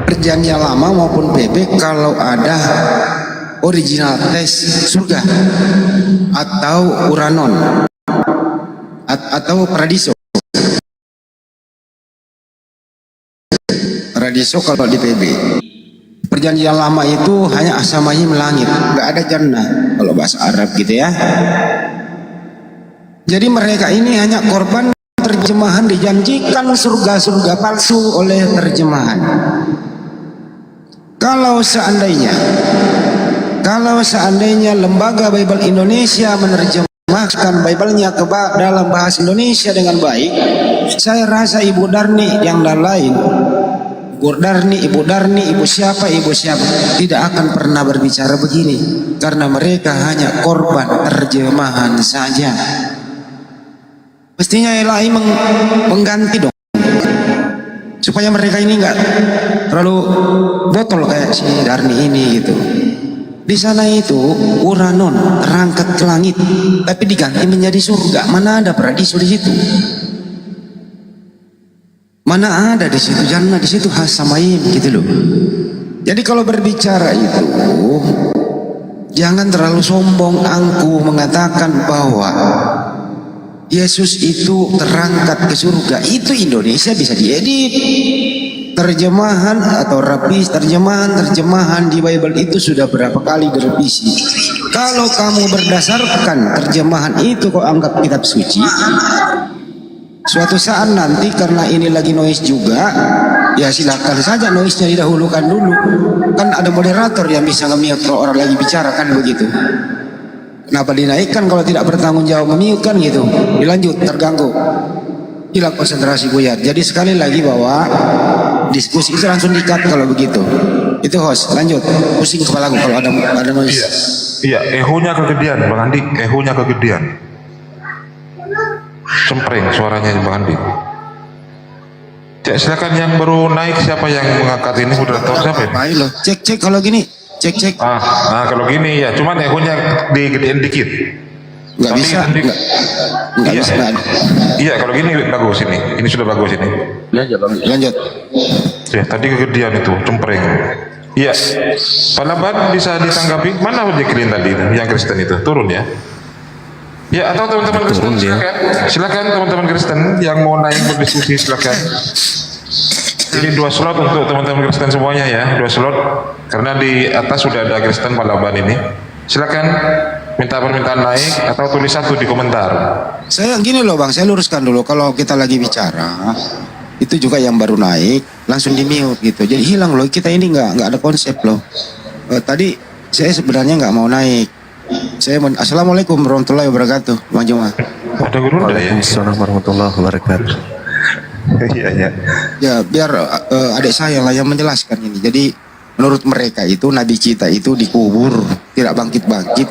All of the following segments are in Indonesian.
Perjanjian Lama maupun PB kalau ada original tes surga atau uranon atau paradiso. Paradiso kalau di PB. Perjanjian Lama itu hanya asamahim langit, nggak ada jannah kalau bahasa Arab gitu ya. Jadi mereka ini hanya korban terjemahan, dijanjikan surga-surga palsu oleh terjemahan. Kalau seandainya lembaga Bible Indonesia menerjemahkan Bible-nya ke dalam bahasa Indonesia dengan baik, saya rasa Ibu Darni yang lain, Ibu Darni, Ibu siapa tidak akan pernah berbicara begini, karena mereka hanya korban terjemahan saja. Mestinya LAI mengganti dong, supaya mereka ini nggak terlalu botol kayak si Darni ini gitu. Di sana itu uranon terangkat ke langit, tapi diganti menjadi surga. Mana ada paradiso di situ? Mana ada di situ jannah, di situ hasamaim gitu loh. Jadi kalau berbicara itu jangan terlalu sombong angkuh mengatakan bahwa Yesus itu terangkat ke surga. Itu Indonesia bisa diedit. Terjemahan atau revisi terjemahan di Bible itu sudah berapa kali direvisi. Kalau kamu berdasarkan terjemahan itu kau anggap kitab suci, suatu saat nanti karena ini lagi noise juga, ya silakan saja noise-nya didahulukan dulu. Kan ada moderator yang bisa nge-mute kalau orang lagi bicara kan begitu. Kenapa dinaikkan kalau tidak bertanggung jawab memiut kan gitu? Dilanjut, terganggu, hilang konsentrasi buyar. Jadi sekali lagi bahwa diskusi itu langsung di-cut kalau begitu. Itu host, lanjut. Pusing kepalaku kalau ada noise. Iya, ehonya kegedean, Bang Andi. Ehonya kegedean. Cempreng suaranya Bang Andi. Cek silakan yang baru naik, siapa yang mengangkat ini udah tahu siapa ini? Ayo, cek kalau gini. Cek. Kalau gini ya, cuman ehonya digedein dikit. Nggak bisa. Nggak bisa. Iya, kalau gini bagus ini. Ini sudah bagus ini. Lanjut. Ya, tadi kegedean itu, cempreng. Iya. Pak Laban bisa ditanggapi? Mana Jeklin tadi yang Kristen itu? Turun ya. Ya, atau teman-teman Kristen silakan teman-teman Kristen yang mau naik berdiskusi silakan. Ini 2 slot untuk teman-teman Kristen semuanya ya, 2 slot. Karena di atas sudah ada Kristen Pak Laban ini. Silakan minta permintaan naik atau tulis satu di komentar. Saya gini loh Bang, saya luruskan dulu. Kalau kita lagi bicara, itu juga yang baru naik langsung di mute gitu. Jadi hilang loh, kita ini nggak ada konsep loh. Tadi saya sebenarnya nggak mau naik. Assalamualaikum warahmatullahi wabarakatuh, Bang Juma. Ada guru ya? Waalaikumsalam warahmatullahi wabarakatuh. Iya. Ya biar adik saya lah yang menjelaskan ini. Jadi menurut mereka itu Nabi kita itu dikubur, tidak bangkit-bangkit.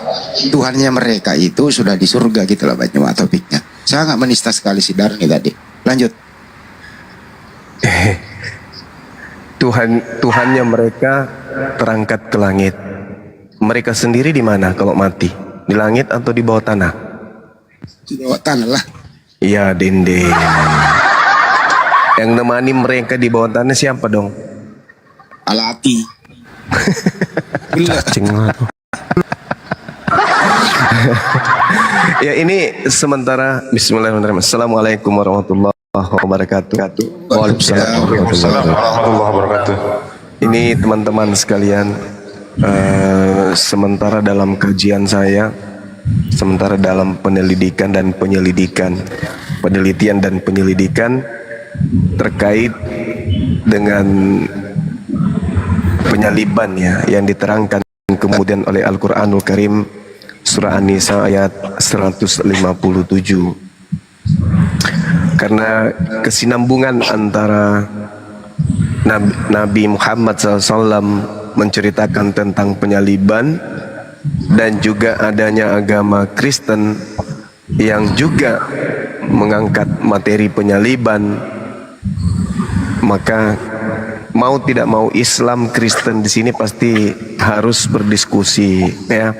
Tuhannya mereka itu sudah di surga gitu lah Bang Juma topiknya. Sangat menista sekali si Darni tadi. Lanjut. Tuhannya mereka terangkat ke langit. Mereka sendiri di mana kalau mati? Di langit atau di bawah tanah? Di bawah tanah lah. Iya, Dende. Yang nemani mereka di bawah tanah siapa dong? Alati. Cacing lah tuh. Ya ini sementara. Bismillahirrahmanirrahim. Assalamualaikum warahmatullahi wabarakatuh. Waalaikumsalam warahmatullahi wabarakatuh. Ini teman-teman sekalian, sementara dalam kajian saya, sementara dalam penelitian dan penyelidikan terkait dengan penyaliban ya yang diterangkan kemudian oleh Al-Qur'anul Karim surah An-Nisa ayat 157. Karena kesinambungan antara Nabi Muhammad SAW menceritakan tentang penyaliban dan juga adanya agama Kristen yang juga mengangkat materi penyaliban, maka mau tidak mau Islam Kristen di sini pasti harus berdiskusi ya,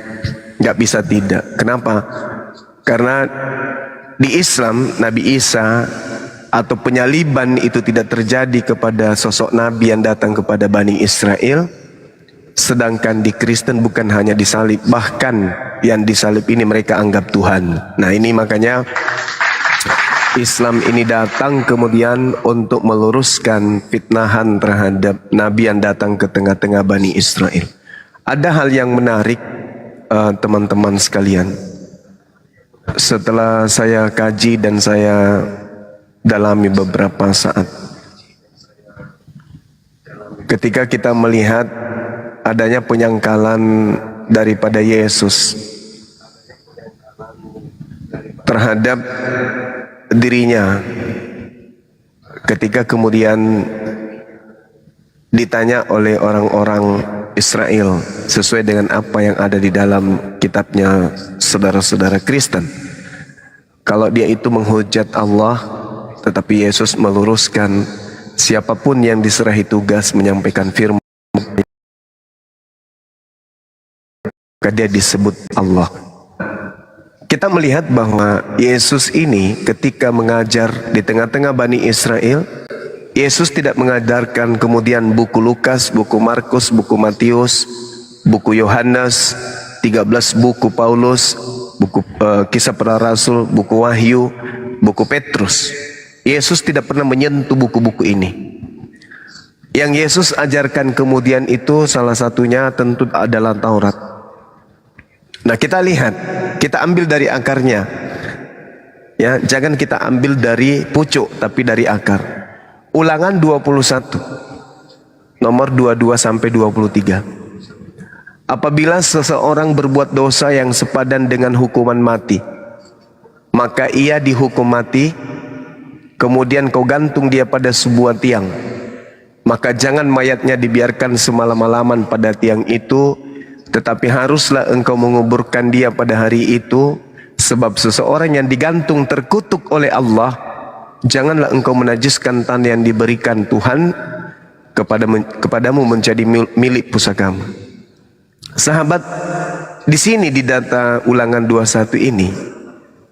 nggak bisa tidak. Kenapa? Karena di Islam Nabi Isa atau penyaliban itu tidak terjadi kepada sosok Nabi yang datang kepada Bani Israel, sedangkan di Kristen bukan hanya disalib, bahkan yang disalib ini mereka anggap Tuhan. Nah ini makanya Islam ini datang kemudian untuk meluruskan fitnahan terhadap Nabi yang datang ke tengah-tengah Bani Israel. Ada hal yang menarik teman-teman sekalian. Setelah saya kaji dan saya dalami beberapa saat, ketika kita melihat adanya penyangkalan daripada Yesus terhadap dirinya, ketika kemudian ditanya oleh orang-orang Israel sesuai dengan apa yang ada di dalam kitabnya saudara-saudara Kristen, kalau dia itu menghujat Allah, tetapi Yesus meluruskan siapapun yang diserahi tugas menyampaikan firman, maka dia disebut Allah. Kita melihat bahwa Yesus ini ketika mengajar di tengah-tengah Bani Israel, Yesus tidak mengajarkan kemudian buku Lukas, buku Markus, buku Matius, buku Yohanes, 13 buku Paulus, buku Kisah Para Rasul, buku Wahyu, buku Petrus. Yesus tidak pernah menyentuh buku-buku ini. Yang Yesus ajarkan kemudian itu salah satunya tentu adalah Taurat. Nah kita lihat, kita ambil dari akarnya, ya, jangan kita ambil dari pucuk tapi dari akar. Ulangan 21 nomor 22 sampai 23. Apabila seseorang berbuat dosa yang sepadan dengan hukuman mati, maka ia dihukum mati, kemudian kau gantung dia pada sebuah tiang, maka jangan mayatnya dibiarkan semalam-malaman pada tiang itu, tetapi haruslah engkau menguburkan dia pada hari itu, sebab seseorang yang digantung terkutuk oleh Allah. Janganlah engkau menajiskan tanah yang diberikan Tuhan kepadamu menjadi milik pusakamu. Sahabat, di sini di data Ulangan 21 ini,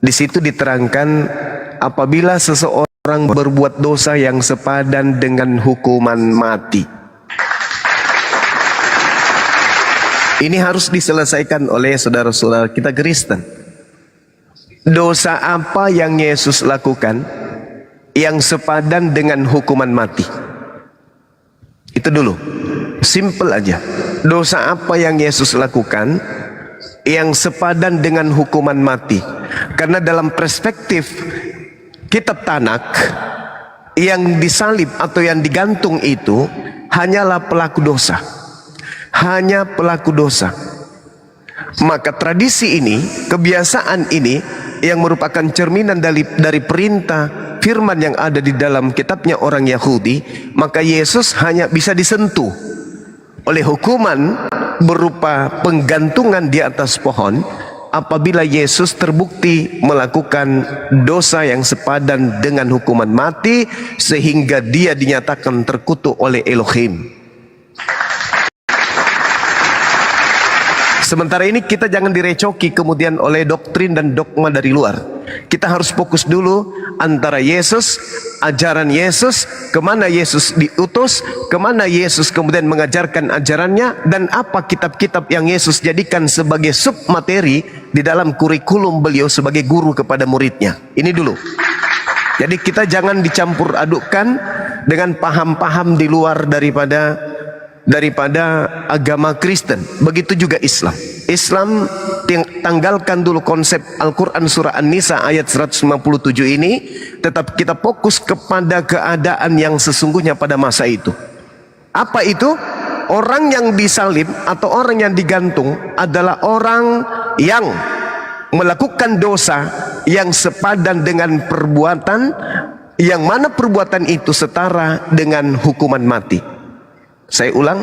di situ diterangkan apabila seseorang berbuat dosa yang sepadan dengan hukuman mati. Ini harus diselesaikan oleh saudara-saudara kita Kristen. Dosa apa yang Yesus lakukan yang sepadan dengan hukuman mati? Itu dulu, simple aja. Dosa apa yang Yesus lakukan yang sepadan dengan hukuman mati? Karena dalam perspektif kitab Tanak, yang disalib atau yang digantung itu hanyalah pelaku dosa, hanya pelaku dosa. Maka tradisi ini, kebiasaan ini yang merupakan cerminan dari perintah firman yang ada di dalam kitabnya orang Yahudi, maka Yesus hanya bisa disentuh oleh hukuman berupa penggantungan di atas pohon apabila Yesus terbukti melakukan dosa yang sepadan dengan hukuman mati sehingga dia dinyatakan terkutuk oleh Elohim. Sementara ini kita jangan direcoki kemudian oleh doktrin dan dogma dari luar. Kita harus fokus dulu antara Yesus, ajaran Yesus, kemana Yesus diutus, kemana Yesus kemudian mengajarkan ajarannya, dan apa kitab-kitab yang Yesus jadikan sebagai submateri di dalam kurikulum beliau sebagai guru kepada muridnya. Ini dulu. Jadi kita jangan dicampur adukkan dengan paham-paham di luar daripada agama Kristen. Begitu juga Islam. Islam tanggalkan dulu konsep Al-Quran surah An-Nisa ayat 157 ini, tetap kita fokus kepada keadaan yang sesungguhnya pada masa itu. Apa itu? Orang yang disalib atau orang yang digantung adalah orang yang melakukan dosa yang sepadan dengan perbuatan yang mana perbuatan itu setara dengan hukuman mati. Saya ulang,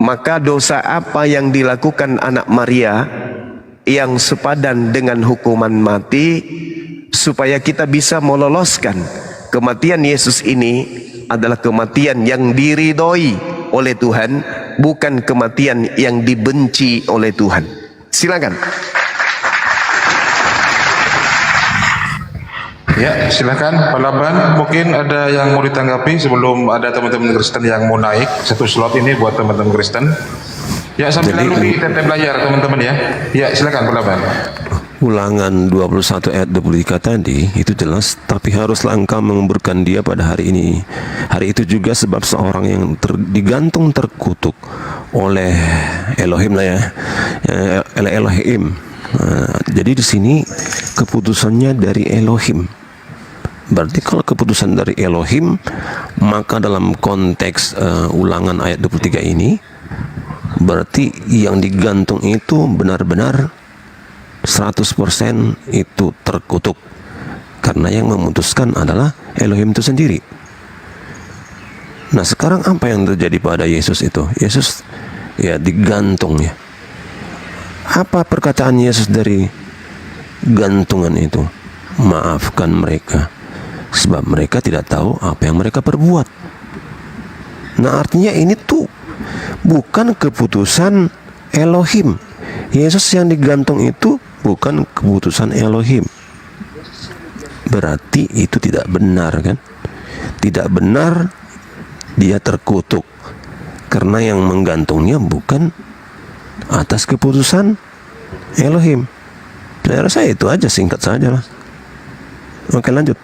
maka dosa apa yang dilakukan anak Maria yang sepadan dengan hukuman mati, supaya kita bisa meloloskan kematian Yesus ini adalah kematian yang diridhoi oleh Tuhan, bukan kematian yang dibenci oleh Tuhan. Silakan. Ya, silakan Pak Laban. Mungkin ada yang mau ditanggapi sebelum ada teman-teman Kristen yang mau naik satu slot ini buat teman-teman Kristen. Ya, sambil lalu di tetep layar teman-teman ya. Ya, silakan Pak Laban. Ulangan 21 ayat 23 tadi itu jelas, tapi haruslah engkau menguburkan dia pada hari ini. Hari itu juga sebab seorang yang digantung terkutuk oleh Elohim lah ya, oleh Elohim. Jadi di sini keputusannya dari Elohim. Berarti kalau keputusan dari Elohim, maka dalam konteks ulangan ayat 23 ini, berarti yang digantung itu benar-benar 100% itu terkutuk, karena yang memutuskan adalah Elohim itu sendiri. Nah, sekarang apa yang terjadi pada Yesus itu? Yesus ya digantung ya. Apa perkataan Yesus dari gantungan itu? Maafkan mereka, sebab mereka tidak tahu apa yang mereka perbuat. Nah, artinya ini tuh bukan keputusan Elohim. Yesus yang digantung itu bukan keputusan Elohim. Berarti itu tidak benar kan? Tidak benar, dia terkutuk karena yang menggantungnya bukan atas keputusan Elohim. Saya rasa itu aja, singkat saja lah. Oke, lanjut.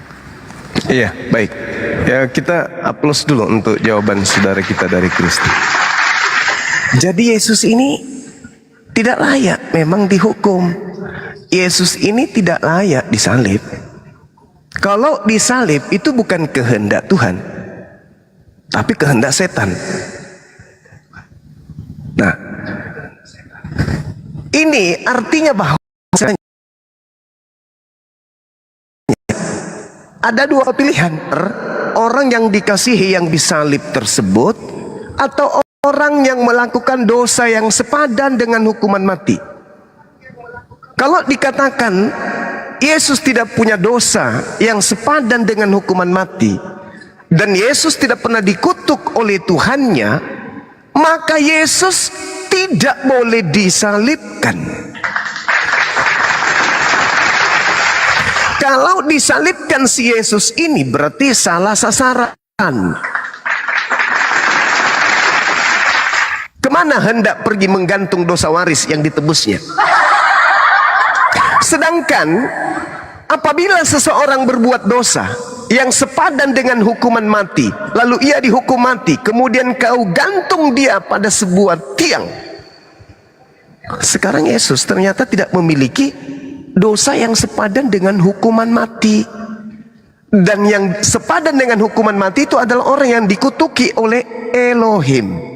Iya, baik. Ya, kita aplaus dulu untuk jawaban saudara kita dari Kristen. Jadi Yesus ini tidak layak memang dihukum. Yesus ini tidak layak disalib. Kalau disalib itu bukan kehendak Tuhan, tapi kehendak setan. Nah, ini artinya bahwa ada dua pilihan. Orang yang dikasihi yang disalib tersebut, atau orang yang melakukan dosa yang sepadan dengan hukuman mati. Kalau dikatakan Yesus tidak punya dosa yang sepadan dengan hukuman mati, dan Yesus tidak pernah dikutuk oleh Tuhannya, maka Yesus tidak boleh disalibkan. Kalau disalibkan si Yesus ini berarti salah sasaran. Kemana hendak pergi menggantung dosa waris yang ditebusnya? Sedangkan apabila seseorang berbuat dosa yang sepadan dengan hukuman mati, lalu ia dihukum mati, kemudian kau gantung dia pada sebuah tiang. Sekarang Yesus ternyata tidak memiliki dosa yang sepadan dengan hukuman mati. Dan yang sepadan dengan hukuman mati itu adalah orang yang dikutuki oleh Elohim.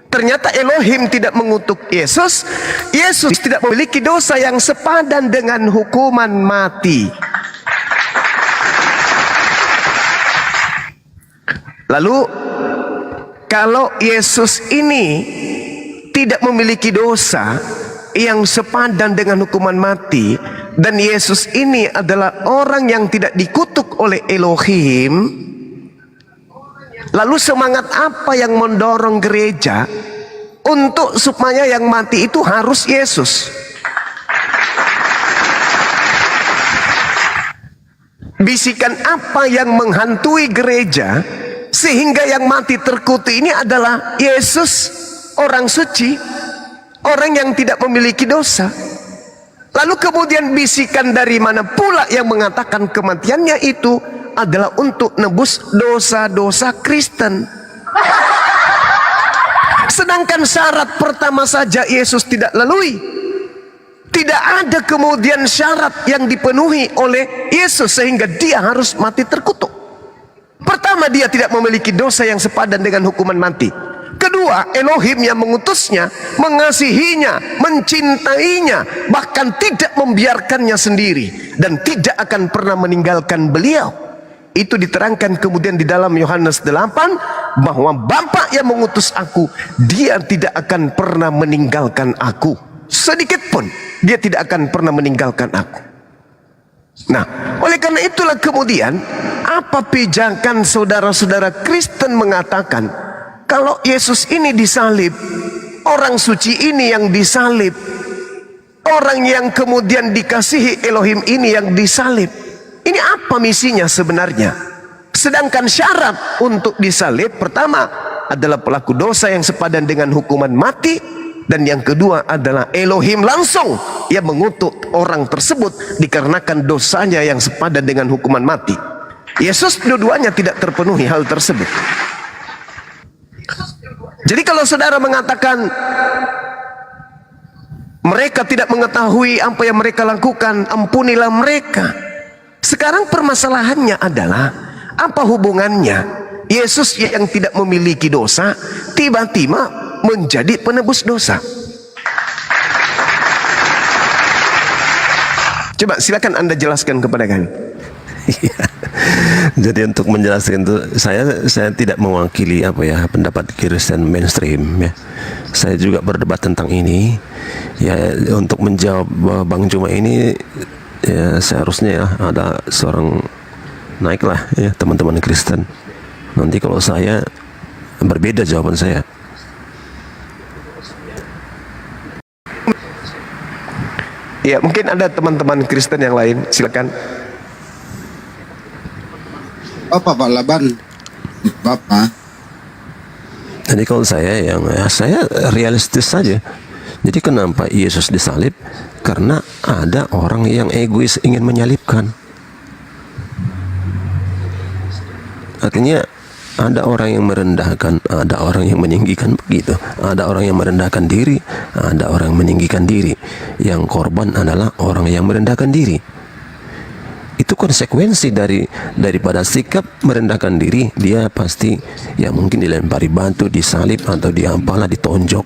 Ternyata Elohim tidak mengutuk Yesus. Yesus tidak memiliki dosa yang sepadan dengan hukuman mati. Lalu kalau Yesus ini tidak memiliki dosa yang sepadan dengan hukuman mati, dan Yesus ini adalah orang yang tidak dikutuk oleh Elohim, lalu semangat apa yang mendorong gereja untuk supaya yang mati itu harus Yesus? Bisikan apa yang menghantui gereja sehingga yang mati terkutuk ini adalah Yesus, orang suci, orang yang tidak memiliki dosa? Lalu kemudian bisikan dari mana pula yang mengatakan kematiannya itu adalah untuk nebus dosa-dosa Kristen? Sedangkan syarat pertama saja Yesus tidak lalui. Tidak ada kemudian syarat yang dipenuhi oleh Yesus sehingga dia harus mati terkutuk. Pertama, dia tidak memiliki dosa yang sepadan dengan hukuman mati. Kedua, Elohim yang mengutusnya, mengasihinya, mencintainya, bahkan tidak membiarkannya sendiri, dan tidak akan pernah meninggalkan beliau. Itu diterangkan kemudian di dalam Yohanes 8, bahwa Bapa yang mengutus aku, dia tidak akan pernah meninggalkan aku. Sedikit pun dia tidak akan pernah meninggalkan aku. Nah, oleh karena itulah kemudian apa pijakan saudara-saudara Kristen mengatakan kalau Yesus ini disalib, orang suci ini yang disalib, orang yang kemudian dikasihi Elohim ini yang disalib, Ini apa misinya sebenarnya? Sedangkan syarat untuk disalib pertama adalah pelaku dosa yang sepadan dengan hukuman mati, dan yang kedua adalah Elohim langsung yang mengutuk orang tersebut dikarenakan dosanya yang sepadan dengan hukuman mati. Yesus dua-duanya tidak terpenuhi hal tersebut. Jadi kalau saudara mengatakan mereka tidak mengetahui apa yang mereka lakukan, ampunilah mereka. Sekarang permasalahannya adalah apa hubungannya Yesus yang tidak memiliki dosa tiba-tiba menjadi penebus dosa? Coba silakan Anda jelaskan kepada kami. Jadi untuk menjelaskan itu saya tidak mewakili pendapat Kristen mainstream ya. Saya juga berdebat tentang ini ya. Untuk menjawab Bang Juma ini ya, seharusnya ya ada seorang naiklah ya teman-teman Kristen. Nanti kalau saya berbeda jawaban saya. Ya, mungkin ada teman-teman Kristen yang lain, silakan. Bapak Pak Laban, Bapak. Jadi kalau saya saya realistis saja. Jadi kenapa Yesus disalib? Karena ada orang yang egois ingin menyalibkan. Artinya ada orang yang merendahkan, ada orang yang meninggikan, begitu. Ada orang yang merendahkan diri, ada orang yang meninggikan diri. Yang korban adalah orang yang merendahkan diri. Itu konsekuensi daripada sikap merendahkan diri. Dia pasti ya mungkin dilempari batu, disalib, atau diapalah, ditonjok.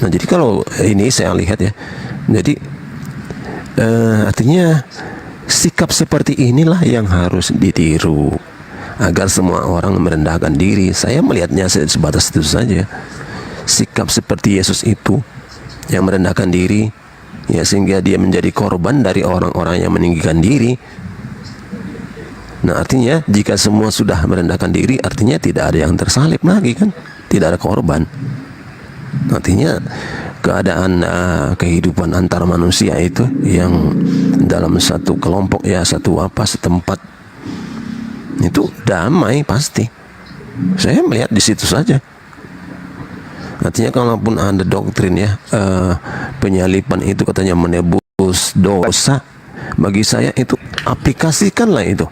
Nah jadi kalau ini saya lihat ya, jadi artinya sikap seperti inilah yang harus ditiru agar semua orang merendahkan diri. Saya melihatnya sebatas itu saja. Sikap seperti Yesus itu yang merendahkan diri ya, sehingga dia menjadi korban dari orang-orang yang meninggikan diri. Nah artinya jika semua sudah merendahkan diri, artinya tidak ada yang tersalib lagi kan, tidak ada korban. Artinya keadaan kehidupan antar manusia itu yang dalam satu kelompok ya, setempat itu damai pasti. Saya melihat di situ saja. Artinya kalaupun ada doktrin ya penyaliban itu katanya menebus dosa, bagi saya itu aplikasikanlah itu.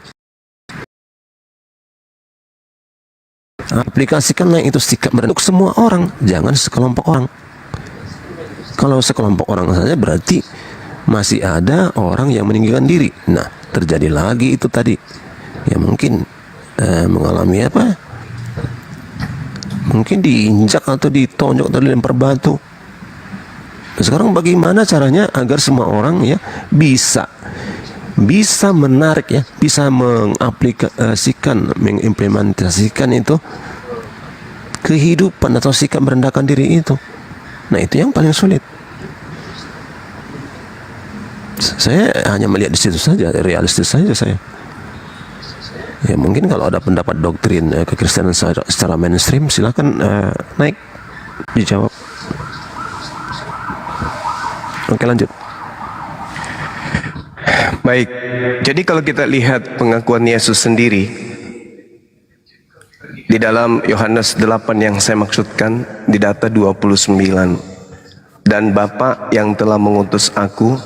Aplikasikanlah itu sikap untuk semua orang, jangan sekelompok orang. Kalau sekelompok orang saja berarti masih ada orang yang meninggikan diri. Nah, terjadi lagi itu tadi. Ya mungkin mengalami apa? Mungkin diinjak atau ditonjok atau dilempar batu. Nah, sekarang bagaimana caranya agar semua orang ya bisa menarik ya, bisa mengaplikasikan, mengimplementasikan itu kehidupan atau sikap merendahkan diri itu. Nah itu yang paling sulit. Saya hanya melihat di situ saja, realistis saja saya. Ya mungkin kalau ada pendapat doktrin kekristenan secara mainstream, silakan naik dijawab. Oke, lanjut. Baik, jadi kalau kita lihat pengakuan Yesus sendiri di dalam Yohanes 8 yang saya maksudkan, di data 29. Dan Bapa yang telah mengutus aku,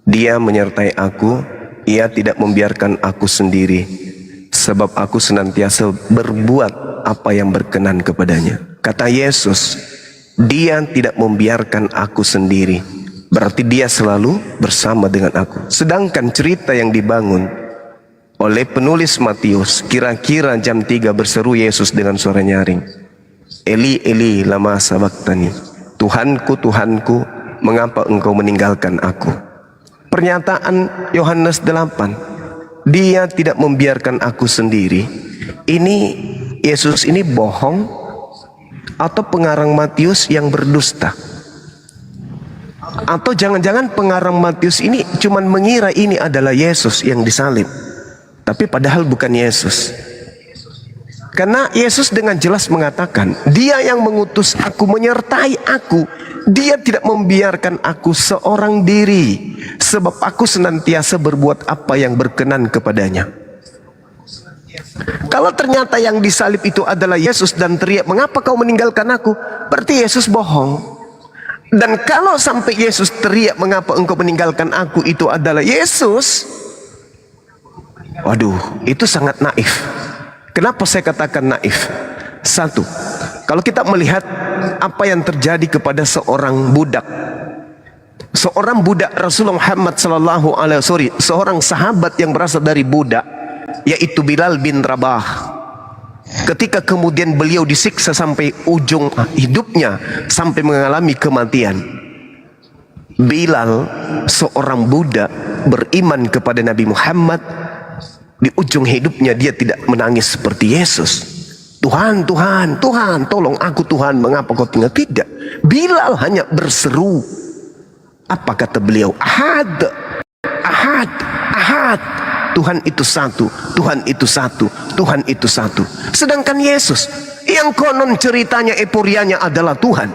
Dia menyertai aku, Ia tidak membiarkan aku sendiri, sebab aku senantiasa berbuat apa yang berkenan kepadanya. Kata Yesus, Dia tidak membiarkan aku sendiri, berarti Dia selalu bersama dengan aku. Sedangkan cerita yang dibangun oleh penulis Matius, kira-kira jam 3 berseru Yesus dengan suara nyaring, Eli, Eli, lama sabachthani, Tuhanku, Tuhanku, mengapa engkau meninggalkan aku? Pernyataan Yohanes 8, Dia tidak membiarkan aku sendiri. Ini Yesus ini bohong atau pengarang Matius yang berdusta? Atau jangan-jangan pengarang Matius ini cuman mengira ini adalah Yesus yang disalib, tapi padahal bukan Yesus. Karena Yesus dengan jelas mengatakan, Dia yang mengutus aku, menyertai aku, Dia tidak membiarkan aku seorang diri, sebab aku senantiasa berbuat apa yang berkenan kepadanya. Kalau ternyata yang disalib itu adalah Yesus dan teriak, "Mengapa kau meninggalkan aku?" Berarti Yesus bohong. Dan kalau sampai Yesus teriak, "Mengapa engkau meninggalkan aku?" itu adalah Yesus, waduh, itu sangat naif. Kenapa saya katakan naif? Satu, kalau kita melihat apa yang terjadi kepada seorang budak Rasulullah Muhammad seorang sahabat yang berasal dari budak, yaitu Bilal bin Rabah. Ketika kemudian beliau disiksa sampai ujung hidupnya, sampai mengalami kematian, Bilal, seorang budak beriman kepada Nabi Muhammad, di ujung hidupnya dia tidak menangis seperti Yesus. "Tuhan, Tuhan, Tuhan, tolong aku Tuhan, mengapa kau tinggal?" Tidak. Bilal hanya berseru. Apa kata beliau? "Ahad, ahad, ahad." Tuhan itu satu, Tuhan itu satu, Tuhan itu satu. Sedangkan Yesus, yang konon ceritanya euforianya adalah Tuhan.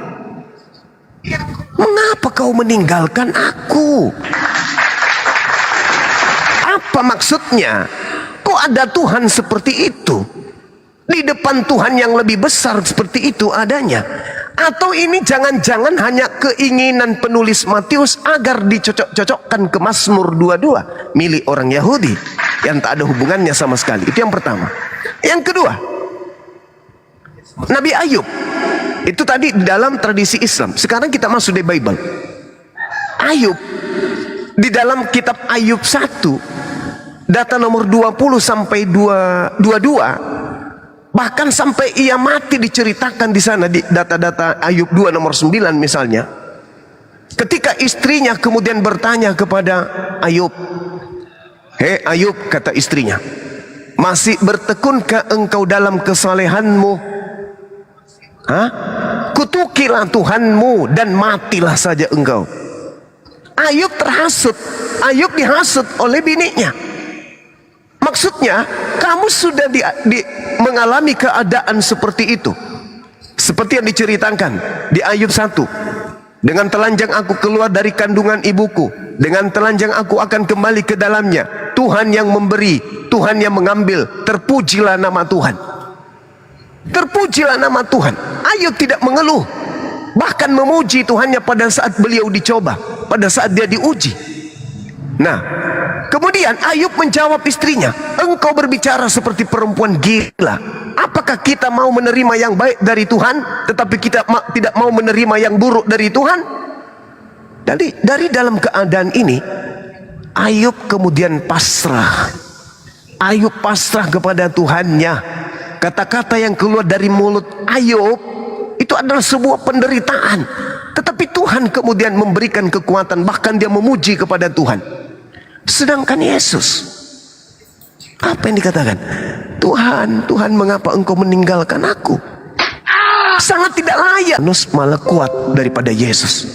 "Mengapa kau meninggalkan aku?" Apa maksudnya? Kok ada Tuhan seperti itu? Di depan Tuhan yang lebih besar seperti itu adanya. Atau ini jangan-jangan hanya keinginan penulis Matius agar dicocok-cocokkan ke Mazmur 22 milik orang Yahudi yang tak ada hubungannya sama sekali. Itu yang pertama. Yang kedua, Nabi Ayub. Itu tadi di dalam tradisi Islam. Sekarang kita masuk di Bible. Ayub, di dalam kitab Ayub 1, data nomor 20 sampai 22, bahkan sampai ia mati diceritakan di sana, di data-data Ayub 2 nomor 9 misalnya. Ketika istrinya kemudian bertanya kepada Ayub, "Hei Ayub," kata istrinya, "masih bertekunkah engkau dalam kesalehanmu? Kutukilah Tuhanmu dan matilah saja engkau." Ayub terhasut, Ayub dihasut oleh bininya. Maksudnya, kamu sudah mengalami keadaan seperti itu. Seperti yang diceritakan di Ayub 1. "Dengan telanjang aku keluar dari kandungan ibuku. Dengan telanjang aku akan kembali ke dalamnya. Tuhan yang memberi, Tuhan yang mengambil. Terpujilah nama Tuhan." Terpujilah nama Tuhan. Ayub tidak mengeluh. Bahkan memuji Tuhannya pada saat beliau dicoba. Pada saat dia diuji. Nah, kemudian Ayub menjawab istrinya, "Engkau berbicara seperti perempuan gila. Apakah kita mau menerima yang baik dari Tuhan, tetapi kita tidak mau menerima yang buruk dari Tuhan?" Dari dalam keadaan ini, Ayub kemudian pasrah. Ayub pasrah kepada Tuhannya. Kata-kata yang keluar dari mulut Ayub itu adalah sebuah penderitaan. Tetapi Tuhan kemudian memberikan kekuatan, bahkan dia memuji kepada Tuhan. Sedangkan Yesus, apa yang dikatakan? "Tuhan, Tuhan, mengapa engkau meninggalkan aku?" Sangat tidak layak. Stefanus malah kuat daripada Yesus.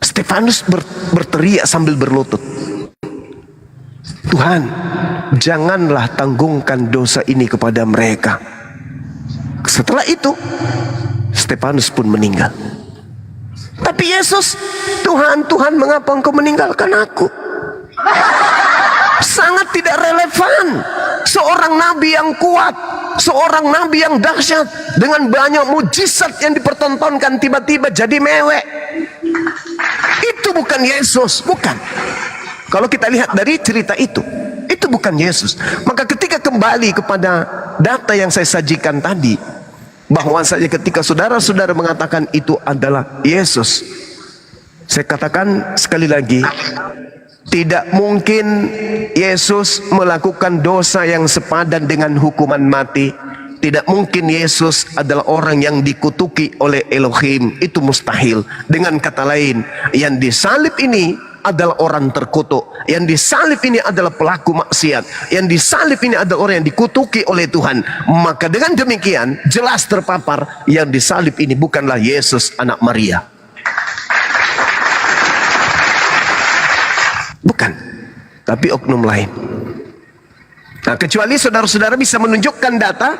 Stefanus berteriak sambil berlutut, "Tuhan, janganlah tanggungkan dosa ini kepada mereka." Setelah itu, Stefanus pun meninggal. Tapi Yesus, "Tuhan, Tuhan, mengapa engkau meninggalkan aku?" Sangat tidak relevan. Seorang nabi yang kuat, seorang nabi yang dahsyat, dengan banyak mujizat yang dipertontonkan, tiba-tiba jadi mewek. Itu bukan Yesus, bukan. Kalau kita lihat dari cerita itu bukan Yesus. Maka ketika kembali kepada data yang saya sajikan tadi, bahwasanya ketika saudara-saudara mengatakan itu adalah Yesus, saya katakan sekali lagi, tidak mungkin Yesus melakukan dosa yang sepadan dengan hukuman mati. Tidak mungkin Yesus adalah orang yang dikutuki oleh Elohim. Itu mustahil. Dengan kata lain, yang disalib ini adalah orang terkutuk. Yang disalib ini adalah pelaku maksiat. Yang disalib ini adalah orang yang dikutuki oleh Tuhan. Maka dengan demikian jelas terpapar, yang disalib ini bukanlah Yesus anak Maria. Bukan, tapi oknum lain. Nah, kecuali saudara-saudara bisa menunjukkan data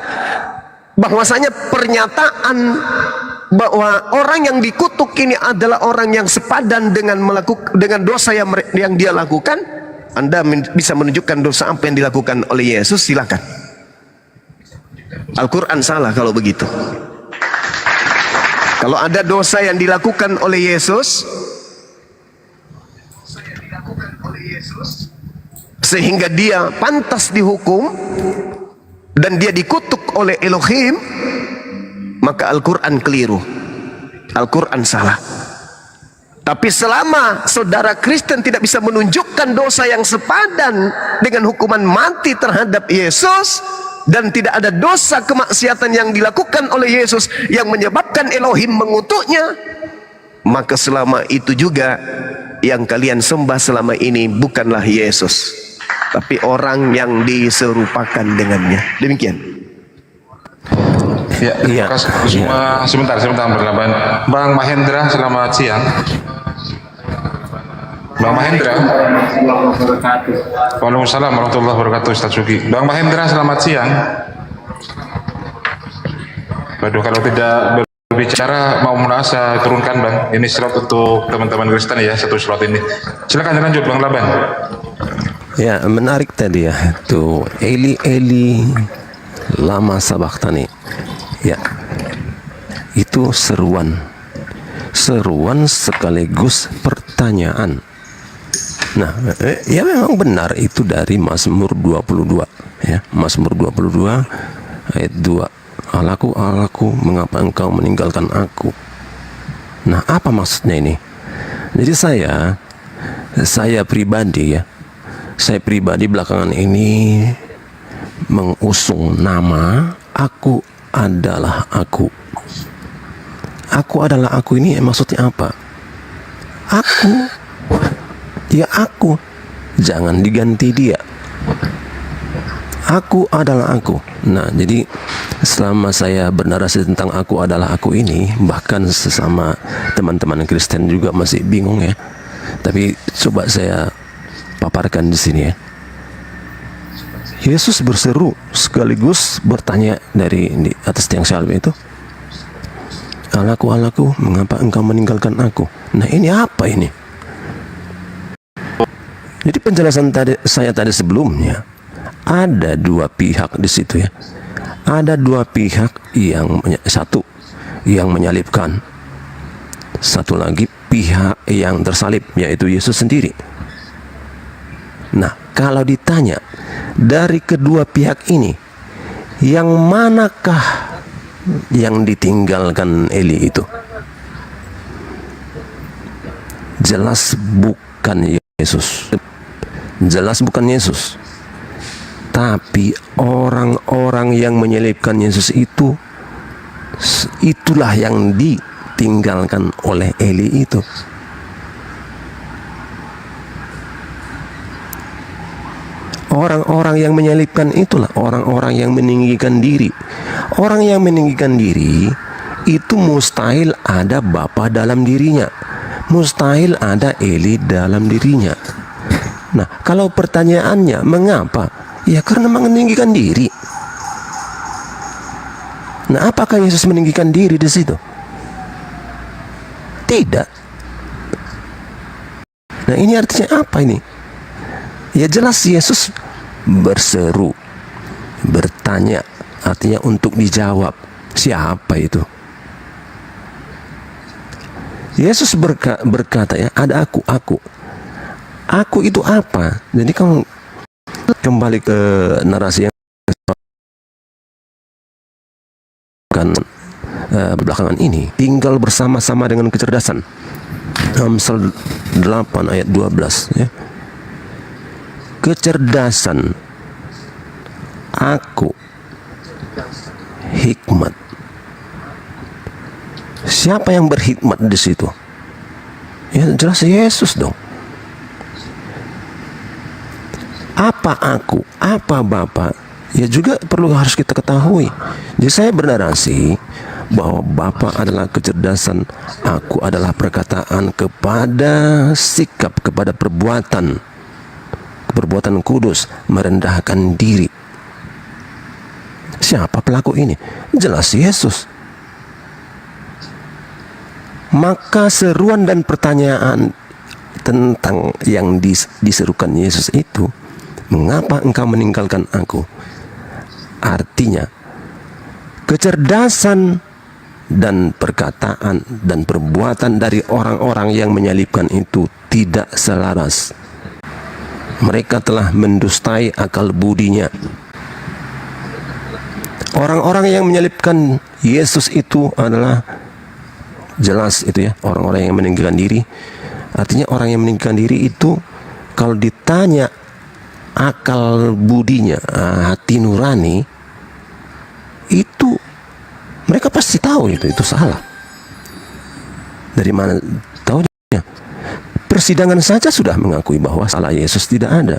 bahwasanya pernyataan bahwa orang yang dikutuk ini adalah orang yang sepadan dengan dosa yang dia lakukan, Anda bisa menunjukkan dosa apa yang dilakukan oleh Yesus, silakan. Al-Quran salah kalau begitu. Kalau ada dosa yang dilakukan oleh Yesus sehingga dia pantas dihukum dan dia dikutuk oleh Elohim, maka Al-Quran keliru, Al-Quran salah. Tapi selama saudara Kristen tidak bisa menunjukkan dosa yang sepadan dengan hukuman mati terhadap Yesus, dan tidak ada dosa kemaksiatan yang dilakukan oleh Yesus yang menyebabkan Elohim mengutuknya, maka selama itu juga yang kalian sembah selama ini bukanlah Yesus, tapi orang yang diserupakan dengannya. Demikian. Ya, terima kasih semua. Sebentar berlaban. Bang Mahendra, selamat siang. Bang Mahendra. Waalaikumsalam warahmatullahi wabarakatuh, Ustaz Sugi. Bang Mahendra, selamat siang. Waduh, kalau tidak berbicara mau munasa, turunkan Bang. Ini slot untuk teman-teman Kristen ya, satu slot ini. Silakan lanjut Bang Laban. Ya, menarik tadi ya. Tuh, Eli lama sabaktani. Ya, itu seruan sekaligus pertanyaan. Nah, ya memang benar itu dari Mazmur 22 ya. Mazmur 22 ayat 2. Allahku, mengapa engkau meninggalkan aku? Nah, apa maksudnya ini? Jadi saya pribadi ya. Saya pribadi belakangan ini mengusung nama aku adalah aku. Aku adalah aku ini maksudnya apa? Aku, ya aku, jangan diganti dia. Aku adalah aku. Nah, jadi selama saya bernarasi tentang aku adalah aku ini, bahkan sesama teman-teman Kristen juga masih bingung ya. Tapi coba saya paparkan di sini ya. Yesus berseru sekaligus bertanya dari di atas tiang salib itu, Allahku, mengapa engkau meninggalkan aku? Nah, ini apa ini? Jadi penjelasan saya tadi sebelumnya, ada dua pihak di situ ya. Ada dua pihak, satu yang menyalibkan, satu lagi pihak yang tersalib, yaitu Yesus sendiri. Nah, kalau ditanya dari kedua pihak ini, yang manakah yang ditinggalkan Eli itu? Jelas bukan Yesus. Jelas bukan Yesus. Tapi orang-orang yang menyelipkan Yesus itu, itulah yang ditinggalkan oleh Eli itu. Orang-orang yang menyalibkan itulah orang-orang yang meninggikan diri. Orang yang meninggikan diri itu mustahil ada Bapa dalam dirinya, mustahil ada Eli dalam dirinya. Nah, kalau pertanyaannya mengapa? Ya karena meninggikan diri. Nah, apakah Yesus meninggikan diri di situ? Tidak. Nah, ini artinya apa ini? Ya jelas Yesus berseru, bertanya, artinya untuk dijawab. Siapa itu? Yesus berkata ya, ada aku. Aku itu apa? Jadi kamu kembali ke narasi yang belakangan ini, tinggal bersama-sama dengan kecerdasan. Amsal 8 ayat 12 ya. Kecerdasan, aku, hikmat. Siapa yang berhikmat di situ? Ya jelas Yesus dong. Apa aku, apa Bapa? Ya juga harus kita ketahui. Jadi saya bernarasi bahwa Bapa adalah kecerdasan, aku adalah perkataan kepada sikap, kepada perbuatan kudus, merendahkan diri. Siapa pelaku ini? Jelas Yesus. Maka seruan dan pertanyaan tentang yang diserukan Yesus itu, mengapa engkau meninggalkan aku? Artinya, kecerdasan dan perkataan dan perbuatan dari orang-orang yang menyalibkan itu tidak selaras. Mereka telah mendustai akal budinya. Orang-orang yang menyalibkan Yesus itu adalah jelas itu ya, orang-orang yang meninggalkan diri. Artinya orang yang meninggalkan diri itu kalau ditanya akal budinya, hati nurani, itu mereka pasti tahu itu salah. Dari mana tahunya? Persidangan saja sudah mengakui bahwa salah Yesus tidak ada.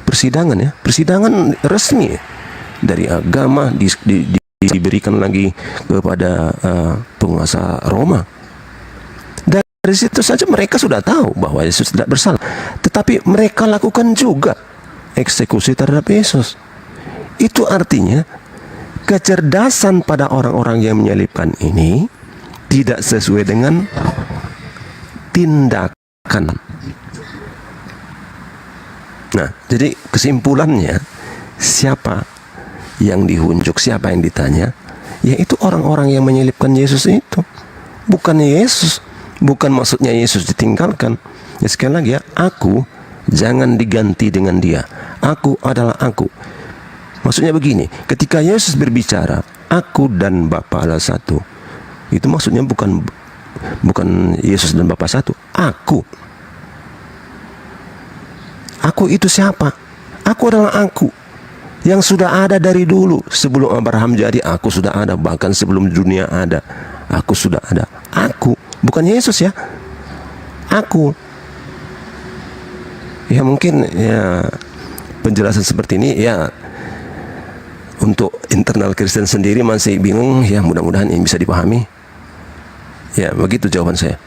Persidangan ya, persidangan resmi dari agama diberikan lagi kepada penguasa Roma. Dari situ saja mereka sudah tahu bahwa Yesus tidak bersalah. Tetapi mereka lakukan juga eksekusi terhadap Yesus. Itu artinya kecerdasan pada orang-orang yang menyalibkan ini tidak sesuai dengan tindakan. Nah, jadi kesimpulannya, siapa yang dihunjuk, siapa yang ditanya, yaitu orang-orang yang menyalibkan Yesus itu. Bukan Yesus, bukan maksudnya Yesus ditinggalkan. Ya, sekali lagi ya, aku jangan diganti dengan dia. Aku adalah aku. Maksudnya begini, ketika Yesus berbicara, aku dan Bapa adalah satu. Itu maksudnya bukan Yesus dan Bapa satu. Aku. Aku itu siapa? Aku adalah aku. Yang sudah ada dari dulu. Sebelum Abraham jadi, aku sudah ada. Bahkan sebelum dunia ada, aku sudah ada. Aku. Bukan Yesus ya. Aku. Ya mungkin ya penjelasan seperti ini ya untuk internal Kristen sendiri masih bingung, ya mudah-mudahan ini bisa dipahami. Ya begitu jawaban saya.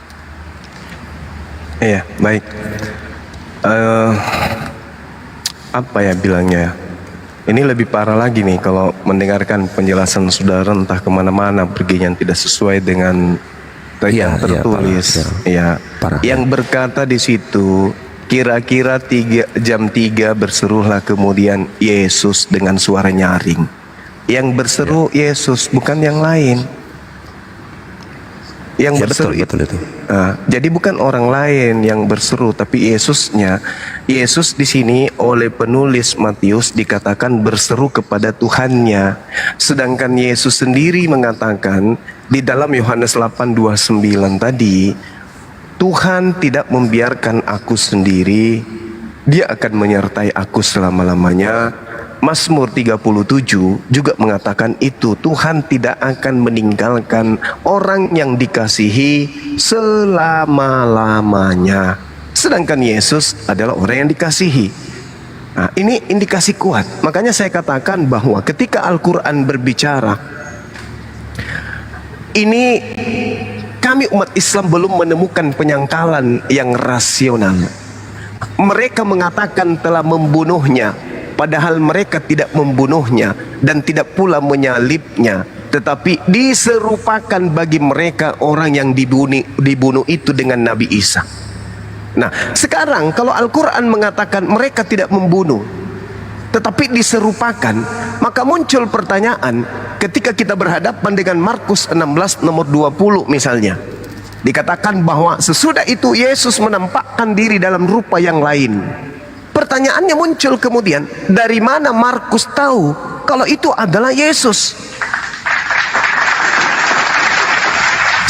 Iya, baik. Apa ya bilangnya? Ini lebih parah lagi nih kalau mendengarkan penjelasan saudara entah kemana-mana perginya yang tidak sesuai dengan yang tertulis. Ya, parah. Yang berkata di situ, kira-kira jam 3 berserulah kemudian Yesus dengan suara nyaring. Yang berseru Yesus, bukan yang lain. Yang berseru betul itu. Jadi bukan orang lain yang berseru, tapi Yesusnya. Yesus di sini oleh penulis Matius dikatakan berseru kepada Tuhannya. Sedangkan Yesus sendiri mengatakan di dalam Yohanes 8:29 tadi, Tuhan tidak membiarkan aku sendiri, Dia akan menyertai aku selama-lamanya. Mazmur 37 juga mengatakan itu, Tuhan tidak akan meninggalkan orang yang dikasihi selama-lamanya. Sedangkan Yesus adalah orang yang dikasihi. Nah, ini indikasi kuat. Makanya saya katakan bahwa ketika Al-Quran berbicara, ini kami umat Islam belum menemukan penyangkalan yang rasional. Mereka mengatakan telah membunuhnya, padahal mereka tidak membunuhnya dan tidak pula menyalibnya, tetapi diserupakan bagi mereka orang yang dibunuh itu dengan Nabi Isa. Nah, sekarang kalau Al-Quran mengatakan mereka tidak membunuh, tetapi diserupakan, maka muncul pertanyaan ketika kita berhadapan dengan Markus 16 nomor 20 misalnya. Dikatakan bahwa sesudah itu Yesus menampakkan diri dalam rupa yang lain. Pertanyaannya muncul kemudian, dari mana Markus tahu kalau itu adalah Yesus?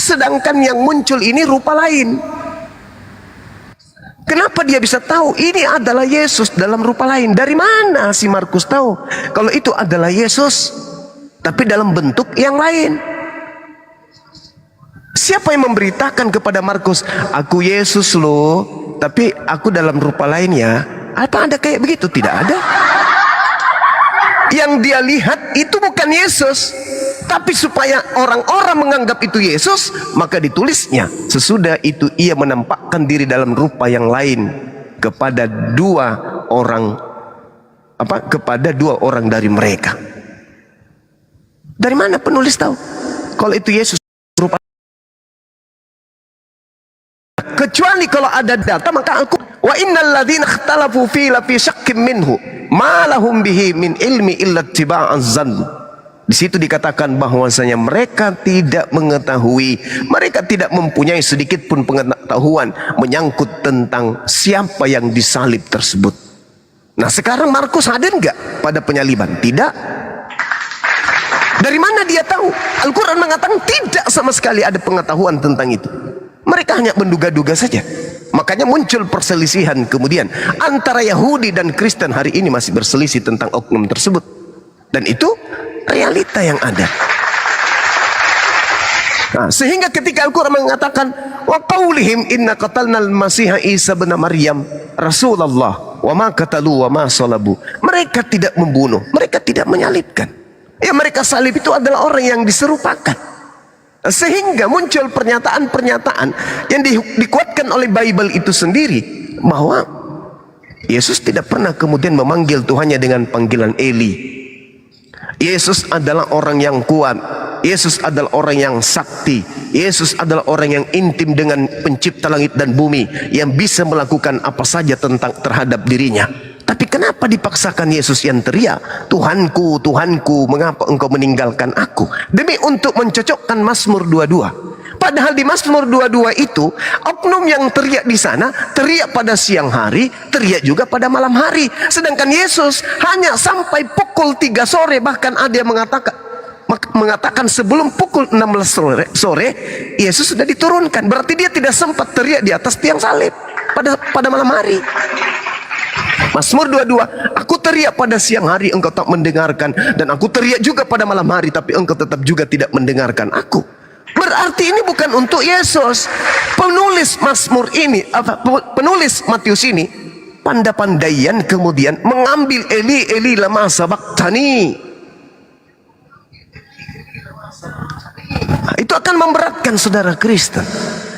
Sedangkan yang muncul ini rupa lain. Kenapa dia bisa tahu ini adalah Yesus dalam rupa lain? Dari mana si Markus tahu kalau itu adalah Yesus tapi dalam bentuk yang lain? Siapa yang memberitakan kepada Markus, aku Yesus loh, tapi aku dalam rupa lain ya? Apa ada kayak begitu? Tidak ada. Yang dia lihat itu bukan Yesus, tapi supaya orang-orang menganggap itu Yesus, maka ditulisnya sesudah itu ia menampakkan diri dalam rupa yang lain kepada dua orang dari mereka. Dari mana penulis tahu kalau itu Yesus? Kecuali kalau ada data, maka aku wa innal ladzina ikhtalafu fi la fi syakkim minhu ma lahum bihi min ilmi illa ittiba'az zann. Di situ dikatakan bahwasanya mereka tidak mengetahui, mereka tidak mempunyai sedikit pun pengetahuan menyangkut tentang siapa yang disalib tersebut. Nah, sekarang Markus hadir nggak pada penyaliban? Tidak. Dari mana dia tahu? Al-Quran mengatakan tidak sama sekali ada pengetahuan tentang itu. Mereka hanya menduga-duga saja. Makanya muncul perselisihan kemudian antara Yahudi dan Kristen hari ini masih berselisih tentang oknum tersebut. Dan itu realita yang ada. Nah, sehingga ketika Al-Quran mengatakan wa qaulihim inna qatalnal masiha Isa bin Maryam Rasulullah wa ma qatalu wa ma salabu. Mereka tidak membunuh, mereka tidak menyalibkan. Ya, mereka salib itu adalah orang yang diserupakan. Sehingga muncul pernyataan-pernyataan yang dikuatkan oleh Bible itu sendiri bahwa Yesus tidak pernah kemudian memanggil Tuhannya dengan panggilan Eli. Yesus adalah orang yang kuat. Yesus adalah orang yang sakti. Yesus adalah orang yang intim dengan pencipta langit dan bumi, yang bisa melakukan apa saja terhadap dirinya. Tapi kenapa dipaksakan Yesus yang teriak, Tuhanku, Tuhanku, mengapa engkau meninggalkan aku? Demi untuk mencocokkan Mazmur 22. Padahal di Mazmur 22 itu, oknum yang teriak di sana, teriak pada siang hari, teriak juga pada malam hari. Sedangkan Yesus hanya sampai pukul 3 sore, bahkan ada yang mengatakan sebelum pukul 16 sore, Yesus sudah diturunkan. Berarti dia tidak sempat teriak di atas tiang salib pada malam hari. Mazmur 22, aku teriak pada siang hari, engkau tak mendengarkan, dan aku teriak juga pada malam hari, tapi engkau tetap juga tidak mendengarkan aku. Berarti ini bukan untuk Yesus. Penulis Mazmur ini, penulis Matius ini pandai-pandaian kemudian mengambil Eli Eli lama sabaqtani. Itu akan memberatkan saudara Kristen.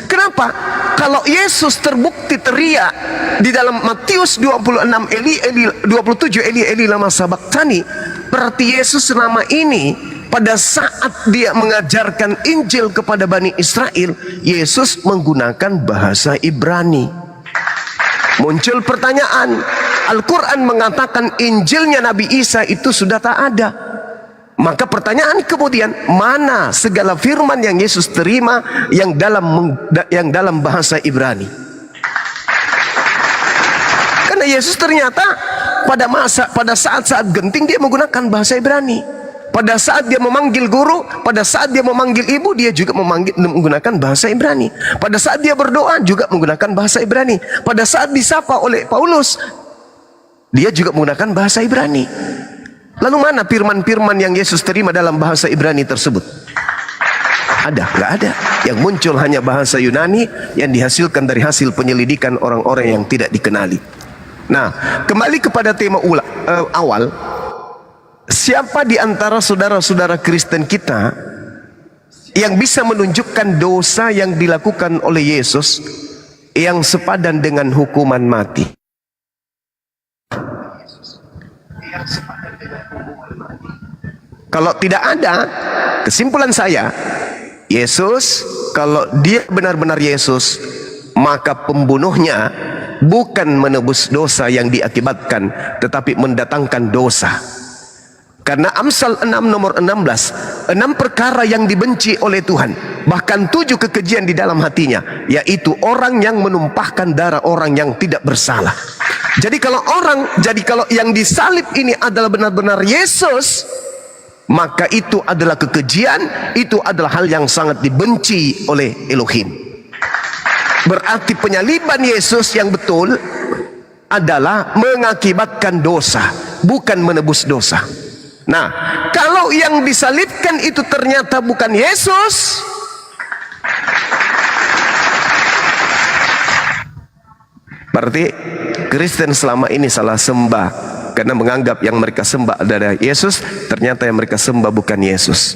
Kenapa? Kalau Yesus terbukti teriak di dalam Matius 26 Eli Eli 27 Eli Eli lama sabaqtani, berarti Yesus selama ini pada saat dia mengajarkan Injil kepada Bani Israel, Yesus menggunakan bahasa Ibrani. Muncul pertanyaan, Al-Quran mengatakan Injilnya Nabi Isa itu sudah tak ada. Maka pertanyaan kemudian, mana segala firman yang Yesus terima yang dalam bahasa Ibrani? Karena Yesus ternyata pada saat genting dia menggunakan bahasa Ibrani. Pada saat dia memanggil guru, pada saat dia memanggil ibu, dia juga menggunakan bahasa Ibrani. Pada saat dia berdoa juga menggunakan bahasa Ibrani. Pada saat disapa oleh Paulus, dia juga menggunakan bahasa Ibrani. Lalu mana firman-firman yang Yesus terima dalam bahasa Ibrani tersebut? Ada? Nggak ada. Yang muncul hanya bahasa Yunani yang dihasilkan dari hasil penyelidikan orang-orang yang tidak dikenali. Nah, kembali kepada tema awal. Siapa di antara saudara-saudara Kristen kita yang bisa menunjukkan dosa yang dilakukan oleh Yesus yang sepadan dengan hukuman mati? Kalau tidak ada, kesimpulan saya, Yesus, kalau dia benar-benar Yesus, maka pembunuhnya bukan menebus dosa yang diakibatkan, tetapi mendatangkan dosa. Karena Amsal 6 nomor 16, 6 perkara yang dibenci oleh Tuhan, bahkan 7 kekejian di dalam hatinya, yaitu orang yang menumpahkan darah orang yang tidak bersalah. Jadi kalau yang disalib ini adalah benar-benar Yesus, maka itu adalah kekejian, itu adalah hal yang sangat dibenci oleh Elohim. Berarti penyaliban Yesus yang betul adalah mengakibatkan dosa, bukan menebus dosa. Nah, kalau yang disalibkan itu ternyata bukan Yesus, berarti Kristen selama ini salah sembah, karena menganggap yang mereka sembah adalah Yesus, ternyata yang mereka sembah bukan Yesus.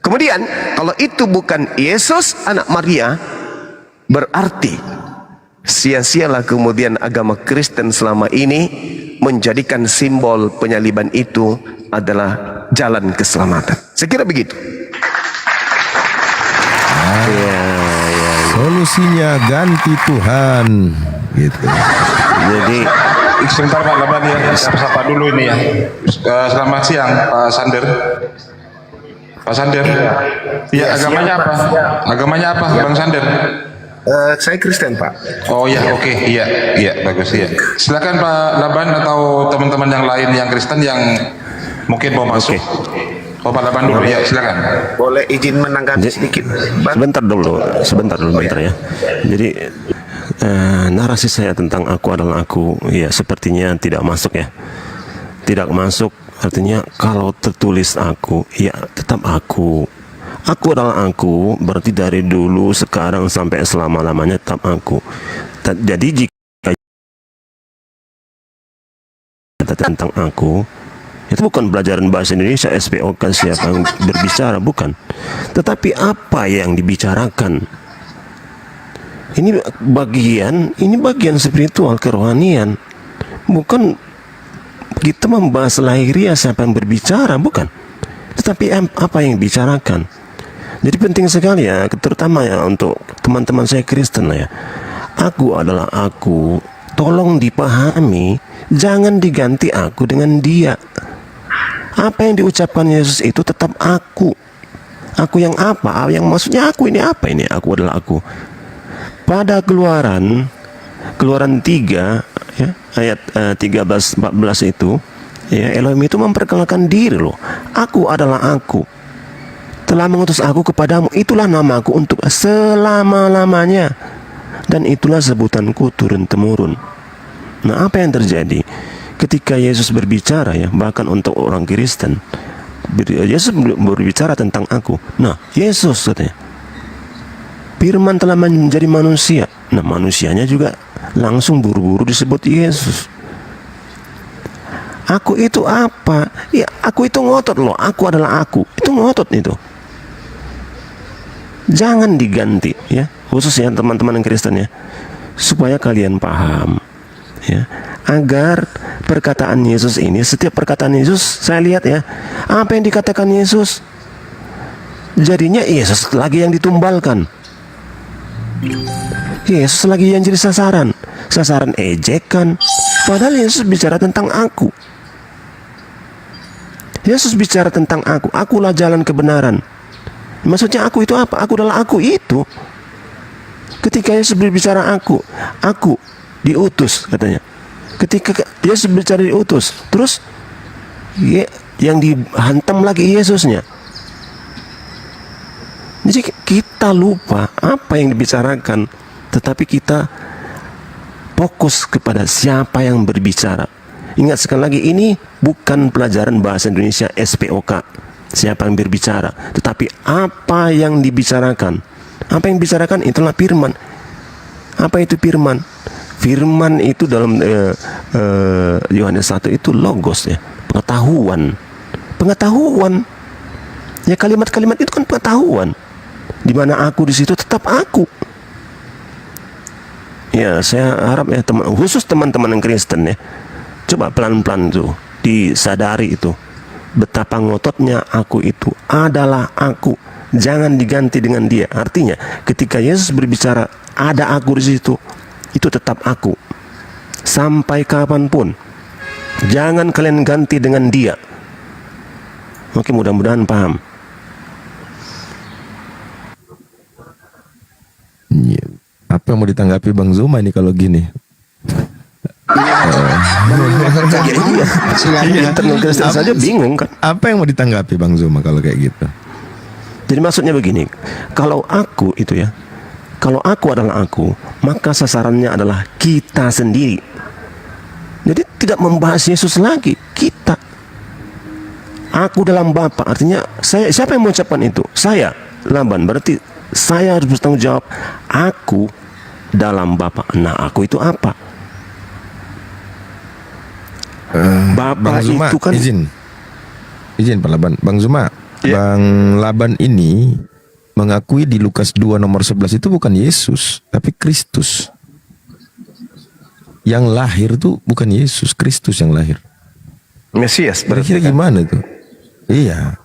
Kemudian kalau itu bukan Yesus anak Maria, berarti sia-sialah kemudian agama Kristen selama ini menjadikan simbol penyaliban itu adalah jalan keselamatan. Saya kira begitu. solusinya ganti Tuhan gitu. Jadi Sebentar Pak Laban ya, sapa dulu ini ya. Selamat siang Pak Sander. Pak Sander. Iya, agamanya apa? Agamanya apa Bang Sander? Saya Kristen, Pak. Oh ya, oke, iya, iya, bagus ya. Silakan Pak Laban atau teman-teman yang lain yang Kristen yang mungkin mau masuk. Oh Pak Laban dulu ya, silakan. Boleh izin menanggapi sedikit, Bang? sebentar dulu, bentar ya. Jadi narasi saya tentang aku adalah aku, ya sepertinya tidak masuk ya. Tidak masuk, artinya kalau tertulis aku, ya tetap aku. Aku adalah aku, berarti dari dulu, sekarang, sampai selama-lamanya tetap aku. Jadi jika tentang aku, itu bukan pelajaran bahasa Indonesia SPOK siapa yang berbicara, bukan. Tetapi apa yang dibicarakan. Ini bagian spiritual, kerohanian. Bukan kita membahas lahiriah siapa yang berbicara, bukan. Tetapi apa yang dibicarakan. Jadi penting sekali ya, terutama ya untuk teman-teman saya Kristen ya. Aku adalah aku. Tolong dipahami, jangan diganti aku dengan dia. Apa yang diucapkan Yesus itu tetap aku. Aku yang apa? Yang maksudnya aku ini apa ini? Aku adalah aku. Pada Keluaran 3 ya, ayat 13-14 itu ya, Elohim itu memperkenalkan diri loh. Aku adalah aku. Telah mengutus aku kepadamu, itulah namaku untuk selama-lamanya. Dan itulah sebutanku turun-temurun. Nah, apa yang terjadi ketika Yesus berbicara ya, bahkan untuk orang Kristen, Yesus berbicara tentang aku. Nah, Yesus katanya, Firman telah menjadi manusia. Nah, manusianya juga langsung buru-buru disebut Yesus. Aku itu apa? Ya, aku itu ngotot loh. Aku adalah aku. Itu ngotot itu. Jangan diganti ya, khususnya teman-teman yang Kristen ya, supaya kalian paham ya, agar perkataan Yesus ini, setiap perkataan Yesus saya lihat ya, apa yang dikatakan Yesus jadinya Yesus lagi yang ditumbalkan, Yesus lagi yang jadi sasaran ejekan, padahal Yesus bicara tentang aku. Yesus bicara tentang aku, akulah jalan kebenaran. Maksudnya aku itu apa? Aku adalah aku itu. Ketika Yesus berbicara aku diutus katanya. Ketika Yesus berbicara diutus, terus yang dihantam lagi Yesusnya. Jadi kita lupa apa yang dibicarakan, tetapi kita fokus kepada siapa yang berbicara. Ingat sekali lagi, ini bukan pelajaran bahasa Indonesia SPOK. Siapa yang berbicara, tetapi apa yang dibicarakan. Apa yang dibicarakan itulah firman. Apa itu firman? Firman itu dalam Yohanes 1 itu logos ya, pengetahuan. Ya, kalimat-kalimat itu kan pengetahuan. Di mana aku di situ tetap aku. Ya, saya harap ya khusus teman-teman yang Kristen ya, coba pelan-pelan tuh disadari itu. Betapa ngototnya aku itu adalah aku, jangan diganti dengan dia. Artinya ketika Yesus berbicara ada aku di situ, itu tetap aku sampai kapanpun. Jangan kalian ganti dengan dia. Oke, mudah-mudahan paham. Iya. Apa yang mau ditanggapi Bang Zuma ini kalau gini? Internal Kristen saja bingung kan. Apa yang mau ditanggapi Bang Zuma kalau kayak gitu? Jadi maksudnya begini, kalau aku itu ya, kalau aku adalah aku, maka sasarannya adalah kita sendiri. Jadi tidak membahas Yesus lagi, kita. Aku dalam Bapa, artinya saya, siapa yang mengucapkan itu? Saya, Laban, berarti saya harus bertanggung jawab. Aku dalam Bapa. Nah, aku itu apa? Bapak Bang Zuma, itu kan izin Pak Laban. Bang Zuma, Ya. Bang Laban ini mengakui di Lukas 2 nomor 11 itu bukan Yesus, tapi Kristus. Yang lahir tuh bukan Yesus, Kristus yang lahir. Mesias Kira-kira gimana tuh? Iya.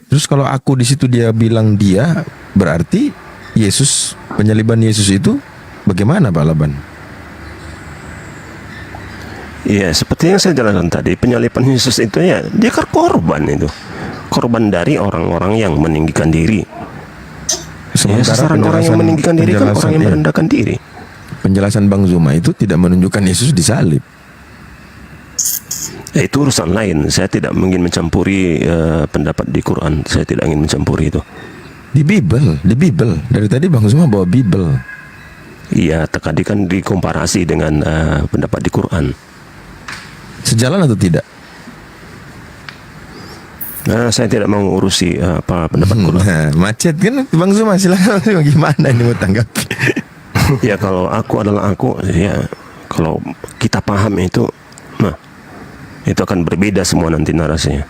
Terus kalau aku di situ dia bilang dia, berarti Yesus, penyaliban Yesus itu bagaimana Pak Laban? Iya, seperti yang saya jelaskan tadi, penyaliban Yesus itu ya, dia kan korban itu. Korban dari orang-orang yang meninggikan diri. Ya, sasaran orang yang meninggikan diri kan orang yang merendahkan diri. Penjelasan Bang Zuma itu tidak menunjukkan Yesus disalib. Ya, itu urusan lain. Saya tidak ingin mencampuri pendapat di Quran. Saya tidak ingin mencampuri itu. Di Bible. Dari tadi Bang Zuma bawa Bible. Iya, tadi kan dikomparasi dengan pendapat di Quran. Sejalan atau tidak? Nah, saya tidak mau urusi apa pendapat Quran. Nah, macet kan Bang Zuma, silakan gimana ini mau tanggapi? Ya kalau aku adalah aku, ya kalau kita paham itu, nah itu akan berbeda semua nanti narasinya.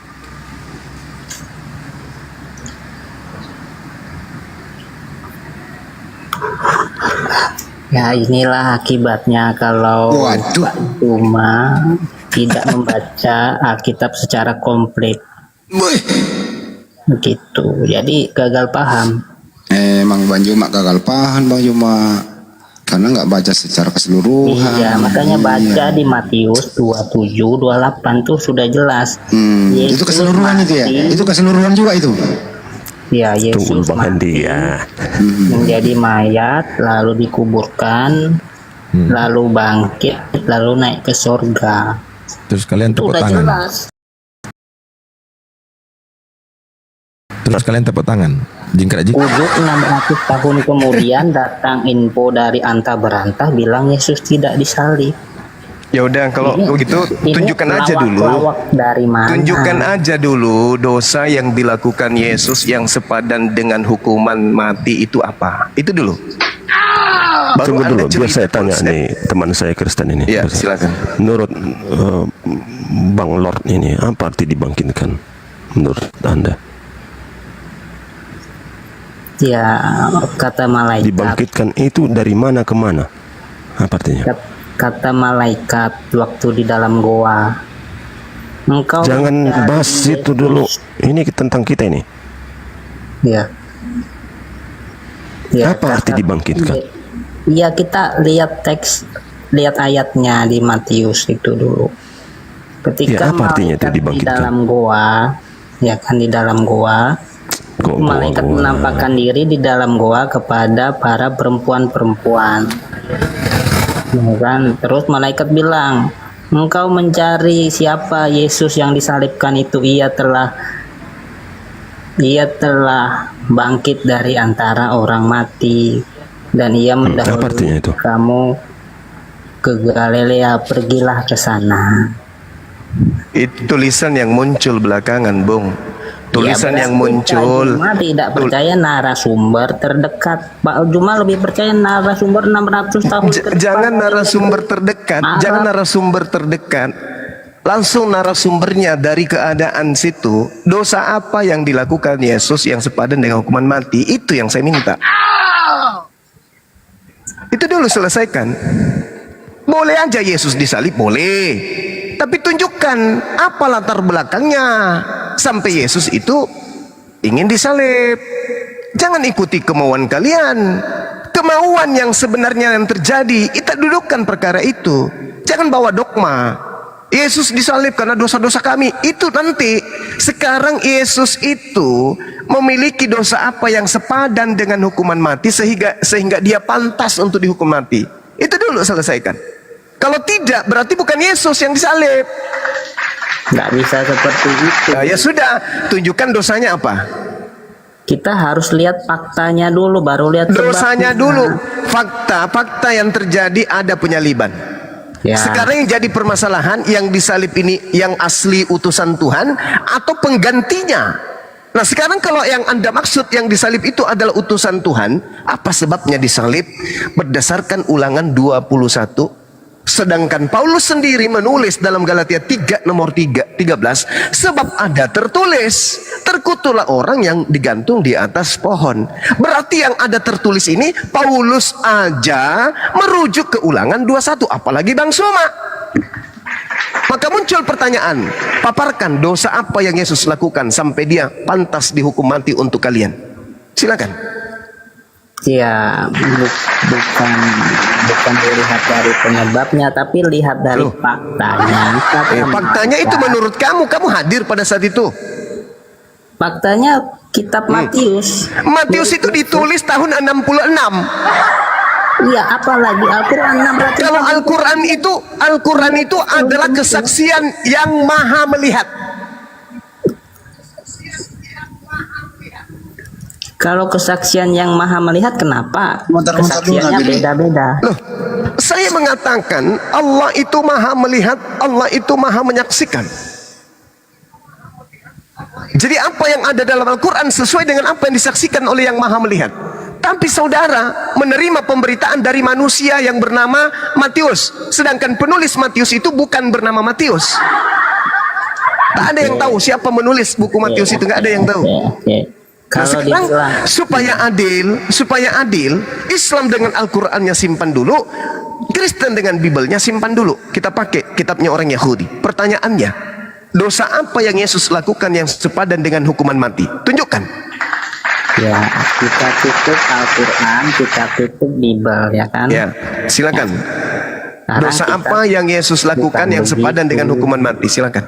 Ya inilah akibatnya kalau Waduh. Pak Zuma tidak membaca Alkitab secara komplit Wih. gitu. Jadi gagal paham. Emang Bang Juma gagal paham Bang Juma. Karena nggak baca secara keseluruhan. Iya, makanya baca di Matius 27, 28 tuh sudah jelas. Itu keseluruhan itu ya? Itu keseluruhan juga itu? Ya, Tunggu Yesus Bang Handi mati, ya. menjadi mayat, lalu dikuburkan, lalu bangkit, lalu naik ke surga. Terus kalian Itu tepuk udah tangan. jelas. Terus kalian tepuk tangan. Jingkrak. Ujuk 600 tahun kemudian datang info dari antah berantah bilang Yesus tidak disalib. Ya udah kalau begitu tunjukkan aja dulu. Lawak dari mana? Tunjukkan aja dulu dosa yang dilakukan Yesus yang sepadan dengan hukuman mati itu apa? Itu dulu. Tunggu Anda dulu, biar cerita saya tanya konsep. nih teman saya Kristen ini. Ya, Biar saya- silakan. Menurut Bang Lord ini, apa arti dibangkitkan menurut Anda? Ya, kata malaikat. Dibangkitkan itu dari mana ke mana? Apa artinya? Kata malaikat waktu di dalam goa. Engkau Jangan mencari bahas itu dulu. Ini tentang kita ini. Ya. Ya, Apa arti dibangkitkan? Iya, kita lihat lihat ayatnya di Matius itu dulu. Ketika Ya, apa artinya itu malaikat di dibangkitkan? dalam goa, ya kan di dalam goa, Kok malaikat goa-goa? menampakkan diri di dalam goa kepada para perempuan-perempuan. Ya kan? Terus malaikat bilang, engkau mencari siapa Yesus yang disalibkan itu? Ia telah bangkit dari antara orang mati dan ia apa artinya mendahului itu? kamu ke Galilea, pergilah ke sana. Itu tulisan yang muncul belakangan, Bung. Tulisan Ya, yang muncul. Pak Juma tidak percaya narasumber terdekat. Pak Juma lebih percaya narasumber 600 tahun ke depan. Jangan narasumber terdekat, Maaf. jangan narasumber terdekat. Langsung narasumbernya dari keadaan situ. Dosa apa yang dilakukan Yesus yang sepadan dengan hukuman mati? Itu yang saya minta. Itu dulu selesaikan. Boleh aja Yesus disalib, boleh. Tapi tunjukkan apa latar belakangnya sampai Yesus itu ingin disalib. Jangan ikuti kemauan kalian. Kemauan yang sebenarnya yang terjadi, kita dudukkan perkara itu. Jangan bawa dogma. Yesus disalib karena dosa-dosa kami. Itu nanti. Sekarang Yesus itu memiliki dosa apa yang sepadan dengan hukuman mati sehingga dia pantas untuk dihukum mati. Itu dulu selesaikan. Kalau tidak, berarti bukan Yesus yang disalib. Nggak bisa seperti itu. Nah, ya sudah, tunjukkan dosanya apa. Kita harus lihat faktanya dulu, baru lihat Dosanya sebabnya. dulu. Fakta yang terjadi ada penyaliban. Ya. Sekarang yang jadi permasalahan, yang disalib ini yang asli utusan Tuhan atau penggantinya. Nah sekarang kalau yang Anda maksud yang disalib itu adalah utusan Tuhan, apa sebabnya disalib? Berdasarkan Ulangan 21. Sedangkan Paulus sendiri menulis dalam Galatia 3 nomor 13, sebab ada tertulis, terkutuklah orang yang digantung di atas pohon. Berarti yang ada tertulis ini Paulus aja merujuk ke Ulangan 21, apalagi Bang Soma. Maka muncul pertanyaan, paparkan dosa apa yang Yesus lakukan sampai dia pantas dihukum mati untuk kalian. Silakan. Ya, bukan bukan dilihat dari penyebabnya, tapi lihat dari Loh. faktanya. Faktanya itu menurut kamu hadir pada saat itu. Faktanya kitab Matius. Matius itu ditulis tahun 66. Iya, apalagi Al-Quran 600. Kalau Al-Quran itu adalah kesaksian yang maha melihat. Kalau kesaksian yang maha melihat, kenapa Muter-muter dulu, kesaksiannya Nabil. beda-beda? Loh, saya mengatakan Allah itu maha melihat, Allah itu maha menyaksikan. Jadi apa yang ada dalam Al-Quran sesuai dengan apa yang disaksikan oleh yang maha melihat. Tapi saudara menerima pemberitaan dari manusia yang bernama Matius, sedangkan penulis Matius itu bukan bernama Matius. Tak ada yang tahu siapa menulis buku Matius itu, nggak ada yang tahu. Oke. Nah, Kalau sekarang dibilang supaya adil, Islam dengan Al-Qur'annya simpan dulu, Kristen dengan Bibelnya simpan dulu. Kita pakai kitabnya orang Yahudi. Pertanyaannya, dosa apa yang Yesus lakukan yang sepadan dengan hukuman mati? Tunjukkan. ya, kita tutup Al-Quran, kita tutup Bible, ya kan? Ya, silakan. Sekarang Dosa kita- apa yang Yesus lakukan bukan yang sepadan begitu. dengan hukuman mati? Silakan.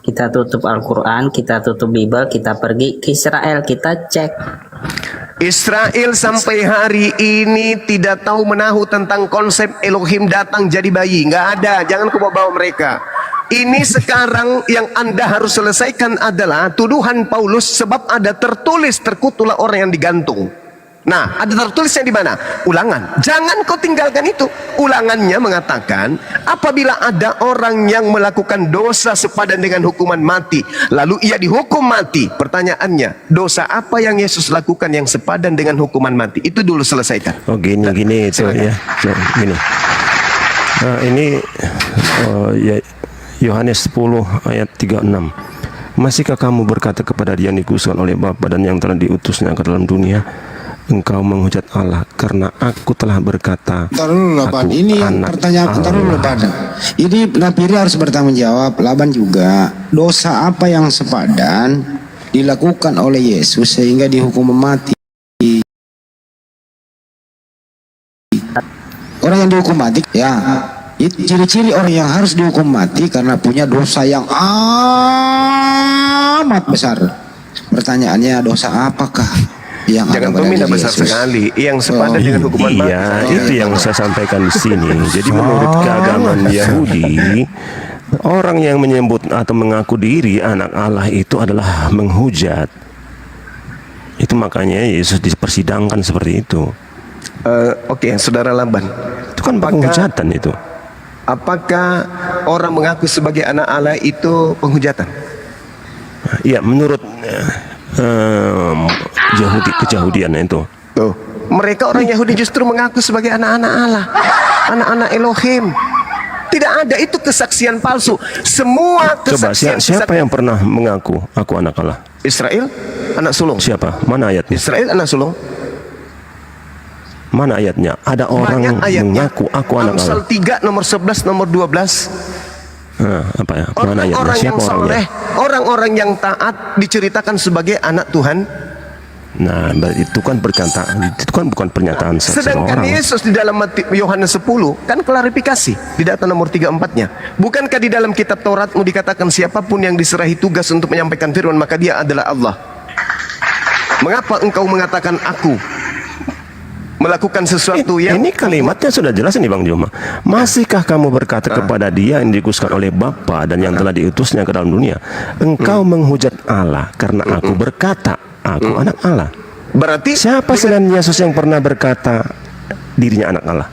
Kita tutup Al-Quran, kita tutup Bible, kita pergi ke Israel, kita cek. Israel sampai hari ini tidak tahu menahu tentang konsep Elohim datang jadi bayi. Nggak ada, jangan kau bawa mereka. Ini sekarang yang Anda harus selesaikan adalah tuduhan Paulus, sebab ada tertulis terkutuklah orang yang digantung. Nah, ada tertulisnya di mana? Ulangan. Jangan kau tinggalkan itu. Ulangannya mengatakan, apabila ada orang yang melakukan dosa sepadan dengan hukuman mati, lalu ia dihukum mati. Pertanyaannya, dosa apa yang Yesus lakukan yang sepadan dengan hukuman mati? Itu dulu selesaikan. Oh gini itu ya. Nah, gini. Nah, ini ya, Yohanes 10 ayat 36. Masihkah kamu berkata kepada dia yang dikhususkan oleh Bapa dan yang telah diutusnya ke dalam dunia, engkau menghujat Allah karena aku telah berkata, Ntar dulu Laban, aku ini yang anak pertanyaan, ntar dulu Allah. Laban. Ini Napiri harus bertanggung jawab, Laban juga. Dosa apa yang sepadan dilakukan oleh Yesus sehingga dihukum mati? Orang yang dihukum mati, ya, itu ciri-ciri orang yang harus dihukum mati karena punya dosa yang amat besar. Pertanyaannya, dosa apakah yang Jangan ada pada pemindah diri besar Yesus? sekali. Yang sepadan dengan hukuman mati. Iya, itu yang saya sampaikan di sini. Jadi menurut keagamaan Yahudi, orang yang menyebut atau mengaku diri anak Allah itu adalah menghujat. Itu makanya Yesus dipersidangkan seperti itu. Oke, saudara Laban. Itu kan penghujatan itu. Apakah orang mengaku sebagai anak Allah itu penghujatan? Iya, menurut kejahudian itu. Tuh, mereka orang Yahudi justru mengaku sebagai anak-anak Allah, anak-anak Elohim. Tidak ada, itu kesaksian palsu. Semua Coba kesaksian siapa yang pernah mengaku aku anak Allah? Israel, anak sulung. Siapa? Mana ayatnya? Israel anak sulung. Mana ayatnya? Ada orang Banyak ayatnya. mengaku aku anak Amsal Allah. 3 nomor 11 nomor 12. Nah, apa ya? Mana ayatnya? Orang-orang yang Siapa orangnya? soleh, orang-orang yang taat diceritakan sebagai anak Tuhan. Nah, itu kan perkataan, itu kan bukan pernyataan Sedangkan seseorang. Yesus di dalam Yohanes 10 kan klarifikasi di data nomor 34-nya. Bukankah di dalam kitab Tauratmu dikatakan siapapun yang diserahi tugas untuk menyampaikan firman maka dia adalah Allah. Mengapa engkau mengatakan aku melakukan sesuatu yang Ini kalimatnya sudah jelas ini Bang Joma. Masihkah kamu berkata kepada dia yang dikhususkan oleh Bapa dan yang telah diutusnya ke dalam dunia, engkau menghujat Allah karena aku berkata aku anak Allah. berarti Siapa selain Yesus yang pernah berkata dirinya anak Allah?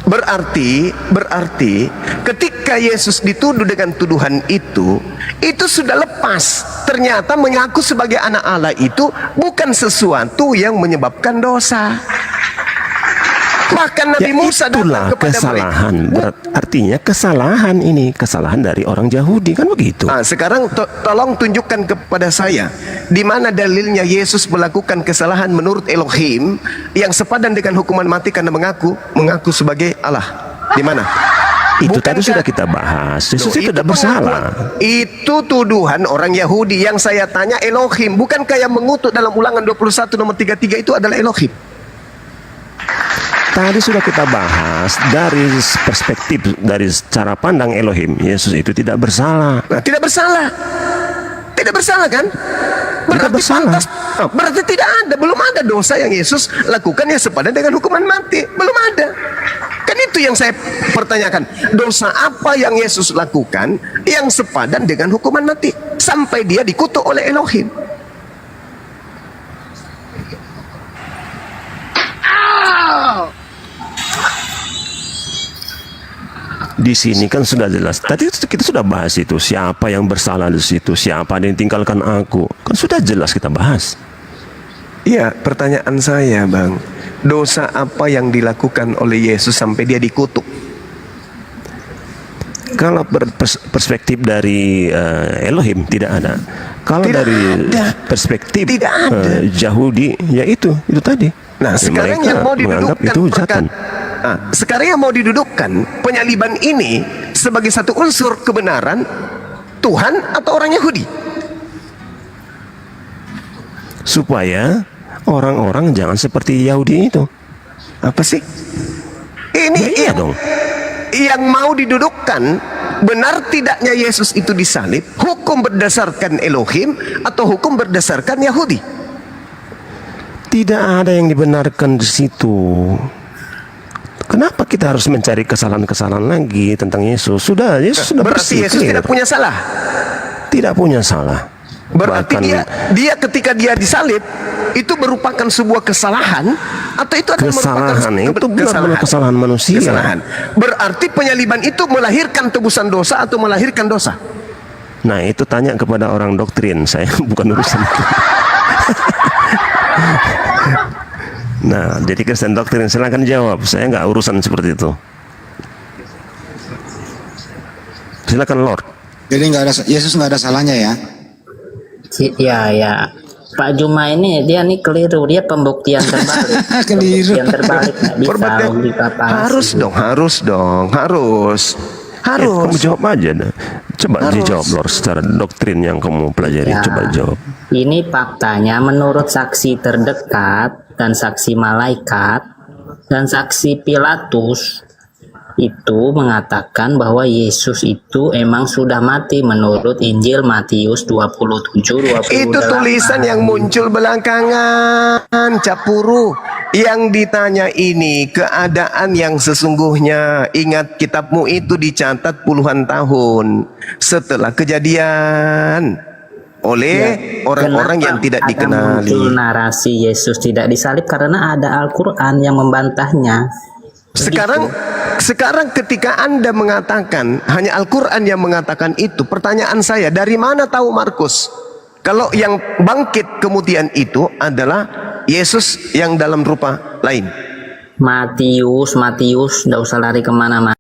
Berarti ketika Yesus dituduh dengan tuduhan itu sudah lepas. Ternyata mengaku sebagai anak Allah itu bukan sesuatu yang menyebabkan dosa. Bahkan Nabi Ya, Musa itulah datang kepada kesalahan. mereka. Artinya kesalahan ini, kesalahan dari orang Yahudi kan begitu. Nah, sekarang tolong tunjukkan kepada saya di mana dalilnya Yesus melakukan kesalahan menurut Elohim yang sepadan dengan hukuman mati karena mengaku sebagai Allah. Di mana? Itu Bukankah- tadi sudah kita bahas. Yesus Loh, itu tidak bersalah. Itu tuduhan orang Yahudi. Yang saya tanya Elohim. Bukankah yang mengutuk dalam Ulangan 21 nomor 33 itu adalah Elohim? Tadi sudah kita bahas dari perspektif, dari cara pandang Elohim, Yesus itu tidak bersalah. Nah, tidak bersalah. Tidak bersalah kan? Berarti bersalah. pantas. Oh, berarti belum ada dosa yang Yesus lakukan yang sepadan dengan hukuman mati. Belum ada. Kan itu yang saya pertanyakan. Dosa apa yang Yesus lakukan yang sepadan dengan hukuman mati sampai dia dikutuk oleh Elohim? Di sini kan sudah jelas. Tadi kita sudah bahas itu, siapa yang bersalah di situ, siapa yang tinggalkan aku. Kan sudah jelas kita bahas. Iya, pertanyaan saya, Bang. Dosa apa yang dilakukan oleh Yesus sampai dia dikutuk? Kalau perspektif dari Elohim tidak ada. Kalau Tidak dari ada. perspektif Tidak ada. Yahudi, ya itu tadi. Nah, sekarang Mereka yang mau menganggap didudukkan itu hujatan. sekarang yang mau didudukkan penyaliban ini sebagai satu unsur kebenaran Tuhan atau orang Yahudi? Supaya orang-orang jangan seperti Yahudi itu. Apa sih? Ini Ya, iya dong. yang mau didudukkan, benar tidaknya Yesus itu disalib, hukum berdasarkan Elohim atau hukum berdasarkan Yahudi? Tidak ada yang dibenarkan di situ. Kenapa kita harus mencari kesalahan-kesalahan lagi tentang Yesus? Sudah, Yesus sudah Berarti bersih, Yesus clear. tidak punya salah. Tidak punya salah. Berarti Bahkan dia ketika dia disalib itu merupakan sebuah kesalahan atau itu adalah kesalahan itu benar-benar kesalahan manusia. Kesalahan. Berarti penyaliban itu melahirkan tebusan dosa atau melahirkan dosa? Nah, itu tanya kepada orang doktrin, saya bukan urusan itu. Nah, jadi Kristen doktrin, silakan jawab. Saya nggak urusan seperti itu. Silakan Lord. Jadi Yesus nggak ada salahnya ya. Ya, Pak Juma ini dia nih keliru, dia pembuktian terbalik. Keliru. Pembuktian terbalik nggak bisa Berbeda. logika palsu. Harus. Kamu jawab aja. Dah. Coba dijawab Lord secara doktrin yang kamu pelajari. Ya. Coba jawab. Ini faktanya menurut saksi terdekat dan saksi malaikat dan saksi Pilatus itu mengatakan bahwa Yesus itu emang sudah mati menurut Injil Matius 27:28. Itu tulisan yang muncul belakangan, Capuru. Yang ditanya ini keadaan yang sesungguhnya. Ingat, kitabmu itu dicatat puluhan tahun setelah kejadian oleh orang-orang yang tidak Kenapa ada muncul dikenali. narasi Yesus tidak disalib? Karena ada Al-Quran yang membantahnya. Sekarang ketika Anda mengatakan hanya Al-Quran yang mengatakan itu, pertanyaan saya, dari mana tahu Markus kalau yang bangkit kemudian itu adalah Yesus yang dalam rupa lain? Matius, nggak usah lari kemana-mana.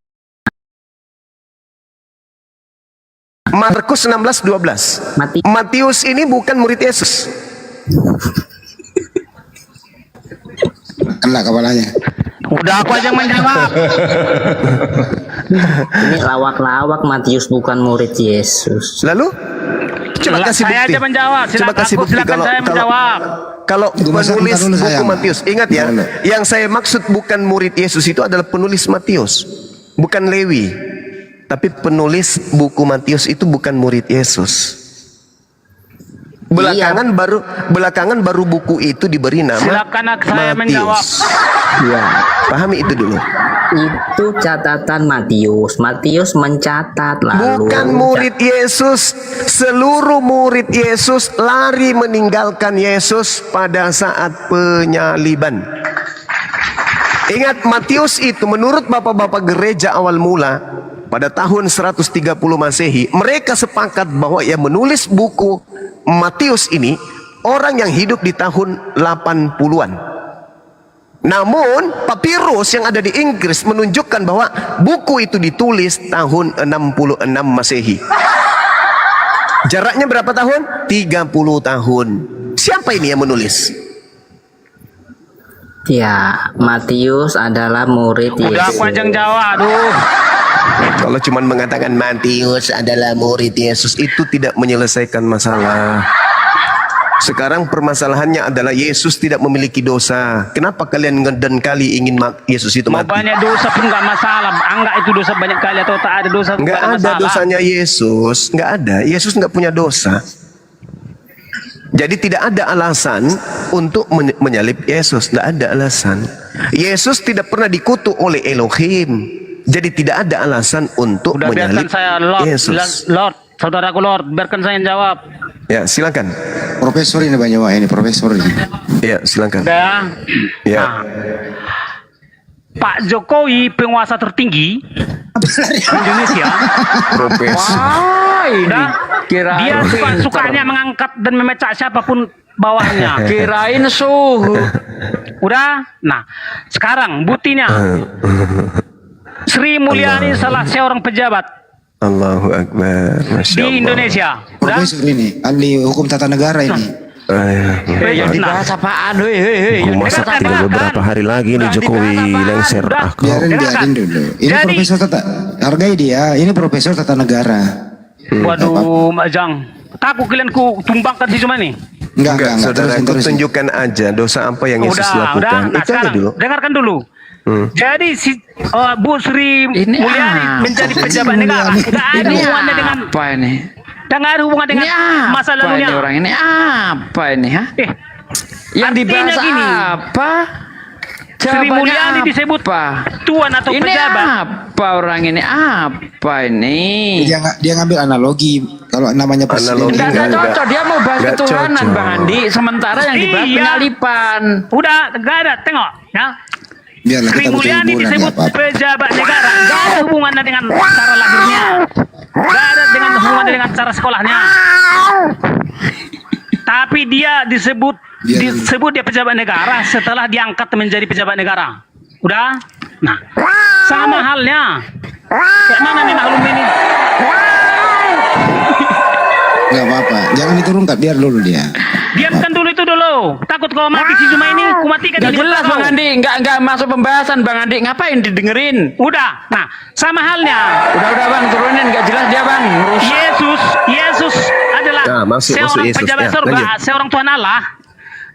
Markus 16:12. Matius ini bukan murid Yesus. Kena kepalanya. Udah aku aja yang menjawab. Ini lawak-lawak Matius bukan murid Yesus. Lalu coba kasih Saya bukti. aja menjawab. Coba kasih bukti Silakan saya menjawab. Kalau Tunggu, penulis sebentar dulu, buku sayang. Matius, ingat ya, yang saya maksud bukan murid Yesus itu adalah penulis Matius, bukan Lewi. Tapi penulis buku Matius itu bukan murid Yesus. Belakangan baru buku itu diberi nama Silakan saya menjawab. Ya, Pahami itu dulu. itu catatan Matius. Matius mencatat lalu. Bukan murid Yesus. Seluruh murid Yesus lari meninggalkan Yesus pada saat penyaliban. Ingat, Matius itu menurut bapak-bapak gereja awal mula pada tahun 130 Masehi, mereka sepakat bahwa yang menulis buku Matius ini orang yang hidup di tahun 80-an. Namun papirus yang ada di Inggris menunjukkan bahwa buku itu ditulis tahun 66 Masehi. Jaraknya berapa tahun? 30 tahun. Siapa ini yang menulis? Ya, Matius adalah murid Yesus. Udah aku aja yang jawab. Aduh. Kalau cuma mengatakan Matius adalah murid Yesus, itu tidak menyelesaikan masalah. Sekarang permasalahannya adalah Yesus tidak memiliki dosa. Kenapa kalian ngeden kali ingin Yesus itu Mau mati? banyak dosa pun nggak masalah. Anggap itu dosa banyak kali atau tak ada dosa. Nggak ada masalah. dosanya Yesus, nggak ada. Yesus nggak punya dosa. Jadi tidak ada alasan untuk menyalib Yesus. Tidak ada alasan. Yesus tidak pernah dikutuk oleh Elohim. Jadi tidak ada alasan untuk Udah biarkan menyalib saya Lord, Yesus. Lord, saudaraku Lord, biarkan saya yang jawab. Ya, silakan. Profesor ini banyak Wah, ini profesor ini. Ya, silakan. Udah. Ya. Nah, Pak Jokowi penguasa tertinggi Indonesia. Profesor. Udah. Dia suka-sukanya mengangkat dan memecah siapapun bawahnya. Kirain suhu. Udah. Nah, sekarang buktinya Sri Mulyani salah seorang pejabat Allahu Akbar. Masya di Allah. Indonesia. Udah. Profesor ini, ahli hukum tata negara ini. Yang dibahas apaan? Hei. Aku masak tinggal beberapa hari lagi nih Jokowi lengser akal. Biarin dulu. Ini Jadi- profesor tata, hargai dia. Ini profesor tata negara. Waduh, Mbak Jang. Takut kalian ku tumbangkan si cuma nih. Enggak, saudara, aku terusin. tunjukkan aja dosa apa yang Yesus lakukan. Nah, Itu aja sekarang dulu. dengarkan dulu. Jadi si Bu Sri Ini Mulyani apa? menjadi pejabat negara. Nggak ada Ini hubungannya dengan apa ini? nggak ada hubungan dengan Ini masa apa lalunya. ini orang ini? Apa ini? Ha? Eh, Yang artinya dibahas gini, apa? Sri Jawabannya Mulyani disebut apa? tuan atau Ini pejabat. apa orang ini? Apa ini? Dia ngambil analogi kalau namanya presiden. Analogi. Enggak Enggak. cocok, dia mau bahas Enggak ketuhanan cocok. Bang Andi. Sementara yang dibahas Iya. penyalipan. Udah, nggak ada. Tengok, ya. Biarlah Sri kita butuh Mulyani hiburan, disebut nggak apa-apa. pejabat negara. Nggak ada hubungannya dengan cara lahirnya. Nggak ada dengan hubungannya dengan cara sekolahnya. Tapi dia disebut dia pejabat negara setelah diangkat menjadi pejabat negara. Udah? Nah, sama halnya. Kayak mana nih maklum ini? Nggak apa-apa. Jangan diturunkan, biar dulu dia. Diamkan dulu itu dulu. Takut kalau mati si Juma ini, ku matikan Gak di jelas depan Bang kau. Andi, nggak masuk pembahasan Bang Andi. Ngapain didengerin? Udah. Nah, sama halnya. Udah Bang, turunin, nggak jelas dia Bang. Rusak. Yesus adalah Nah, masuk seorang Yesus. pejabat Ya, surga, lanjut. seorang Tuhan Allah.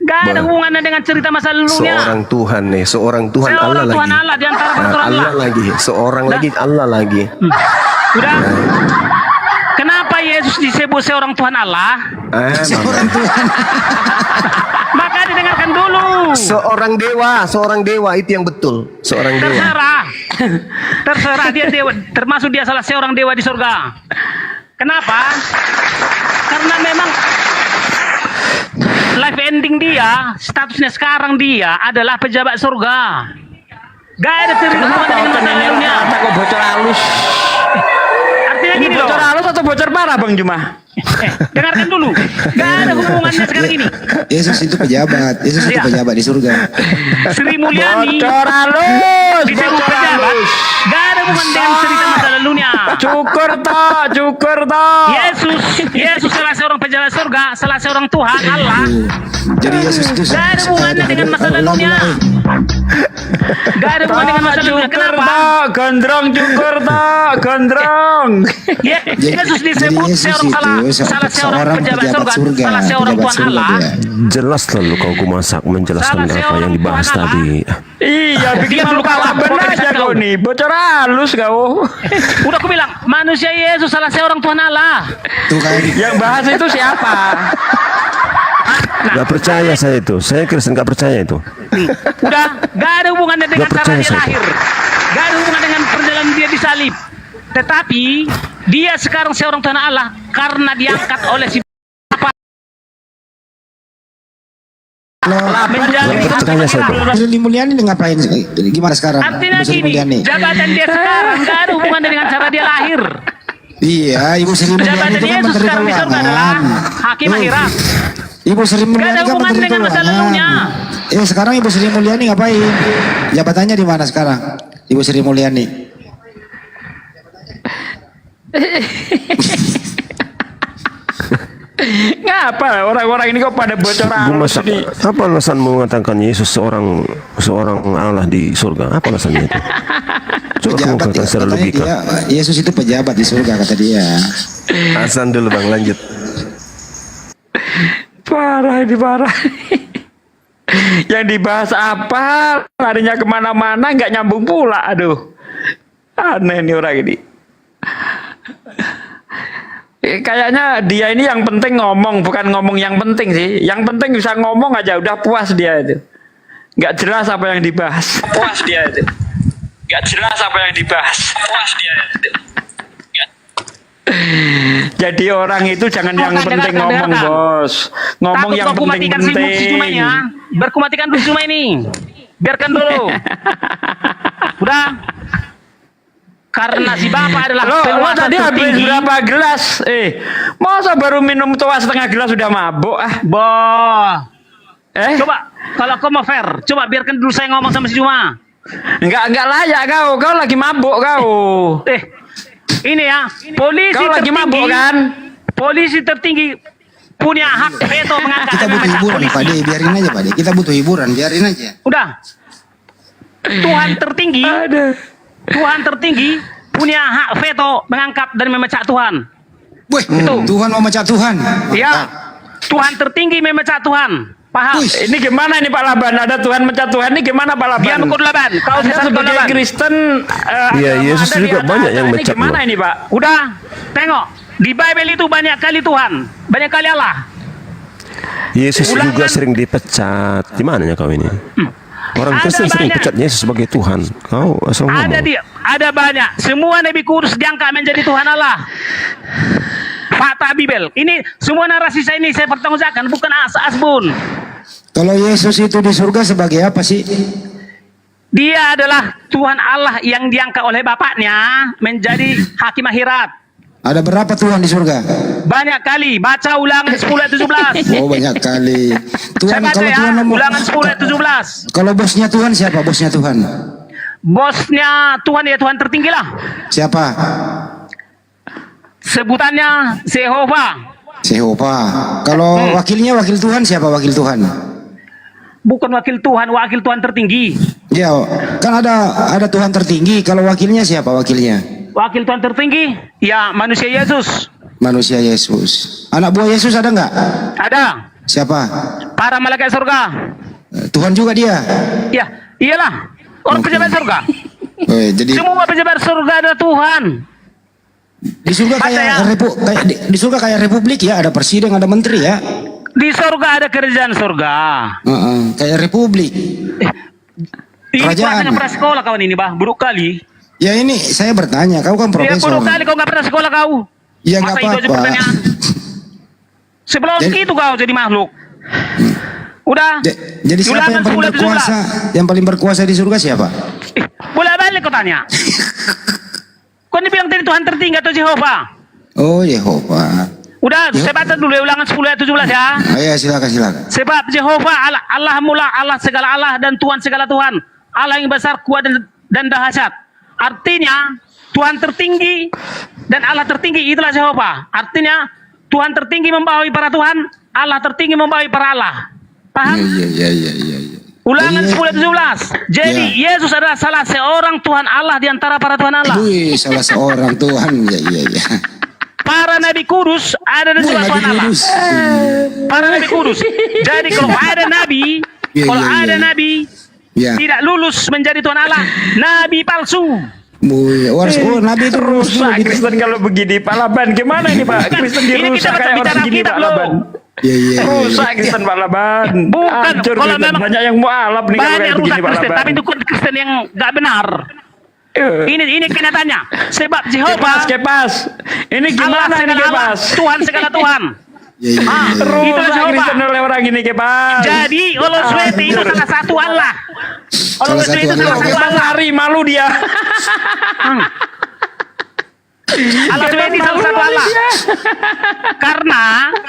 Gak ada hubungannya dengan cerita masa lalunya. Seorang Tuhan nih, seorang Tuhan Seorang Allah Tuhan lagi. Allah di antara Nah, peraturan Allah Allah. lagi, seorang lagi Allah lagi. Udah. Kenapa Yesus disebut seorang Tuhan Allah? Seorang Tuhan. Maka didengarkan dulu. Seorang dewa itu yang betul. Seorang dewa. Terserah dia dewa, termasuk dia salah seorang dewa di surga. Kenapa? Karena memang life ending dia, statusnya sekarang dia adalah pejabat surga. Gak ada cerita hubungannya dengan masa lalunya. Kok bocor halus? Artinya Ini gini loh. bocor halus atau bocor parah Bang Juma? Dengarkan dulu. Gak ada hubungannya sekarang ini. Yesus itu pejabat. Yesus itu Iya. pejabat di surga. Sri Mulyani Bocor halus, disebut bocor pejabat. halus. Gak ada hubungan dengan cerita masa lalunya. Cukur toh. Yesus salah seorang pejabat surga, salah seorang Tuhan Allah. Jadi Yesus itu Gak ada hubungannya dengan masa lalunya. Gak ada hubungan dengan masa lalunya. Kenapa? Gondrong cukur toh, gondrong. Yesus disebut Yesus seorang itu salah seorang pejabat surga, salah seorang pejabat Tuhan surga Allah. dia. Jelas lalu kau kumasak menjelaskan Salah apa seorang yang dibahas Tuhan Allah. tadi. Iya, bikin Dia luka luka laban apa? aja kau nih. Bocor halus kau. Udah aku bilang, manusia Yesus salah seorang Tuhan Allah. Tuh kan. Yang bahas itu siapa? Gak percaya saya itu. Saya Kristen gak percaya itu. Udah, gak ada hubungannya dengan Gak cara percaya dia saya. lahir. Gak ada hubungan dengan perjalanan dia disalib. Tetapi dia sekarang seorang Tuhan Allah karena diangkat oleh si menjadi Gak percaya saya itu. Sri Mulyani ngapain? Gimana sekarang? Artinya Ibu Sri gini, Mulyani. jabatan dia sekarang gak ada hubungannya dengan cara dia lahir. Iya, Ibu Sri Mulyani Jabatan itu kan Yesus menteri sekarang di surga adalah keuangan. hakim akhirat. Ibu Sri Mulyani ada kan hubungan menteri dengan masa keuangan. lalunya. Sekarang Ibu Sri Mulyani ngapain? Jabatannya di mana sekarang? Ibu Sri Mulyani. Ngapa orang-orang ini kok pada bocor Gue halus masak. ini? Apa alasan mengatakan Yesus seorang Allah di surga? Apa alasannya itu? Coba kamu Pejabat katakan ya, secara katanya logika. dia, Yesus itu pejabat di surga kata dia. Hasan dulu Bang, lanjut. Parah ini parah. Yang dibahas apa? Larinya kemana-mana nggak nyambung pula. Aduh, aneh nih orang ini. Kayaknya dia ini yang penting ngomong, bukan ngomong yang penting sih. Yang penting bisa ngomong aja udah puas dia itu. Nggak jelas apa yang dibahas. Puas dia itu. Nggak jelas apa yang dibahas. Puas dia itu. Jadi orang itu jangan yang penting ngomong, bos. Ngomong yang penting-penting. Ya. Berkumatikan dulu cuma ini. Biarkan dulu. Udah. Karena si bapak adalah Lo penguasa tadi habis tertinggi. berapa gelas? Masa baru minum tua setengah gelas sudah mabuk ah? Boh. Coba kalau kau mau fair, coba biarkan dulu saya ngomong sama si Juma. Enggak layak kau lagi mabuk kau. Ini ya, polisi Kau lagi tertinggi, mabuk kan? Polisi tertinggi punya hak veto mengangkat Kita butuh hiburan Pak De, biarin aja Pak De. Kita butuh hiburan, biarin aja. Udah. Tuhan tertinggi, Tuhan tertinggi punya hak veto mengangkat dan memecah Tuhan. Wih, Tuhan mau memecah Tuhan. Ya, Tuhan tertinggi memecah Tuhan. Paham? Ini gimana ini Pak Laban? Ada Tuhan mecah Tuhan ini gimana Pak Laban? Dia mengkut Laban. Kau Anda sesat sebagai Laban. Kristen, Iya, Yesus Anda juga di banyak yang ini mecah gimana loh. ini Pak? Udah, tengok. Di Bible itu banyak kali Tuhan, banyak kali Allah. Yesus Ulangan. juga sering dipecat. Gimana ya kau ini? Orang Ada Kristen sering banyak. pecat Yesus sebagai Tuhan. Kau asal ngomong. Ada banyak. Semua Nabi Kudus diangkat menjadi Tuhan Allah. Fakta Bible. Ini semua narasi saya ini saya pertanggungjawabkan, bukan asbun. Kalau Yesus itu di surga sebagai apa sih? Dia adalah Tuhan Allah yang diangkat oleh Bapaknya menjadi hakim akhirat. Ada berapa Tuhan di surga? Banyak kali. Baca Ulangan 10 ayat 17. Oh, banyak kali. Saya Tuhan baca kalau ya, Tuhan nomor Ulangan 10 ayat 17. Kalau bosnya Tuhan siapa? Bosnya Tuhan. Bosnya Tuhan ya Tuhan tertinggi lah. Siapa? Sebutannya Jehovah. Jehovah. Kalau wakilnya wakil Tuhan siapa wakil Tuhan? Bukan wakil Tuhan tertinggi. Ya, kan ada Tuhan tertinggi. Kalau wakilnya siapa wakilnya? Wakil Tuhan tertinggi, ya manusia Yesus. Manusia Yesus. Anak buah Yesus ada nggak? Ada. Siapa? Para malaikat surga. Tuhan juga dia. Ya, iyalah. Orang pejabat surga. Jadi Semua pejabat surga ada Tuhan. di surga Baca kayak ya. di surga kayak republik ya, ada presiden, ada menteri ya. Di surga ada kerajaan surga. Kayak republik. Ini Kerajaan. kelasnya pernah sekolah kawan ini, bah. Buruk kali. Ya ini saya bertanya, kau kan Ya, profesor. buruk kali kau nggak pernah sekolah kau. Ya nggak Masa itu aja apa-apa. pertanyaan. Sebelum Jadi- itu kau jadi makhluk. Udah. Jadi siapa Ulangan yang paling 10 ayat 17. berkuasa? Yang paling berkuasa di surga siapa? Boleh balik kau tanya. Kau ini bilang tadi Tuhan tertinggi atau Jehovah? Oh, Yehova. Udah, saya baca dulu ya Ulangan 10 ayat 17 ya. Ya silakan. Sebab Jehovah Allah mula Allah segala Allah dan Tuhan segala Tuhan. Allah yang besar, kuat dan dahsyat. Artinya Tuhan tertinggi dan Allah tertinggi itulah Jehovah. Artinya Tuhan tertinggi membawahi para Tuhan, Allah tertinggi membawahi para Allah. Paham? Iya. Ulangan Jadi- 10 ayat 17. Jadi Yesus adalah salah seorang Tuhan Allah di antara para Tuhan Allah. Wih, salah seorang Tuhan. Iya. Para Nabi Kudus ada di sebelah Tuhan Allah. Kudus. Para Nabi Kudus. Jadi kalau ada Nabi, Iya, kalau iya, ada iya. Nabi Ya. tidak lulus menjadi Tuhan Allah, Nabi palsu. Nabi itu Rusak Kristen kalau begini Pak Laban. Gimana ini Pak? Kristen Ini kita dirusak kayak bicara orang begini kitab Pak loh. Laban. Iya. Rusak Kristen Pak Laban. Bukan, Hancur kalau Kristen. memang Banyak yang mualaf nih kalau Banyak kayak rusak begini Pak Kristen, Laban. tapi itu Kristen yang nggak benar. Ini kenyataannya. Sebab Jehovah Kepas. Ini Allah gimana ini segala Allah, Kepas? Tuhan segala Tuhan. Iya. Itulah Rusak Jehovah. Kristen oleh orang ini Kepas. Jadi Olosweti itu salah satu Allah. Olosweti itu salah satu Kepas Allah. lari malu dia. Olosweti salah satu Allah. Karena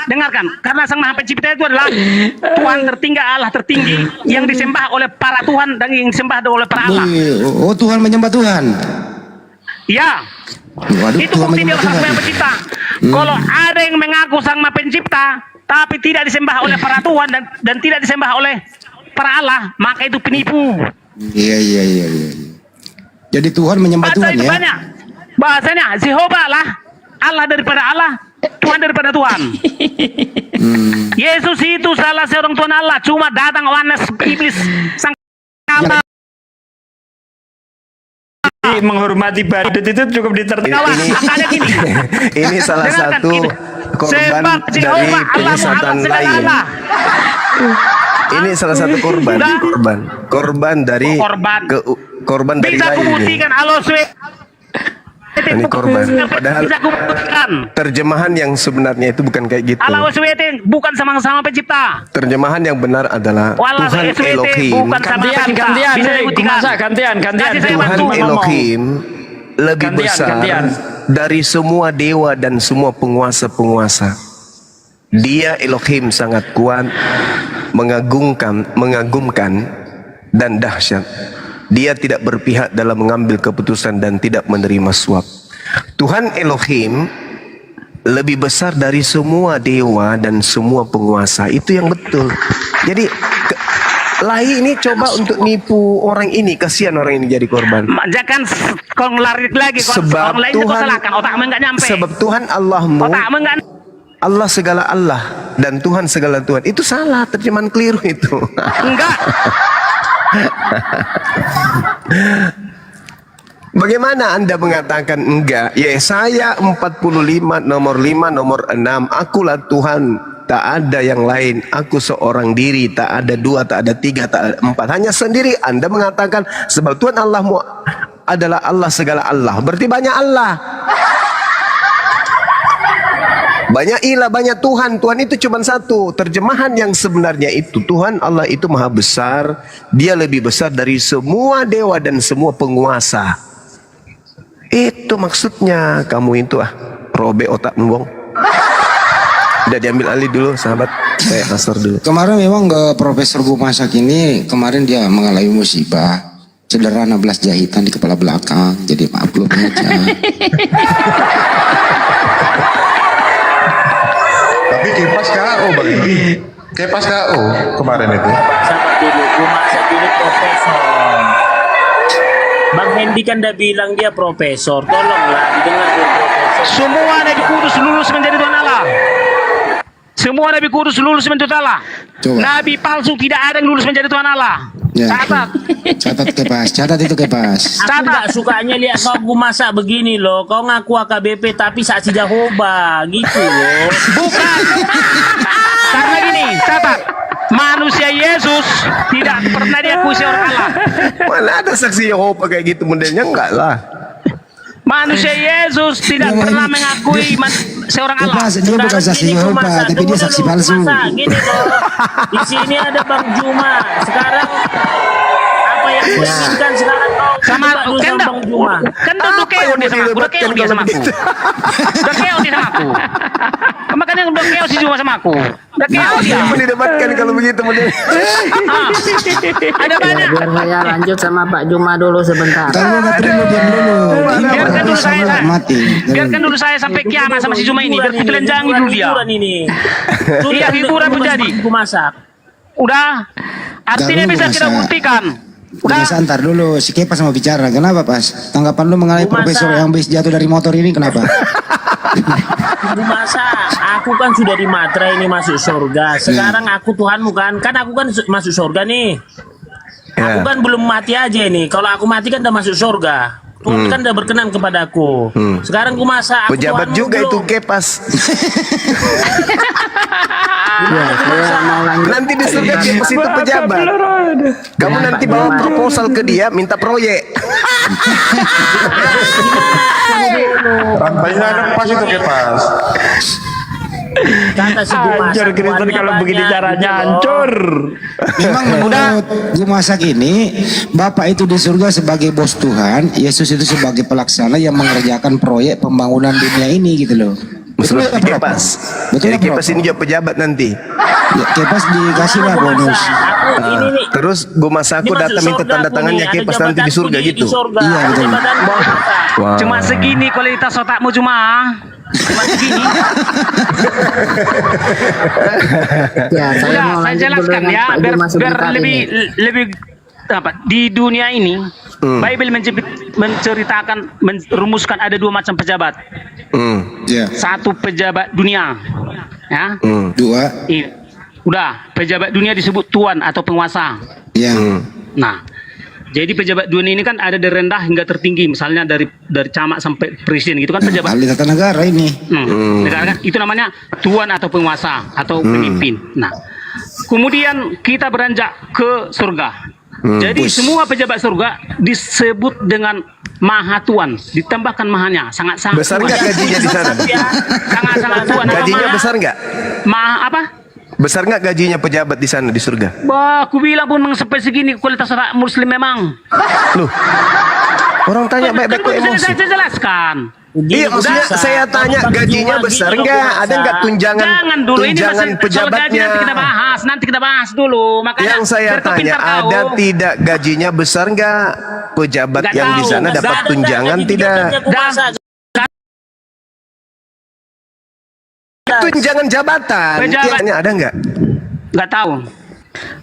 dengarkan, karena Sang Maha Pencipta itu adalah Tuhan tertinggi, Allah tertinggi yang disembah oleh para Tuhan dan yang disembah oleh para Allah. Oh, Tuhan menyembah Tuhan. Ya. Waduh, Itu Tuhan bukti dia menyembah Sang Tuhan. Maha Pencipta. Kalau ada yang mengaku Sang Maha Pencipta tapi tidak disembah oleh para Tuhan dan tidak disembah oleh para Allah, maka itu penipu. Iya. Jadi Tuhan menyembah Baca Tuhan itu ya. banyak. Bahasanya Jehovah lah Allah daripada Allah, Tuhan daripada Tuhan. Yesus itu salah seorang Tuhan Allah, cuma datang awanas iblis sang kalah. Menghormati badut itu cukup ditertawa. Akalnya gini. Ini salah Dengarkan satu ini. korban Sebab dari Jehovah Allah penyesatan segala lain. Allah. Ini salah satu korban dari korban dari Bisa lain. kubuktikan Aloswe. Ini korban. Padahal Bisa kubuktikan. terjemahan yang sebenarnya itu bukan kayak gitu. Allah SWT bukan sama-sama pencipta. Terjemahan yang benar adalah Walau Tuhan SWT Elohim. bukan sama Gantian, pencipta. gantian, Bisa hei, dibuktikan. Gumasa, gantian. Kasih saya Tuhan bantu ngomong. Elohim lebih besar dari semua dewa dan semua penguasa-penguasa. Dia Elohim sangat kuat, mengagumkan dan dahsyat. Dia tidak berpihak dalam mengambil keputusan dan tidak menerima suap. Tuhan Elohim lebih besar dari semua dewa dan semua penguasa. Itu yang betul. Jadi Lahi ini coba untuk nipu orang ini, kasihan orang ini jadi korban. Jangan kau lari lagi. Sebab orang lain itu kau salahkan. Otakmu enggak nyampe. Sebab Tuhan Allahmu, Otakmu enggak. Allah segala Allah dan Tuhan segala Tuhan. Itu salah, terjemahan keliru itu. Enggak. Bagaimana Anda mengatakan enggak? Yesaya 45 nomor 5 nomor 6. Akulah Tuhan, tak ada yang lain. Aku seorang diri, tak ada dua, tak ada tiga, tak ada empat. Hanya sendiri. Anda mengatakan sebab Tuhan Allahmu adalah Allah segala Allah. Berarti banyak Allah. Banyak ilah, banyak Tuhan. Tuhan itu cuma satu. Terjemahan yang sebenarnya itu, Tuhan Allah itu maha besar. Dia lebih besar dari semua dewa dan semua penguasa. Itu maksudnya. Kamu itu robek otak membong. Udah diambil alih dulu sahabat. Saya kasar dulu. Kemarin memang Profesor Gumasak ini kemarin dia mengalami musibah cedera 16 jahitan di kepala belakang. Jadi maklum aja. Tapi kipas KO Bang. Kipas KO kemarin itu. Sahabat dulu, Gumasak ini profesor. Bang Hendy kan udah bilang dia profesor. Tolonglah didengar dia profesor. Semua Nabi Kudus lulus menjadi Tuhan Allah. Semua Nabi Kudus lulus menjadi Tuhan Allah. Coba. Nabi palsu tidak ada yang lulus menjadi Tuhan Allah. Ya. Catat. Catat Kepas, catat itu Kepas. Aku gak sukanya lihat kau Gumasak begini loh. Kau ngaku AKBP tapi saksi Jehovah gitu loh. Bukan. Karena gini, catat. Manusia Yesus tidak pernah diakui seorang Allah. Mana ada saksi Yehova kayak gitu modelnya? Enggak lah. Manusia Yesus tidak pernah mengakui seorang Allah. Kepas, dia bukan saksi Yehova, tapi dia saksi palsu. Gini loh. Di sini ada Bang Juma. Sekarang apa yang gue inginkan sekarang kau Sama coba dulu sama Bang Juma. kan udah keo dia sama aku, udah keo dia sama aku. Udah keo dia sama aku. Makanya udah keo si Juma sama aku. Udah keo dia. Apa didebatkan kalau begitu model? Ada banyak. Biar saya lanjut sama Pak Juma dulu sebentar. Kalau nggak terima diam dulu. Ini Biarkan dulu saya. mati. Biarkan dulu saya sampai kiamat sama si Juma ini. Biar ditelanjangi dulu dia. Hiburan ini. Iya, hiburan menjadi. Gumasak. Udah. Artinya Galuh, bisa kita masa. buktikan. Udah Udah. santar dulu, si Kepas mau bicara. Kenapa Pas? Tanggapan lu mengenai Gua profesor masa- yang bis jatuh dari motor ini kenapa? Gumasak, aku kan sudah di matra ini masuk surga. Sekarang aku Tuhanmu kan aku kan masuk surga nih. Aku Ya. kan belum mati aja nih. Kalau aku mati kan udah masuk surga. Tuhan kan udah berkenan kepadaku. Sekarang Gumasak, aku Pejabat Tuhanmu juga belum. itu Kepas. Ya, saya mau lanjut. Nanti di surga Kepas itu pejabat. Kamu nanti bawa proposal ke dia minta proyek. Rantainya ada pas itu kipas. Kata si Gumasak, Hancur Kristen uangnya kalau begini banyak, caranya gitu loh. hancur. Memang menurut Gumasak ini, Bapak itu di surga sebagai bos Tuhan, Yesus itu sebagai pelaksana yang mengerjakan proyek pembangunan dunia ini gitu loh. Betul Betul ya, Prof? Kepas. Betul Jadi ya, Prof? Kepas ini juga pejabat nanti. Ya, Kepas dikasih lah Gumasak, bonus. aku ini nih. Terus Gumasaku Ini masuk datang minta surga tanda aku tangannya nih, ada Kepas nanti di jabatanku surga gitu. Di surga. Iya, Ada betul. jabatan Gumasak. Wah. Cuma segini kualitas otakmu cuma. Cuma segini. Ya, saya Udah, mau saya lanjut dulu jelaskan dengan ya, Pak biar Juma sebentar lebih ini. lebih apa? Di dunia ini Bible menceritakan, merumuskan ada 2 macam pejabat. Ya. Satu pejabat dunia, ya. 2. Iya. Udah, pejabat dunia disebut tuan atau penguasa. Ya. Nah, jadi pejabat dunia ini kan ada dari rendah hingga tertinggi, misalnya dari camat sampai presiden gitu kan pejabat. Ahli tata negara ini. Negara kan itu namanya tuan atau penguasa atau pemimpin. Nah, kemudian kita beranjak ke surga. Jadi semua pejabat surga disebut dengan Maha Tuan, ditambahkan mahanya, sangat-sangat Besar nggak gajinya di sana? Sangat-sangat tuan. Gajinya besar nggak? Maha apa? Besar nggak gajinya pejabat di sana di surga? Bah, aku bilang pun sampai segini kualitas orang muslim memang. Loh, orang tanya baik-baik kok Kan emosi. saya jelaskan. Iya, maksudnya saya tanya gajinya besar nggak? Ada nggak tunjangan Jangan dulu, ini tunjangan masih soal gaji pejabatnya? nanti kita bahas dulu. Makanya Yang saya biar kau tanya pintar kau. ada tidak gajinya besar nggak? Pejabat Nggak yang di tahu. sana dapat tunjangan tidak? Tunjangan jabatan, Pejabat. tiapnya ada nggak? Nggak tahu.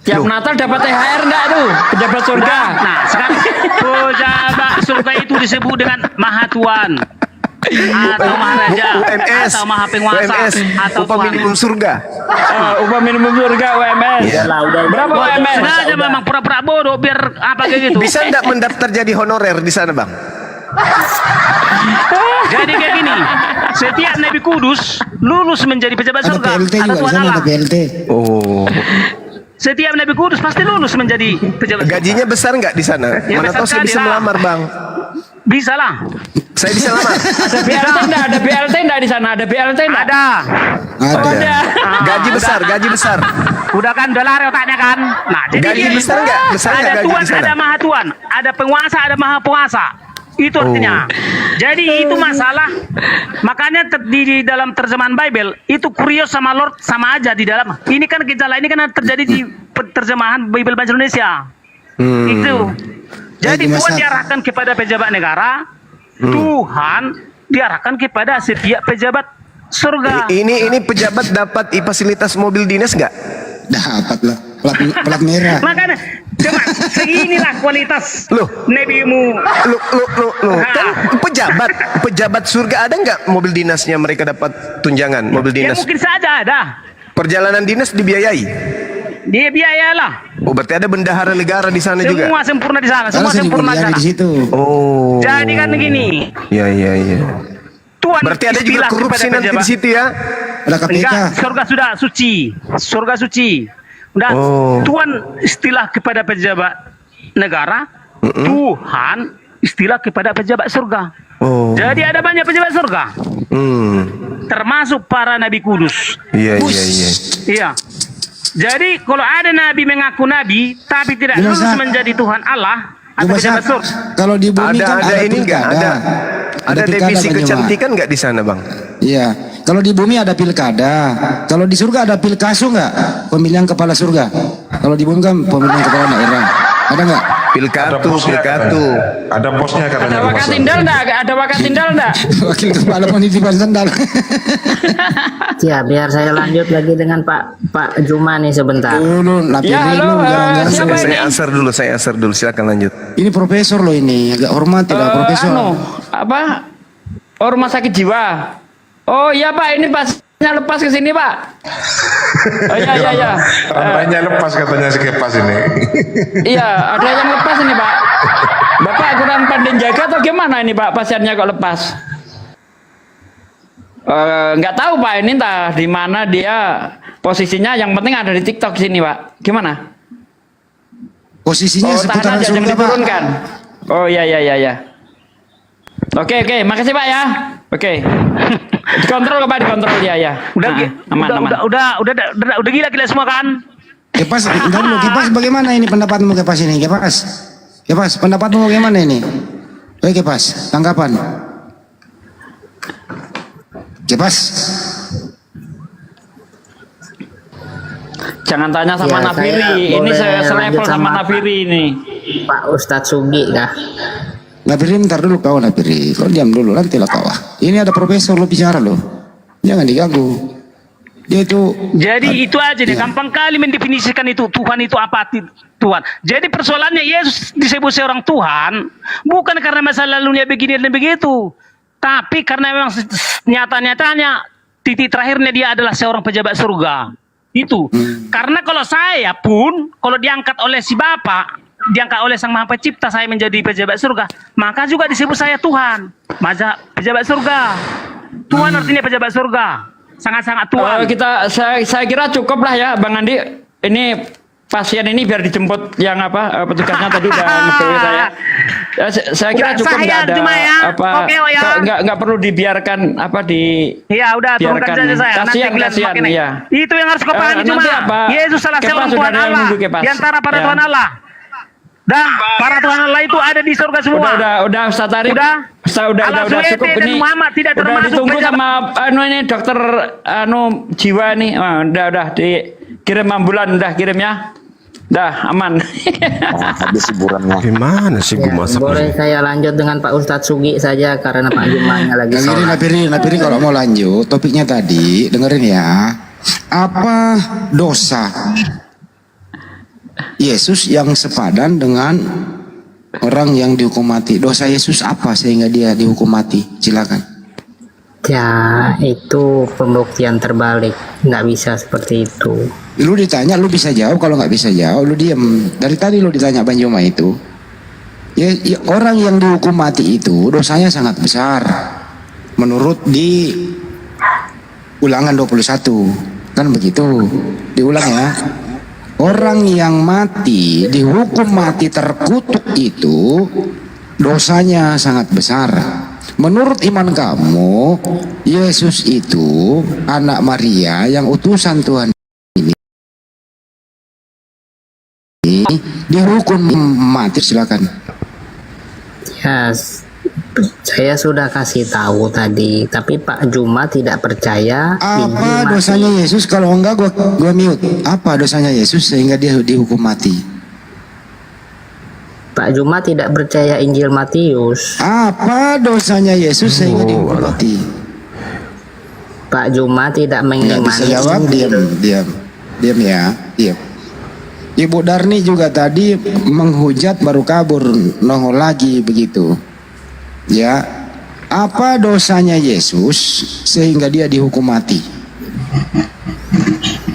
Tiap Natal dapat THR enggak tuh? Pejabat surga. Nah, sekarang pejabat surga itu disebut dengan Maha Tuan atau Maharaja UMS, atau Maha Penguasa UMS, atau upah Tuhan. minimum surga. Upah minimum surga UMS. Udah. Berapa UMS? Sengaja memang pura-pura bodoh biar apa kayak gitu. Bisa nggak mendaftar jadi honorer di sana, Bang? Jadi kayak gini, setiap Nabi Kudus lulus menjadi pejabat Ada surga PLT atau juga di Tuhan sana, Allah. ada PLT. Oh, Setiap Nabi Kudus pasti lulus menjadi pejabat surga. gajinya besar nggak di sana? Ya, Mana besar tahu saya bisa sekali lah. melamar, Bang. Bisa lah. Saya bisa lamar. Ada BLT enggak? Ada BLT enggak di sana? Ada BLT enggak? Ada. Ada. Gaji besar, gaji besar. Udah kan, udah lari otaknya kan. Nah, jadi Gaji dia- besar nggak? Besar nggak ada gaji Tuhan, di sana? ada Maha Tuan, ada penguasa, ada Maha Penguasa. Itu artinya. Jadi itu masalah. Makanya di dalam terjemahan Bible itu kurios sama Lord sama aja di dalam. Ini kan gejala ini kan terjadi di terjemahan Bible Bahasa Indonesia. Itu. Jadi Baik, Tuhan Mas. diarahkan kepada pejabat negara. Tuhan diarahkan kepada setiap pejabat surga. Ini pejabat dapat fasilitas mobil dinas nggak? Dapat lah. Plat merah. Makanya coba seginilah kualitas Loh. Nabimu. Loh, kan pejabat surga ada nggak mobil dinasnya mereka dapat tunjangan mobil Ya dinas? mungkin saja ada. Perjalanan dinas dibiayai. Dia biayalah. Oh, berarti ada bendahara negara di sana juga. Semua sempurna di sana. Karena Semua sering sempurna di kuliah sana. di situ. Oh. Jadi kan begini. Iya. Tuhan Berarti ada juga istilah korupsi kepada nanti di pejabat. situ ya? Ada KPK. Enggak, surga sudah suci. Surga suci. Udah, Oh. Tuhan istilah kepada pejabat negara, Tuhan istilah kepada pejabat surga. Oh. Jadi ada banyak pejabat surga, termasuk para nabi kudus. Iya. Iya. Jadi kalau ada nabi mengaku nabi tapi tidak Gimana, lulus Sa? menjadi Tuhan Allah atau Coba, pejabat Sa, surga. kalau di bumi kan Ada ini nggak? pilkada. Ada pilkada divisi Banyumas. kecantikan nggak di sana, Bang? Iya. Kalau di bumi ada pilkada. Kalau di surga ada pilkasu nggak? Pemilihan kepala surga. Kalau di bumi kan pemilihan kepala daerah. Ada nggak? Pilkatu. Ada bosnya katanya. Ada wakat tindal enggak? Ada wakat tindal enggak? Wakil kepala penitipan sendal. Ya, biar saya lanjut lagi dengan Pak Juma nih sebentar. Dulu, napi Ya, halo, dulu, jangan-jangan. siapa ini? Saya answer dulu. Silakan lanjut. Ini profesor loh ini, agak hormati lah profesor. Apa? Oh, rumah sakit jiwa. Oh iya Pak, ini pasnya lepas ke sini Pak. Oh iya. Rantainya lepas katanya si Kepas ini. Iya, ada yang lepas ini Pak. Bapak kurang pandai jaga atau gimana ini Pak? Pasiennya kok lepas? Nggak tahu Pak, ini entah di mana dia posisinya. Yang penting ada di TikTok sini Pak. Gimana? Posisinya Oh, tahan seputaran aja, jangan surga, Pak. diturunkan. Oh iya. Oke, makasih Pak ya. Oke. Dikontrol Pak, dikontrol ya. Udah, Nah, aman. udah gila semua kan? Kepas, bentar dulu. Kepas bagaimana ini pendapatmu Kepas ini? Kepas, pendapatmu bagaimana ini? Oke Kepas, tanggapan. Kepas. Jangan tanya sama Ya, Nafiri. saya Ini boleh selevel lanjut sama sama Nafiri ini. Pak Ustadz Sugi kah? Napiri, bentar dulu kau Napiri. Kau diam dulu, nanti lah kau. Ini ada profesor lo bicara lo. Jangan diganggu. Dia itu Jadi itu aja deh, gampang kali mendefinisikan itu Tuhan itu apa. Tuhan. Jadi persoalannya Yesus disebut seorang Tuhan bukan karena masa lalunya begini dan begitu, tapi karena memang nyata-nyatanya titik terakhirnya dia adalah seorang pejabat surga. Itu. Karena kalau saya pun kalau diangkat oleh si Bapa, diangkat oleh Sang Maha Pencipta, saya menjadi pejabat surga, maka juga disebut saya Tuhan. Pejabat surga. Tuhan artinya pejabat surga. Sangat-sangat Tuhan. Saya kira cukup lah ya Bang Andi. Ini pasien ini biar dijemput yang petugasnya tadi udah nge-PW saya. Saya kira cukup, nggak ada nggak perlu dibiarkan Ya udah turunkan saja saya. Kasihan ya. Itu yang harus kau pahami cuma Yesus salah seorang Tuhan Allah di antara para Tuhan Allah. Dan para Tuhan Allah itu ada di surga semua. Udah Ustaz Arif. Udah cukup ini. Muhammad tidak udah termasuk ditunggu sama ini dokter jiwa nih. Udah dikirim ambulan, udah kirim ya. Dah aman. Habis hiburannya. Gimana sih gue masak? Boleh saya lanjut dengan Pak Ustadz Sugi saja karena Pak Jumanya lagi sholat. Napirin kalau mau lanjut topiknya tadi, dengerin ya. Apa dosa Yesus yang sepadan dengan orang yang dihukum mati? Dosa Yesus apa sehingga dia dihukum mati? Silakan. Ya itu pembuktian terbalik, nggak bisa seperti itu. Lu ditanya, lu bisa jawab. Kalau nggak bisa jawab, lu diam. Dari tadi lu ditanya Bang Joma itu. Ya, orang yang dihukum mati itu dosanya sangat besar. Menurut di Ulangan 21. Kan begitu. Diulang ya. Orang yang mati, dihukum mati terkutuk itu dosanya sangat besar. Menurut iman kamu, Yesus itu anak Maria yang utusan Tuhan ini dihukum mati. Silakan. Ya, saya sudah kasih tahu tadi, tapi Pak Juma tidak percaya. Apa dosanya Yesus? Kalau enggak gua mute. Apa dosanya Yesus sehingga dia dihukum mati? Pak Juma tidak percaya Injil Matius. Apa dosanya Yesus sehingga dihukum mati? Pak Juma tidak mengimani. Bisa jawab, diam ya, diam. Ibu Darni juga tadi menghujat baru kabur, nongol lagi begitu. Ya, apa dosanya Yesus sehingga dia dihukum mati?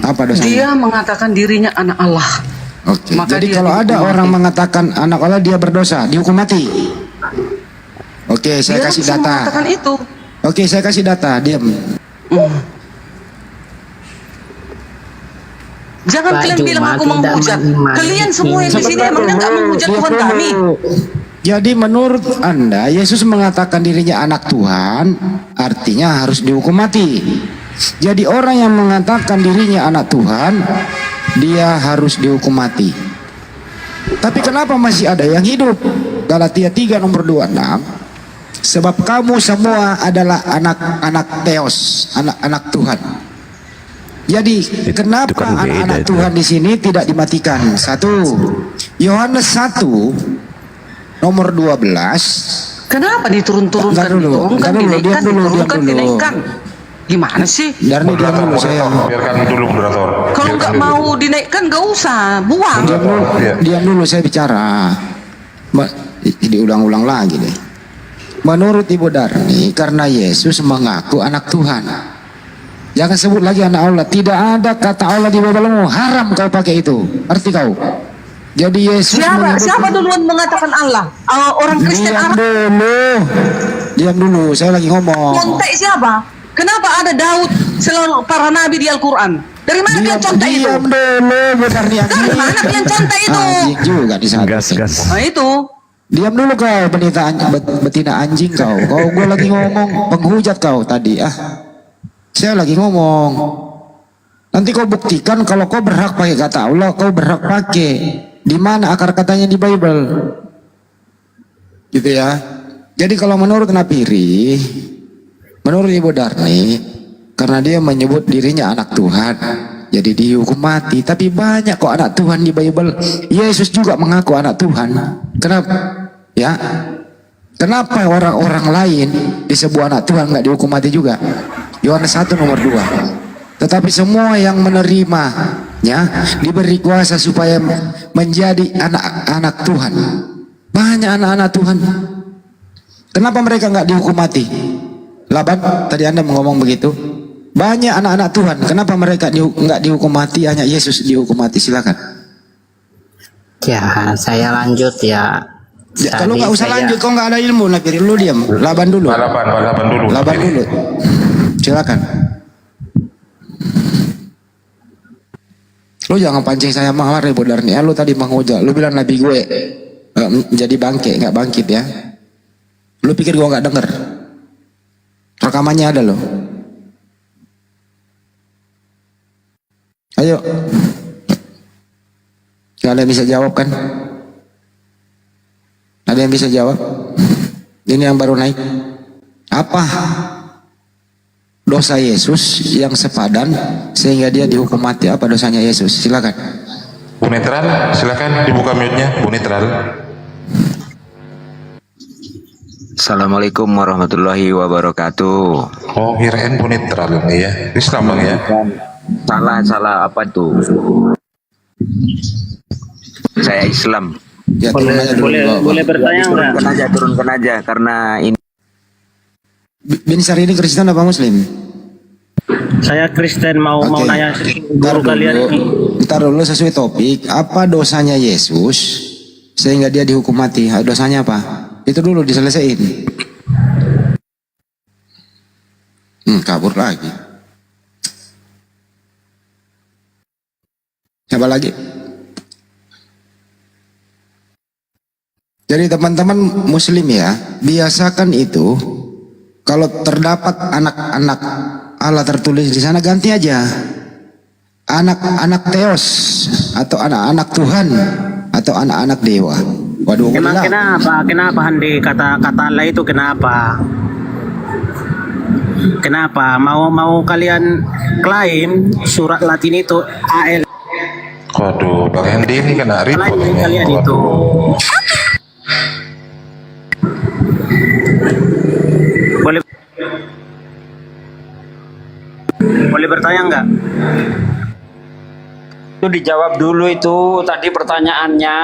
Apa dosanya? Dia mengatakan dirinya anak Allah. Oke. Maka Jadi dia kalau ada dihukum orang mati. mengatakan anak Allah dia berdosa, dihukum mati. Oke, saya Dia kasih langsung data. mengatakan itu. Oke, saya kasih data. Diam. Jangan Pak kalian Juma bilang aku tidak menghujat. mengimani Kalian semua yang di sini emangnya nggak menghujat Tuhan kami. Jadi menurut Anda Yesus mengatakan dirinya anak Tuhan, artinya harus dihukum mati. Jadi orang yang mengatakan dirinya anak Tuhan, dia harus dihukum mati. Tapi kenapa masih ada yang hidup? Galatia 3 nomor 26. Sebab kamu semua adalah anak-anak Theos, anak-anak Tuhan. Jadi kenapa kan beda anak-anak itu. Tuhan di sini tidak dimatikan? 1 Yohanes 1 nomor 12. Kenapa diturun-turunkan? Entar dulu, Diturunkan, entar dulu, dinaikkan, diam dulu, diturunkan, diam dulu. dinaikkan. Gimana sih? Darni diam dulu saya. Biarkan dulu moderator. Kalau nggak mau dinaikkan nggak usah, buang. Diam dulu saya bicara. Diulang-ulang lagi deh. Menurut Ibu Darni, karena Yesus mengaku anak Tuhan. Jangan sebut lagi anak Allah. Tidak ada kata Allah di Bible-mu. Haram kau pakai itu. Arti kau. Jadi Yesus Siapa duluan mengatakan Allah? Orang Kristen Arab. Diam dulu. Saya lagi ngomong. Contek siapa? Kenapa ada Daud selalu para nabi di Al-Quran? Dari mana kalian contek itu? Diam dulu, Bu Darni. Dari mana kalian contek itu? Anjing juga di sana. Gas. Nah itu. Diam dulu kau, betina anjing kau. Gue lagi ngomong, penghujat kau tadi. Saya lagi ngomong. Nanti kau buktikan kalau kau berhak pakai kata Allah, kau berhak pakai. Di mana akar katanya di Bible? Gitu ya. Jadi kalau menurut Napiri, menurut Ibu Darni, karena dia menyebut dirinya anak Tuhan, jadi dihukum mati. Tapi banyak kok anak Tuhan di Bible. Yesus juga mengaku anak Tuhan. Kenapa? Ya. Kenapa orang-orang lain disebut anak Tuhan nggak dihukum mati juga? Yohanes 1 nomor 2. Tetapi semua yang menerima diberi kuasa supaya menjadi anak-anak Tuhan. Banyak anak-anak Tuhan. Kenapa mereka nggak dihukum mati? Laban, tadi Anda ngomong begitu. Banyak anak-anak Tuhan. Kenapa mereka nggak dihukum mati? Hanya Yesus dihukum mati. Silakan. Ya, saya lanjut ya. Kalau Tadi nggak usah saya- lanjut, kau nggak ada ilmu, Nafir, lu diam. Laban dulu. Balapan dulu. Laban dulu. Silakan. Lu jangan pancing saya marah Bodarni. Lu tadi menghujat. Lu bilang nabi gue jadi bangke, nggak bangkit ya. Lu pikir gue nggak denger? Rekamannya ada loh. Ayo. Gak ada yang bisa jawab kan? Ada yang bisa jawab? Ini yang baru naik. Apa dosa Yesus yang sepadan sehingga dia dihukum mati? Apa dosanya Yesus? Silakan. Bu Netral, silakan dibuka mute-nya, Bu Netral. Assalamualaikum warahmatullahi wabarakatuh. Oh, kirain Bu Netral nih ya. Islam Bang ya. Salah apa tuh? Saya Islam. Ya, turun aja dulu. Boleh bertanya nggak? Turunkan aja karena ini Bin Sari ini Kristen apa Muslim? Saya Kristen mau Oke. nanya Ntar guru kalian ini. Ntar dulu sesuai topik. Apa dosanya Yesus sehingga dia dihukum mati? Dosanya apa? Itu dulu diselesaikan. Kabur lagi. Siapa lagi? Jadi teman-teman Muslim ya, biasakan itu kalau terdapat anak-anak Allah tertulis di sana ganti aja. Anak-anak Theos atau anak-anak Tuhan atau anak-anak dewa. Waduh, Kenapa Handi kata Allah itu kenapa? Kenapa mau kalian klaim surat Latin itu AL? Waduh, Bang Hendy ini kena report Klaim ini. kalian itu. Boleh bertanya nggak? Itu dijawab dulu itu tadi pertanyaannya.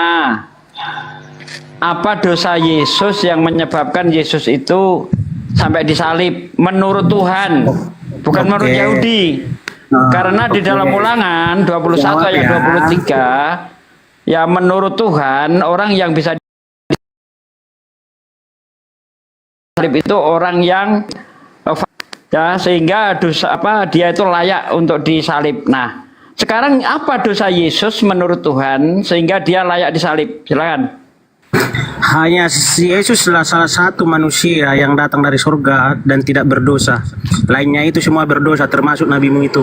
Apa dosa Yesus yang menyebabkan Yesus itu sampai disalib menurut Tuhan, bukan menurut Yahudi. Karena di dalam Ulangan 21 ayat 23 ya menurut Tuhan orang yang bisa disalib itu orang yang ya sehingga dosa apa dia itu layak untuk disalib. Nah, sekarang apa dosa Yesus menurut Tuhan sehingga dia layak disalib? Silakan. Hanya Yesuslah salah satu manusia yang datang dari surga dan tidak berdosa. Lainnya itu semua berdosa, termasuk nabimu itu.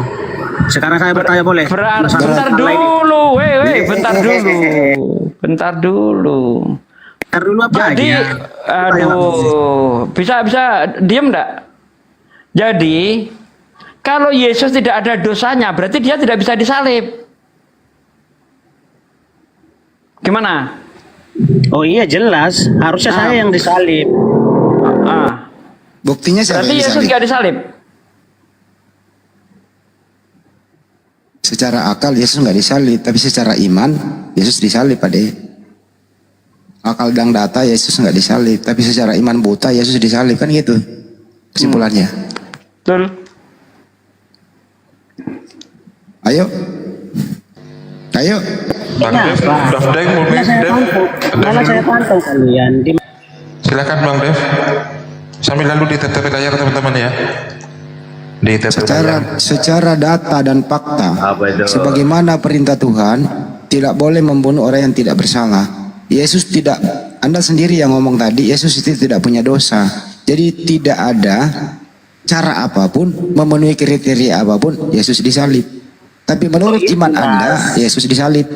Sekarang saya bertanya boleh? Bentar dulu, bentar dulu. Apa Jadi, aja? aduh, bisa diem enggak? Jadi, kalau Yesus tidak ada dosanya, berarti dia tidak bisa disalib. Gimana? Oh iya jelas, harusnya saya yang disalib. Buktinya siapa Berarti yang Yesus disalib? nggak disalib. Secara akal Yesus nggak disalib, tapi secara iman Yesus disalib, Ade. Akal dan data Yesus nggak disalib, tapi secara iman buta Yesus disalib, kan gitu kesimpulannya. Betul. Ayo. Bang Dev, Malah saya pantau kalian. Silakan Bang Dev. Sambil lalu ditetep layar teman-teman ya. Secara data dan fakta, sebagaimana perintah Tuhan, tidak boleh membunuh orang yang tidak bersalah. Yesus tidak, Anda sendiri yang ngomong tadi, Yesus itu tidak punya dosa. Jadi tidak ada cara apapun, memenuhi kriteria apapun, Yesus disalib. Tapi menurut iman Anda, Yesus disalib.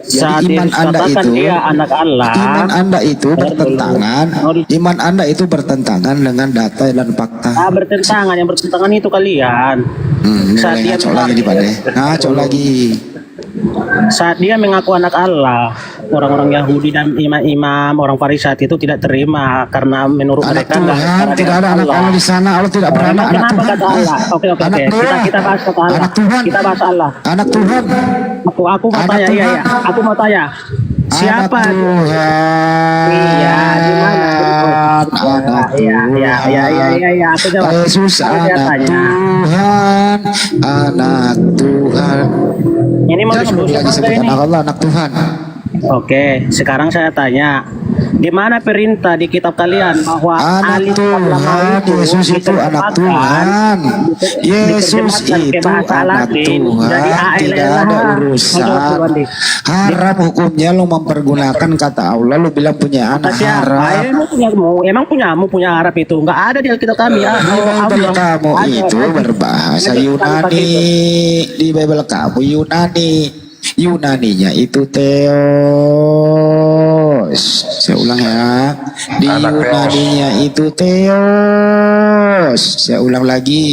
Jadi iman Anda itu, iman Anda itu bertentangan, iman Anda itu bertentangan dengan data dan fakta. Bertentangan, yang bertentangan itu kalian. Ini mulai ngaco lagi nih Pak De. Ngaco lagi. saat dia mengaku anak Allah, orang-orang Yahudi dan imam-imam, orang Farisat itu tidak terima karena menurut Anak mereka Tuhan, tidak ada anak Allah di sana. Allah tidak beranak. Anak Kenapa Tuhan. kata Allah? Oke. Anak Tuhan. Kita bahas kata Allah. Anak Tuhan. Kita bahas Allah. Anak Tuhan. Aku mau Anak tanya, iya, Tuhan. iya. Aku mau tanya. Siapa? Anak Tuhan. Iya, di mana? Anak Iya. Aku jawab. Yesus Aku anak tanya. Tuhan. Anak Tuhan. Ini mau Jangan diskusi lagi apa sebut ini? anak Allah, anak Tuhan. Oke, sekarang saya tanya, di mana perintah di kitab kalian bahwa Anak alif lam lam Tuhan, Yesus itu anak Tuhan. Yesus itu anak Tuhan. Tidak ada urusan. Haram hukumnya lo mempergunakan kata Allah, lo bilang punya anak haram. Emang punya Arab itu nggak ada di Alkitab kami ya. Di Bible kamu itu berbahasa Yunani. Di Bible kamu Yunani. Yunaninya itu Theos. Saya ulang ya. Di Yunaninya itu Theos. Saya ulang lagi.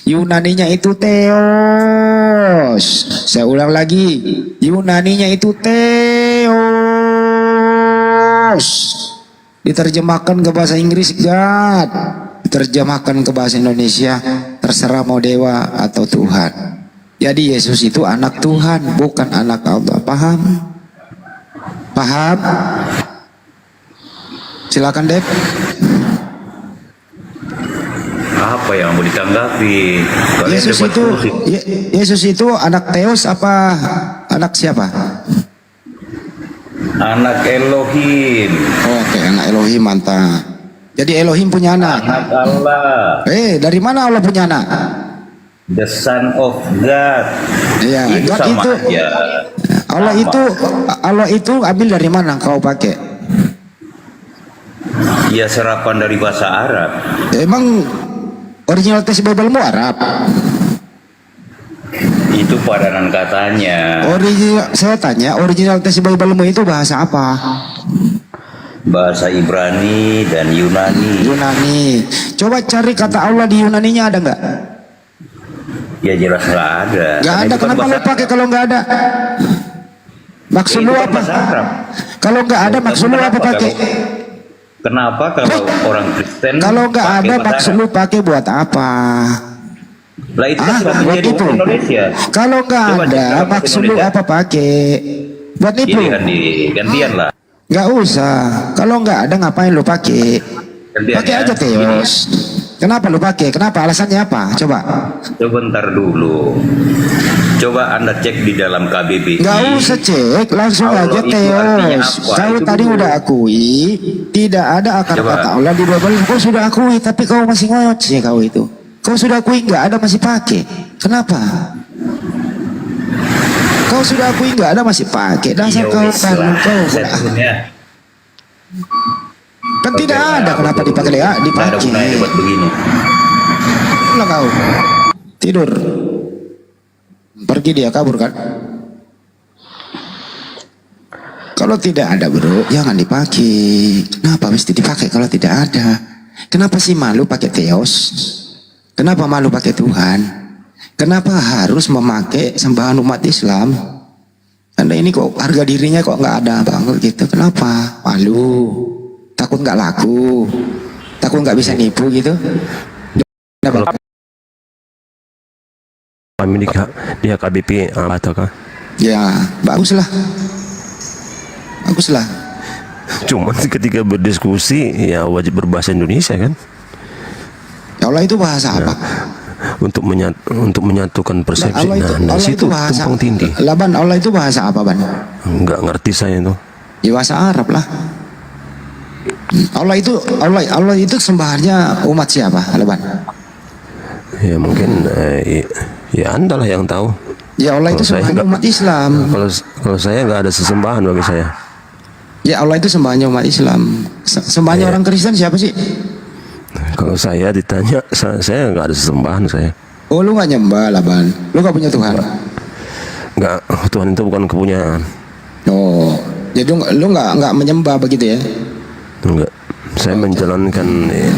Yunaninya itu Theos. Saya ulang lagi. Yunaninya itu Theos. Diterjemahkan ke bahasa Inggris God. Diterjemahkan ke bahasa Indonesia terserah mau dewa atau Tuhan. Jadi Yesus itu anak Tuhan, bukan anak Allah. Paham? Paham? Silakan Dep. Apa yang mau ditanggapi? Yesus itu anak Theos apa anak siapa? Anak Elohim. Oke, anak Elohim, mantap. Jadi Elohim punya anak. Anak Allah. Dari mana Allah punya anak? The Son of God. Iya, Itu God sama itu. aja. Allah itu ambil dari mana kau pakai? Ya serapan dari bahasa Arab. Emang original teks Bible-mu Arab? Itu padanan katanya. Saya tanya, original teks Bible-mu itu bahasa apa? Bahasa Ibrani dan Yunani. Yunani. Coba cari kata Allah di Yunaninya ada nggak? Ya jelas nggak ada. Nggak ada. Kenapa lo pakai kalau nggak ada? Maksud lu apa? Kalau nggak ada maksud lu apa pakai? Kenapa kalau orang Kristen Kalau nggak ada maksud lu pakai buat apa? Lah itu kan sudah menjadi itu. Indonesia. Kalau nggak ada maksud lu apa pakai? Buat nipu? Gantian lah. Nggak usah. Kalau nggak ada ngapain lu pakai? Pakai aja Theos. Kenapa lu pakai? Kenapa? Alasannya apa? Coba. Sebentar dulu. Coba Anda cek di dalam KBBI. Nggak usah cek, langsung Allah aja itu artinya Theos. apa? Kau Itu tadi dulu. udah akui tidak ada akar Coba. kata Allah di Bible. Kau sudah akui, tapi kau masih ngoceh kau itu. Kau sudah akui nggak ada masih pakai. Kenapa? Kau sudah akui nggak ada masih pakai. Dasar Ya kau wis kan lah, kau. setnya. Kan tidak ada. Kenapa dipakai? Nggak ada Dipakai. gunanya buat begini. Lah kau tidur. Pergi dia kabur kan? Kalau tidak ada bro, jangan dipakai. Kenapa mesti dipakai kalau tidak ada? Kenapa sih malu pakai Theos? Kenapa malu pakai Tuhan? Kenapa harus memakai sembahan umat Islam? Anda ini kok harga dirinya kok nggak ada banget gitu? Kenapa? Malu? Takut nggak laku? Takut nggak bisa nipu gitu? Kami di HKBP atau kah? Ya baguslah. Baguslah. Cuma ketika berdiskusi ya wajib berbahasa Indonesia kan? Ya Allah itu bahasa apa? Untuk menyatukan persepsi. Allah itu, Nah, Allah situ itu bahasa tumpang tindih. Laban Allah itu bahasa apa Ban? Nggak ngerti saya itu. Ya bahasa Arab lah. Allah itu sembahannya umat siapa Laban? Ya mungkin ya Anda lah yang tahu. Ya Allah itu Kalau saya sembahannya nggak- umat Islam. Kalau saya nggak ada sesembahan bagi saya. Ya Allah itu sembahannya umat Islam. Sembahannya orang Kristen siapa sih? Kalau saya ditanya, saya nggak ada sesembahan saya. Oh lu nggak nyembah Laban? Lu nggak punya Tuhan? Nggak, Tuhan itu bukan kepunyaan. Oh, jadi lu nggak menyembah begitu ya? Enggak. Saya menjalankan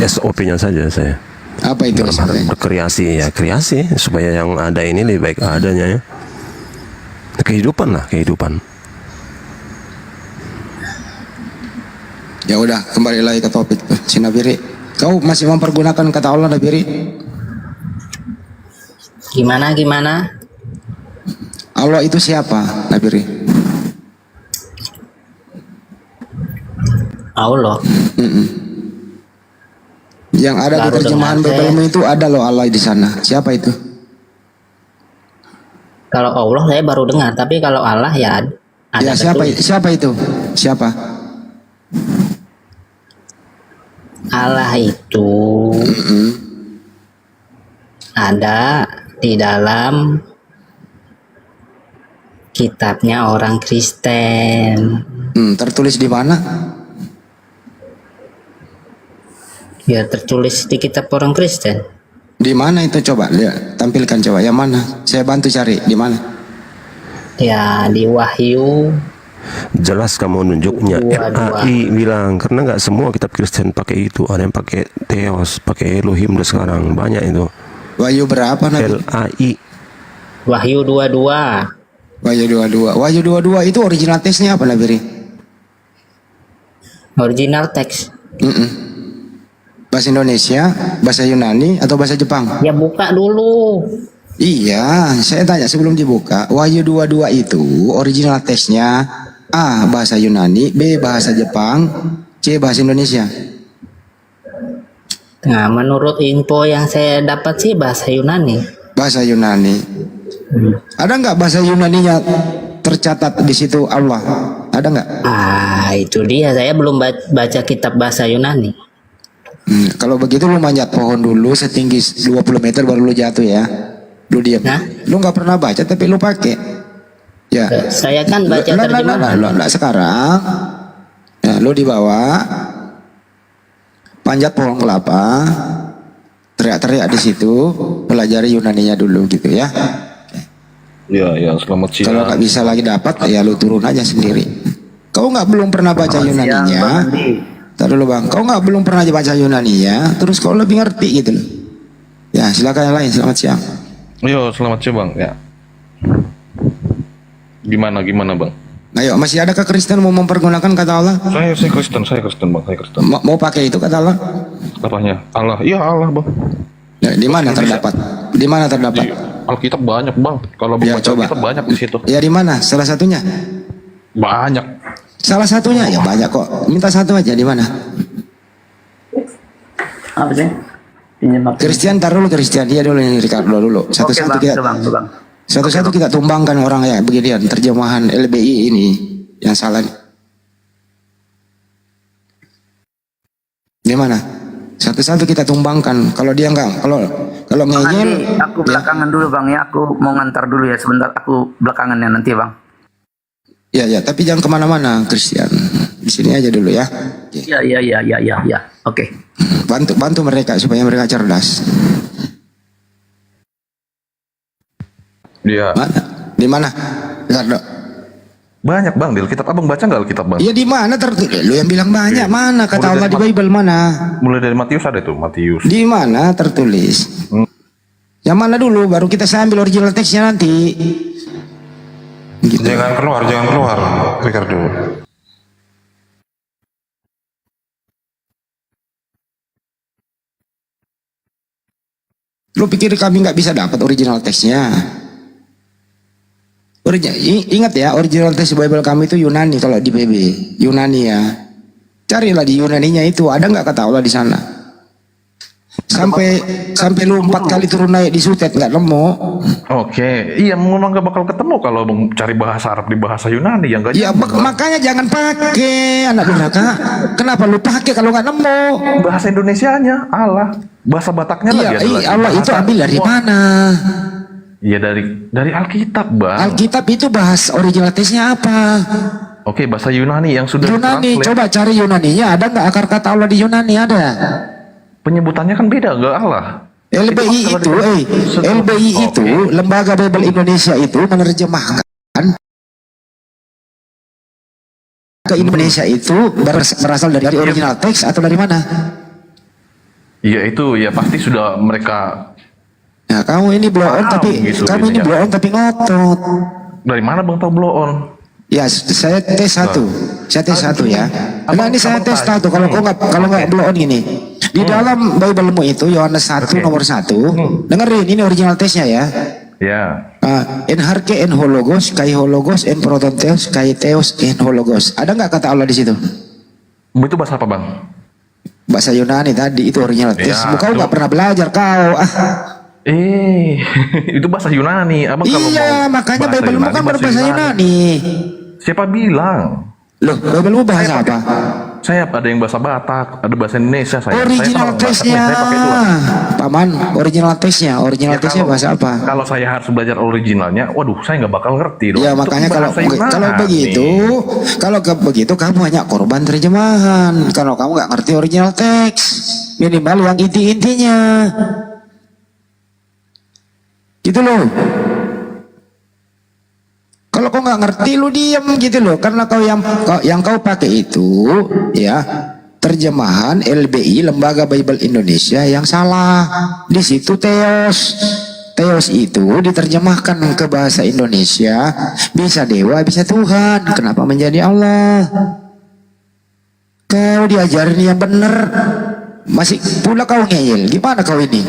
SOP-nya saja saya. Apa itu? Dalam hal berkreasi ya kreasi supaya yang ada ini lebih baik adanya ya. kehidupan lah, kehidupan. Ya udah, kembali lagi ke topik tuh. Si Nabiri, kau masih mempergunakan kata Allah, Nabiri? Gimana? Allah itu siapa, Nabiri? Allah. Yang ada di Baru terjemahan dengar saya. Bible itu ada loh Allah di sana. Siapa itu? Kalau Allah saya baru dengar, tapi kalau Allah ya ada. Ya siapa itu? Siapa? Allah itu ada di dalam kitabnya orang Kristen. Tertulis di mana? Ya tertulis di kitab orang Kristen. Di mana itu, coba lihat, tampilkan coba. Yang mana? Saya bantu cari di mana. Ya di Wahyu. Jelas kamu nunjuknya. RAI bilang, karena nggak semua kitab Kristen pakai itu. Ada yang pakai Theos, pakai Elohim udah sekarang banyak itu. Wahyu berapa, Nabi? LAI. Wahyu 22. Wahyu 22. Wahyu 22 itu original teksnya apa, Nabi? Original teks. Bahasa Indonesia, bahasa Yunani, atau bahasa Jepang? Ya buka dulu. Iya, saya tanya sebelum dibuka. Wahyu 22 itu original teksnya A. bahasa Yunani, B. bahasa Jepang, C. bahasa Indonesia. Nah, menurut info yang saya dapat sih bahasa Yunani. Bahasa Yunani. Ada nggak bahasa Yunaninya tercatat di situ Allah? Ada nggak? Ah, itu dia. Saya belum baca kitab bahasa Yunani. Kalau begitu lu manjat pohon dulu setinggi 20 meter baru lu jatuh ya. Lu diam. Lu nggak pernah baca tapi lu pakai. Ya. Saya kan baca terjemahan. Lah sekarang, ya, lu di bawah, panjat pohon kelapa, teriak-teriak di situ, pelajari Yunaninya dulu gitu ya. Ya, selamat siang. Kalau nggak bisa lagi dapat, ya lu turun aja sendiri. Kau nggak belum pernah baca Yunaninya. Taruh dulu bang, kau nggak belum pernah baca Yunaninya, terus kau lebih ngerti gitu loh. Ya silakan yang lain, selamat siang. Yo, selamat siang bang. Ya. Gimana bang? Ayo, masih ada Kristen mau mempergunakan kata Allah? Saya Kristen bang, saya Kristen. Mau pakai itu kata Allah? Apanya? Allah, iya Allah bang. Ya, di mana terdapat? Di mana terdapat? Di Alkitab banyak bang. Kalau Ya, baca coba. Alkitab banyak di situ. Ya di mana? Salah satunya? Banyak. Salah satunya ya banyak kok. Minta satu aja di mana? Apa sih? Kristen taruh dulu Kristen dia dulu ini Ricardo dulu. Satu-satu kita. Satu-satu kita tumbangkan orang ya beginian terjemahan LBI ini yang salah. Di mana? Satu-satu kita tumbangkan. Kalau dia enggak, kalau ngeyel. Aku belakangan dulu bang ya. Aku mau ngantar dulu ya sebentar. Aku belakangan ya nanti bang. Ya, tapi jangan kemana-mana, Christian. Di sini aja dulu ya. Ya. Oke. Bantu mereka supaya mereka cerdas. Iya. Di mana? Ricardo. Banyak bang, di Alkitab abang baca nggak Alkitab bang? Iya di mana tertulis? Lu yang bilang banyak. Mana kata Allah di Bible mana? Mulai dari Matius ada tuh, Matius. Di mana tertulis? Yang mana dulu? Baru kita sambil original teksnya nanti. Gitu. Jangan keluar, Ricardo. Lu pikir kami nggak bisa dapat original teksnya? Ingat ya, original teks Bible kami itu Yunani. Kalau di PB Yunani ya, carilah di Yunaninya itu ada nggak kata Allah di sana. Sampai lu 4 kali turun naik di sutet nggak nemu. Oke, iya memang gak bakal ketemu kalau cari bahasa Arab di bahasa Yunani yang gak. Iya makanya jangan pakai anak durhaka. Kenapa lu pakai kalau nggak nemu? Bahasa Indonesianya Allah, bahasa Bataknya lagi. Iya, Allah itu ambil dari mana? Iya dari Alkitab bang. Alkitab itu bahas original teksnya apa? Oke, bahasa Yunani yang sudah Yunani, translate. coba cari Yunaninya. Ada nggak akar kata Allah di Yunani? Ada. Penyebutannya kan beda, nggak Allah. LBI itu Lembaga Bible Indonesia itu menerjemahkan ke Indonesia itu berasal dari original teks atau dari mana? Iya itu ya pasti sudah mereka. Ya kamu ini blow on tapi ngotot. Dari mana Bang tahu blow on? Ya, saya tes satu. Saya tes satu ya. Nah, ini saya tes satu. Kalau nggak blow on gini. Di dalam Bible-mu itu Yohanes 1 nomor 1. Dengerin, ini original tesnya ya. Ya. En harke en hologos, kai hologos, en protonteos, kai teos, en hologos. Ada nggak kata Allah di situ? Itu bahasa apa Bang? Bahasa Yunani tadi, itu original tes. Ya, Kau nggak pernah belajar kau. Itu bahasa Yunani. Abang kalau Iya, mau makanya bahasa Bible-mu kan berbahasa Yunani. Siapa bilang? Loh, Bible-mu bahasa apa? Saya ada yang bahasa Batak, ada bahasa Indonesia. Original tesnya, Paman. Original tesnya bahasa apa? Kalau saya harus belajar originalnya, waduh, saya nggak bakal ngerti dong. Ya makanya kalau begitu kamu hanya korban terjemahan. Kalau kamu nggak ngerti original teks, minimal yang intinya. Gitu loh. Kalau kau nggak ngerti lu diam gitu loh, karena yang kau pakai itu ya terjemahan LBI, Lembaga Bible Indonesia, yang salah. Di situ Theos itu diterjemahkan ke bahasa Indonesia bisa dewa, bisa Tuhan. Kenapa menjadi Allah? Kau diajarin yang benar, masih pula kau ngeyel. Gimana kau ini?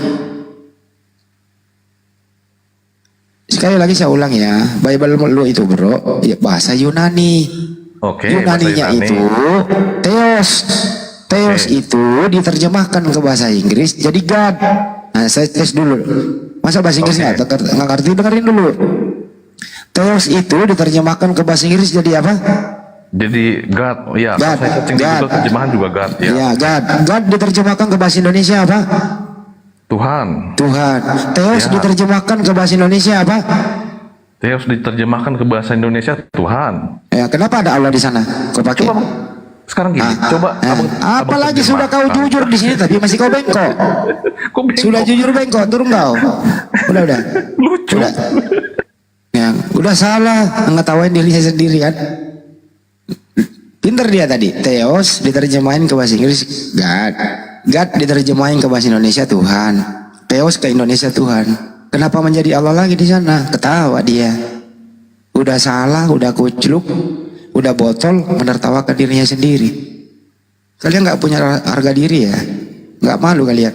Sekali lagi saya ulang ya, Bible lu itu bro, ya bahasa Yunani. Oke, Yunaninya bahasa Yunani. itu Theos itu diterjemahkan ke bahasa Inggris jadi God. Nah, saya tes dulu. Masa bahasa Inggris nggak ngerti? Dengerin dulu. Theos itu diterjemahkan ke bahasa Inggris jadi apa? Jadi God, ya. God. Saya searching di Google, terjemahan juga God, ya. Ya, God. God diterjemahkan ke bahasa Indonesia apa? Tuhan. Theos diterjemahkan ke bahasa Indonesia apa? Theos diterjemahkan ke bahasa Indonesia Tuhan. Ya, kenapa ada Allah di sana? Kau pakai? Coba sekarang gini, apalagi sudah kau jujur di sini tapi masih kau bengkok. Sudah jujur bengkok, turun kau. Udah. Lucu. Udah salah, ngetawain dirinya sendiri kan. Pinter dia tadi. Theos diterjemahin ke bahasa Inggris God. God diterjemahin ke bahasa Indonesia Tuhan. Theos ke Indonesia Tuhan. Kenapa menjadi Allah lagi di sana? Ketawa dia. Udah salah, udah kucluk, udah botol, menertawakan dirinya sendiri. Kalian nggak punya harga diri ya? Nggak malu kalian?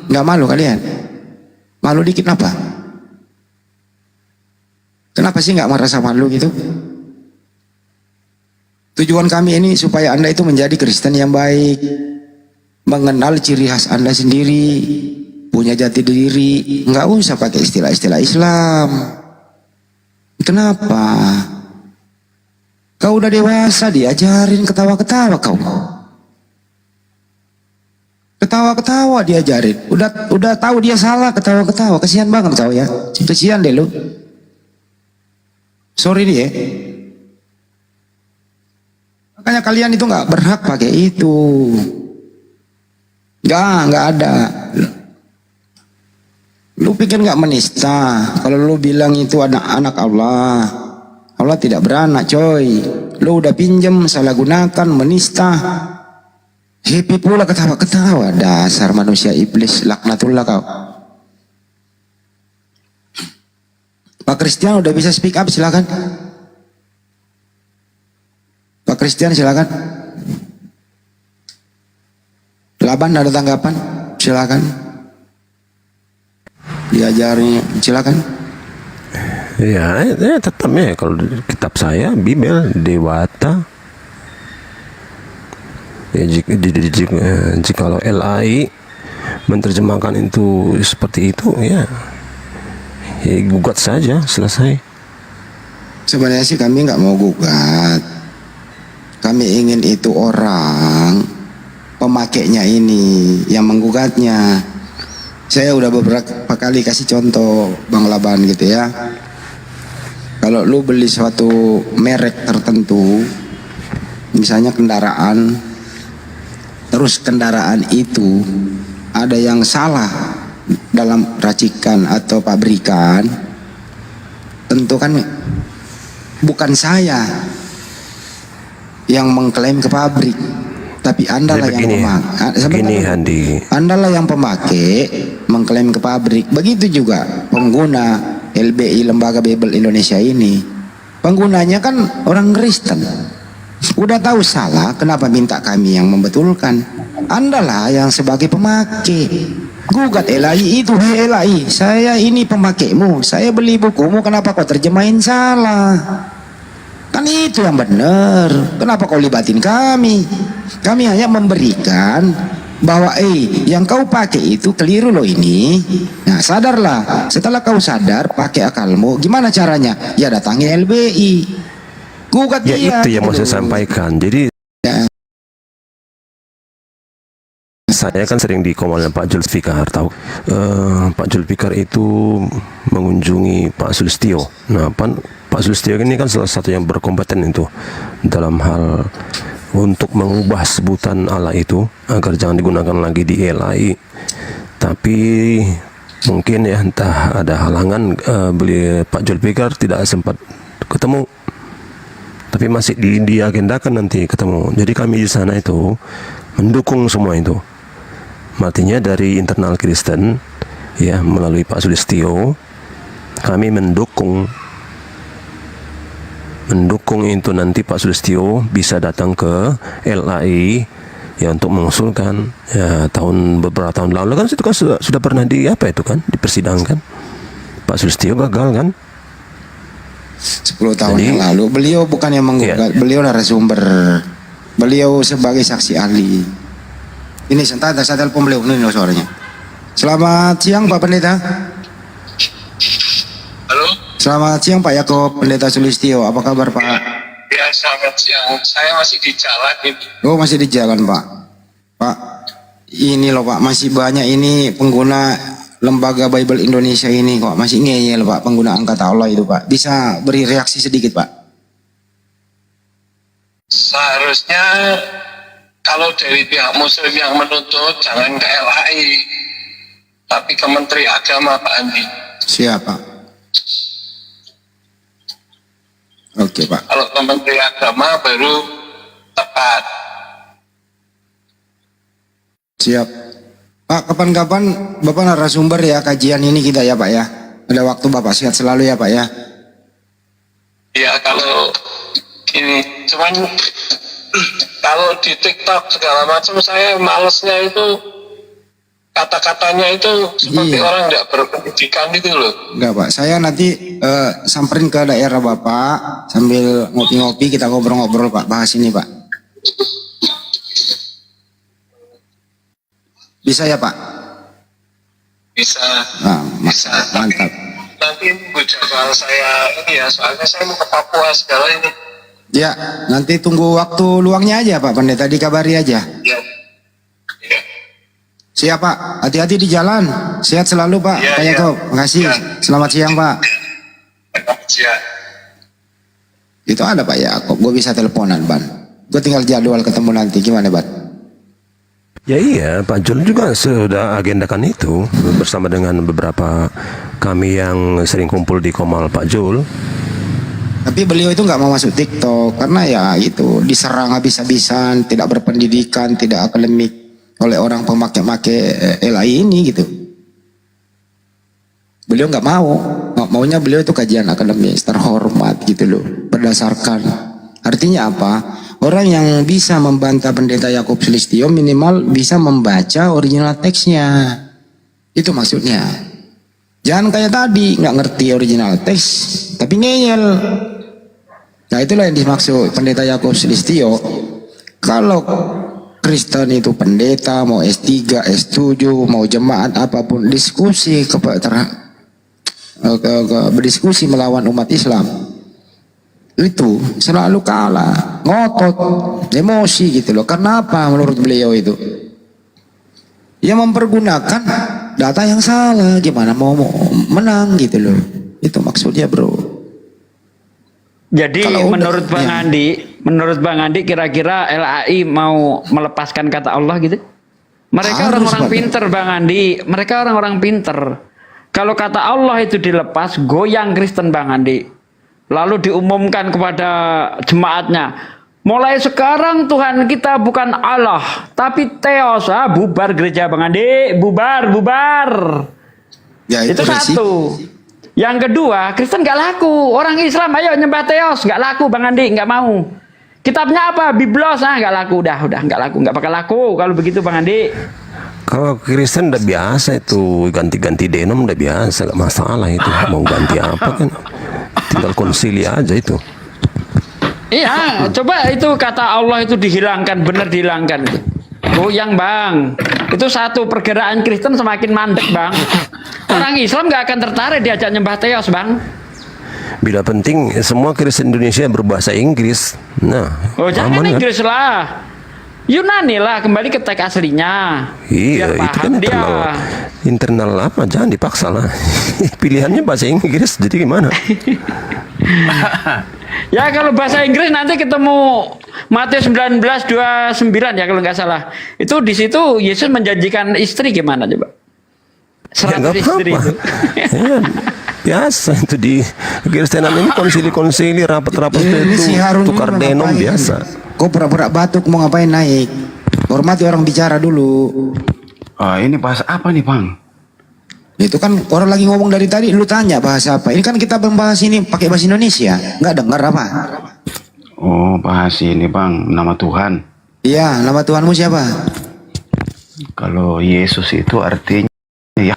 Nggak malu kalian? Malu dikit apa? Kenapa sih nggak merasa malu gitu? Tujuan kami ini supaya Anda itu menjadi Kristen yang baik, mengenal ciri khas Anda sendiri, punya jati diri, nggak usah pakai istilah-istilah Islam. Kenapa? Kau udah dewasa, diajarin ketawa-ketawa kau. Ketawa-ketawa diajarin, udah tahu dia salah, ketawa-ketawa, kesian banget kau ya, kesian deh lu. Sorry nih ya. Makanya kalian itu nggak berhak pakai itu. Nggak ada. Lu pikir nggak menista? Kalau lu bilang itu anak Allah, Allah tidak beranak coy. Lu udah pinjem, salah gunakan, menista. Happy pula ketawa-ketawa. Dasar manusia iblis, laknatullah kau. Pak Christian udah bisa speak up, silakan. Pak Christian silakan. Laban ada tanggapan? Silakan. Diajari, silakan. Ya tetap ya, kalau di kitab saya Bibel Dewata. Ya, jikalau LAI menerjemahkan itu seperti itu ya gugat saja, selesai. Sebenarnya sih kami nggak mau gugat. Kami ingin itu orang pemakainya ini yang menggugatnya. Saya udah beberapa kali kasih contoh Bang Laban gitu ya. Kalau lu beli suatu merek tertentu, misalnya kendaraan, terus kendaraan itu ada yang salah dalam racikan atau pabrikan, tentu kan bukan saya yang mengklaim ke pabrik, tapi Anda lah yang pemakai. Anda lah yang pemakai mengklaim ke pabrik. Begitu juga pengguna LBI, Lembaga Bible Indonesia ini, penggunanya kan orang Kristen. Udah tahu salah, kenapa minta kami yang membetulkan? Anda lah yang sebagai pemakai. Gugat LAI itu, hei LAI, saya ini pemakaimu, saya beli bukumu, kenapa kau terjemahin salah? Kan itu yang benar. Kenapa kau libatin kami? Kami hanya memberikan bahwa yang kau pakai itu keliru loh ini. Nah, sadarlah. Setelah kau sadar, pakai akalmu. Gimana caranya? Ya datangi LBI. Gugat Ya dia. itu yang mau saya gitu. sampaikan. Jadi Ya. saya kan sering di Komal Pak Zulfikar, tahu Pak Zulfikar itu mengunjungi Pak Sulistyo. Nah, Pak Sulistyo ini kan salah satu yang berkompeten itu dalam hal untuk mengubah sebutan Allah itu agar jangan digunakan lagi di LAI. Tapi mungkin ya entah ada halangan, Pak Zulfikar tidak sempat ketemu. Tapi masih diagendakan nanti ketemu. Jadi kami di sana itu mendukung semua itu. Artinya dari internal Kristen ya melalui Pak Sulistyo kami mendukung itu nanti Pak Sulistyo bisa datang ke LAI ya untuk mengusulkan ya beberapa tahun lalu kan itu kan sudah pernah dipersidangkan. Pak Sulistyo gagal kan 10 tahun yang lalu. Beliau bukan yang menggugat, beliau narasumber. Beliau sebagai saksi ahli. Ini sebentar, saya telepon beliau ini loh suaranya. Selamat siang Pak Pendeta. Halo. Selamat siang Pak Yakob, Pendeta Sulistyo. Apa kabar Pak? Ya, selamat siang. Saya masih di jalan ini. Oh, masih di jalan Pak. Pak, ini loh Pak, masih banyak ini pengguna Lembaga Bible Indonesia ini kok masih ngeyel Pak penggunaan kata Allah itu Pak. Bisa beri reaksi sedikit Pak? Seharusnya kalau dari pihak Muslim yang menuntut jangan ke LAI, tapi ke Menteri Agama Pak Andi. Siapa? Oke Pak. Kalau ke Menteri Agama baru tepat. Siap. Pak, kapan-kapan Bapak narasumber ya kajian ini kita ya Pak ya. Ada waktu Bapak, sehat selalu ya Pak ya. Ya kalau gini, cuman kalau di TikTok segala macam saya malesnya itu kata-katanya itu seperti orang tidak berpendidikan itu loh. Enggak Pak, saya nanti samperin ke daerah Bapak sambil ngopi-ngopi kita ngobrol-ngobrol Pak, bahas ini Pak. Bisa ya Pak? Bisa. Nah, bisa. Mantap. Nanti nunggu jadwal saya ini ya, soalnya saya mau ke Papua segala ini. Ya, nanti tunggu waktu luangnya aja Pak Pendeta, dikabari aja. Ya. Siap Pak, hati-hati di jalan. Sehat selalu Pak. Ya, Pak ya. Yakob, makasih. Selamat siang Pak. Siap. Itu ada Pak Yakob, gue bisa teleponan Ban. Gue tinggal jadwal ketemu nanti, gimana Ban? Ya iya, Pak Jul juga sudah agendakan itu bersama dengan beberapa kami yang sering kumpul di Komal Pak Jul. Tapi beliau itu nggak mau masuk TikTok karena ya itu diserang habis-habisan, tidak berpendidikan, tidak akademik oleh orang pemakai LAI ini gitu. Beliau nggak mau, maunya beliau itu kajian akademis terhormat gitu loh, berdasarkan. Artinya apa? Orang yang bisa membantah Pendeta Yakob Sulistyo minimal bisa membaca original teksnya. Itu maksudnya. Jangan kayak tadi nggak ngerti original teks tapi ngeyel. Nah itulah yang dimaksud Pendeta Yakob Sulistyo. Kalau Kristen itu pendeta mau S3, S7, mau jemaat apapun diskusi berdiskusi melawan umat Islam. Itu selalu kalah, ngotot, emosi gitu loh. Kenapa menurut beliau itu? Ya mempergunakan data yang salah, gimana mau menang gitu loh. Itu maksudnya bro. Jadi menurut Bang Andi kira-kira LAI mau melepaskan kata Allah gitu? Mereka orang-orang pinter Bang Andi, mereka orang-orang pinter. Kalau kata Allah itu dilepas, goyang Kristen Bang Andi. Lalu diumumkan kepada jemaatnya, mulai sekarang Tuhan kita bukan Allah, tapi Theos. Bubar gereja Bang Andi, bubar. Ya, itu satu. Yang kedua, Kristen nggak laku. Orang Islam ayo nyembah teos, nggak laku Bang Andi, nggak mau. Kitabnya apa? Biblos, nggak laku, udah nggak laku, nggak bakal laku kalau begitu Bang Andi. Kalau Kristen udah biasa itu ganti-ganti denom udah biasa, gak masalah itu. Mau ganti apa kan? Tinggal konsili aja itu. Iya, coba itu kata Allah itu dihilangkan, benar dihilangkan. Goyang Bang. Itu satu, pergerakan Kristen semakin mandek Bang. Orang Islam nggak akan tertarik diajak nyembah teos Bang. Bila penting semua Kristen Indonesia berbahasa Inggris. Nah, Oh jangan aman, Inggris lah, Yunani lah, kembali ke teks aslinya. Iya, Biar itu paham kan dia. internal apa? Jangan dipaksa lah. Pilihannya bahasa Inggris, jadi gimana? Ya kalau bahasa Inggris nanti ketemu Matius 19:29 ya kalau nggak salah. Itu di situ Yesus menjanjikan istri gimana coba? 100 nggak istri apa-apa. itu. Ya, biasa itu di Kristenan ini konsili-konsili rapat-rapat Ini si itu Harun tukar ini denom ngapain? biasa. Kok pura-pura batuk mau ngapain naik? Hormati orang bicara dulu. Ini bahasa apa nih Bang? Itu kan orang lagi ngomong dari tadi, lu tanya bahasa apa? Ini kan kita membahas ini pakai bahasa Indonesia. Nggak dengar apa? Oh, bahas ini Bang, nama Tuhan. Iya, nama Tuhanmu siapa? Kalau Yesus itu artinya ya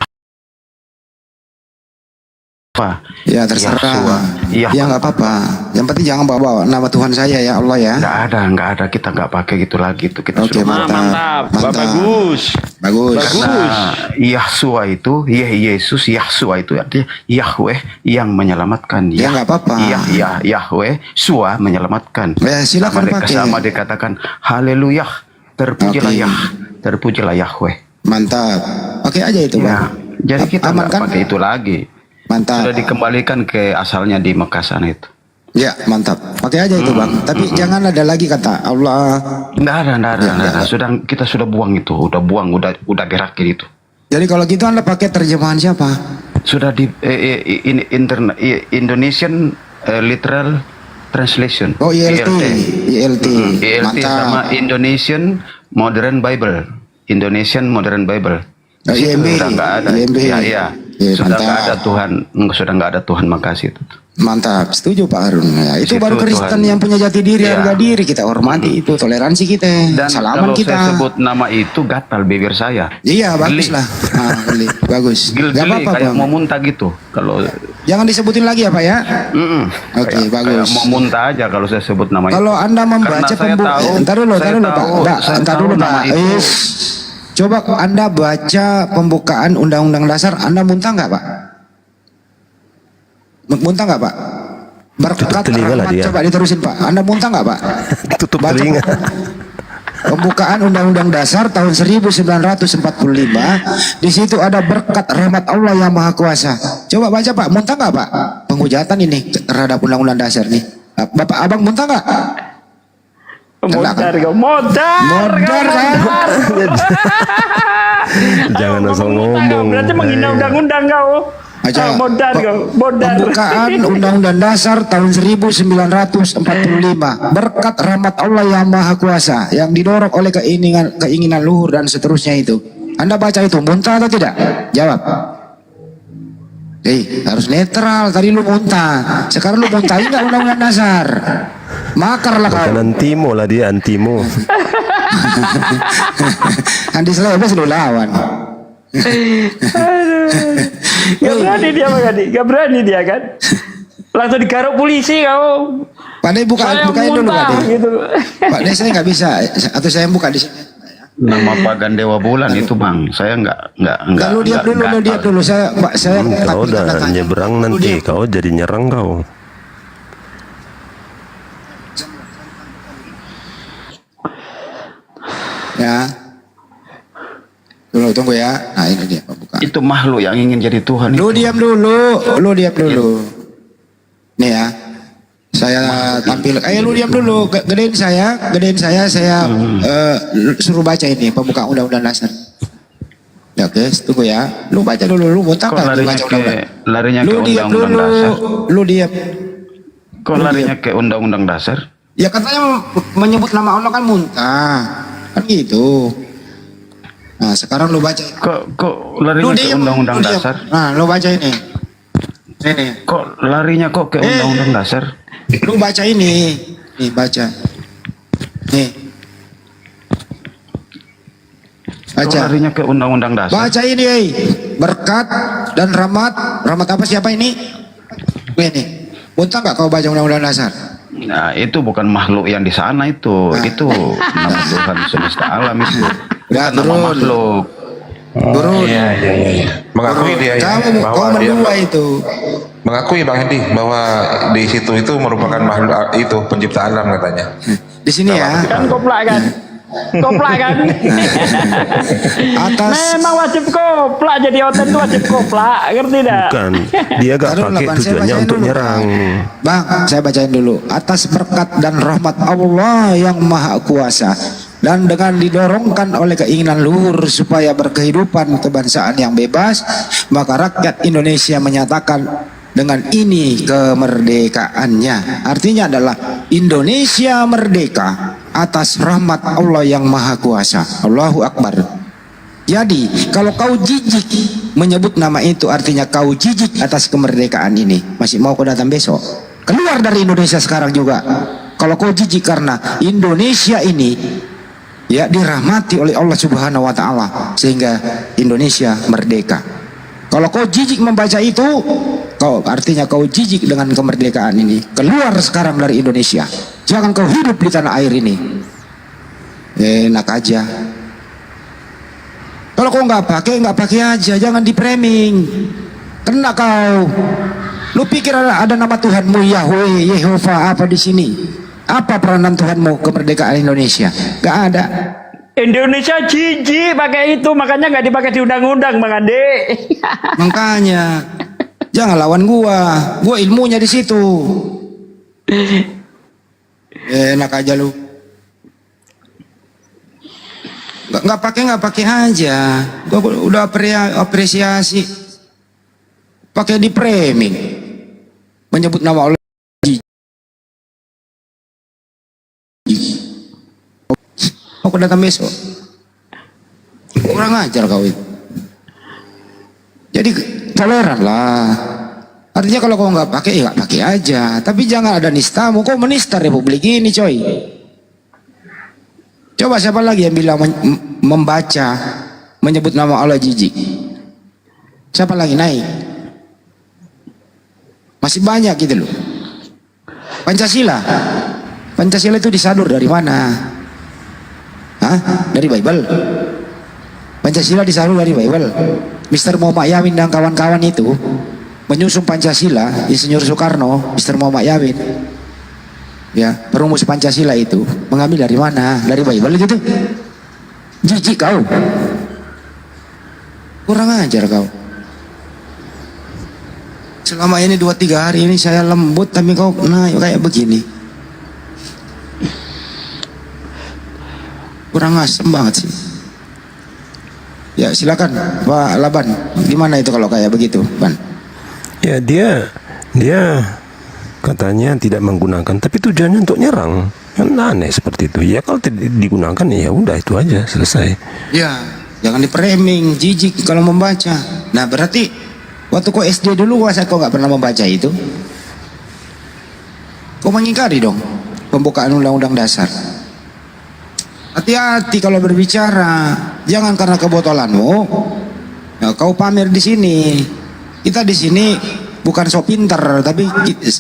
apa? Ya terserah. Ya, Ya nggak apa-apa. Yang penting jangan bawa nama Tuhan saya ya Allah ya. nggak ada. Kita nggak pakai gitu lagi itu. Kita Oke, sudah mantap. Bagus. Bagus. Karena Yahshua itu, Yesus, Yahshua itu artinya Yahweh yang menyelamatkan. Ya nggak apa-apa. Yahweh, Shua menyelamatkan. Ya, silakan pakai. Sama dikatakan haleluya, terpujilah Oke. terpujilah Yahweh. Mantap. Pakai aja itu, Ya, Bang. jadi kita Aman nggak kan? pakai itu lagi. Mantap. Sudah dikembalikan ke asalnya di Mekah sana itu. Ya, mantap. Pakai aja itu, Bang. Tapi jangan ada lagi kata Allah. Nggak ada. Kita sudah buang itu, udah berakhir itu. Jadi kalau gitu Anda pakai terjemahan siapa? Sudah di Indonesian Literal Translation. Oh, ILT. ILT. ILT sama Mantap. Indonesian Modern Bible. Indonesian Modern Bible. Oh, Di situ IMB. sudah nggak ada. IMB. Iya. Iya, Sudah nggak mantap. ada Tuhan. Sudah nggak ada Tuhan Makasih itu. Mantap. Setuju Pak Harun. Ya, itu Situ baru Kristen Tuhan. yang punya jati diri, Ya. harga diri. Kita hormati itu, toleransi kita. Dan Salaman kalau kita. saya sebut nama itu gatal bibir saya. Iya, bagus Geli. lah. Geli. Bagus. Geli, Gak apa-apa, kayak Bang. mau muntah gitu. Kalau Jangan disebutin lagi ya, Pak ya. Oke, kayak bagus. mau muntah aja kalau saya sebut nama itu. Kalau Anda membaca Karena saya tahu, entar dulu, saya Pak. tahu, saya Entar tahu dulu, nama Pak. itu. Coba Anda baca pembukaan Undang-Undang Dasar, Anda muntah nggak, Pak? Muntah nggak, Pak? Berkat telinga lah rahmat, dia. coba diterusin, Pak. Anda muntah nggak, Pak? Tutup Baca telinga. Pembukaan Undang-Undang Dasar tahun 1945, di situ ada berkat rahmat Allah yang Maha Kuasa. Coba baca, Pak. Muntah nggak, Pak? Penghujatan ini terhadap Undang-Undang Dasar nih. Bapak Abang muntah nggak? Modar kau, modar kan? Jangan asal Kau ngomong. berarti menghina undang-undang kau. Aja. Modar kau, modar. Pembukaan Undang-Undang Dasar tahun 1945, berkat rahmat Allah yang Maha Kuasa yang didorong oleh keinginan luhur dan seterusnya itu. Anda baca itu muntah atau tidak? Jawab. Harus netral. Tadi lu muntah, sekarang lu muntahin nggak Undang-Undang Dasar? Makar lah kau. Bukan antimo lah dia, antimo. Andi Selebes lu lawan. Gak berani dia Bang Adi, gak berani dia kan. Langsung digaruk polisi kau. Pak De bukain dulu, Pak De. Gitu. Pak De saya nggak bisa, atau saya buka di sini. Nama Pagan Dewa Bulan itu Bang, saya nggak. Lu diam dulu, saya Kau udah nyebrang nanti, kau jadi nyerang kau. Ya. Tunggu ya. Nah, ini dia pembukaan. Itu makhluk yang ingin jadi Tuhan. Lu diam dulu. Nih ya. Saya tampil. Lu diam dulu. Gedein saya, suruh baca ini pembukaan Undang-Undang Dasar. Ya, oke, tunggu ya. Lu baca dulu, lu muntah Kok kan larinya baca ke Undang-Undang. Undang-Undang Dasar? Lu diam. Kok larinya ke Undang-Undang Dasar? Ya katanya menyebut nama Allah kan muntah. Kan gitu. Nah, sekarang lu baca. Kok larinya ke Undang-Undang Dasar? Nah, lu baca ini. Kok larinya kok ke undang-undang dasar? Lu baca ini. Nih, baca. Nih. Kok larinya ke undang-undang dasar? Baca ini, berkat dan rahmat. Rahmat apa siapa ini? Ini. Muntah nggak kau baca undang-undang dasar? Nah, itu bukan makhluk yang di sana itu. Itu nama Tuhan semesta alam itu. Bukan nama makhluk. Turun. Iya. Mengakui dia ya, Kamu bahwa kau dia mendua itu. mengakui Bang Hendi bahwa di situ itu merupakan makhluk itu pencipta alam katanya. Di sini ya. Kan koplak kan? Koplak kan? Memang wajib koplak, jadi oten itu wajib koplak, ngerti dah? Bukan, dia gak pakai tujuannya untuk nyerang. Bang, saya bacain dulu. Atas berkat dan rahmat Allah yang Maha Kuasa, dan dengan didorongkan oleh keinginan luhur supaya berkehidupan kebangsaan yang bebas, maka rakyat Indonesia menyatakan dengan ini kemerdekaannya. Artinya adalah Indonesia merdeka atas rahmat Allah yang Maha Kuasa. Allahu Akbar. Jadi kalau kau jijik menyebut nama itu, artinya kau jijik atas kemerdekaan ini. Masih mau kau datang besok? Keluar dari Indonesia sekarang juga. Kalau kau jijik karena Indonesia ini ya dirahmati oleh Allah Subhanahu wa taala sehingga Indonesia merdeka. Kalau kau jijik membaca itu, kau artinya kau jijik dengan kemerdekaan ini. Keluar sekarang dari Indonesia. Jangan kau hidup di tanah air ini. Enak aja. Kalau kau nggak pakai aja. Jangan di framing. Kena kau. Lu pikir ada nama Tuhanmu Yahweh, Yehova apa di sini? Apa peranan Tuhanmu kemerdekaan Indonesia? Gak ada. Indonesia jijik pakai itu, makanya nggak dipakai di undang-undang, Bang Ade. Makanya jangan lawan gua ilmunya di situ. Enak aja lu. Nggak pakai aja. Gua udah apresiasi. Pakai di framing. Menyebut nama Allah. Aku datang besok. Kurang ajar kau itu. Jadi toleran lah. Artinya kalau kau nggak pakai, ya nggak pakai aja. Tapi jangan ada nistamu. Kau menista republik ini, coy. Coba siapa lagi yang bilang membaca, menyebut nama Allah jijik? Siapa lagi naik? Masih banyak gitu loh. Pancasila. Pancasila itu disadur dari mana? Hah? Dari Bible. Pancasila disadur dari Bible. Mr. Muhammad Yamin dan kawan-kawan itu menyusun Pancasila. Insinyur Soekarno, Mr. Muhammad Yamin, ya, perumus Pancasila itu mengambil dari mana? Dari Bible gitu. Jijik kau. Kurang ajar kau. Selama ini 2-3 hari ini saya lembut, tapi kau naik kayak begini. Kurang asem banget sih. Ya silakan Pak Laban, gimana itu kalau kayak begitu, Ban? Ya dia katanya tidak menggunakan, tapi tujuannya untuk nyerang. Kan aneh seperti itu. Ya kalau tidak digunakan ya udah itu aja, selesai. Ya, jangan di framing, jijik kalau membaca. Nah berarti waktu kau SD dulu masa kau nggak pernah membaca itu? Kau mengingkari dong pembukaan undang-undang dasar. Hati-hati kalau berbicara, jangan karena kebotolanmu. Nah, kau pamer di sini. Kita di sini bukan so pinter, tapi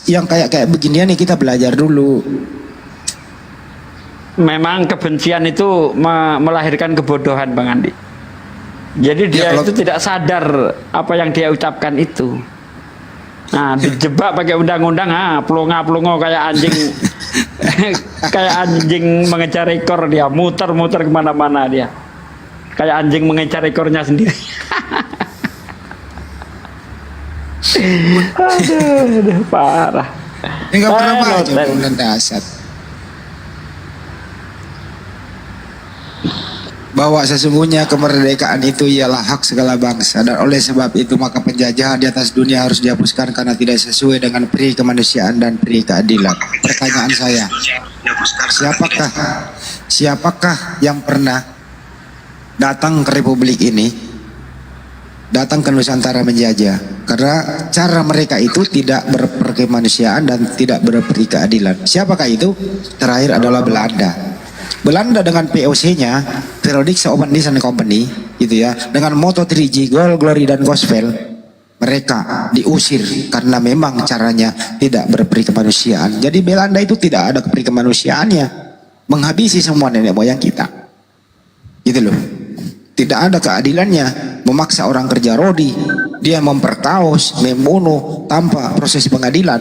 yang kayak beginian nih kita belajar dulu. Memang kebencian itu melahirkan kebodohan, Bang Andi. Jadi dia itu tidak sadar apa yang dia ucapkan itu. Nah, dijebak pakai undang-undang, plonga-plongo kayak anjing. Kayak anjing mengejar ekor, dia muter-muter kemana-mana dia. Kayak anjing mengejar ekornya sendiri. aduh, parah. Enggak pernah baca undang-undang dasar. Bahwa sesungguhnya kemerdekaan itu ialah hak segala bangsa, dan oleh sebab itu maka penjajahan di atas dunia harus dihapuskan karena tidak sesuai dengan peri kemanusiaan dan peri keadilan. Pertanyaan saya, siapakah yang pernah datang ke republik ini datang ke Nusantara menjajah. Karena cara mereka itu tidak berperkemanusiaan dan tidak berperi keadilan. Siapakah itu? Terakhir adalah Belanda. Belanda dengan POC-nya, Veronica Open Company, gitu ya, dengan moto 3G, Gold, Glory, dan Gospel, mereka diusir karena memang caranya tidak berperi kemanusiaan. Jadi Belanda itu tidak ada peri kemanusiaannya, menghabisi semua nenek moyang kita, gitu loh. Tidak ada keadilannya, memaksa orang kerja rodi, dia memperkaos, membunuh tanpa proses pengadilan,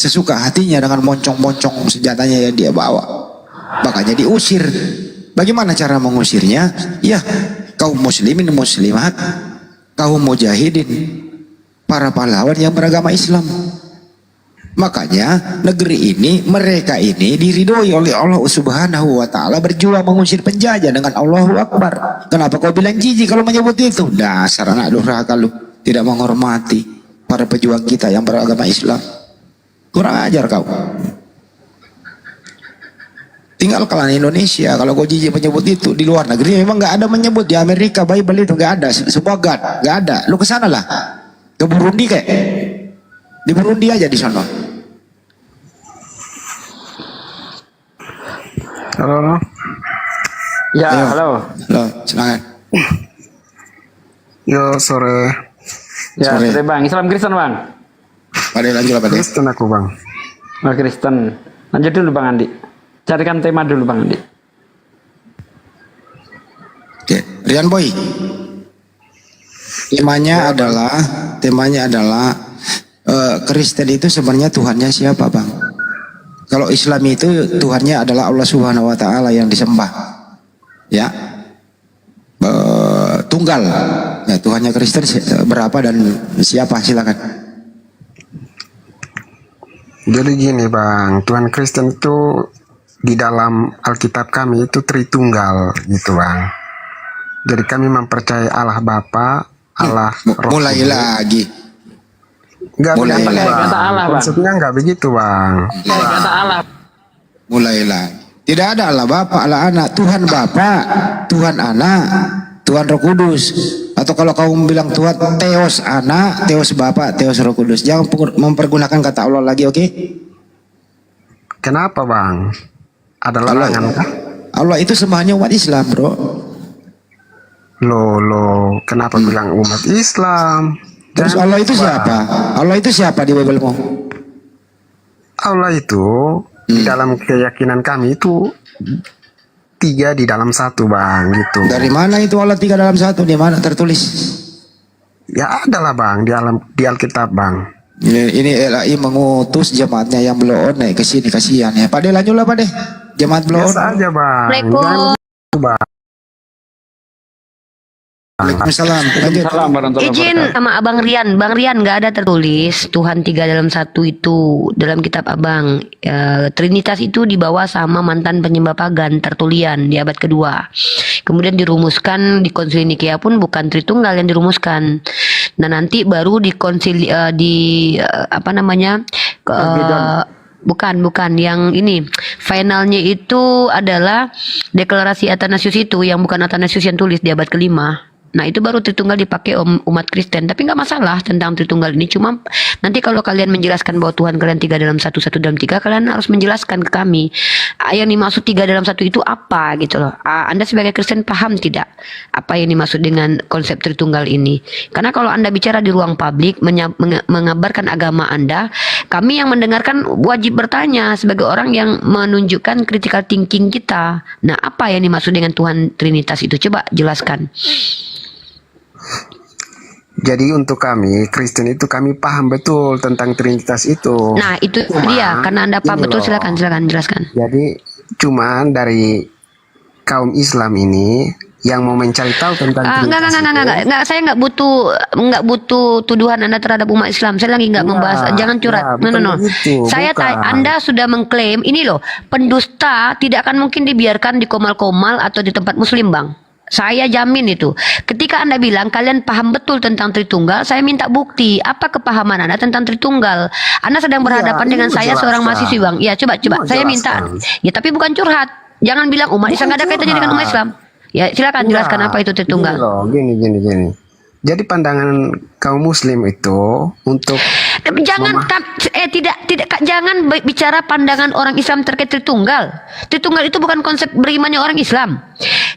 sesuka hatinya dengan moncong-moncong senjatanya yang dia bawa. Makanya diusir. Bagaimana cara mengusirnya? Ya, kaum muslimin muslimat, kaum mujahidin, para pahlawan yang beragama Islam. Makanya negeri ini, mereka ini diridhoi oleh Allah Subhanahu wa taala, berjuang mengusir penjajah dengan Allahu Akbar. Kenapa kau bilang jijik kalau menyebut itu? Dasar anak durhaka lu, tidak menghormati para pejuang kita yang beragama Islam. Kurang ajar kau. Tinggal kalian Indonesia, kalau kau jijik menyebut itu. Di luar negeri memang nggak ada menyebut. Di Amerika Bible itu nggak ada, semua God, nggak ada. Lu kesana lah, ke Burundi kayak, di Burundi aja di sana. Halo. Ya, Ayo. halo. Halo, silakan. Yo, sore. Ya, sore Bang. Islam Kristen Bang. Pada lanjut apa? Kristen aku Bang. Oh, Kristen. Lanjut dulu Bang Andi. Carikan tema dulu Bang Andi. Oke, Rian Boy. Temanya adalah Kristen itu sebenarnya Tuhannya siapa, Bang? Kalau Islam itu Tuhannya adalah Allah Subhanahu wa taala yang disembah. Ya. Tunggal. Ya, Tuhannya Kristen berapa dan siapa? Silakan. Jadi gini Bang, Tuhan Kristen itu di dalam Alkitab kami itu Tritunggal gitu Bang. Jadi kami mempercayai Allah Bapa, Allah Roh mulai Kudus. lagi. Enggak Mulai begitu, lagi. Bang. Kata Allah, Bang. Maksudnya enggak begitu Bang. Kata Allah. Mulailah. Tidak ada Allah Bapa, Allah Anak, Tuhan Bapa, Tuhan Anak, Tuhan Roh Kudus. Atau kalau kamu bilang Tuhan Theos Anak, Theos Bapa, Theos Roh Kudus. Jangan mempergunakan kata Allah lagi, oke? Kenapa Bang? Ada larangan kah? Allah itu sembahannya umat Islam, bro. Loh, kenapa bilang umat Islam? Terus Jangan Allah itu Bang. siapa? Allah itu siapa di Biblemu? Allah itu di dalam keyakinan kami itu 3 di dalam 1 Bang gitu. Dari mana itu Allah 3 dalam 1? Di mana tertulis? Ya adalah Bang di Alkitab Bang. Ini LAI mengutus jemaatnya yang belum naik ke sini, kasihan ya. Pak De lanjutlah Pak De. Jemaat belum. Biasa aja Bang. Assalamualaikum. Jangan begitu, Bang. Waalaikumsalam. Lanjut. Izin sama Abang Rian. Bang Rian, nggak ada tertulis Tuhan 3 dalam 1 itu dalam kitab Abang. Trinitas itu dibawa sama mantan penyembah pagan Tertulian di abad kedua. Kemudian dirumuskan di Konsili Nikea pun bukan Tritunggal yang dirumuskan. Nah nanti baru di konsili bukan yang ini finalnya itu adalah deklarasi Athanasius itu yang bukan Athanasius yang tulis di abad kelima. Nah itu baru Tritunggal dipakai umat Kristen. Tapi nggak masalah tentang Tritunggal ini. Cuma nanti kalau kalian menjelaskan bahwa Tuhan kalian 3 dalam 1, 1 dalam 3, kalian harus menjelaskan ke kami yang dimaksud 3 dalam 1 itu apa gitu loh. Anda sebagai Kristen paham tidak apa yang dimaksud dengan konsep Tritunggal ini? Karena kalau Anda bicara di ruang publik mengabarkan agama Anda, kami yang mendengarkan wajib bertanya sebagai orang yang menunjukkan critical thinking kita. Nah apa yang dimaksud dengan Tuhan Trinitas itu? Coba jelaskan. Jadi untuk kami Kristen itu kami paham betul tentang Trinitas itu. Nah itu dia, karena Anda paham betul, silakan jelaskan. Jadi cuman dari kaum Islam ini yang mau mencari tahu tentang Trinitas Enggak, saya nggak butuh tuduhan Anda terhadap umat Islam. Saya lagi nggak membahas, jangan curhat. No. Saya Anda sudah mengklaim ini loh, pendusta tidak akan mungkin dibiarkan di komal-komal atau di tempat Muslim, Bang. Saya jamin itu. Ketika Anda bilang kalian paham betul tentang Tritunggal, saya minta bukti. Apa kepahaman Anda tentang Tritunggal? Anda sedang berhadapan dengan saya seorang mahasiswi, Bang. Ya, coba. Saya minta. Ya, tapi bukan curhat. Jangan bilang umat Islam nggak ada kaitannya dengan umat Islam. Ya, silakan jelaskan apa itu Tritunggal. Gini. Jadi pandangan kaum muslim itu untuk jangan bicara pandangan orang Islam terkait Tritunggal. Tritunggal itu bukan konsep berimannya orang Islam.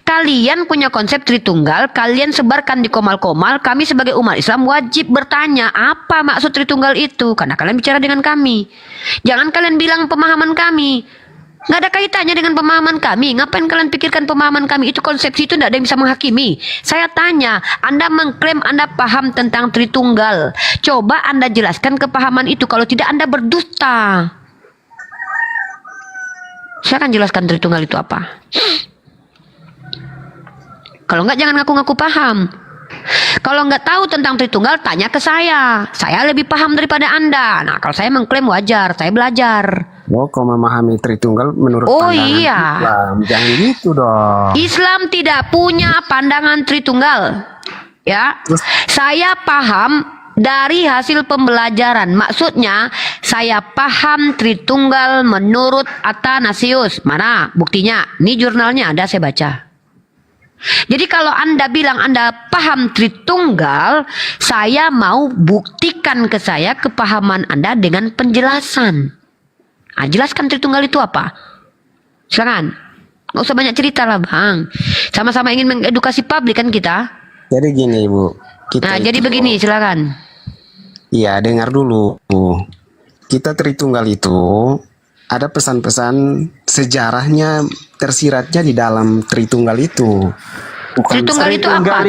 Kalian punya konsep Tritunggal, kalian sebarkan di komal-komal. Kami sebagai umat Islam wajib bertanya apa maksud Tritunggal itu, karena kalian bicara dengan kami. Jangan kalian bilang pemahaman kami. Nggak ada kaitannya dengan pemahaman kami. Ngapain kalian pikirkan pemahaman kami? Itu konsepsi itu nggak ada yang bisa menghakimi. Saya tanya, Anda mengklaim Anda paham tentang Tritunggal. Coba Anda jelaskan kepahaman itu. Kalau tidak, Anda berdusta. Saya akan jelaskan Tritunggal itu apa. Kalau nggak, jangan ngaku-ngaku paham. Kalau nggak tahu tentang Tritunggal, tanya ke saya. Saya lebih paham daripada Anda. Nah, kalau saya mengklaim wajar, saya belajar. Oh, kau memahami Tritunggal menurut Oh pandangan iya. Islam. Jangan gitu dong. Islam tidak punya pandangan Tritunggal. Ya. Saya paham dari hasil pembelajaran. Maksudnya, saya paham Tritunggal menurut Athanasius. Mana buktinya? Ini jurnalnya ada, saya baca. Jadi kalau Anda bilang Anda paham Tritunggal, saya mau buktikan ke saya kepahaman Anda dengan penjelasan. Nah, jelaskan Tritunggal itu apa? Silakan. Nggak usah banyak cerita lah, Bang. Sama-sama ingin mengedukasi publik kan kita. Jadi gini, Bu. Jadi begini, silakan. Iya, dengar dulu. Kita Tritunggal itu ada pesan-pesan sejarahnya tersiratnya di dalam Tritunggal itu. Tritunggal itu apa?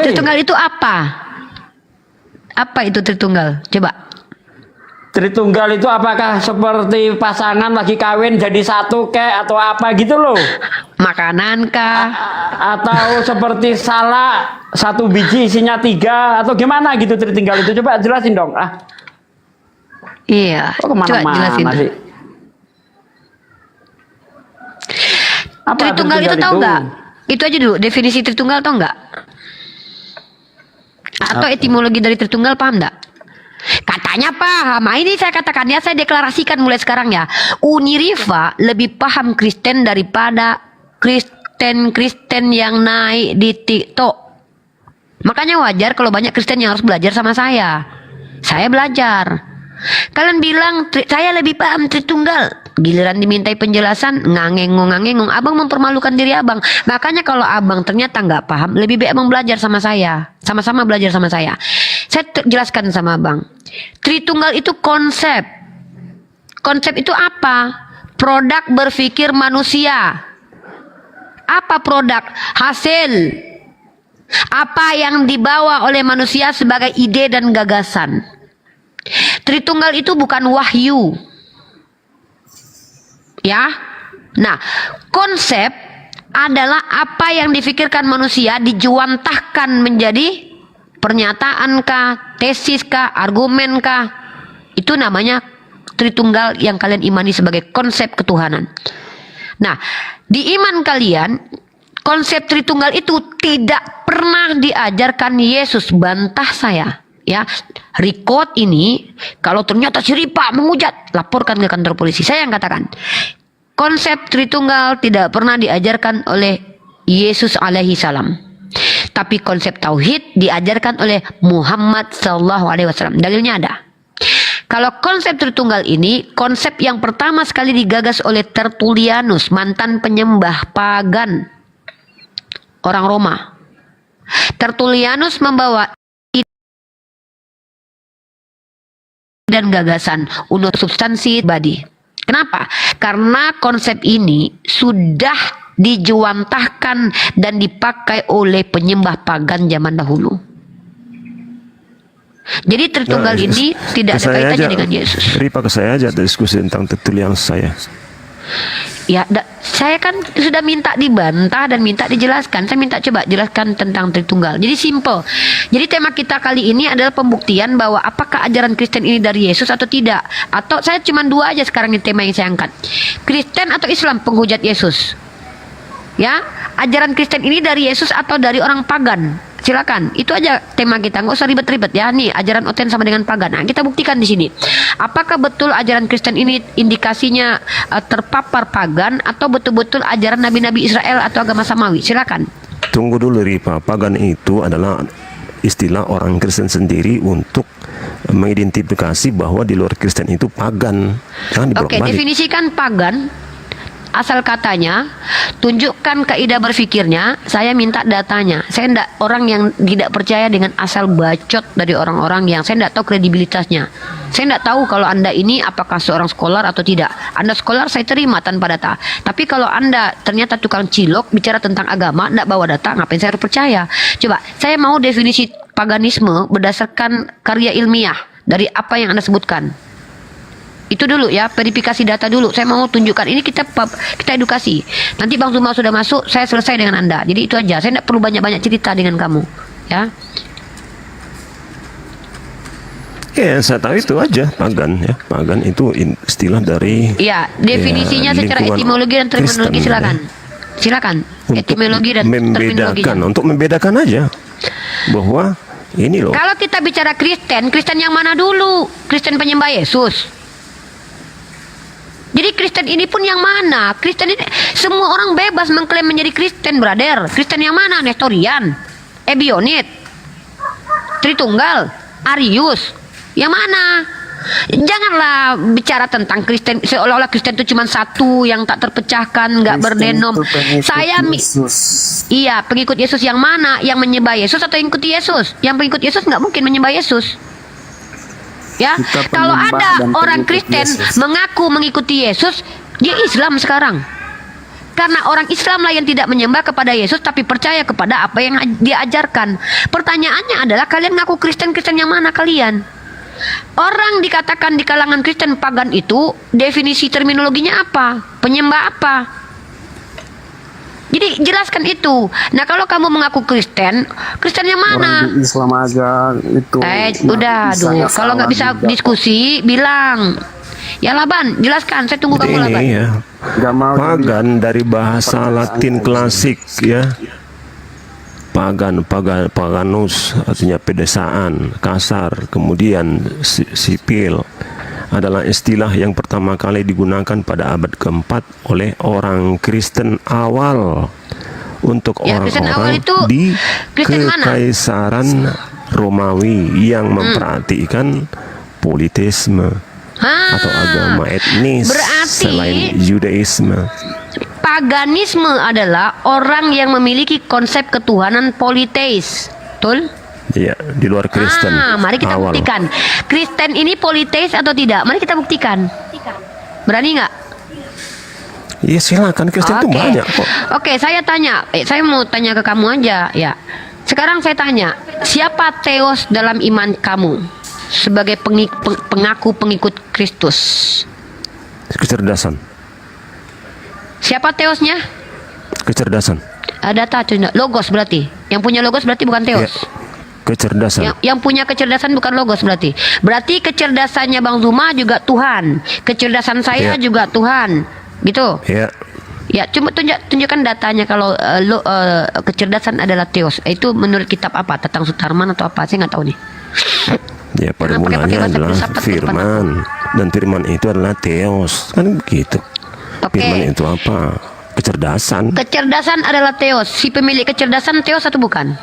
Tritunggal itu apa? Apa itu Tritunggal? Coba. Tritunggal itu apakah seperti pasangan lagi kawin jadi satu kek atau apa gitu loh? Makanan kah? Atau seperti salak satu biji isinya 3 atau gimana gitu Tritunggal itu? Coba jelasin dong. Iya. Coba jelasin. Sih? Tritunggal itu tahu nggak? Itu aja dulu definisi Tritunggal tahu nggak? Atau etimologi dari Tritunggal paham nggak? Katanya paham. Nah, ini saya katakan ya, saya deklarasikan mulai sekarang ya. Uniriva lebih paham Kristen daripada Kristen yang naik di TikTok. Makanya wajar kalau banyak Kristen yang harus belajar sama saya. Saya belajar. Kalian bilang saya lebih paham Tritunggal. Giliran dimintai penjelasan ngangengong. Abang mempermalukan diri abang. Makanya kalau abang ternyata nggak paham, lebih baik abang belajar sama saya. Sama-sama belajar sama saya. Saya jelaskan sama abang. Tritunggal itu konsep. Konsep itu apa? Produk berpikir manusia. Apa produk? Hasil. Apa yang dibawa oleh manusia sebagai ide dan gagasan. Tritunggal itu bukan wahyu. Ya. Nah, konsep adalah apa yang difikirkan manusia dijuantahkan menjadi pernyataan kah, tesis kah, argumen kah. Itu namanya Tritunggal yang kalian imani sebagai konsep ketuhanan. Nah, di iman kalian konsep Tritunggal itu tidak pernah diajarkan Yesus. Bantah saya. Ya, record ini kalau ternyata si Ripa menghujat, laporkan ke kantor polisi. Saya yang katakan, konsep Tritunggal tidak pernah diajarkan oleh Yesus alaihi salam. Tapi konsep tauhid diajarkan oleh Muhammad sallallahu alaihi wasallam. Dalilnya ada. Kalau konsep Tritunggal ini, konsep yang pertama sekali digagas oleh Tertullianus, mantan penyembah pagan orang Roma. Tertullianus membawa dan gagasan untuk substansi badi. Kenapa? Karena konsep ini sudah dijuantahkan dan dipakai oleh penyembah pagan zaman dahulu. Jadi Tritunggal ini tidak ada kaitannya dengan Yesus. Ripa ke saya aja diskusi tentang Tertullianus saya. Ya, saya kan sudah minta dibantah dan minta dijelaskan. Saya minta coba jelaskan tentang Tritunggal. Jadi simple. Jadi tema kita kali ini adalah pembuktian bahwa apakah ajaran Kristen ini dari Yesus atau tidak. Atau saya cuma dua aja sekarang ini tema yang saya angkat. Kristen atau Islam penghujat Yesus. Ya, ajaran Kristen ini dari Yesus atau dari orang pagan. Silakan, itu aja tema kita, nggak usah ribet-ribet ya. Nih, ajaran Oten sama dengan pagan. Nah, kita buktikan di sini. Apakah betul ajaran Kristen ini indikasinya terpapar pagan atau betul-betul ajaran nabi-nabi Israel atau agama samawi? Silakan. Tunggu dulu Ripa, pagan itu adalah istilah orang Kristen sendiri untuk mengidentifikasi bahwa di luar Kristen itu pagan. Jangan dibolak-balik. Definisikan pagan, asal katanya, tunjukkan kaidah berfikirnya, saya minta datanya. Saya tidak orang yang tidak percaya dengan asal bacot dari orang-orang yang saya tidak tahu kredibilitasnya. Saya tidak tahu kalau Anda ini apakah seorang scholar atau tidak. Anda scholar saya terima tanpa data. Tapi kalau Anda ternyata tukang cilok bicara tentang agama, tidak bawa data, ngapain saya harus percaya? Coba, saya mau definisi paganisme berdasarkan karya ilmiah dari apa yang Anda sebutkan. Itu dulu ya, verifikasi data dulu. Saya mau tunjukkan ini, kita edukasi. Nanti Bang Zuma sudah masuk, saya selesai dengan Anda. Jadi itu aja. Saya tidak perlu banyak-banyak cerita dengan kamu, ya. Ya, saya tahu itu aja, pagan ya. Pagan itu istilah dari Iya, definisinya ya, secara lingkungan etimologi dan terminologi Kristen, silakan. Silakan. Etimologi dan terminologinya. untuk membedakan aja bahwa ini loh. Kalau kita bicara Kristen, Kristen yang mana dulu? Kristen penyembah Yesus. Jadi Kristen ini pun yang mana? Kristen ini semua orang bebas mengklaim menjadi Kristen, brother. Kristen yang mana? Nestorian, Ebionit, Tritunggal, Arius. Yang mana? Janganlah bicara tentang Kristen seolah-olah Kristen itu cuma satu yang tak terpecahkan, nggak berdenom. Saya iya, pengikut Yesus yang mana? Yang menyembah Yesus atau yang ikuti Yesus? Yang pengikut Yesus nggak mungkin menyembah Yesus. Ya, kalau ada orang Kristen mengaku mengikuti Yesus, dia Islam sekarang. Karena orang Islam lah yang tidak menyembah kepada Yesus tapi percaya kepada apa yang dia ajarkan. Pertanyaannya adalah kalian ngaku Kristen yang mana kalian? Orang dikatakan di kalangan Kristen pagan itu definisi terminologinya apa? Penyembah apa? Jadi jelaskan itu. Nah kalau kamu mengaku Kristen yang mana? Orang di Islam aja itu. Udah, aduh. Kalau nggak bisa diskusi, bilang. Ya Laban, jelaskan. Saya tunggu kamu Laban. Ya. Pagan dari bahasa Latin klasik ya. Paganus artinya pedesaan, kasar, kemudian sipil adalah istilah yang pertama kali digunakan pada abad keempat oleh orang Kristen awal untuk orang-orang di Kekaisaran Romawi yang memperhatikan politeisme atau agama etnis selain Yudaisme. Paganisme adalah orang yang memiliki konsep ketuhanan politeis, betul? Iya, di luar Kristen. Mari kita buktikan. Kristen ini politeis atau tidak? Mari kita buktikan. Berani nggak? Iya silakan, Kristen itu banyak kok. Oke, saya tanya. Saya mau tanya ke kamu aja, ya. Sekarang saya tanya, siapa Theos dalam iman kamu sebagai pengaku pengikut Kristus? Kecerdasan. Siapa Theosnya? Kecerdasan. Data logos berarti. Yang punya logos berarti bukan Theos. Ya. Kecerdasan. Yang punya kecerdasan bukan logos berarti. Berarti kecerdasannya Bang Zuma juga Tuhan. Kecerdasan saya juga Tuhan. Gitu. Iya. Ya, cuma tunjukkan datanya kalau kecerdasan adalah Theos. Itu menurut kitab apa? Tatang Sutarman atau apa? Saya nggak tahu nih. Ya pada mulanya adalah firman, dan firman itu adalah Theos, kan begitu. Firman itu apa? Kecerdasan. Kecerdasan adalah Theos. Si pemilik kecerdasan Theos atau bukan?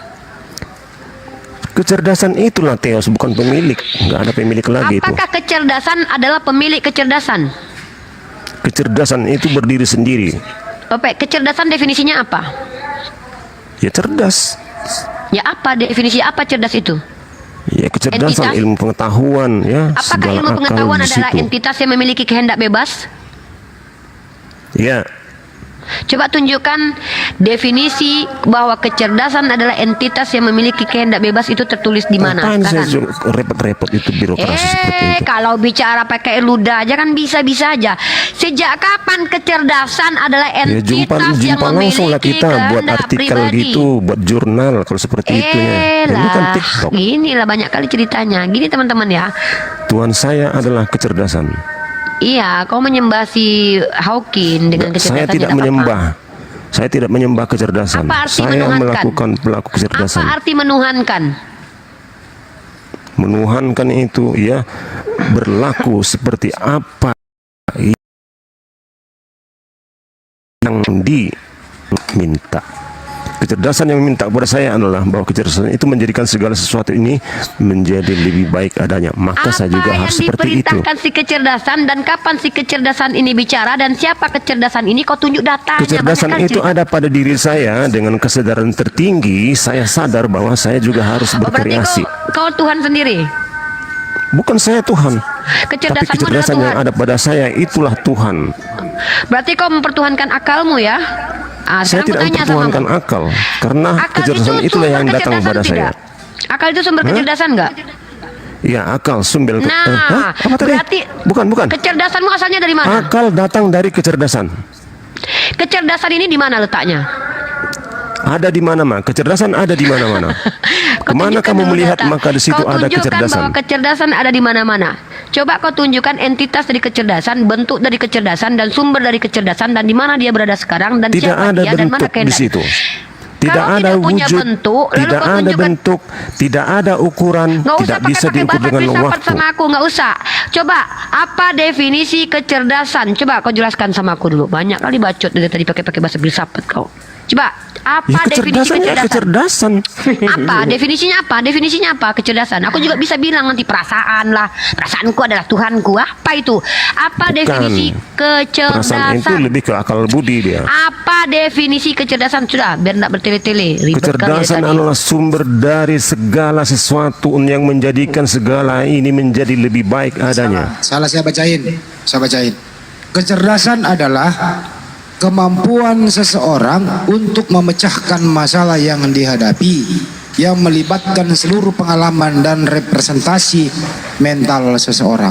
Kecerdasan itulah Theos, bukan pemilik. Nggak ada pemilik lagi itu. Apakah kecerdasan adalah pemilik kecerdasan? Kecerdasan itu berdiri sendiri. Kecerdasan definisinya apa? Ya cerdas. Ya apa definisi apa cerdas itu? Ya kecerdasan, entitas? Ilmu pengetahuan ya. Apakah ilmu pengetahuan adalah entitas yang memiliki kehendak bebas? Ya. Coba tunjukkan definisi bahwa kecerdasan adalah entitas yang memiliki kehendak bebas, itu tertulis di mana? Repot-repot itu birokrasi seperti itu. Kalau bicara pakai ludah aja kan bisa-bisa aja. Sejak kapan kecerdasan adalah entitas yang memiliki langsung lah kita buat artikel pribadi. Gitu, buat jurnal kalau seperti itu ya. Ini kan TikTok. Inilah banyak kali ceritanya. Gini teman-teman ya. Tuhan saya adalah kecerdasan. Iya, kau menyembah si Hawking dengan kecerdasan. Saya tidak menyembah. Saya tidak menyembah kecerdasan. Apa arti saya menuhankan? Melakukan pelaku kecerdasan. Apa arti menuhankan? Menuhankan itu ya berlaku seperti apa yang diminta. Kecerdasan yang minta kepada saya adalah bahwa kecerdasan itu menjadikan segala sesuatu ini menjadi lebih baik adanya. Maka saya juga harus seperti itu. Diperintahkan si kecerdasan dan kapan si kecerdasan ini bicara dan siapa kecerdasan ini kau tunjuk datanya. Kecerdasan Banyak itu kali. ada pada diri saya. Dengan kesadaran tertinggi, saya sadar bahwa saya juga harus Berarti berkreasi. kau Tuhan sendiri. Bukan saya Tuhan, tapi Kecerdasanmu adalah kecerdasan Tuhan. yang ada pada saya itulah Tuhan. Berarti kau mempertuhankan akalmu ya? Saya Sekarang tidak aku tanya sama mempertuhankan akal, karena kecerdasan itulah yang datang pada saya. Akal itu sumber kecerdasan enggak? Ya, akal sumber. Nah, Apa tadi? berarti Bukan. kecerdasanmu asalnya dari mana? Akal datang dari kecerdasan. Kecerdasan ini di mana letaknya? Ada di mana-mana. Kecerdasan ada di mana-mana. Kemana kamu melihat maka di situ ada Tunjukkan kecerdasan. bahwa kecerdasan ada di mana-mana. Coba kau tunjukkan entitas dari kecerdasan, bentuk dari kecerdasan, dan sumber dari kecerdasan, dan di mana dia berada sekarang, dan Tidak siapa ada dia, dan mana bentuk di kehendak. situ. Tidak Kalau ada tidak punya wujud, bentuk, lalu tidak kau ada tunjukkan- bentuk, tidak ada ukuran, Nggak usah tidak bisa pakai diukur bahasa dengan filsafat waktu. sama aku, nggak usah. Coba apa definisi kecerdasan? Coba kau jelaskan sama aku dulu. Banyak kali bacot dari tadi pakai bahasa filsafat kau. Coba apa Ya, definisi kecerdasan. Apa definisinya apa? Definisinya apa kecerdasan? Aku juga bisa bilang nanti perasaan lah. Perasaanku adalah Tuhanku. Apa itu? Apa definisi Perasaan itu kecerdasan? lebih ke akal budi dia. Apa definisi kecerdasan? Sudah, biar tidak bertele-tele. Ribet kali Kecerdasan tadi. adalah sumber dari segala sesuatu yang menjadikan segala ini menjadi lebih baik adanya. Salah saya bacain. Kecerdasan adalah kemampuan seseorang untuk memecahkan masalah yang dihadapi yang melibatkan seluruh pengalaman dan representasi mental seseorang.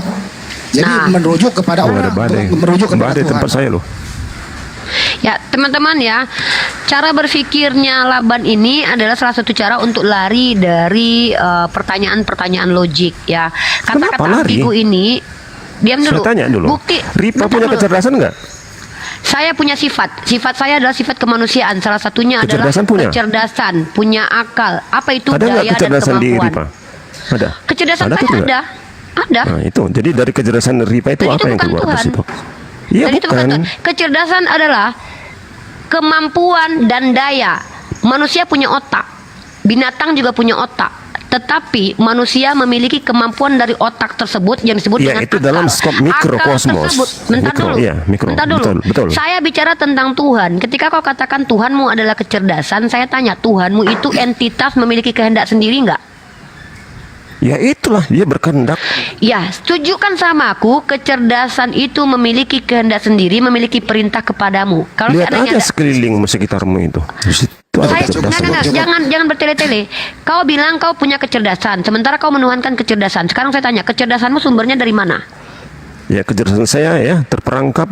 Jadi merujuk kepada Oh, ada badai. merujuk kepada Badai Tuhan. tempat saya loh. Ya, teman-teman ya, cara berpikirnya Laban ini adalah salah satu cara untuk lari dari pertanyaan-pertanyaan logik ya. Kata-kata lari? ambigu ini, diam dulu. Saya tanya dulu. Bukti. Ripa bentar punya dulu. kecerdasan nggak? Saya punya sifat. Sifat saya adalah sifat kemanusiaan. Salah satunya adalah Kecerdasan punya? kecerdasan, punya akal. Apa itu Ada nggak daya dan kecerdasan di kemampuan? Ripa? Ada. Kecerdasan Ada saya atau tidak? ada. Nah, itu. Jadi dari kecerdasan Ripa itu Dan apa itu yang bukan keluar dari Tuhan. situ? Iya, Dan itu bukan bukan. Tuhan. Kecerdasan adalah kemampuan dan daya. Manusia punya otak. Binatang juga punya otak. Tetapi manusia memiliki kemampuan dari otak tersebut yang disebut Ya, dengan itu akal. dalam skop Akal mikrokosmos. tersebut. Bentar Mikro, dulu. iya, mikro. Bentar dulu. Betul. Saya bicara tentang Tuhan. Ketika kau katakan Tuhanmu adalah kecerdasan, saya tanya, Tuhanmu itu entitas memiliki kehendak sendiri enggak? Ya itulah dia berkehendak. Ya, setujukan sama aku, kecerdasan itu memiliki kehendak sendiri, memiliki perintah kepadamu. Kalau Lihat seandainya aja sekelilingmu sekitarmu itu. Di situ ada saya kecerdasan. jangan bertele-tele. Kau bilang kau punya kecerdasan, sementara kau menuhankan kecerdasan. Sekarang saya tanya, kecerdasanmu sumbernya dari mana? Ya, kecerdasan saya ya terperangkap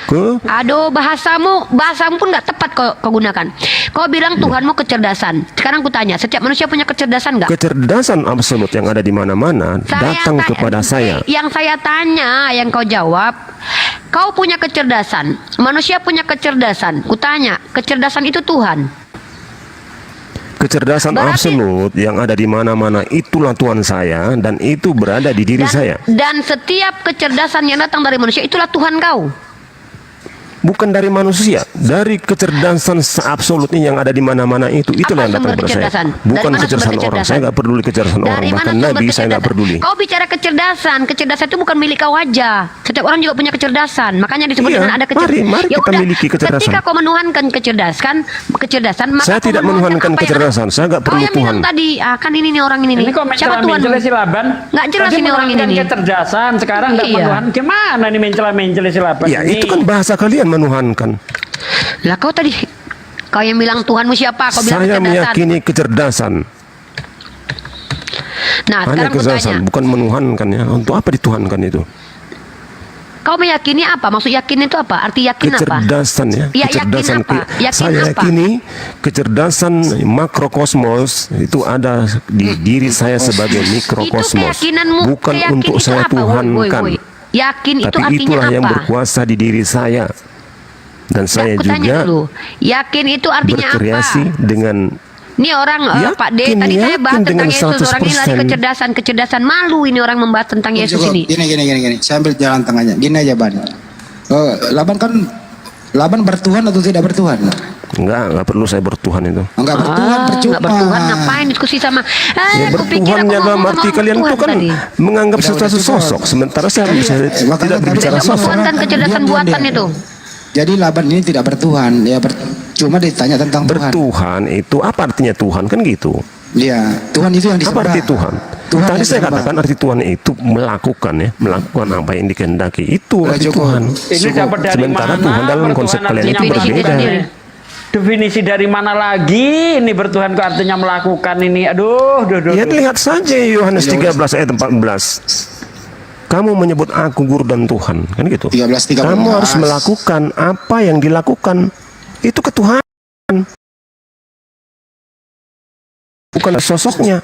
ke Aduh, bahasamu pun nggak tepat kau gunakan. Kau bilang Tuhanmu kecerdasan. Sekarang aku tanya, setiap manusia punya kecerdasan nggak? kecerdasan absolut yang ada di mana-mana datang kepada saya. Yang saya tanya, yang kau jawab, kau punya kecerdasan, manusia punya kecerdasan. Kutanya, kecerdasan itu Tuhan. Kecerdasan absolut yang ada di mana-mana itulah Tuhan saya dan itu berada di diri saya. Dan setiap kecerdasan yang datang dari manusia itulah Tuhan kau. Bukan dari manusia, dari kecerdasan absolut ini yang ada di mana-mana itu. Itulah yang datang kepada saya. Bukan kecerdasan orang. Saya nggak peduli kecerdasan orang. Bahkan Nabi saya nggak peduli. Kau bicara kecerdasan itu bukan milik kau aja. Setiap orang juga punya kecerdasan. Makanya disebut Iya, dengan ada kecerdasan. mari kita miliki kecerdasan. Ketika kau menuhankan kecerdasan, maka Saya tidak menuhankan kecerdasan. Saya nggak perlu yang Tuhan. bilang tadi, kan ini nih orang ini nih. Ini kok Siapa Tuhan? mencela-mencela si Laban? Nggak jelas Tadi ini orang ini menuhankan nih. kecerdasan, sekarang nggak Iya. menuhan. Gimana nih mencela-mencela si Laban Ya ini? itu kan bahasa kalian menuhankan. Lah kau tadi, kau yang bilang Tuhanmu siapa? Kau bilang Saya kecerdasan. meyakini kecerdasan. Nah, Hanya sekarang aku kecerdasan, tanya, bukan menuhankan ya. Untuk apa dituhankan itu? kau meyakini apa? Maksud yakin itu apa? Arti yakin apa? Kecerdasan ya, Ya, kecerdasan. yakin apa? Yakin Saya apa? yakini kecerdasan makrokosmos itu ada di diri saya sebagai mikrokosmos. Keyakinanmu, Bukan keyakin untuk itu saya apa? tuhankan. Woi. Yakin itu Tapi artinya itulah yang apa? berkuasa di diri saya. Dan saya Aku tanya juga dulu, yakin itu artinya berkreasi apa? dengan Ini orang Pak D Yakin, tadi saya bahas yakin tentang dengan Yesus, orang ini lari 100%. kecerdasan malu ini orang membahas tentang Yesus Cukup. ini. Gini. Saya ambil jalan tengahnya. Gini aja, Ban. Laban kan Laban bertuhan atau tidak bertuhan? Enggak perlu saya bertuhan itu. Enggak bertuhan, percuma. Enggak bertuhan, ngapain diskusi sama? Ya, bertuhannya dalam arti kalian itu kan menganggap sesuatu sosok, sementara saya tidak berbicara sosok. Buatan kecerdasan buatan itu. Jadi Laban ini tidak bertuhan, ya cuma ditanya tentang Tuhan. Bertuhan itu apa artinya Tuhan kan gitu? Iya, Tuhan itu yang disembah. Apa arti Tuhan? Tadi saya katakan arti Tuhan itu melakukan apa yang dikehendaki, itu arti Tuhan. Ini dapat dari Sementara mana? Tuhan dalam konsep kalian itu berbeda. Definisi dari mana lagi ini bertuhan itu artinya melakukan ini? Aduh. Ya lihat saja Yohanes 13 ayat 14. Kamu menyebut aku guru dan Tuhan, kan gitu. 13. Kamu harus melakukan apa yang dilakukan. Itu ketuhanan. Bukan sosoknya.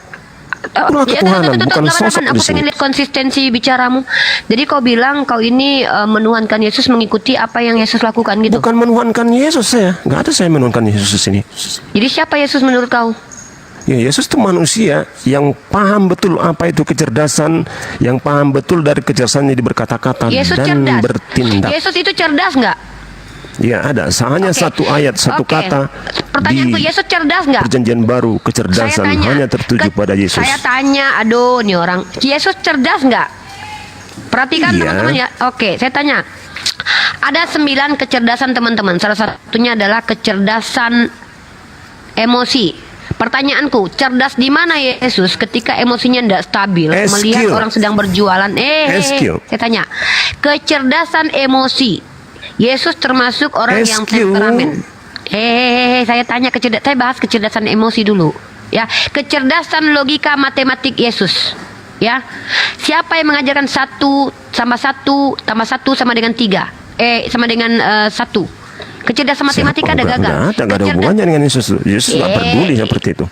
Itulah ketuhanan, bukan sosok di Aku sini. pengen lihat konsistensi bicaramu. Jadi kau bilang kau ini menuhankan Yesus mengikuti apa yang Yesus lakukan gitu. Bukan menuhankan Yesus saya. Nggak ada saya menuhankan Yesus di sini. Jadi siapa Yesus menurut kau? Ya, Yesus itu manusia yang paham betul apa itu kecerdasan, yang paham betul dari kecerdasannya di berkata-kata Yesus dan cerdas. bertindak. Yesus itu cerdas nggak? Ya ada, hanya satu ayat, satu kata Pertanyaanku, di Yesus cerdas nggak? Perjanjian Baru, kecerdasan Saya tanya, hanya tertuju pada Yesus. Saya tanya, aduh nih orang, Yesus cerdas nggak? Perhatikan Iya. teman-teman ya. Oke, saya tanya. Ada 9 kecerdasan teman-teman. Salah satunya adalah kecerdasan emosi. Pertanyaanku, cerdas di mana Yesus ketika emosinya tidak stabil, melihat orang sedang berjualan? Saya tanya, kecerdasan emosi. Yesus termasuk orang yang temperamen. Saya tanya saya bahas kecerdasan emosi dulu. Ya, kecerdasan logika matematik Yesus. Ya, siapa yang mengajarkan 1 tambah 1 tambah 1 sama dengan 3? Sama dengan 1. Kecerdasan matematika ada gagal. Nggak ada hubungannya dengan Yesus. Yesus nggak peduli seperti itu.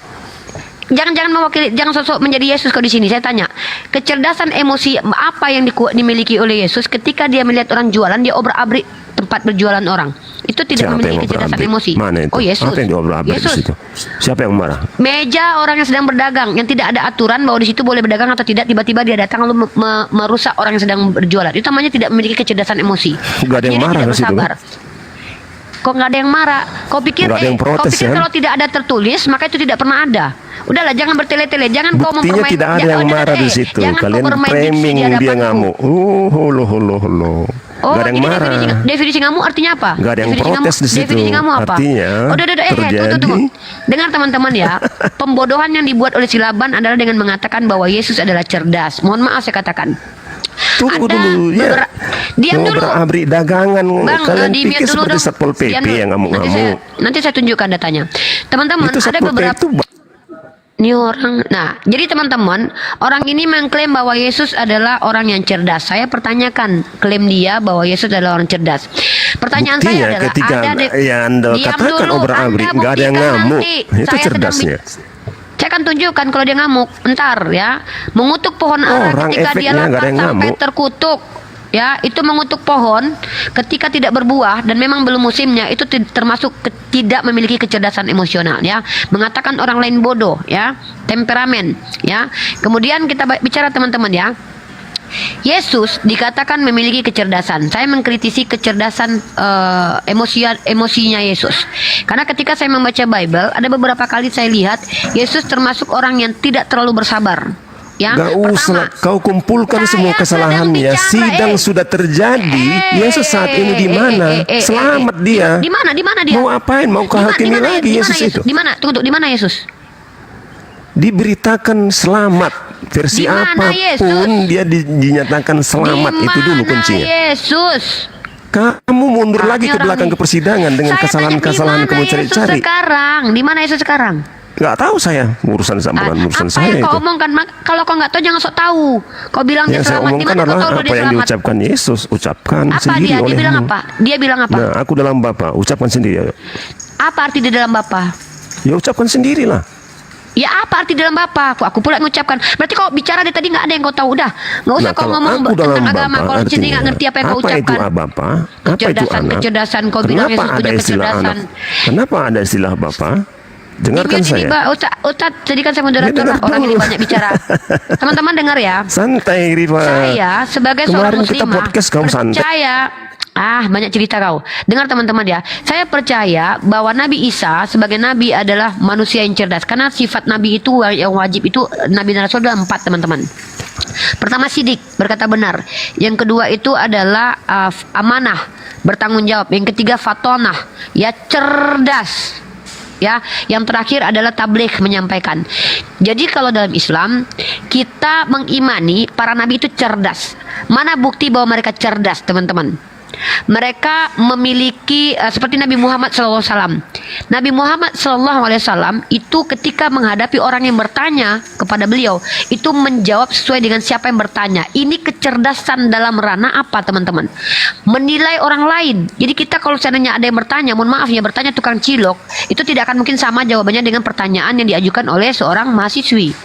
Jangan mewakili, jangan sosok menjadi Yesus kau di sini. Saya tanya, kecerdasan emosi apa yang dimiliki oleh Yesus ketika dia melihat orang jualan, dia obrak-abrik tempat berjualan orang. Itu tidak memiliki kecerdasan emosi. Mana itu? Oh, Yesus. Apa yang diobrak-abrik di situ? Siapa yang marah? Meja orang yang sedang berdagang, yang tidak ada aturan bahwa di situ boleh berdagang atau tidak, tiba-tiba dia datang lalu merusak orang yang sedang berjualan. Itu namanya tidak memiliki kecerdasan emosi. Nggak ada yang marah di situ. Kok nggak ada yang marah? Kau pikir, protes, kalau tidak ada tertulis maka itu tidak pernah ada. Udahlah, jangan bertele-tele, jangan kau Buktinya mempermain. tidak ada yang marah di situ. Kalian framing dia ngamuk. Holo. Gak ada yang marah. Definisi ngamuk artinya apa? Gak ada yang protes di situ. Definisi ngamuk apa? Artinya tunggu. Dengar teman-teman ya. Pembodohan yang dibuat oleh si Laban adalah dengan mengatakan bahwa Yesus adalah cerdas. Mohon maaf saya katakan. Tunggu dulu ya. Diam dulu. Berabrik dagangan. Kalian pikir dulu seperti Satpol PP yang ngamuk-ngamuk. Nanti saya tunjukkan datanya. Teman-teman, ada beberapa. Ini orang, nah, jadi teman-teman, orang ini mengklaim bahwa Yesus adalah orang yang cerdas. Saya pertanyakan klaim dia bahwa Yesus adalah orang cerdas. Pertanyaan saya adalah, ketika Anda katakan obrak-abrik, nggak ada yang ngamuk, itu cerdasnya. Saya akan tunjukkan kalau dia ngamuk, entar ya, mengutuk pohon ara ketika dia lapar sampai terkutuk. Ya, itu mengutuk pohon ketika tidak berbuah dan memang belum musimnya, itu termasuk tidak memiliki kecerdasan emosional ya. Mengatakan orang lain bodoh ya, temperamen ya. Kemudian kita bicara teman-teman ya. Yesus dikatakan memiliki kecerdasan. Saya mengkritisi kecerdasan emosinya Yesus. Karena ketika saya membaca Bible, ada beberapa kali saya lihat Yesus termasuk orang yang tidak terlalu bersabar. Ya, gak usah kau kumpulkan semua kesalahannya. Sidang sudah terjadi. Yesus saat ini di mana? Selamat dia. Di mana dia? Mau apain? Mau kau hakimi lagi Yesus itu? Di mana? Tunggu, di mana Yesus? Diberitakan selamat. Versi apapun dia dinyatakan selamat. Itu dulu kuncinya. Yesus. Kamu mundur lagi ke belakang ke persidangan dengan kesalahan-kesalahan kamu cari-cari. Di mana Yesus sekarang? Gak tahu saya urusan apa saya yang kau itu. omongkan? Kalau kau nggak tahu jangan sok tahu. Kau bilang yang saya omongkan adalah apa yang diucapkan Yesus, ucapkan sendiri olehmu. Dia bilang apa? Dia bilang apa? Nah, aku dalam Bapa, ucapkan sendiri. Apa arti di dalam Bapa? Ya ucapkan sendirilah. Ya apa arti dalam Bapa? Aku pula mengucapkan. Berarti kau bicara dari tadi nggak ada yang kau tahu. Udah, nggak usah kau ngomong tentang agama. Kau jadi nggak ngerti apa yang kau ucapkan. Apa itu Bapa? Kecerdasan. Kau bilang Yesus punya kecerdasan. Kenapa ada istilah Bapa? Dengarkan saya. Ustaz, jadikan saya moderator lah. Orang ini banyak bicara. Teman-teman dengar ya. Santai Riva. Saya sebagai seorang muslimah kita podcast kamu santai. percaya Banyak cerita kau. Dengar teman-teman ya. Saya percaya bahwa Nabi Isa sebagai Nabi adalah manusia yang cerdas. Karena sifat Nabi itu yang wajib itu Nabi dan Rasul adalah 4 teman-teman. Pertama sidik, berkata benar. Yang kedua itu adalah amanah, bertanggung jawab. Yang ketiga fatonah, ya cerdas. Ya, yang terakhir adalah tabligh, menyampaikan. Jadi kalau dalam Islam kita mengimani para nabi itu cerdas. Mana bukti bahwa mereka cerdas, teman-teman? Mereka memiliki seperti Nabi Muhammad SAW. Nabi Muhammad SAW itu ketika menghadapi orang yang bertanya kepada beliau, itu menjawab sesuai dengan siapa yang bertanya. Ini kecerdasan dalam ranah apa, teman-teman? Menilai orang lain. Jadi kita kalau seandainya ada yang bertanya, mohon maaf ya, bertanya tukang cilok, itu tidak akan mungkin sama jawabannya dengan pertanyaan yang diajukan oleh seorang mahasiswi.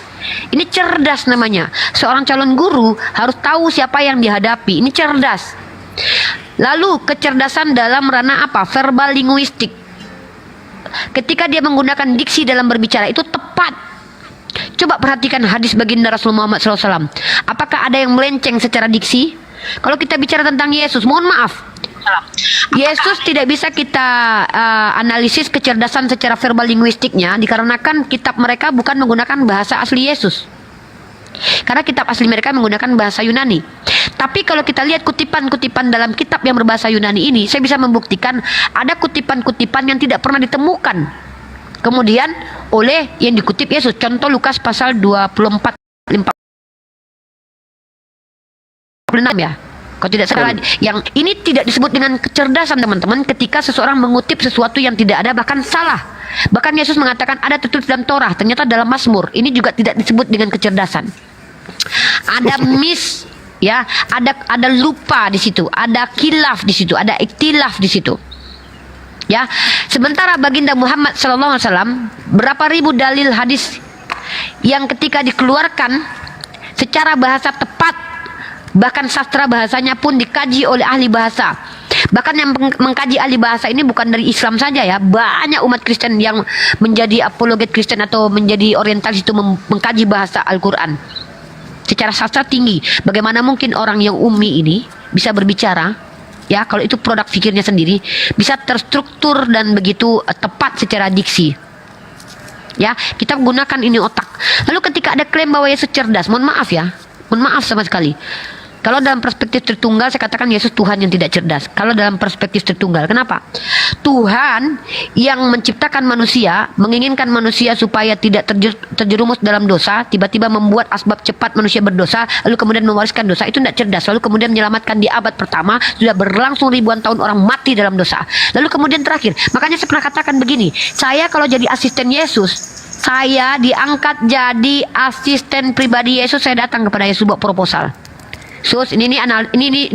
Ini cerdas namanya. Seorang calon guru harus tahu siapa yang dihadapi. Ini cerdas. Lalu kecerdasan dalam ranah apa? Verbal linguistik. Ketika dia menggunakan diksi dalam berbicara itu tepat. Coba perhatikan hadis baginda Rasulullah Muhammad SAW. Apakah ada yang melenceng secara diksi? Kalau kita bicara tentang Yesus, mohon maaf, Yesus tidak bisa kita analisis kecerdasan secara verbal linguistiknya, dikarenakan kitab mereka bukan menggunakan bahasa asli Yesus. Karena kitab asli mereka menggunakan bahasa Yunani. Tapi kalau kita lihat kutipan-kutipan dalam kitab yang berbahasa Yunani ini, saya bisa membuktikan ada kutipan-kutipan yang tidak pernah ditemukan kemudian oleh yang dikutip Yesus. Contoh Lukas pasal 24 46 ya. Kalau tidak salah, yang ini tidak disebut dengan kecerdasan, teman-teman, ketika seseorang mengutip sesuatu yang tidak ada, bahkan salah. Bahkan Yesus mengatakan ada tertulis dalam Torah, ternyata dalam Mazmur. Ini juga tidak disebut dengan kecerdasan. Ada miss, ya, ada lupa di situ, ada khilaf di situ, ada ikhtilaf di situ. Ya, sementara baginda Muhammad SAW berapa ribu dalil hadis yang ketika dikeluarkan secara bahasa tepat, bahkan sastra bahasanya pun dikaji oleh ahli bahasa. Bahkan yang mengkaji ahli bahasa ini bukan dari Islam saja ya, banyak umat Kristen yang menjadi apologet Kristen atau menjadi orientalis itu mengkaji bahasa Al-Quran secara sastra tinggi. Bagaimana mungkin orang yang ummi ini bisa berbicara, ya, kalau itu produk pikirnya sendiri, bisa terstruktur dan begitu tepat secara diksi. Ya, kita gunakan ini otak. Lalu ketika ada klaim bahwa Yesus cerdas, mohon maaf ya, mohon maaf sama sekali. Kalau dalam perspektif Tritunggal, saya katakan Yesus Tuhan yang tidak cerdas. Kalau dalam perspektif Tritunggal, kenapa? Tuhan yang menciptakan manusia, menginginkan manusia supaya tidak terjerumus dalam dosa, tiba-tiba membuat asbab cepat manusia berdosa, lalu kemudian mewariskan dosa, itu tidak cerdas. Lalu kemudian menyelamatkan di abad pertama, sudah berlangsung ribuan tahun orang mati dalam dosa. Lalu kemudian terakhir, makanya saya pernah katakan begini, saya kalau jadi asisten Yesus, saya diangkat jadi asisten pribadi Yesus, saya datang kepada Yesus buat proposal. Sus, ini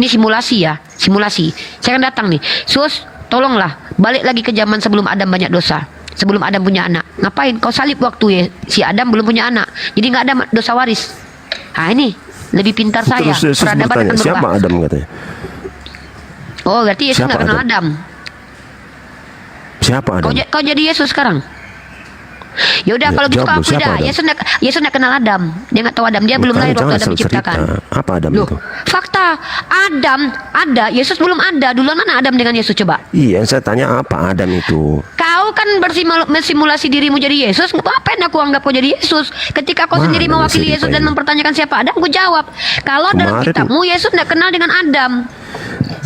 simulasi ya, simulasi. Saya akan datang nih. Sus, tolonglah balik lagi ke zaman sebelum Adam banyak dosa, sebelum Adam punya anak. Ngapain kau salib waktu ya si Adam belum punya anak, jadi nggak ada dosa waris. Ah, ini lebih pintar saya. Terus Yesus bertanya, siapa Adam katanya? Oh, berarti Yesus nggak kenal Adam. Siapa Adam? Kau jadi Yesus sekarang. Ya udah, kalau gitu kau akui dah. Yesus nggak kenal Adam. Dia nggak tahu Adam. Dia belum lahir waktu Adam diciptakan. Apa Adam itu? Fakta, Adam ada, Yesus belum ada. Duluan mana Adam dengan Yesus, coba? Iya, saya tanya apa Adam itu? Kau kan bersimulasi dirimu jadi Yesus. Ngapain aku anggap kau jadi Yesus? Ketika kau sendiri mewakili Yesus dan mempertanyakan siapa Adam, aku jawab. Kalau dalam kitabmu Yesus nggak kenal dengan Adam.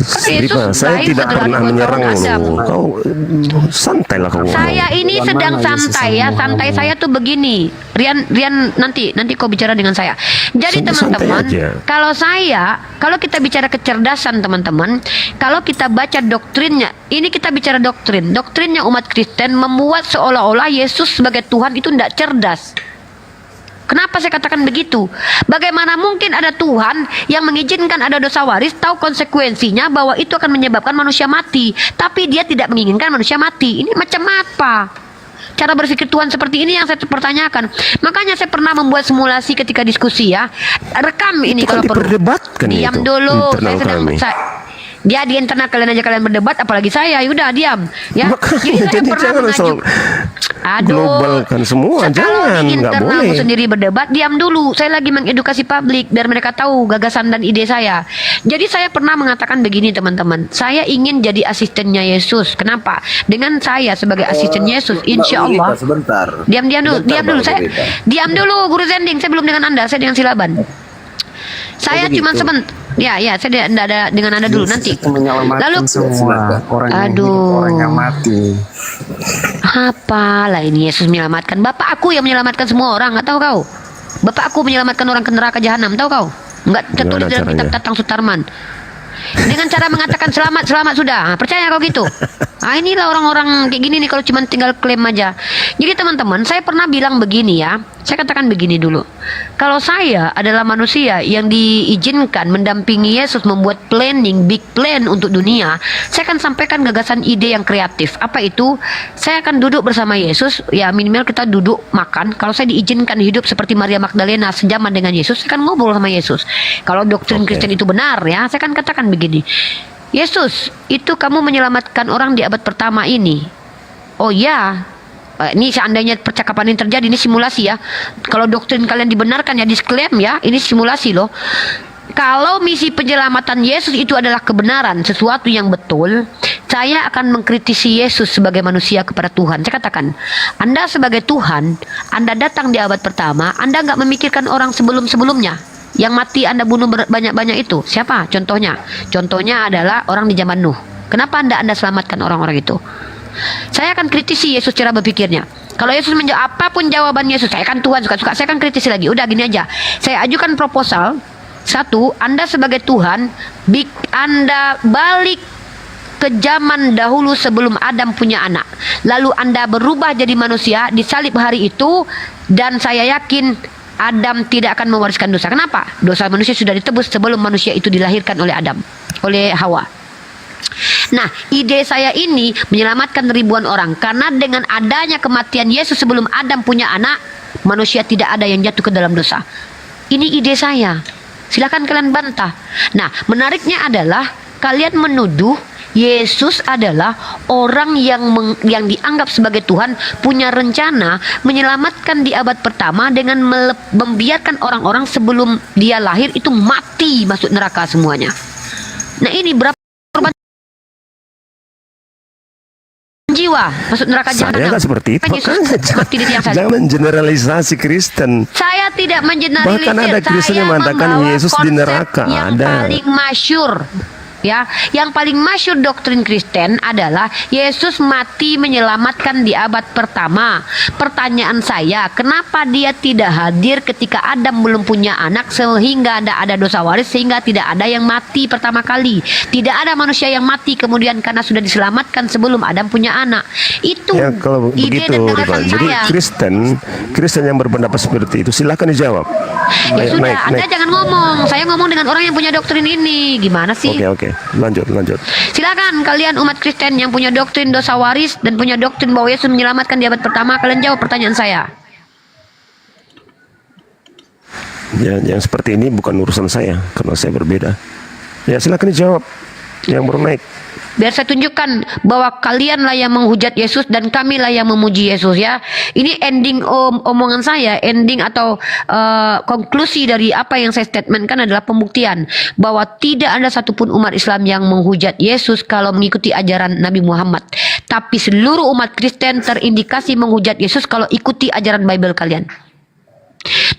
Rima, saya tidak pernah menyerangmu. Kau santailah kau. Saya ini sedang santai ya. Santai saya tuh begini. Rian nanti kau bicara dengan saya. Jadi teman-teman, kalau kita bicara kecerdasan teman-teman, kalau kita baca doktrinnya, ini kita bicara doktrinnya umat Kristen membuat seolah-olah Yesus sebagai Tuhan itu tidak cerdas. Kenapa saya katakan begitu? Bagaimana mungkin ada Tuhan yang mengizinkan ada dosa waris, tahu konsekuensinya bahwa itu akan menyebabkan manusia mati, tapi dia tidak menginginkan manusia mati. Ini macam apa? Cara berpikir Tuhan seperti ini yang saya pertanyakan. Makanya saya pernah membuat simulasi ketika diskusi ya. Rekam ini itu kalau kan perlu. Diam dulu. Dia di internal kalian aja kalian berdebat, apalagi saya. Udah diam, ya. Jadi saya pernah jangan asal globalkan semua, jangan, di nggak internalmu boleh. sendiri berdebat, diam dulu. Saya lagi mengedukasi publik biar mereka tahu gagasan dan ide saya. Jadi saya pernah mengatakan begini teman-teman, saya ingin jadi asistennya Yesus. Kenapa? Dengan saya sebagai asisten Yesus, insya Allah. Sebentar. Diam dulu, Sebentar, diam dulu. Mbak Saya Berita. diam dulu, Guru Zending. Saya belum dengan Anda, saya dengan Silaban. Saya cuma sebentar. Ya, saya tidak ada dengan Anda dulu nanti. Lalu semua orang yang hidup, orang yang mati. apalah ini Yesus menyelamatkan? Bapak aku yang menyelamatkan semua orang, nggak tahu kau? Bapak aku menyelamatkan orang ke neraka jahanam, tahu kau? Nggak tertulis Gimana dalam kitab caranya? Tatang Sutarman. Dengan cara mengatakan selamat sudah. Nah, percaya kau gitu? Ah, inilah orang-orang kayak gini nih kalau cuma tinggal klaim aja. Jadi teman-teman, saya pernah bilang begini ya. Saya katakan begini dulu. Kalau saya adalah manusia yang diizinkan mendampingi Yesus membuat planning, big plan untuk dunia, saya akan sampaikan gagasan ide yang kreatif. Apa itu? Saya akan duduk bersama Yesus, ya minimal kita duduk makan. Kalau saya diizinkan hidup seperti Maria Magdalena sejaman dengan Yesus, saya akan ngobrol sama Yesus. Kalau doktrin Kristen itu benar ya, saya akan katakan begini. Yesus, itu kamu menyelamatkan orang di abad pertama ini. Oh ya, ini seandainya percakapan ini terjadi, ini simulasi ya. Kalau doktrin kalian dibenarkan ya, disclaim ya, ini simulasi loh. Kalau misi penyelamatan Yesus itu adalah kebenaran, sesuatu yang betul, saya akan mengkritisi Yesus sebagai manusia kepada Tuhan. Saya katakan, Anda sebagai Tuhan, Anda datang di abad pertama, Anda nggak memikirkan orang sebelum-sebelumnya. Yang mati Anda bunuh banyak-banyak itu siapa? Contohnya adalah orang di zaman Nuh. Kenapa Anda selamatkan orang-orang itu? Saya akan kritisi Yesus cara berpikirnya. Kalau Yesus menjawab apapun jawaban Yesus, saya kan Tuhan suka-suka, saya akan kritisi lagi. Udah gini aja. Saya ajukan proposal. Satu, Anda sebagai Tuhan, Anda balik ke zaman dahulu sebelum Adam punya anak. Lalu Anda berubah jadi manusia, disalib hari itu, dan saya yakin Adam tidak akan mewariskan dosa. Kenapa? Dosa manusia sudah ditebus sebelum manusia itu dilahirkan oleh Adam, oleh Hawa. Nah, ide saya ini menyelamatkan ribuan orang. Karena dengan adanya kematian Yesus sebelum Adam punya anak, manusia tidak ada yang jatuh ke dalam dosa. Ini ide saya. Silakan kalian bantah. Nah, menariknya adalah kalian menuduh Yesus adalah orang yang dianggap sebagai Tuhan, punya rencana menyelamatkan di abad pertama dengan membiarkan orang-orang sebelum dia lahir itu mati masuk neraka semuanya. Nah, ini berapa korban jiwa masuk neraka Saya jahanam? nggak seperti itu. Yesus mati di tiang salib. Jangan mengeneralisasi Kristen. Saya tidak mengeneralisir. Bahkan ada Kristen yang mengatakan Yesus di neraka. Yang Ada. paling masyhur, ya, yang paling masyhur doktrin Kristen adalah Yesus mati menyelamatkan di abad pertama. Pertanyaan saya, kenapa dia tidak hadir ketika Adam belum punya anak sehingga ada dosa waris, sehingga tidak ada yang mati pertama kali? Tidak ada manusia yang mati kemudian karena sudah diselamatkan sebelum Adam punya anak. Itu Ya kalau ide begitu, dan gagasan Jadi saya. Kristen yang berpendapat seperti itu silakan dijawab. Ya sudah, Anda jangan ngomong. Saya ngomong dengan orang yang punya doktrin ini. Gimana sih? Oke, lanjut. Silakan kalian umat Kristen yang punya doktrin dosa waris dan punya doktrin bahwa Yesus menyelamatkan di abad pertama, kalian jawab pertanyaan saya. Ya, yang seperti ini bukan urusan saya karena saya berbeda. Ya silakan dijawab. Yang baru naik. Biar saya tunjukkan bahwa kalianlah yang menghujat Yesus dan kamilah yang memuji Yesus ya. Ini ending omongan saya, ending atau konklusi dari apa yang saya statementkan adalah pembuktian bahwa tidak ada satupun umat Islam yang menghujat Yesus kalau mengikuti ajaran Nabi Muhammad. Tapi seluruh umat Kristen terindikasi menghujat Yesus kalau ikuti ajaran Bible kalian.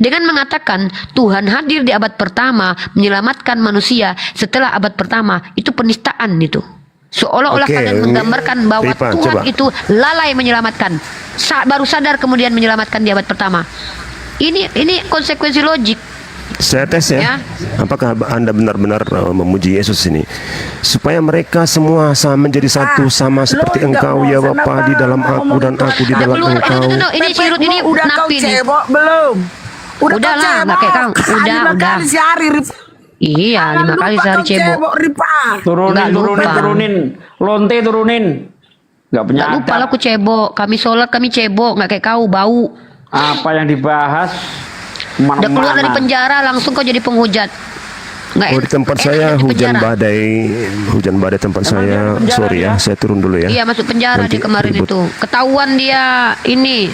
Dengan mengatakan Tuhan hadir di abad pertama menyelamatkan manusia setelah abad pertama, itu penistaan itu. Seolah-olah kalian menggambarkan bahwa Rifa, Tuhan coba. itu lalai menyelamatkan, baru sadar kemudian menyelamatkan di abad pertama. Ini konsekuensi logik. Saya tes ya. Apakah Anda benar-benar memuji Yesus ini? Supaya mereka semua sama menjadi satu, sama seperti Engkau ya Bapa, di dalam aku dan aku di dalam Engkau. Ini si Ruth ini udah kau napi nih. cebok belum? Udah lah, nggak kayak kau. Udah. Kali sehari, Rip. Iya, 5 kali sehari cebok. Ripa. Turunin. Lonte turunin. Nggak punya Nggak lupa lah aku cebok. Kami sholat, kami cebok. Nggak kayak kau, bau. Apa yang dibahas? Udah keluar dari penjara langsung kau jadi penghujat. Nggak, Oh, di tempat saya di hujan penjara. badai tempat saya. Sorry ya, saya turun dulu ya. Iya, masuk penjara Nanti dia kemarin ribut. itu. Ketahuan dia ini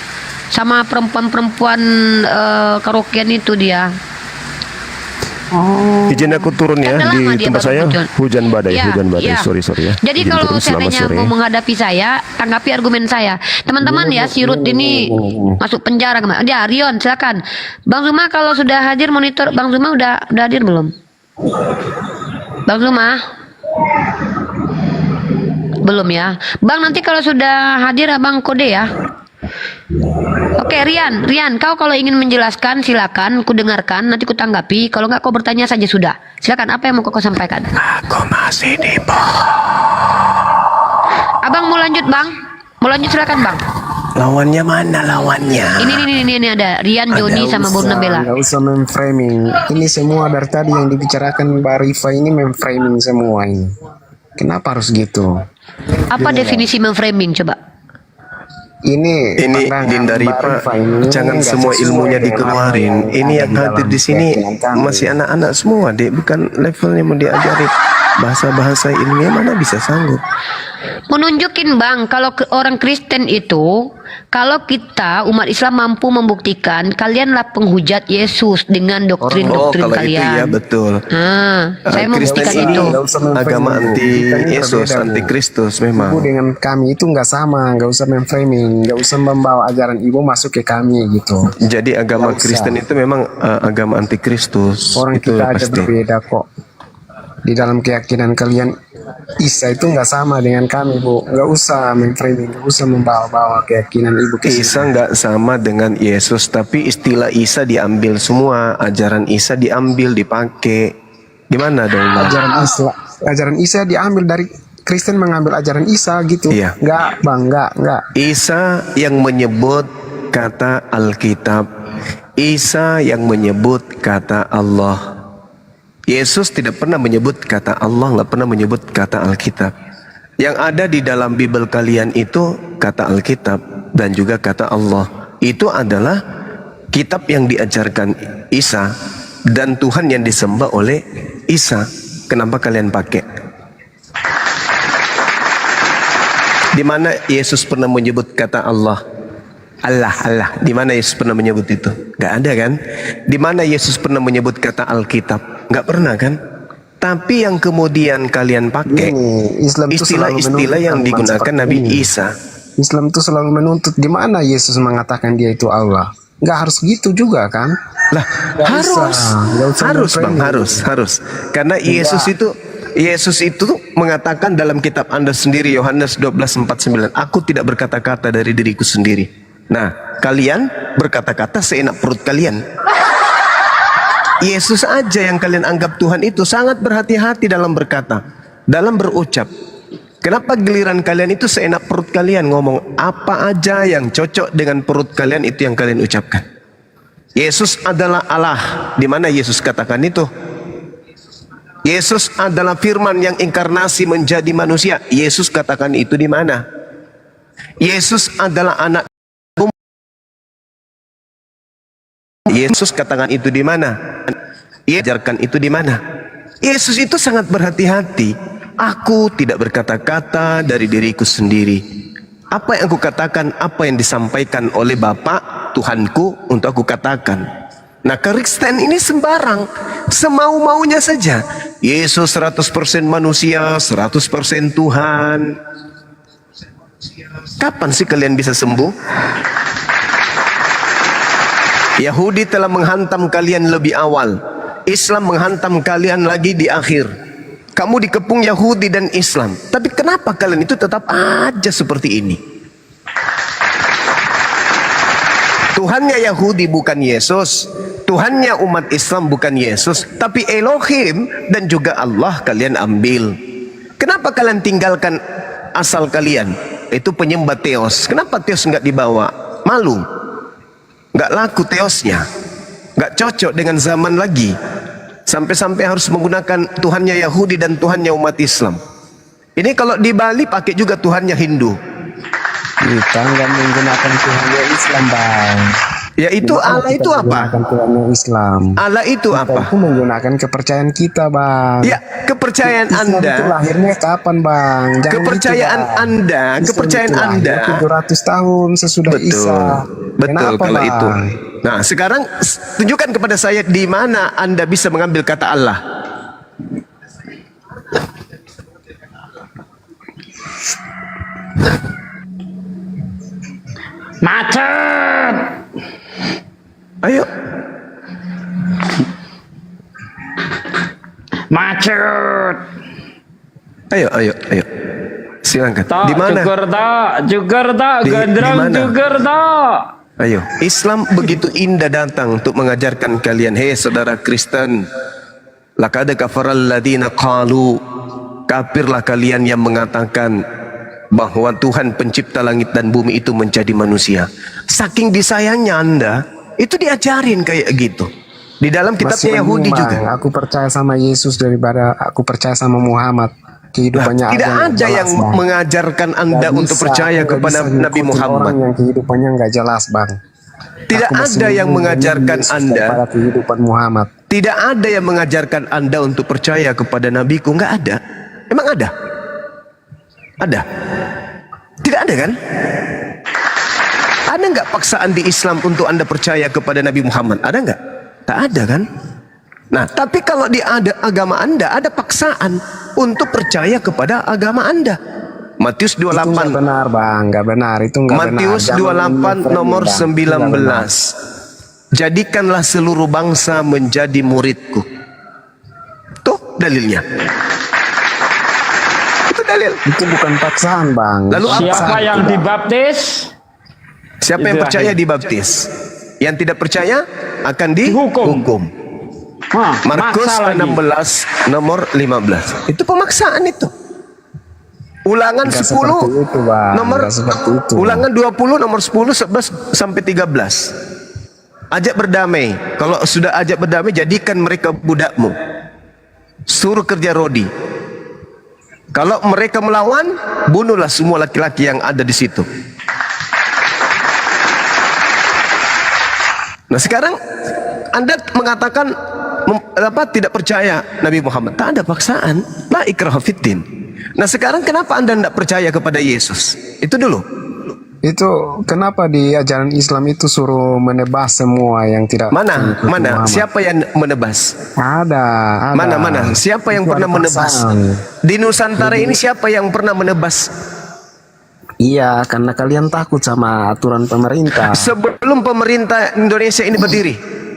sama perempuan-perempuan karaokean itu dia. Oh. Izin aku turun ya Kan udah di lama dia tempat baru saya muncul. hujan badai, Iya, iya. Sorry ya. Jadi Izin kalau turun, selamat seandainya sore. mau menghadapi saya, tanggapi argumen saya. Teman-teman ya, si Ruth ini masuk penjara kemarin. Ya, Rion, silakan. Bang Zuma kalau sudah hadir monitor, Bang Zuma udah hadir belum? Bang Zuma? Belum ya. Bang, nanti kalau sudah hadir Abang kode ya. Oke, Rian, kau kalau ingin menjelaskan silakan, ku dengarkan, nanti ku tanggapi. Kalau nggak kau bertanya saja sudah. Silakan, apa yang mau kau sampaikan? Aku masih di Abang mau lanjut, Bang? Mau lanjut silakan, Bang. Lawannya mana lawannya? Ini ada Rian, Joni sama Burna Bella. Nggak usah memframing. Ini semua dari tadi yang dibicarakan Mbak Rifa ini memframing semua ini. Kenapa harus gitu? Apa definisi memframing coba? Ini Dinda Rifa, jangan semua ilmunya dikeluarin. Ini yang hadir di sini masih anak-anak semua, dek, bukan levelnya mau diajari bahasa-bahasa ilmiah, mana bisa sanggup. Menunjukin, Bang, kalau orang Kristen itu, kalau kita umat Islam mampu membuktikan kalianlah penghujat Yesus dengan doktrin-doktrin kalau kalian. itu ya betul. Saya Kristen membuktikan ini itu. agama anti Yesus, anti Kristus memang. Ibu dengan kami itu nggak sama, nggak usah memframing, nggak usah membawa ajaran ibu masuk ke kami gitu. Jadi agama Nggak usah. Kristen itu memang agama anti Kristus. Orang itu kita aja pasti. berbeda kok. Di dalam keyakinan kalian Isa itu nggak sama dengan kami, Bu. Nggak usah memframing, nggak usah membawa-bawa keyakinan ibu ke sini. Isa nggak sama dengan Yesus, tapi istilah Isa diambil semua, ajaran Isa diambil, dipakai. Gimana dong, Bang? Ajaran Isa diambil dari Kristen, mengambil ajaran Isa gitu. Iya. Nggak, Bang, nggak. Isa yang menyebut kata Alkitab, Isa yang menyebut kata Allah. Yesus tidak pernah menyebut kata Allah, nggak pernah menyebut kata Alkitab. Yang ada di dalam Bible kalian itu kata Alkitab dan juga kata Allah. Itu adalah kitab yang diajarkan Isa dan Tuhan yang disembah oleh Isa. Kenapa kalian pakai? Di mana Yesus pernah menyebut kata Allah? Allah. Di mana Yesus pernah menyebut itu? Gak ada kan? Di mana Yesus pernah menyebut kata Alkitab? Gak pernah kan? Tapi yang kemudian kalian pakai istilah-istilah yang digunakan Nabi Isa. Islam itu selalu menuntut di mana Yesus mengatakan dia itu Allah. Nggak harus gitu juga kan? Lah, harus Bang, harus. Karena Yesus itu mengatakan dalam kitab Anda sendiri, Yohanes 12:49, aku tidak berkata-kata dari diriku sendiri. Nah, kalian berkata-kata seenak perut kalian. Yesus aja yang kalian anggap Tuhan itu sangat berhati-hati dalam berkata, dalam berucap. Kenapa giliran kalian itu seenak perut kalian ngomong apa aja yang cocok dengan perut kalian, itu yang kalian ucapkan. Yesus adalah Allah. Di mana Yesus katakan itu? Yesus adalah firman yang inkarnasi menjadi manusia. Yesus katakan itu di mana? Yesus adalah anak. Yesus katakan itu di mana? Ia ajarkan itu di mana? Yesus itu sangat berhati-hati. Aku tidak berkata-kata dari diriku sendiri. Apa yang aku katakan, apa yang disampaikan oleh Bapa Tuhanku untuk aku katakan. Nah, Kristen ini sembarang, semau-maunya saja. Yesus 100% manusia, 100% Tuhan. Kapan sih kalian bisa sembuh? Yahudi telah menghantam kalian lebih awal. Islam menghantam kalian lagi di akhir. Kamu dikepung Yahudi dan Islam. Tapi kenapa kalian itu tetap aja seperti ini? Tuhannya Yahudi bukan Yesus. Tuhannya umat Islam bukan Yesus. Tapi Elohim dan juga Allah kalian ambil. Kenapa kalian tinggalkan asal kalian? Itu penyembah Theos. Kenapa Theos nggak dibawa? Malu. Nggak laku Theosnya. Nggak cocok dengan zaman lagi. Sampai-sampai harus menggunakan Tuhannya Yahudi dan Tuhannya umat Islam. Ini kalau di Bali pakai juga Tuhannya Hindu. Kita nggak menggunakan Tuhannya Islam, Bang. Yaitu Allah itu apa? Tuhan Islam. Allah itu Kita apa? itu menggunakan kepercayaan kita, Bang. Ya, kepercayaan Islam itu Anda. lahirnya kapan, Bang? Jangan Kepercayaan gitu, Bang. Anda, Islam kepercayaan itu lahir Anda. 700 tahun sesudah Isa. Betul Kenapa, kalau Bang? itu. Nah, sekarang tunjukkan kepada saya di mana Anda bisa mengambil kata Allah. Macet. Ayo. Macet. Ayo. Silakan. Di mana? Juger tak, Di gandrang mana? juger tak. Ayo, Islam begitu indah datang untuk mengajarkan kalian, hei saudara Kristen, laqad kafaral ladina qalu, kafirlah kalian yang mengatakan bahwa Tuhan pencipta langit dan bumi itu menjadi manusia. Saking disayangnya Anda, itu diajarin kayak gitu. Di dalam kitabnya Masih Yahudi mending, juga. Bang, aku percaya sama Yesus daripada aku percaya sama Muhammad. Kehidupannya Tidak yang ada yang jelas, Bang. mengajarkan Anda Nggak untuk bisa, percaya nggak kepada bisa Nabi ngikutin Muhammad. Orang yang kehidupannya nggak jelas, Bang. Tidak Aku masih ada yang memilih mengajarkan Yesus Anda. daripada kehidupan Muhammad. Tidak ada yang mengajarkan Anda untuk percaya kepada nabiku. Enggak ada. Emang ada? Ada? Tidak ada kan? Ada enggak paksaan di Islam untuk Anda percaya kepada Nabi Muhammad? Ada enggak? Tak ada kan? Nah, tapi kalau di agama Anda ada paksaan untuk percaya kepada agama Anda. Matius 28. Itu nggak benar, Bang. Nggak benar. Itu nggak benar. Matius Jangan 28 nomor Bang. Itu nggak benar. 19. Jadikanlah seluruh bangsa menjadi muridku. Tuh dalilnya. Itu dalil. Itu bukan paksaan, Bang. Lalu apa? Siapa yang dibaptis? Siapa yang Itu percaya akhir. dibaptis? Yang tidak percaya akan dihukum. Markus maksa lagi. 16 nomor 15. Itu pemaksaan itu. Ulangan Nggak 10 seperti itu, Bang. nomor Nggak seperti itu. Ulangan 20 nomor 10 11 sampai 13. Ajak berdamai. Kalau sudah ajak berdamai, jadikan mereka budakmu. Suruh kerja rodi. Kalau mereka melawan, bunuhlah semua laki-laki yang ada di situ. Nah, sekarang Anda mengatakan tidak percaya Nabi Muhammad. Tak ada paksaan. La ikraha fiddin. Nah, sekarang kenapa Anda tidak percaya kepada Yesus? Itu dulu. Itu kenapa di ajaran Islam itu suruh menebas semua yang tidak Mana? mengikuti Mana? Muhammad? Siapa yang menebas? Ada. Mana? Siapa yang Itu pernah ada menebas? paksaan. Di Nusantara ini siapa yang pernah menebas? Iya, karena kalian takut sama aturan pemerintah. Sebelum pemerintah Indonesia ini berdiri,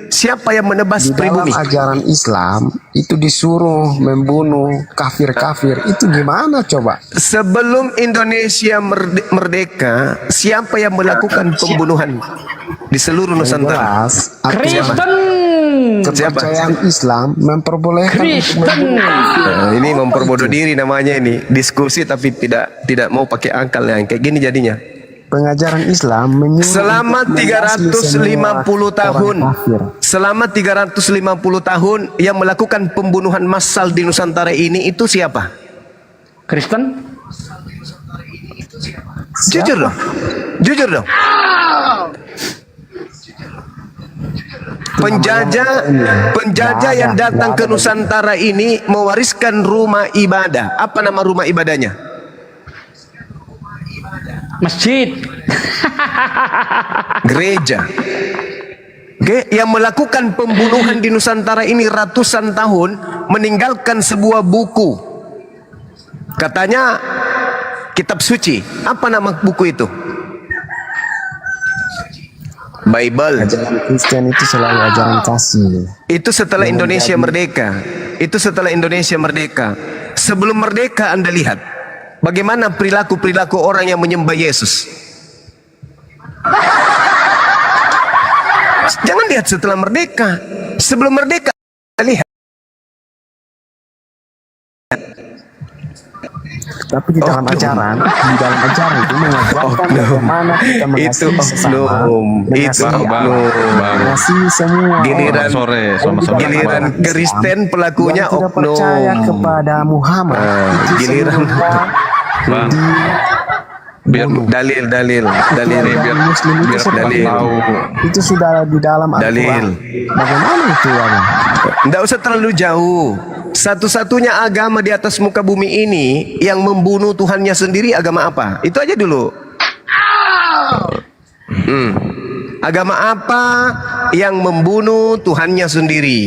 siapa yang menebas Di dalam pribumi? ajaran Islam itu disuruh membunuh kafir-kafir. Itu gimana coba? Sebelum Indonesia merdeka, siapa yang melakukan pembunuhan di seluruh Nusantara? Jelas, aturan kepercayaan Islam memperbolehkan untuk membunuh. Nah, ini memperbodoh diri namanya ini. Diskusi tapi tidak mau pakai akal yang kayak gini jadinya. Pengajaran Islam menyuruh Selama untuk membasmi 350 semua tahun, orang kafir. selama 350 tahun yang melakukan pembunuhan massal di Nusantara ini itu siapa? Kristen? Jujur dong. Jujur dong. Penjajah yang datang ke Nusantara ini mewariskan rumah ibadah. Apa nama rumah ibadahnya? Masjid. Gereja. Oke, yang melakukan pembunuhan di Nusantara ini ratusan tahun meninggalkan sebuah buku. Katanya kitab suci. Apa nama buku itu? Bible. Ajaran Kristen itu selalu ajaran kasih. Itu setelah Indonesia merdeka. Itu setelah Indonesia merdeka. Sebelum merdeka Anda lihat bagaimana perilaku-perilaku orang yang menyembah Yesus. Jangan lihat setelah merdeka. Sebelum merdeka Anda lihat. Tapi di dalam ajaran itu mengajarkan bagaimana kita mengasihi sesama, mengasihi semua. Giliran Kristen pelakunya yang tidak oknum. percaya kepada Muhammad. Itu Giliran semua dalil. Muslim itu biar seperti dalil. tahu. itu sudah di dalam Dalil. Al-Quran. Bagaimana itu Bang? Nggak usah terlalu jauh. Satu-satunya agama di atas muka bumi ini yang membunuh Tuhannya sendiri agama apa? Itu aja dulu. Agama apa yang membunuh Tuhannya sendiri?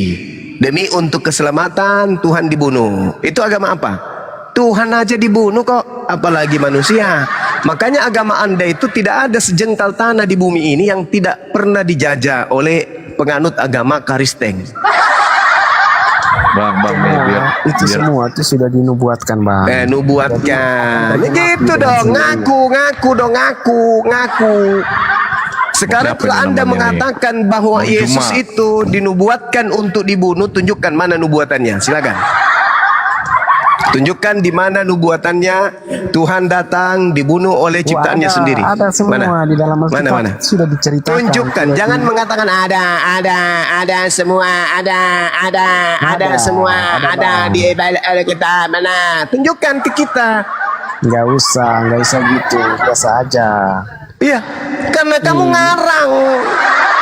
Demi untuk keselamatan Tuhan dibunuh. Itu agama apa? Tuhan aja dibunuh kok, apalagi manusia. Makanya agama Anda itu tidak ada sejengkal tanah di bumi ini yang tidak pernah dijajah oleh penganut agama Kristen. Bang, nih, biar Semua itu sudah dinubuatkan Bang. Nubuatkan. Gitu dong, ngaku. Sekarang kalau Anda mengatakan bahwa Yesus itu dinubuatkan untuk dibunuh, tunjukkan mana nubuatannya. Silakan. Tunjukkan di mana nubuatannya Tuhan datang dibunuh oleh ciptaannya sendiri. Ada semua di dalam Alkitab Mana? sudah diceritakan. Tunjukkan, jangan mengatakan ada semua, ada semua, ada di kita mana. Tunjukkan ke kita. Nggak usah gitu, biasa aja. Iya, karena kamu ngarang.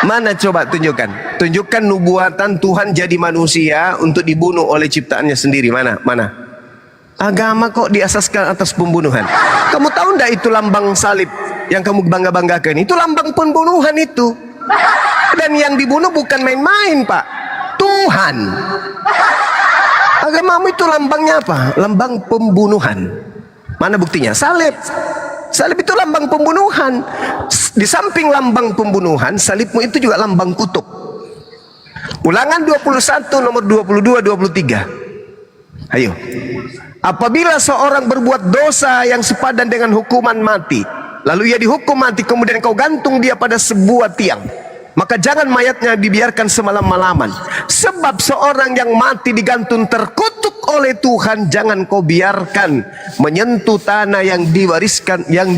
Mana coba tunjukkan? Tunjukkan nubuatan Tuhan jadi manusia untuk dibunuh oleh ciptaannya sendiri. Mana? Agama kok diasaskan atas pembunuhan. Kamu tahu enggak itu lambang salib yang kamu bangga-banggakan? Itu lambang pembunuhan itu. Dan yang dibunuh bukan main-main, Pak. Tuhan. Agamamu itu lambangnya apa? Lambang pembunuhan. Mana buktinya? Salib. Salib itu lambang pembunuhan. Di samping lambang pembunuhan, salibmu itu juga lambang kutuk. Ulangan 21 nomor 22-23. Ayo. Apabila seorang berbuat dosa yang sepadan dengan hukuman mati, lalu ia dihukum mati, kemudian kau gantung dia pada sebuah tiang, maka jangan mayatnya dibiarkan semalam-malaman. Sebab seorang yang mati digantung terkutuk oleh Tuhan, jangan kau biarkan menyentuh tanah yang diwariskan, yang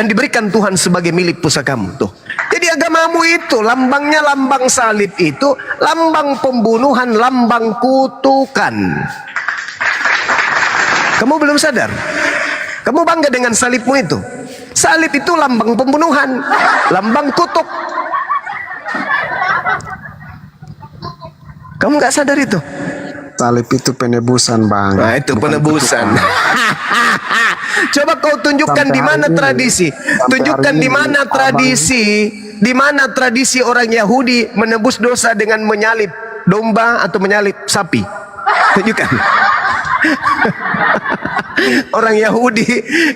diberikan Tuhan sebagai milik pusakamu. Tuh. Jadi agamamu itu lambangnya lambang salib itu, lambang pembunuhan, lambang kutukan. Kamu belum sadar? Kamu bangga dengan salibmu itu? Salib itu lambang pembunuhan, lambang kutuk. Kamu nggak sadar itu? Salib itu penebusan Bang. Nah itu bukan penebusan. Coba kau tunjukkan Sampai di mana hari ini. tradisi. Sampai Tunjukkan hari di ini, mana tradisi. Di mana tradisi orang Yahudi menebus dosa dengan menyalib domba atau menyalib sapi. Tunjukkan. Orang Yahudi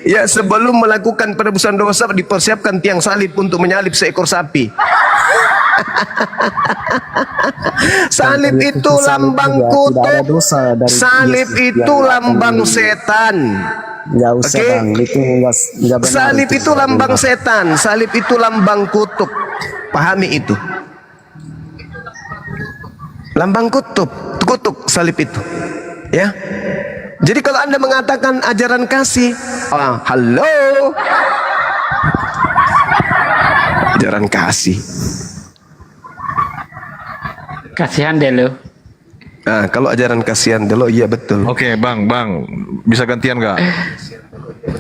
ya sebelum melakukan penebusan dosa dipersiapkan tiang salib untuk menyalib seekor sapi. Salib itu lambang kutuk. Salib itu lambang setan. Nggak usah Oke. Bang, itu nggak benar. Salib itu lambang setan. Salib itu lambang kutuk. Pahami itu. Lambang kutuk salib itu. Ya. Jadi kalau Anda mengatakan ajaran kasih, halo. Ajaran kasih. Kasihan deh lo. Nah, kalau ajaran kasihan dulu, iya betul. Oke, Bang, bisa gantian nggak?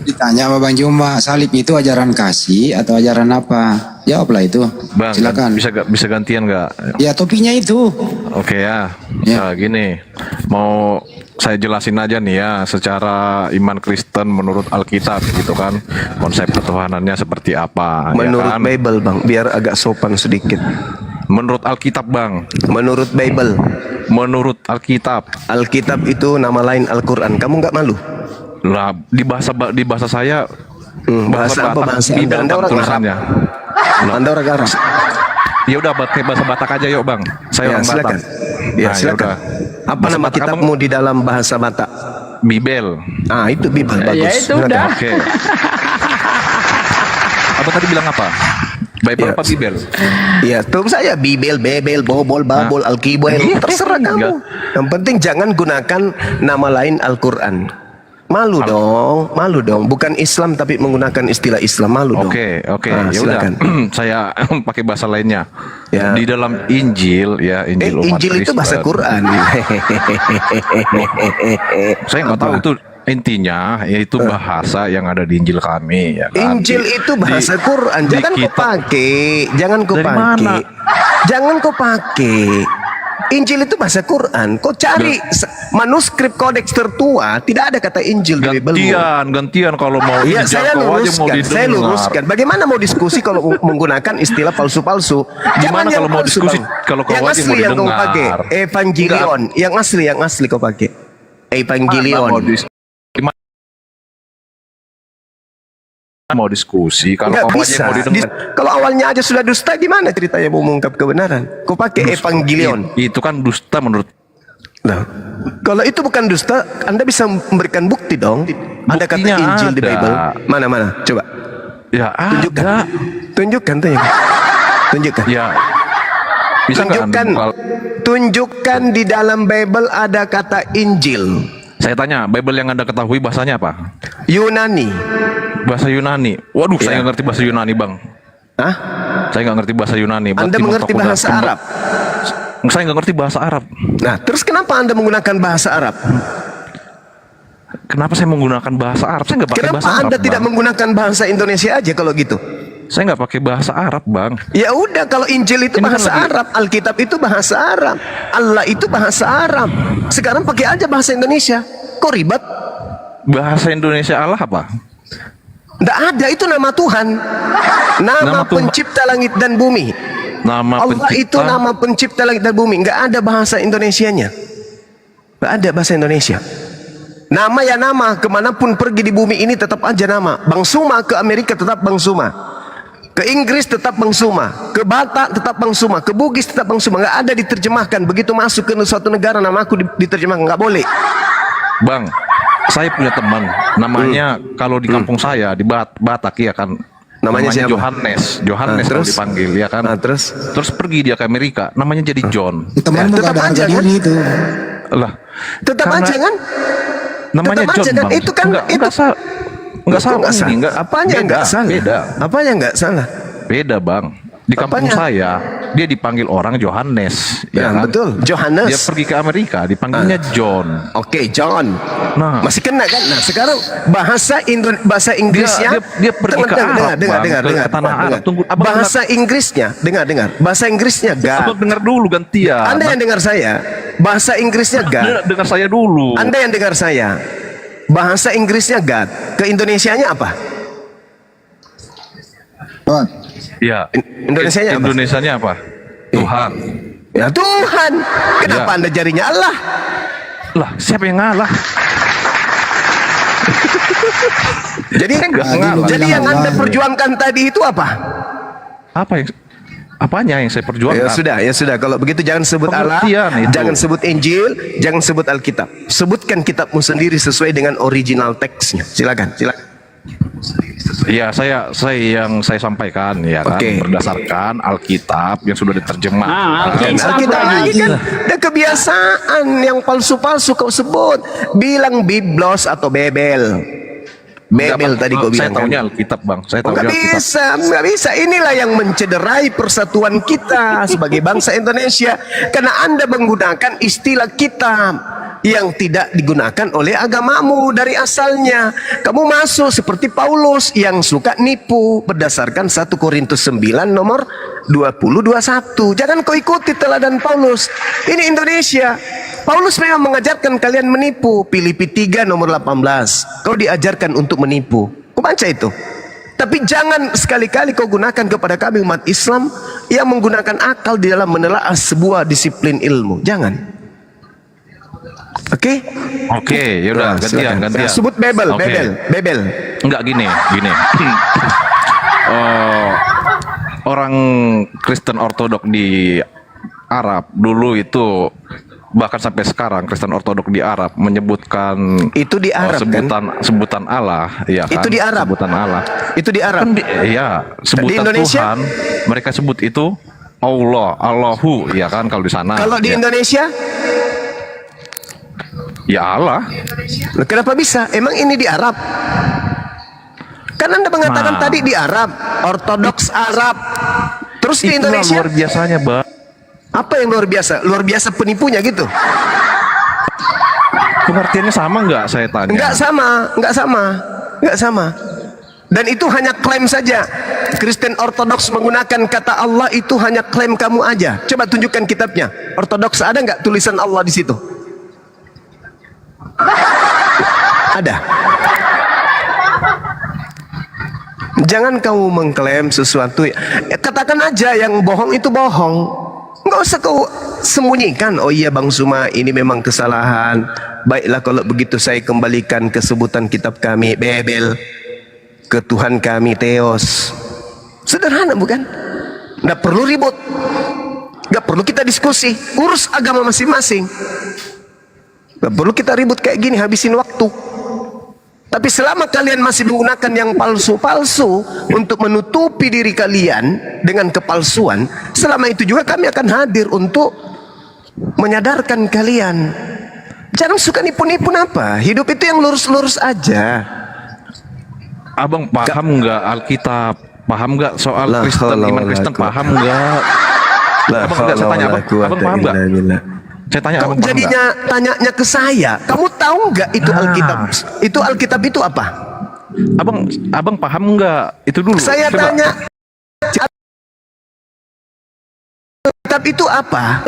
Ditanya sama Bang Jumba, salib itu ajaran kasih atau ajaran apa? Jawablah itu. Bang, Silakan. bisa gantian nggak? Ya topiknya itu. Oke ya. Nah, gini, mau saya jelasin aja nih ya, secara iman Kristen menurut Alkitab gitu kan, konsep ketuhanannya seperti apa? Menurut ya kan? Bible Bang, biar agak sopan sedikit. Menurut Alkitab Bang. Menurut Bible. Menurut Alkitab. Alkitab itu nama lain Al-Quran. Kamu nggak malu? Lah di bahasa saya. Bahasa apa bahasa? Anda orang tulisannya. Anda orang Arab. Ya udah pakai bahasa Batak aja yuk Bang. Saya orang silakan. Batak. Ya Nah, silakan. yaudah. Apa Bahasa nama Batak kitabmu di dalam bahasa Batak? Bibel. Ah itu Bibel bagus. Ya itu Silakan. udah. Oke. Abang tadi bilang apa? Bible apa Bibel? Iya, tuh saya Bibel, Bebel, Bobol, Babol, Alkibel, terserah kamu. Yang penting jangan gunakan nama lain Al-Quran. Malu dong. Bukan Islam tapi menggunakan istilah Islam, malu dong. Oke. Ah, Ya udah. silakan. Saya pakai bahasa lainnya. Ya. Di dalam Injil ya, Injil umat Injil itu Kristen. bahasa Quran. Saya nggak tahu intinya yaitu bahasa yang ada di Injil kami ya kan? Injil itu bahasa Quran. Jangan kau pakai, jangan kau pakai. Jangan kau pakai. Injil itu bahasa Quran. Kau cari manuskrip kodeks tertua, tidak ada kata Injil di Bible. Gantian kalau mau iya, saya luruskan. Bagaimana mau diskusi kalau menggunakan istilah palsu-palsu? Gimana kalau mau diskusi kalau kau yang aja asli mau yang kau didengar? pakai Evangelion, yang asli kau pakai Evangelion. Mau diskusi kalau Nggak kau aja bisa. mau didengar. Kalau awalnya aja sudah dusta, gimana ceritanya mau mengungkap kebenaran? Kau pakai Evangelion. Itu kan dusta menurut. Nah, kalau itu bukan dusta, Anda bisa memberikan bukti dong. Ada kata Buktinya Injil di ada. Bible. Mana? Coba. Ya ada. Tunjukkan. Ya. Bisa nggak Anda- Tunjukkan di dalam Bible ada kata Injil. Saya tanya, Bible yang Anda ketahui bahasanya apa? Yunani. Bahasa Yunani. Waduh, saya nggak ngerti bahasa Yunani, Bang. Hah? Saya nggak ngerti bahasa Yunani. Anda Berarti mengerti mentok bahasa udah Arab? Saya nggak ngerti bahasa Arab. Nah, terus kenapa Anda menggunakan bahasa Arab? Kenapa saya menggunakan bahasa Arab? Saya nggak pakai Kenapa bahasa Arab. Anda tidak Bang. menggunakan bahasa Indonesia aja kalau gitu? Saya nggak pakai bahasa Arab, Bang. Ya udah, kalau Injil itu Ini kan bahasa lagi- Arab, Alkitab itu bahasa Arab, Allah itu bahasa Arab. Sekarang pakai aja bahasa Indonesia. Kok ribet? Bahasa Indonesia Allah apa? Tidak ada, itu nama Tuhan. Nama Tuhan. pencipta langit dan bumi. Nama Allah pencipta. itu nama pencipta langit dan bumi. Nggak ada bahasa Indonesianya. Nggak ada bahasa Indonesia. Nama ya nama, kemanapun pergi di bumi ini tetap aja nama. Bang Suma ke Amerika tetap Bang Suma. Ke Inggris tetap Bang Suma. Ke Batak tetap Bang Suma. Ke Bugis tetap Bang Suma. Nggak ada diterjemahkan. Begitu masuk ke suatu negara namaku diterjemahkan. Nggak boleh. Bang, saya punya teman. Namanya kalau di kampung saya di Batak ya kan. Namanya siapa? Johannes kalau terus? dipanggil ya kan. Terus pergi dia ke Amerika. Namanya jadi John. Temanmu tetap gak ada aja, harga kan? diri itu. Lah, Tetap karena aja kan? namanya Tetap John, aja kan? Bang. Itu kan Enggak itu salah. Enggak salah. Kok Ini enggak. Apanya enggak salah? Beda. Apanya enggak salah? Beda, Bang. Di kampung Apanya? saya, dia dipanggil orang Johannes. Ya, kan? betul. Johannes. Dia pergi ke Amerika, dipanggilnya John. Oke, John. Nah, Masih kena kan? Nah, sekarang bahasa Inggrisnya dia pergi ke Arab, dengar. ke tanah Arab. Tunggu, Abang bahasa Inggrisnya, dengar. Bahasa Inggrisnya God. Abang dengar dulu gantian. Anda yang dengar saya. Bahasa Inggrisnya God. Dengar saya dulu. Anda yang dengar saya. Bahasa Inggrisnya God. Ke Indonesianya apa? Ya. Indonesianya apa? Indonesianya apa? Tuhan. Ya Tuhan. Kenapa Ya. Anda jarinya Allah? Lah, siapa yang ngalah? Jadi yang Anda perjuangkan tadi itu apa? Apanya yang saya perjuangkan? Ya sudah. Kalau begitu jangan sebut Allah, Pengertian itu. jangan sebut Injil, jangan sebut Alkitab. Sebutkan kitabmu sendiri sesuai dengan original teksnya. Silakan. Ya, saya yang saya sampaikan ya kan berdasarkan Alkitab yang sudah diterjemah. Alkitab lagi kan ada kebiasaan yang palsu-palsu kau sebut. Bilang Biblos atau Bebel. Bebel tadi kau bilang. Saya tahunya Alkitab, Bang. Saya tahu Nggak bisa. Inilah yang mencederai persatuan kita sebagai bangsa Indonesia. Karena Anda menggunakan istilah kitab yang tidak digunakan oleh agamamu dari asalnya. Kamu masuk seperti Paulus yang suka nipu berdasarkan 1 Korintus 9 nomor 20-21. Jangan kau ikuti teladan Paulus. Ini Indonesia. Paulus memang mengajarkan kalian menipu. Filipi 3 nomor 18. Kau diajarkan untuk menipu. Kau baca itu. Tapi jangan sekali-kali kau gunakan kepada kami umat Islam yang menggunakan akal di dalam menelaah sebuah disiplin ilmu. Jangan. Oke, yaudah gantian. Sebut Bebel. Enggak gini. Orang Kristen Ortodok di Arab dulu itu bahkan sampai sekarang Kristen Ortodok di Arab menyebutkan itu di Arab sebutan Allah, ya kan? Itu di Arab. Sebutan Allah. Itu di Arab. Iya, sebutan Tuhan mereka sebut itu Allah, Allahu, ya kan kalau di sana. Kalau di ya. Indonesia? Ya Allah. Kenapa bisa? Emang ini di Arab? Kan Anda mengatakan tadi di Arab, Ortodoks Arab. Terus di Indonesia? Luar biasanya, Bang. Apa yang luar biasa? Luar biasa penipunya gitu. pengertiannya sama nggak saya tanya? Nggak sama. Dan itu hanya klaim saja. Kristen Ortodoks menggunakan kata Allah itu hanya klaim kamu aja. Coba tunjukkan kitabnya. Ortodoks ada nggak tulisan Allah di situ? Ada. Jangan kamu mengklaim sesuatu. Katakan aja yang bohong itu bohong. Nggak usah kau sembunyikan. Oh iya Bang Suma, ini memang kesalahan. Baiklah kalau begitu saya kembalikan ke sebutan kitab kami, Bebel. Ke Tuhan kami, Theos. Sederhana bukan? Nggak perlu ribut. Nggak perlu kita diskusi. Urus agama masing-masing. Nggak perlu kita ribut kayak gini, habisin waktu. Tapi selama kalian masih menggunakan yang palsu-palsu untuk menutupi diri kalian dengan kepalsuan, selama itu juga kami akan hadir untuk menyadarkan kalian. Jangan suka nipu-nipu apa. Hidup itu yang lurus-lurus aja. Abang paham nggak Alkitab? Paham nggak soal Kristen, iman Kristen? Paham nggak? Abang nggak, saya tanya abang paham nggak? Saya tanya abang paham jadinya nggak? tanyanya ke saya. Kamu tahu nggak itu Alkitab? Itu Alkitab itu apa? Abang paham nggak? Itu dulu. Saya Coba. tanya. Alkitab itu apa?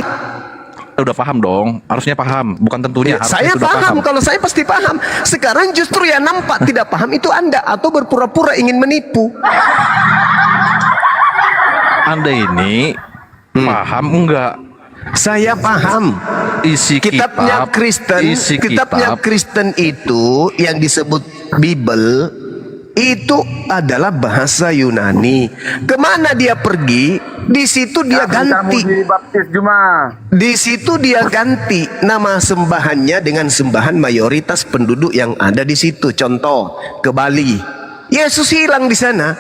Udah paham dong, harusnya paham, bukan tentunya. Saya sudah paham, kalau saya pasti paham. Sekarang justru yang nampak tidak paham itu Anda, atau berpura-pura ingin menipu. Anda ini paham enggak? Saya paham. Isi kitabnya Kristen itu yang disebut Bible itu adalah bahasa Yunani. Kemana dia pergi? Di situ dia ganti. Di situ dia ganti nama sembahannya dengan sembahan mayoritas penduduk yang ada di situ. Contoh ke Bali, Yesus hilang di sana,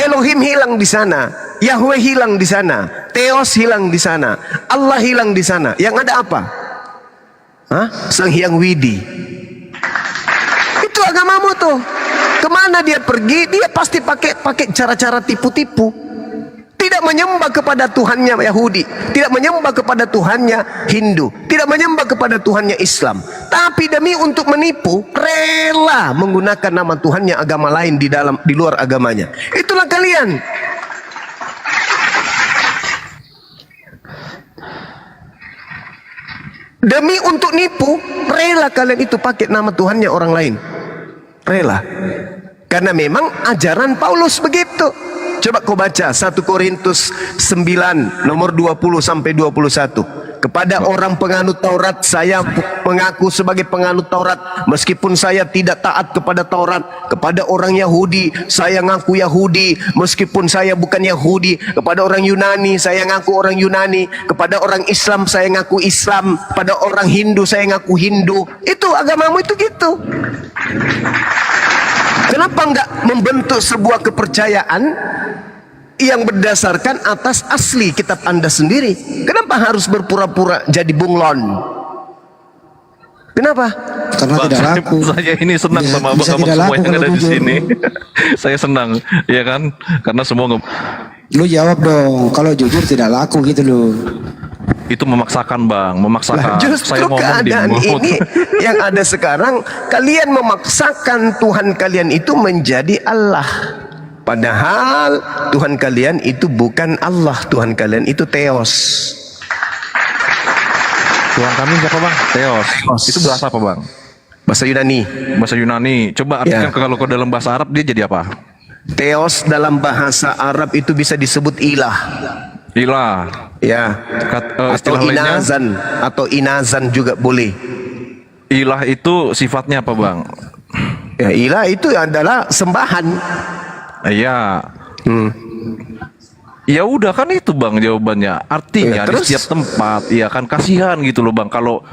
Elohim hilang di sana, Yahweh hilang di sana, Theos hilang di sana, Allah hilang di sana. Yang ada apa? Sang Hyang Widi. Itu agamamu tuh. Kemana dia pergi? Dia pasti pakai cara-cara tipu-tipu. Tidak menyembah kepada Tuhannya Yahudi, tidak menyembah kepada Tuhannya Hindu, tidak menyembah kepada Tuhannya Islam. Tapi demi untuk menipu, rela menggunakan nama Tuhannya agama lain di luar agamanya. Itulah kalian. Demi untuk nipu, rela kalian itu pakai nama Tuhannya orang lain. Rela. Karena memang ajaran Paulus begitu. Coba kau baca 1 Korintus 9 nomor 20 sampai 21. Kepada orang penganut Taurat saya mengaku sebagai penganut Taurat meskipun saya tidak taat kepada Taurat. Kepada orang Yahudi saya ngaku Yahudi meskipun saya bukan Yahudi. Kepada orang Yunani saya ngaku orang Yunani. Kepada orang Islam saya ngaku Islam. Pada orang Hindu saya ngaku Hindu. Itu agamamu itu gitu. Kenapa enggak membentuk sebuah kepercayaan yang berdasarkan atas asli kitab Anda sendiri? Kenapa harus berpura-pura jadi bunglon? Kenapa? Karena tidak laku. Saya ini senang sama abang semua yang ada di sini. Saya senang, ya kan? Karena semua Lu jawab dong, kalau jujur tidak laku gitu loh. Itu memaksakan bang, memaksakan. Justru saya keadaan ini yang ada sekarang, kalian memaksakan Tuhan kalian itu menjadi Allah. Padahal Tuhan kalian itu bukan Allah, Tuhan kalian itu Theos. Tuhan kami siapa bang? Theos. Itu bahasa apa bang? Bahasa Yunani. Bahasa Yunani. Coba artikan kalau ke dalam bahasa Arab dia jadi apa? Theos dalam bahasa Arab itu bisa disebut ilah. Ilah. Ya. Atau inazan atau inazan juga boleh. Ilah itu sifatnya apa bang? Ya, ilah itu adalah sembahan. Iya. Ya udah kan itu bang jawabannya. Artinya di setiap tempat, ya kan kasihan gitu loh bang. Kalau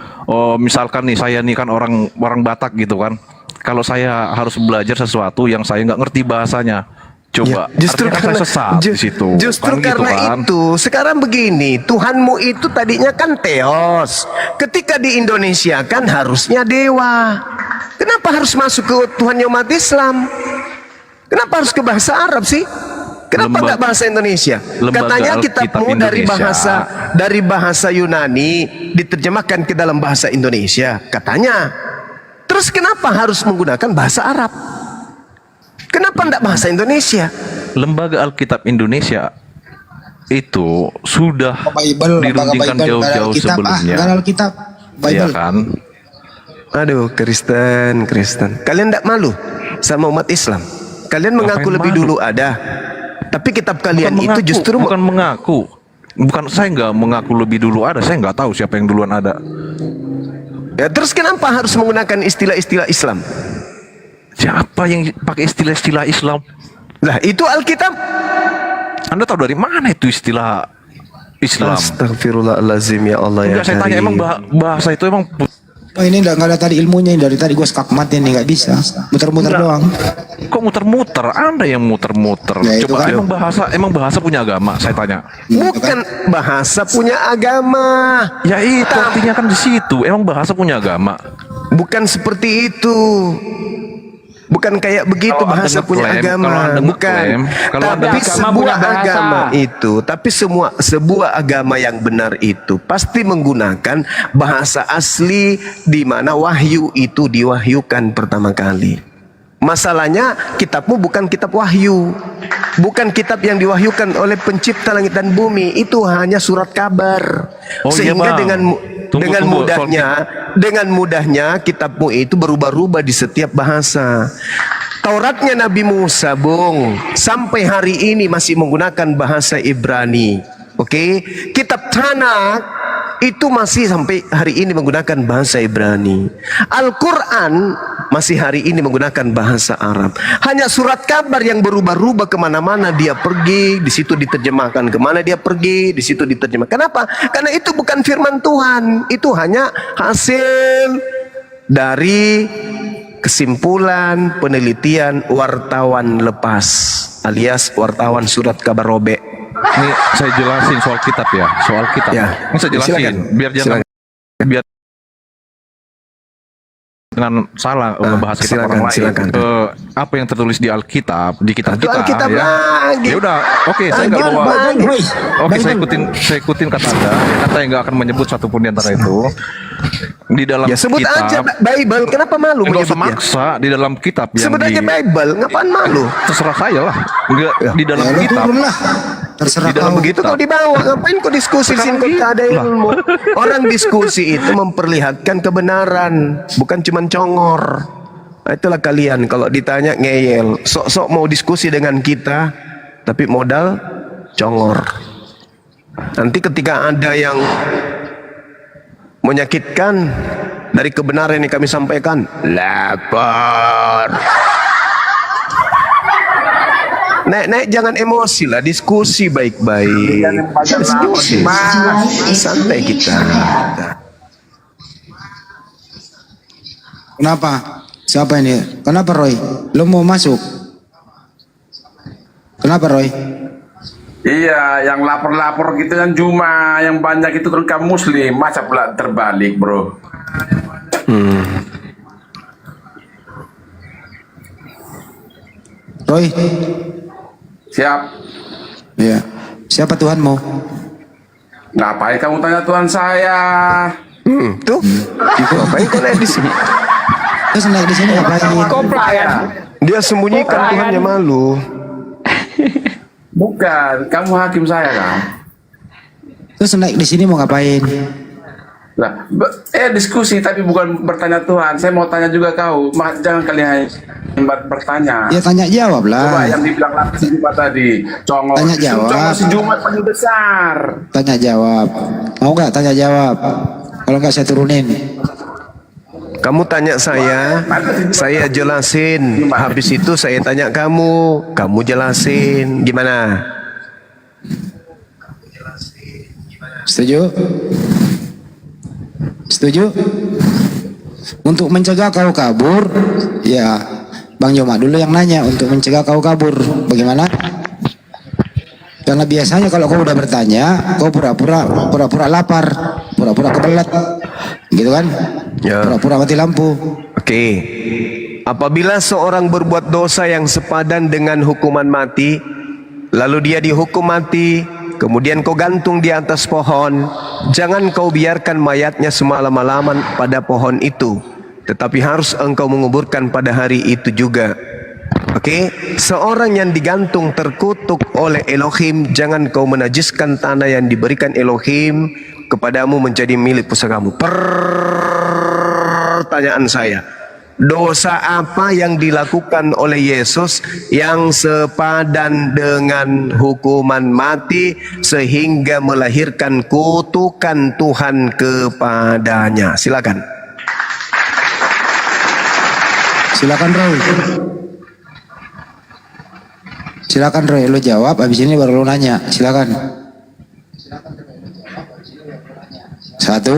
misalkan nih saya nih kan orang Batak gitu kan. Kalau saya harus belajar sesuatu yang saya nggak ngerti bahasanya, coba. Ya, justru karena saya sesat di situ. Justru kan karena gitu kan. itu sekarang begini, Tuhanmu itu tadinya kan Theos. Ketika di Indonesia kan harusnya dewa. Kenapa harus masuk ke Tuhannya umat Islam? Kenapa harus ke bahasa Arab sih? Kenapa nggak bahasa Indonesia? Katanya kitabmu dari bahasa Yunani diterjemahkan ke dalam bahasa Indonesia. Katanya. Terus kenapa harus menggunakan bahasa Arab? Kenapa tidak bahasa Indonesia? Lembaga Alkitab Indonesia itu sudah dirundingkan jauh-jauh sebelumnya. Alkitab, Iya Bible. kan? Aduh, Kristen. Kalian tidak malu sama umat Islam? Kalian mengaku Ngapain lebih malu? dulu ada, tapi kitab kalian Bukan itu mengaku, justru bukan mengaku. Bukan, saya nggak mengaku lebih dulu ada. Saya nggak tahu siapa yang duluan ada. Ya, terus kenapa harus menggunakan istilah-istilah Islam? Siapa yang pakai istilah-istilah Islam? Lah, itu Alkitab. Anda tahu dari mana itu istilah Islam? Astagfirullahalazim, ya Allah ya. Enggak, saya tanya, emang bahasa itu emang Oh, ini nggak ada tadi ilmunya, dari tadi gue skakmat ini nggak bisa, muter-muter doang. kok muter-muter? Anda yang muter-muter. Ya, itu Coba kan. emang bahasa punya agama? Saya tanya. Bukan bahasa punya agama. Ya itu artinya kan di situ. Emang bahasa punya agama? Bukan seperti itu. Bukan kayak begitu Kalau Anda bahasa punya ngeklaim, agama. kalau Anda Bukan. ngeklaim, kalau Anda Tapi agama sebuah punya bahasa. agama itu, tapi sebuah agama yang benar itu pasti menggunakan bahasa asli di mana wahyu itu diwahyukan pertama kali. Masalahnya kitabmu bukan kitab wahyu. Bukan kitab yang diwahyukan oleh pencipta langit dan bumi. Itu hanya surat kabar. Oh, iya, Sehingga Bang. Tunggu, dengan mudahnya kitabmu itu berubah-ubah di setiap bahasa. Tauratnya Nabi Musa, Bung, sampai hari ini masih menggunakan bahasa Ibrani. Oke, kitab Tanakh itu masih sampai hari ini menggunakan bahasa Ibrani. Al-Quran masih hari ini menggunakan bahasa Arab. Hanya surat kabar yang berubah-ubah kemana-mana dia pergi, di situ diterjemahkan. Kemana dia pergi, di situ diterjemahkan. Kenapa? Karena itu bukan firman Tuhan. Itu hanya hasil dari kesimpulan penelitian wartawan lepas, alias wartawan surat kabar robek. Ini saya jelasin soal kitab ya, soal kitab. Ya. Ini saya jelasin, Silakan. biar jangan biar dengan salah membahas kitab orang lain. silakan. Apa yang tertulis di Alkitab, di kitab Itu kita Alkitab ya. lagi. Ya udah, oke, saya nggak bawa. Oke, saya ikutin kata Anda. Kata yang nggak akan menyebut satupun di antara itu. Di dalam Ya sebut kitab, aja Bible. Kenapa malu nggak usah menyebutnya? maksa di dalam kitab yang Sebut aja Bible. Ngapain malu? terserah saya lah. Nggak, di dalam Ya, lu kitab. turun lah. Terserah Di dalam kau. Begitu kau dibawa, ngapain kau diskusi sih kau tak ada ilmu? Orang diskusi itu memperlihatkan kebenaran, bukan cuma congor. Nah, itulah kalian kalau ditanya ngeyel, sok-sok mau diskusi dengan kita, tapi modal congor. Nanti ketika ada yang menyakitkan dari kebenaran yang kami sampaikan, lapor. Naik jangan emosi lah, diskusi baik-baik. Diskusi, santai kita. Kenapa? Siapa ini? Kenapa Roy? Lo mau masuk? Kenapa Roy? Iya, yang lapor-lapor gitu kan cuma yang banyak itu kan kaum muslim, masa pula terbalik, bro. Roy? Siap. Iya. Siapa Tuhanmu? Ngapain kamu tanya Tuhan saya? Tuh, ngapain kau naik di sini? Terus naik di sini ngapain? Komplain. Dia sembunyikan Tuhannya malu. Bukan, kamu hakim saya kan? Terus naik di sini mau ngapain? Lah, diskusi tapi bukan bertanya Tuhan. Saya mau tanya juga kau. Jangan kalian bertanya. Ya tanya jawab lah. Coba yang dibilang lapis Jumat tadi, congor. Tanya jawab. Congor si Jumat paling besar. Tanya jawab. Mau nggak tanya jawab? Kalau nggak saya turunin. Kamu tanya saya jelasin. Habis itu saya tanya kamu jelasin. Gimana? Setuju? Setuju? Untuk mencegah kau kabur, ya Bang Joma dulu yang nanya untuk mencegah kau kabur. Bagaimana? Karena biasanya kalau kau udah bertanya, kau pura-pura lapar, pura-pura kebelet, gitu kan? Ya. Pura-pura mati lampu. Oke. Apabila seorang berbuat dosa yang sepadan dengan hukuman mati, lalu dia dihukum mati, kemudian kau gantung di atas pohon, jangan kau biarkan mayatnya semalam-malaman pada pohon itu. tetapi harus engkau menguburkan pada hari itu juga. Oke, seorang yang digantung terkutuk oleh Elohim, jangan kau menajiskan tanah yang diberikan Elohim kepadamu menjadi milik pusakamu. Pertanyaan saya, dosa apa yang dilakukan oleh Yesus yang sepadan dengan hukuman mati sehingga melahirkan kutukan Tuhan kepadanya? Silakan. Silakan Roy. Silakan Roy, lo jawab, habis ini baru lo nanya. Silakan. 1,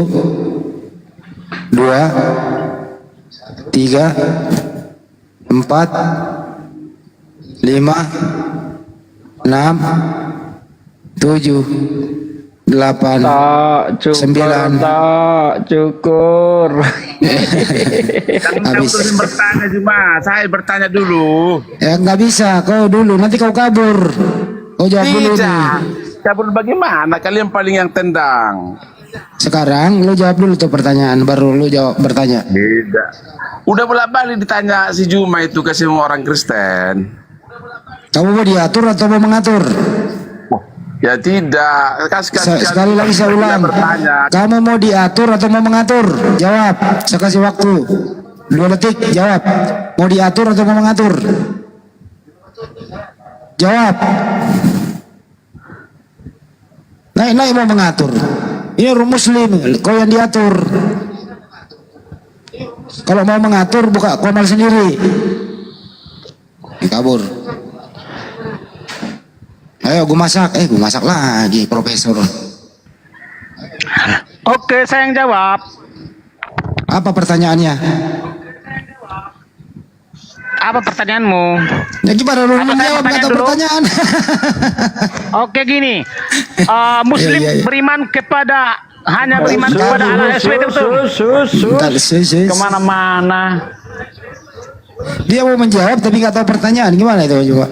2, 3, 4, 5, 6, 7, 8, 9. Cukur. Habis. Bertanya cuma, saya bertanya dulu. Ya nggak bisa, kau dulu, nanti kau kabur. Kau jawab dulu nih. Kabur bagaimana? Kalian paling yang tendang. Sekarang lu jawab dulu tuh pertanyaan, baru lu jawab bertanya. Tidak. Udah bolak-balik ditanya si Juma itu ke semua orang Kristen. Kamu mau diatur atau mau mengatur? Ya tidak. Sekali lagi saya ulang. Kamu mau diatur atau mau mengatur? Jawab. Saya kasih waktu 2 detik. Jawab. Mau diatur atau mau mengatur? Jawab. Naik mau mengatur. Ini orang Muslim. Kau yang diatur. Kalau mau mengatur buka komal sendiri. Kabur. Ayo gue masak, gue masak lagi Profesor. Oke, saya yang jawab. Apa pertanyaannya? Apa pertanyaanmu? Ya gimana lu menjawab kata pertanyaan? Oke gini, Muslim beriman kepada hanya beriman kepada Allah SWT. Kemana-mana. Dia mau menjawab tapi nggak tahu pertanyaan, gimana itu coba?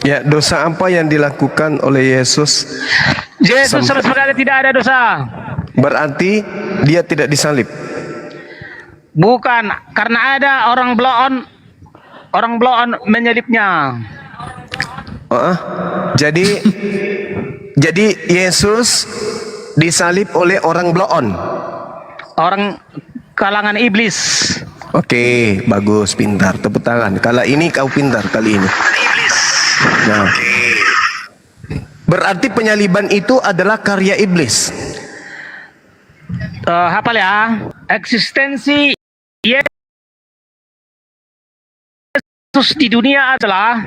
Ya, dosa apa yang dilakukan oleh Yesus? Yesus sama sekali tidak ada dosa. Berarti dia tidak disalib. Bukan, karena ada orang bloon menyalibnya. Jadi Yesus disalib oleh orang bloon. Orang kalangan iblis. Oke, bagus, pintar, tepuk tangan. Kala ini kau pintar kali ini. Nah, berarti penyaliban itu adalah karya iblis. Hafal ya, eksistensi Yesus di dunia adalah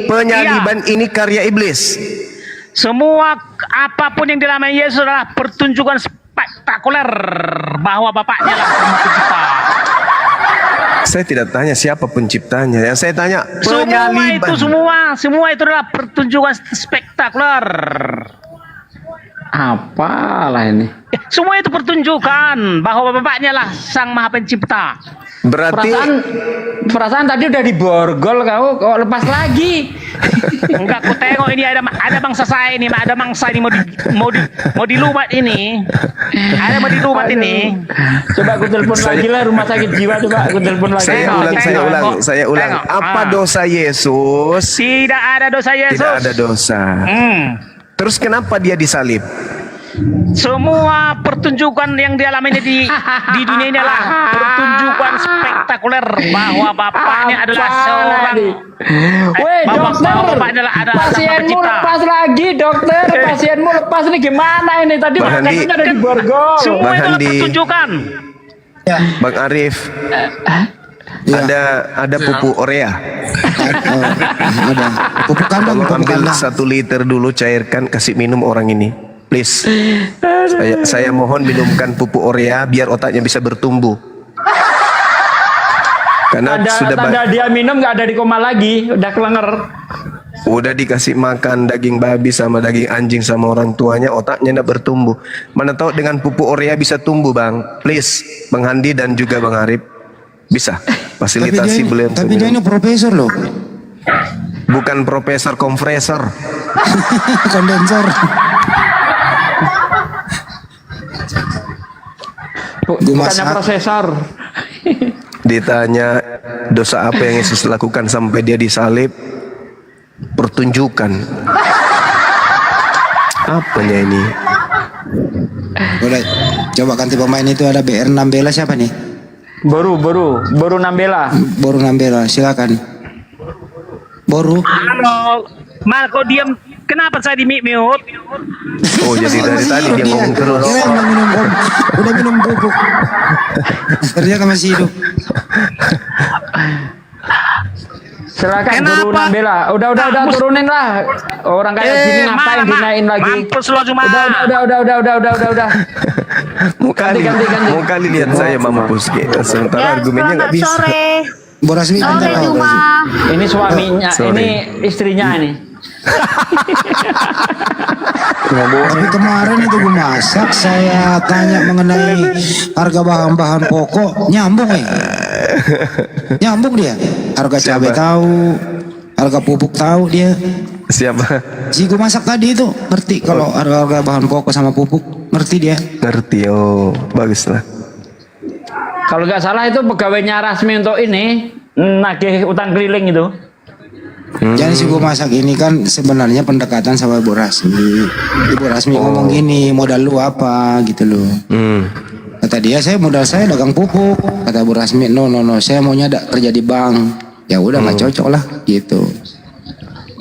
penyaliban ini karya iblis. Semua apapun yang dilakukan Yesus adalah pertunjukan spektakuler bahwa Bapaknya lah pencipta. Saya tidak tanya siapa penciptanya, yang saya tanya penyaliban. Semua itu adalah pertunjukan spektakuler. Apalah ini? Semua itu pertunjukan bahwa Bapaknya lah Sang Maha Pencipta. Berarti perasaan tadi udah diborgol kau lepas lagi. Enggak, aku tengok ini ada bangsa saya ini, ada mangsa ini mau dilumat ini. Ada mau dilumat ini. Coba aku telepon lagi lah rumah sakit jiwa, coba aku telepon lagi. Saya ulang. Apa dosa Yesus? Tidak ada dosa Yesus. Tidak ada dosa. Terus kenapa dia disalib? Semua pertunjukan yang dialaminya di dunia ini adalah pertunjukan spektakuler bahwa Bapaknya adalah seorang pasienmu lepas lagi dokter, pasienmu lepas ini gimana ini tadi makanya ada di borgol. Semua itu pertunjukan. Bang Arif, ada pupuk Orea. Ada pupuk kandang. Ambil 1 liter dulu, cairkan, kasih minum orang ini. Please, saya mohon minumkan pupuk Orea biar otaknya bisa bertumbuh. Karena tanda dia minum nggak ada di koma lagi, udah kelenger. Udah dikasih makan daging babi sama daging anjing sama orang tuanya, otaknya nggak bertumbuh. Mana tahu dengan pupuk Orea bisa tumbuh, Bang. Please, Bang Handi dan juga Bang Arif bisa fasilitasi beliau. Tapi dia ini profesor loh. Bukan profesor, kompresor. Kondensor. bukannya prosesor. Ditanya dosa apa yang Yesus lakukan sampai dia disalib, pertunjukan. Apanya ini? Udah, coba ganti pemain itu, ada BR Nambela siapa nih? Boru Nambela. Boru Nambela, silakan. Boru. Halo, Mal, kok diam? Kenapa saya di mute? Oh, jadi dari tadi dia ngomong terus. Udah minum bubuk. Ternyata masih hidup. Silakan Boru Nambela. Udah turunin lah. Orang kayak gini ngapain dinain lagi? Mampus lo cuma. Udah. Mau kali lihat saya mampus gitu. Sementara argumennya nggak bisa. Boras ini ini suaminya, ini istrinya ini. Tapi kemarin itu gue masak, saya tanya mengenai harga bahan-bahan pokok, nyambung ya? Nyambung dia. Harga cabai tahu, harga pupuk tahu dia. Siapa? Si gue masak tadi itu ngerti kalau harga bahan pokok sama pupuk, ngerti dia. Ngerti, oh bagus lah. Kalau nggak salah itu pegawainya Rasmi untuk ini nagih utang keliling itu. Jadi si gue masak ini kan sebenarnya pendekatan sama Ibu Rasmi. Ibu Rasmi ngomong gini, modal lu apa gitu loh. Kata dia, modal saya dagang pupuk. Kata Bu Rasmi, no, saya maunya kerja di bank. Ya udah nggak cocok lah gitu.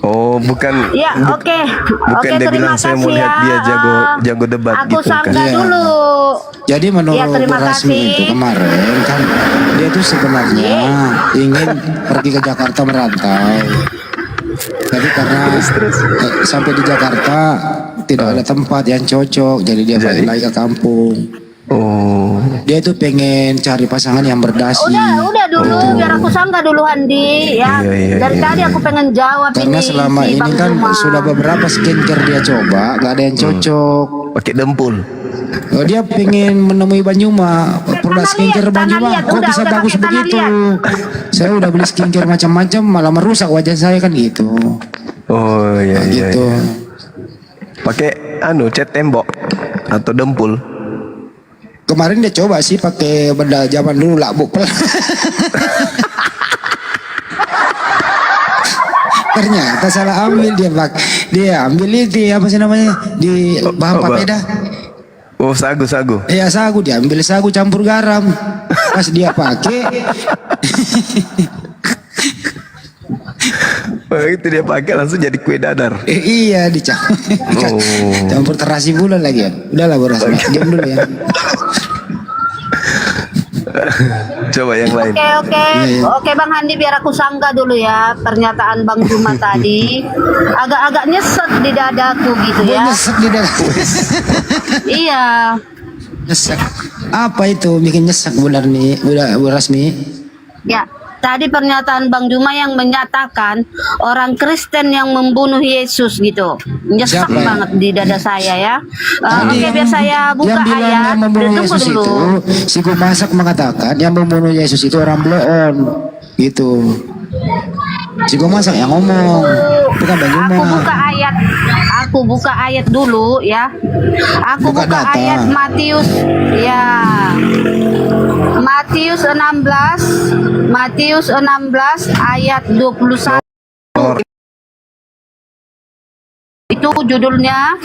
Oh, bukan. Ya, oke. Bukan dia bilang saya mau lihat dia jago debat Aku gitu kan. sangka dulu. Jadi menurut Ya, terima Bu Rasmi kasih. itu kemarin kan dia tuh sebenarnya ingin pergi ke Jakarta merantau. Tapi karena sampai di Jakarta tidak ada tempat yang cocok, jadi dia balik lagi ke kampung. Oh. Dia tuh pengen cari pasangan yang berdasi. Udah dulu, biar aku sangka dulu Handi ya. Iya, Dari tadi aku pengen jawab Karena ini. selama si ini Bang kan Juma. sudah beberapa skincare dia coba, nggak ada yang cocok. Pakai dempul. Oh, dia pengen menemui Banjuma, produk skincare Banjuma. Kok bisa bagus begitu? Saya udah beli skincare macam-macam, malah merusak wajah saya kan gitu. Oh iya gitu. iya. Pakai cat tembok atau dempul. Kemarin dia coba sih pakai benda zaman dulu lakbuk. Ternyata salah ambil dia ambil itu apa sih namanya di bahan papeda. Oh, sagu. Iya, sagu, dia ambil sagu campur garam. Pas dia pakai itu dia pakai langsung jadi kue dadar. Iya, dicampur. Campur terasi bulan lagi ya. Udahlah boras, diam dulu ya. Coba yang lain. Oke Bang Handi, biar aku sangka dulu ya pernyataan Bang Juma tadi. Agak-agak nyesek di dadaku gitu ya. Nyesek di dadaku. Iya. Nyesek. Apa itu bikin nyesek Bu Rasmi? Ya, tadi pernyataan Bang Juma yang menyatakan orang Kristen yang membunuh Yesus gitu. Nyesek Siapa? banget di dada saya ya. Oke, biar saya buka yang bilang ayat. yang membunuh Tunggu Yesus dulu. itu, si Kumasak mengatakan yang membunuh Yesus itu orang Bloon, gitu. Si Kumasak yang ngomong, bukan Banjuma. Aku buka ayat dulu ya. Aku Buka buka data. ayat Matius ya. Matius 16 ayat 21. Itu judulnya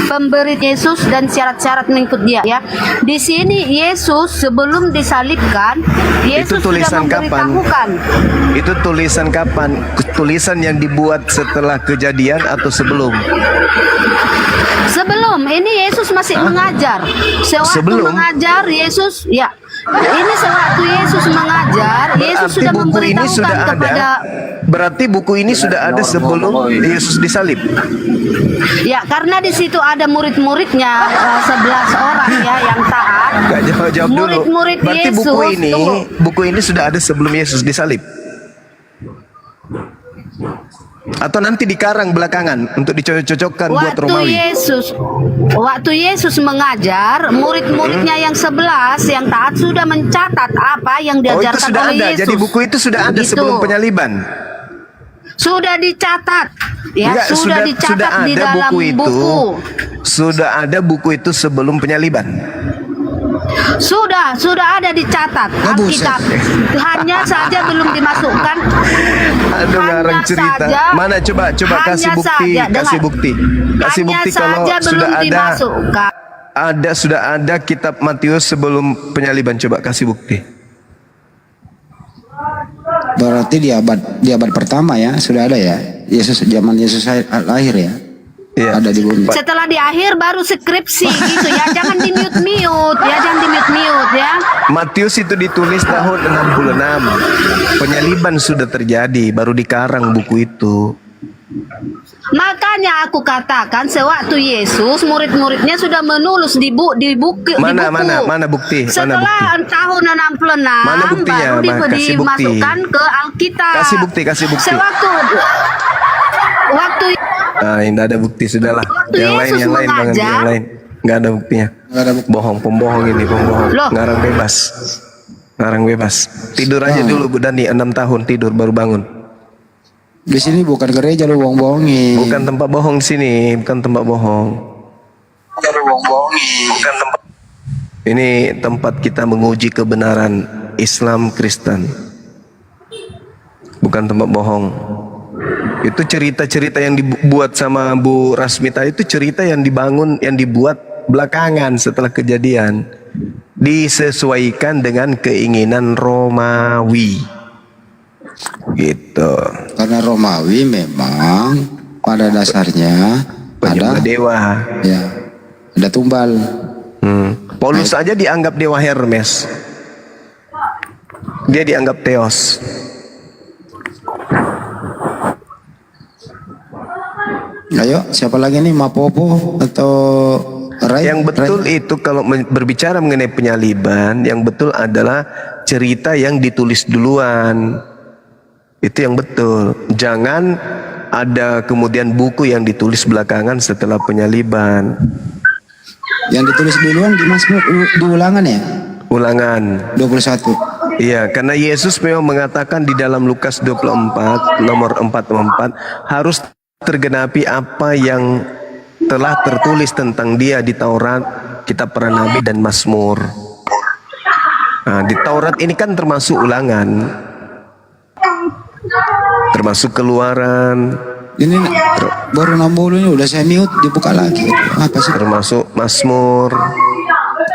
pemberi Yesus dan syarat-syarat mengikut dia ya. Di sini Yesus sebelum disalibkan, Yesus Itu tulisan sudah kapan? memberitahukan. Itu tulisan kapan? Tulisan yang dibuat setelah kejadian atau sebelum? Sebelum ini Yesus masih mengajar. Sewaktu Sebelum? mengajar Yesus ya. Ini sewaktu Yesus mengajar, Yesus sudah memberitahukan kepada. Berarti buku ini sudah ada sebelum Yesus disalib. Ya, karena di situ ada murid-muridnya 11 orang ya yang taat. Gak jawab-jawab dulu. Murid-murid Berarti Yesus. buku ini sudah ada sebelum Yesus disalib. Atau nanti dikarang belakangan untuk dicocok-cocokkan buat Romawi. Waktu Yesus mengajar, murid-muridnya yang 11 yang taat sudah mencatat apa yang Oh, itu diajarkan sudah oleh ada. Yesus. Jadi buku itu sudah ada Begitu. sebelum penyaliban. Sudah dicatat. Ya, Enggak, sudah dicatat di ada dalam buku itu. buku. Sudah ada buku itu sebelum penyaliban. Sudah ada dicatat Alkitab. Hanya saja belum dimasukkan. Aduh, ngarang cerita. Mana coba kasih bukti. Kasih bukti kalau sudah ada kitab Matius sebelum penyaliban, coba kasih bukti. Berarti di abad pertama ya sudah ada ya. Zaman Yesus lahir ya. Iya. Ada di bumi. Setelah di akhir baru skripsi gitu ya. Jangan di mute ya. Matius itu ditulis tahun 66. Penyaliban sudah terjadi, baru dikarang buku itu. Makanya aku katakan sewaktu Yesus murid-muridnya sudah menulis di buku. Mana bukti? Setelah tahun 66 mana buktinya? baru dimasukkan ke Alkitab. Kasih bukti. Waktu ini ada bukti, sudahlah. Yang lain nggak ada buktinya. Pembohong ini. Ngarang bebas. Tidur aja dulu Bu Dani, 6 tahun tidur baru bangun. Di sini bukan gereja lu bohong-bohongin. Bukan tempat bohong di sini, bukan tempat bohong. Ini tempat kita menguji kebenaran Islam Kristen. Bukan tempat bohong. Itu cerita-cerita yang dibuat sama Bu Rasmita, itu cerita yang dibuat belakangan setelah kejadian. Disesuaikan dengan keinginan Romawi. Gitu. Karena Romawi memang pada dasarnya ada dewa. Ya. Ada tumbal. Paulus aja dianggap dewa Hermes. Dia dianggap Theos. Ayo, siapa lagi nih, Mapopo atau Rai? Yang betul itu kalau berbicara mengenai penyaliban, yang betul adalah cerita yang ditulis duluan. Itu yang betul. Jangan ada kemudian buku yang ditulis belakangan setelah penyaliban. Yang ditulis duluan di Mazmur, di Ulangan ya? Ulangan 21. Iya, karena Yesus memang mengatakan di dalam Lukas 24 nomor 44 harus tergenapi apa yang telah tertulis tentang dia di Taurat, kitab para nabi dan Mazmur. Nah, di Taurat ini kan termasuk Ulangan, termasuk Keluaran. Ini baru 60 ini udah saya mute, dibuka lagi. Apa sih? Termasuk Mazmur.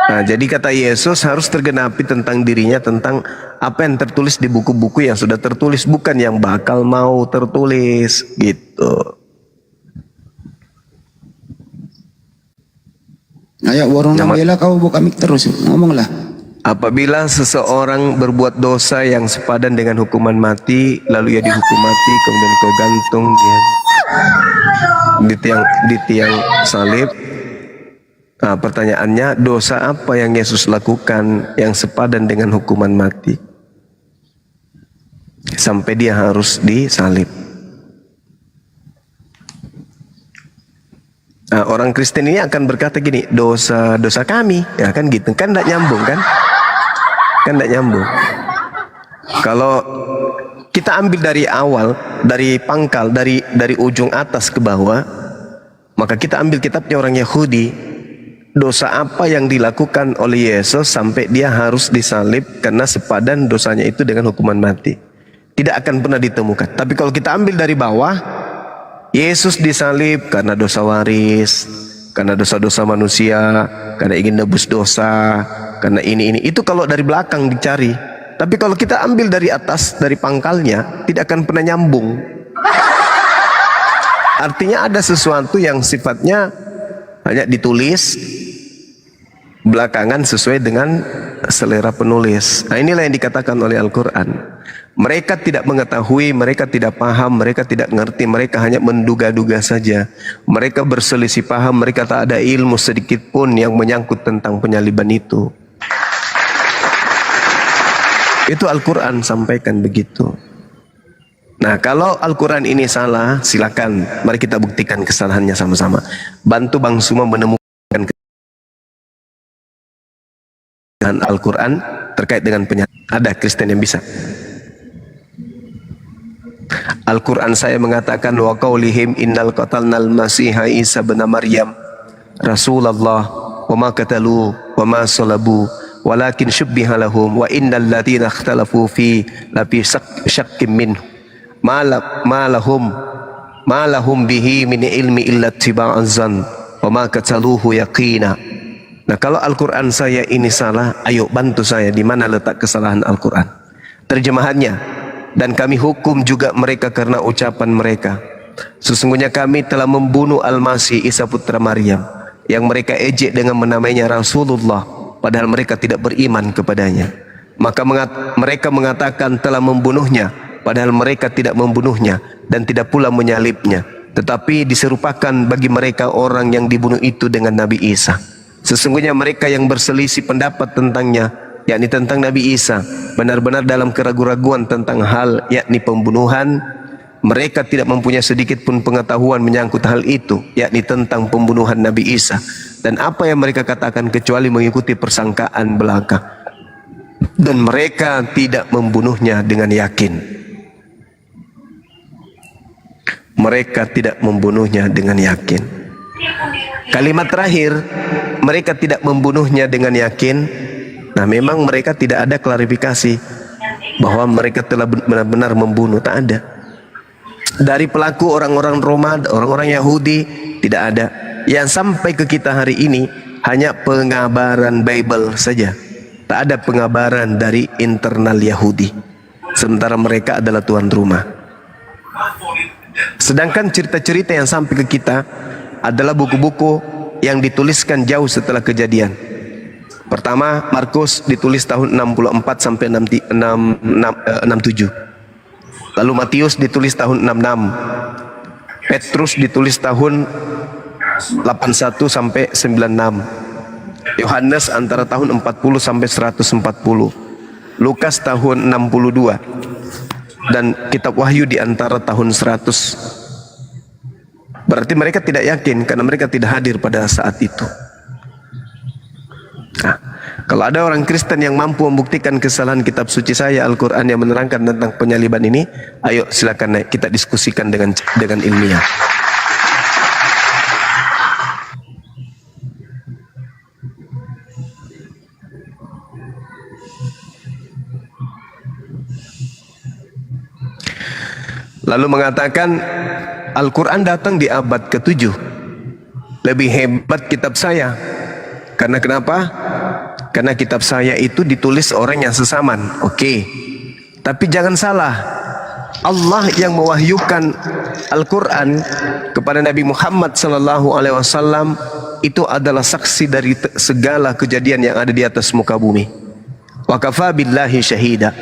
Nah, jadi kata Yesus harus tergenapi tentang dirinya, tentang apa yang tertulis di buku-buku yang sudah tertulis, bukan yang bakal mau tertulis, gitu. Ayo, warung Nabila, kau buka mic terus, ngomonglah. Apabila seseorang berbuat dosa yang sepadan dengan hukuman mati, lalu ia dihukum mati, kemudian kau gantung dia di tiang salib. Nah, pertanyaannya, dosa apa yang Yesus lakukan yang sepadan dengan hukuman mati sampai dia harus disalib? Nah, orang Kristen ini akan berkata gini, dosa kami, ya kan gitu, kan tidak nyambung kan? Kan tidak nyambung. Kalau kita ambil dari awal, dari pangkal, dari ujung atas ke bawah, maka kita ambil kitabnya orang Yahudi. Dosa apa yang dilakukan oleh Yesus sampai dia harus disalib karena sepadan dosanya itu dengan hukuman mati? Tidak akan pernah ditemukan. Tapi kalau kita ambil dari bawah, Yesus disalib karena dosa waris, karena dosa-dosa manusia, karena ingin nebus dosa, karena ini. Itu kalau dari belakang dicari. Tapi kalau kita ambil dari atas, dari pangkalnya, tidak akan pernah nyambung. Artinya ada sesuatu yang sifatnya hanya ditulis belakangan sesuai dengan selera penulis. Nah, inilah yang dikatakan oleh Al-Quran. Mereka tidak mengetahui, mereka tidak paham, mereka tidak ngerti, mereka hanya menduga-duga saja. Mereka berselisih paham, mereka tak ada ilmu sedikit pun yang menyangkut tentang penyaliban itu. Itu Al-Quran sampaikan begitu. Nah, kalau Al-Quran ini salah, silakan. Mari kita buktikan kesalahannya sama-sama. Bantu Bang Suma menemukan dengan Al-Quran terkait dengan penyaliban. Ada Kristen yang bisa. Al-Quran saya mengatakan wa qaulihim innal qatalnal masiha Isa bin Maryam Rasulullah wa ma qatalu wa ma salabu walakin syubbiha lahum wa innal ladzina ikhtalafu fi lafi syakkim minhu ma lahum bihi min ilmi illa ittiba'az zan wa ma kataluhu yaqina. Nah, kalau Al-Quran saya ini salah, ayo bantu saya di mana letak kesalahan Al-Quran. Terjemahannya, dan kami hukum juga mereka karena ucapan mereka. Sesungguhnya kami telah membunuh Al-Masih Isa putra Maryam, yang mereka ejek dengan menamainya Rasulullah, padahal mereka tidak beriman kepadanya. Maka mereka mengatakan telah membunuhnya, padahal mereka tidak membunuhnya dan tidak pula menyalibnya. Tetapi diserupakan bagi mereka orang yang dibunuh itu dengan Nabi Isa. Sesungguhnya mereka yang berselisih pendapat tentangnya, yakni tentang Nabi Isa, benar-benar dalam keraguan-raguan tentang hal yakni pembunuhan. Mereka tidak mempunyai sedikit pun pengetahuan menyangkut hal itu, yakni tentang pembunuhan Nabi Isa. Dan apa yang mereka katakan kecuali mengikuti persangkaan belaka. Dan mereka tidak membunuhnya dengan yakin. Mereka tidak membunuhnya dengan yakin. Kalimat terakhir, mereka tidak membunuhnya dengan yakin. Nah, memang mereka tidak ada klarifikasi bahwa mereka telah benar-benar membunuh, tak ada. Dari pelaku orang-orang Roma, orang-orang Yahudi, tidak ada. Yang sampai ke kita hari ini hanya pengabaran Bible saja. Tak ada pengabaran dari internal Yahudi. Sementara mereka adalah tuan rumah. Sedangkan cerita-cerita yang sampai ke kita adalah buku-buku yang dituliskan jauh setelah kejadian. Pertama, Markus ditulis tahun 64 sampai 67. Lalu Matius ditulis tahun 66. Petrus ditulis tahun 81 sampai 96. Yohanes antara tahun 40 sampai 140. Lukas tahun 62. Dan kitab Wahyu di antara tahun 100. Berarti mereka tidak yakin karena mereka tidak hadir pada saat itu. Nah, kalau ada orang Kristen yang mampu membuktikan kesalahan kitab suci saya Al-Quran yang menerangkan tentang penyaliban ini, ayo silakan naik, kita diskusikan dengan ilmiah. Lalu mengatakan Al-Quran datang di abad ke-7. Lebih hebat kitab saya. Karena kenapa? Karena kitab saya itu ditulis orang yang sesaman. Oke. Tapi jangan salah. Allah yang mewahyukan Al-Quran kepada Nabi Muhammad SAW itu adalah saksi dari segala kejadian yang ada di atas muka bumi. Wa kafa billahi syahida.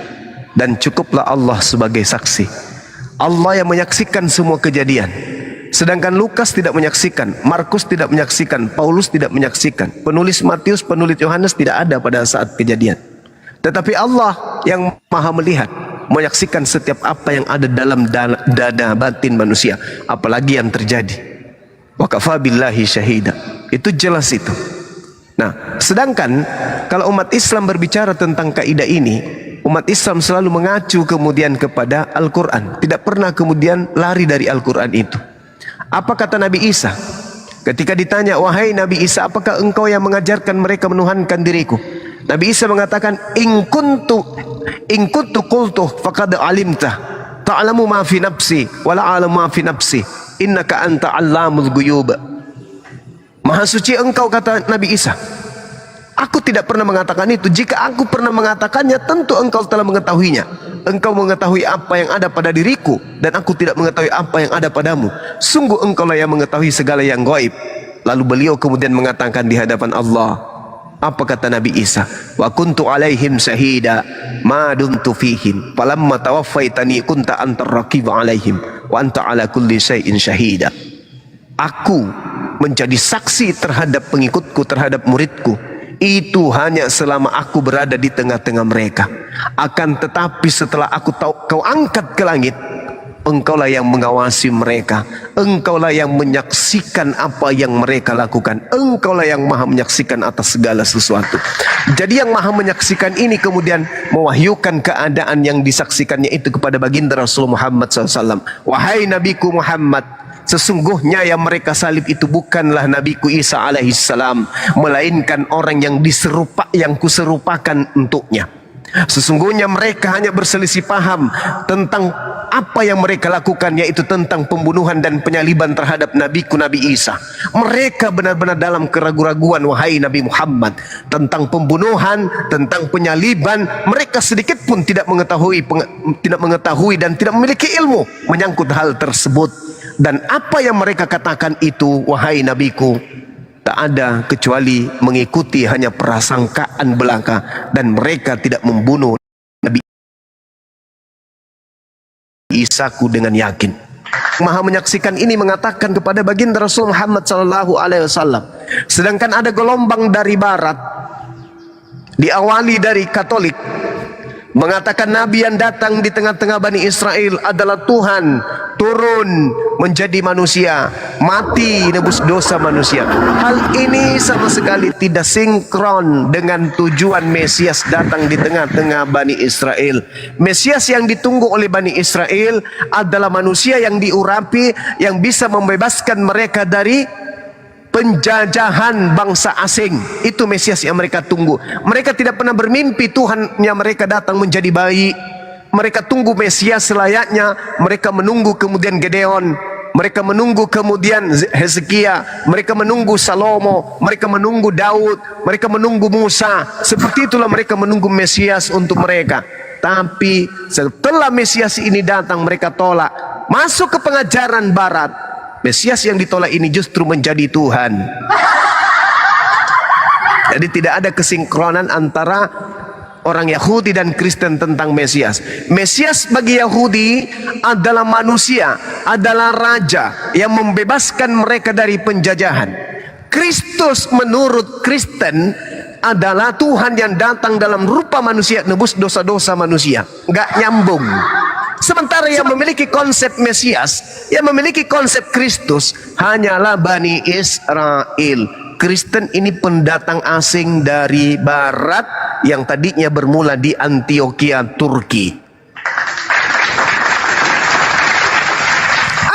Dan cukuplah Allah sebagai saksi. Allah yang menyaksikan semua kejadian. Sedangkan Lukas tidak menyaksikan, Markus tidak menyaksikan, Paulus tidak menyaksikan, penulis Matius, penulis Yohanes tidak ada pada saat kejadian. Tetapi Allah yang maha melihat, menyaksikan setiap apa yang ada dalam dada batin manusia, apalagi yang terjadi. Wa kafa billahi syahida. Itu jelas itu. Nah, sedangkan kalau umat Islam berbicara tentang kaidah ini, umat Islam selalu mengacu kemudian kepada Al-Quran. Tidak pernah kemudian lari dari Al-Quran itu. Apa kata Nabi Isa? Ketika ditanya, wahai Nabi Isa, apakah engkau yang mengajarkan mereka menuhankan diriku? Nabi Isa mengatakan, in kuntu qultu faqad alimta ta'lamu ma fi nafsi wa la a'lamu ma fi nafsi innaka anta 'allamul ghuyub. Maha suci engkau, kata Nabi Isa. Aku tidak pernah mengatakan itu. Jika aku pernah mengatakannya, tentu engkau telah mengetahuinya. Engkau mengetahui apa yang ada pada diriku, dan aku tidak mengetahui apa yang ada padamu. Sungguh engkaulah yang mengetahui segala yang gaib. Lalu beliau kemudian mengatakan di hadapan Allah, apa kata Nabi Isa? Wa kuntu alaihim syahida ma dumtu fihim falamma tawaffaitani kunta antar raqib alaihim wa anta ala kulli syai'in syahida. Aku menjadi saksi terhadap pengikutku, terhadap muridku, itu hanya selama aku berada di tengah-tengah mereka. Akan tetapi setelah aku tahu kau angkat ke langit, engkaulah yang mengawasi mereka, engkaulah yang menyaksikan apa yang mereka lakukan, engkaulah yang maha menyaksikan atas segala sesuatu. Jadi yang maha menyaksikan ini kemudian mewahyukan keadaan yang disaksikannya itu kepada baginda Rasul Muhammad SAW. Wahai Nabiku Muhammad, sesungguhnya yang mereka salib itu bukanlah Nabiku Isa alaihissalam, melainkan orang yang yang kuserupakan untuknya. Sesungguhnya mereka hanya berselisih paham tentang apa yang mereka lakukan, yaitu tentang pembunuhan dan penyaliban terhadap Nabiku Nabi Isa. Mereka benar-benar dalam keraguan-raguan, wahai Nabi Muhammad, tentang pembunuhan, tentang penyaliban. Mereka sedikit pun tidak mengetahui dan tidak memiliki ilmu menyangkut hal tersebut. Dan apa yang mereka katakan itu, wahai Nabiku, tak ada kecuali mengikuti hanya prasangkaan belaka, dan mereka tidak membunuh Nabi Isaku dengan yakin. Maha menyaksikan ini mengatakan kepada baginda Rasul Muhammad SAW. Sedangkan ada gelombang dari barat, diawali dari Katolik, mengatakan Nabi yang datang di tengah-tengah Bani Israel adalah Tuhan turun menjadi manusia, mati nebus dosa manusia. Hal ini sama sekali tidak sinkron dengan tujuan Mesias datang di tengah-tengah Bani Israel. Mesias yang ditunggu oleh Bani Israel adalah manusia yang diurapi, yang bisa membebaskan mereka dari penjajahan bangsa asing. Itu Mesias yang mereka tunggu. Mereka tidak pernah bermimpi Tuhannya mereka datang menjadi bayi. Mereka tunggu Mesias selayaknya. Mereka menunggu kemudian Gedeon, mereka menunggu kemudian Hezekia, mereka menunggu Salomo, mereka menunggu Daud, mereka menunggu Musa. Seperti itulah mereka menunggu Mesias untuk mereka. Tapi setelah Mesias ini datang, mereka tolak. Masuk ke pengajaran barat, Mesias yang ditolak ini justru menjadi Tuhan. Jadi tidak ada kesinkronan antara orang Yahudi dan Kristen tentang Mesias. Mesias bagi Yahudi adalah manusia, adalah raja yang membebaskan mereka dari penjajahan. Kristus menurut Kristen adalah Tuhan yang datang dalam rupa manusia, nebus dosa-dosa manusia. Nggak nyambung. Sementara yang memiliki konsep Mesias, yang memiliki konsep Kristus hanyalah Bani Israel. Kristen ini pendatang asing dari barat yang tadinya bermula di Antioquia, Turki.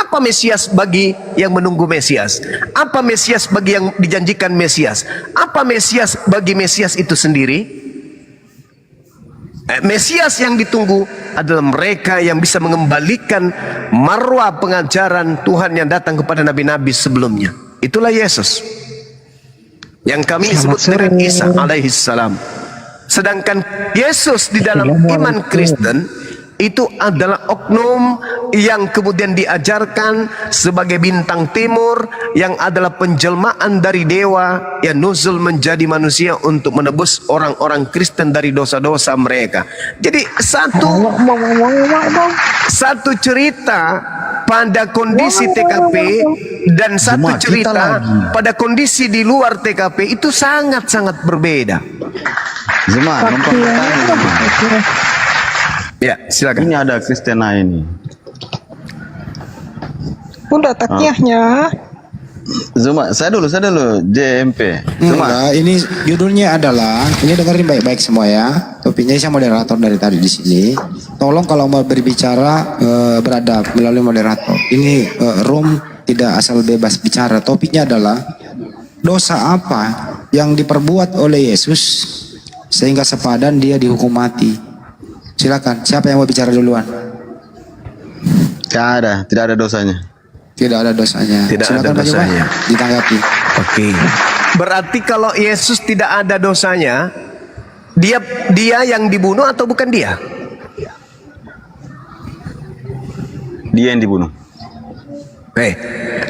Apa Mesias bagi yang menunggu Mesias? Apa Mesias bagi yang dijanjikan Mesias? Apa Mesias bagi Mesias itu sendiri? Mesias yang ditunggu adalah mereka yang bisa mengembalikan marwah pengajaran Tuhan yang datang kepada nabi-nabi sebelumnya. Itulah Yesus yang kami sebut dengan Isa alaihissalam. Sedangkan Yesus di dalam iman Kristen itu adalah oknum yang kemudian diajarkan sebagai bintang timur, yang adalah penjelmaan dari dewa yang nuzul menjadi manusia untuk menebus orang-orang Kristen dari dosa-dosa mereka. Jadi satu cerita pada kondisi TKP dan satu cerita pada kondisi di luar TKP itu sangat-sangat berbeda. Zuma, ya, silakan. Ini ada Kristena ini. Udah takyahnya. Zuma, saya dulu JMP. Zuma, ini judulnya adalah, ini dengerin baik-baik semua ya. Topiknya saya moderator dari tadi di sini. Tolong kalau mau berbicara beradab melalui moderator. Ini room tidak asal bebas bicara. Topiknya adalah dosa apa yang diperbuat oleh Yesus sehingga sepadan dia dihukum mati. Silakan, siapa yang mau bicara duluan? Tidak ada dosanya. Tidak ada dosanya. Silakan Pak Juma, ditanggapi. Oke. Berarti kalau Yesus tidak ada dosanya, dia yang dibunuh atau bukan dia? Dia yang dibunuh.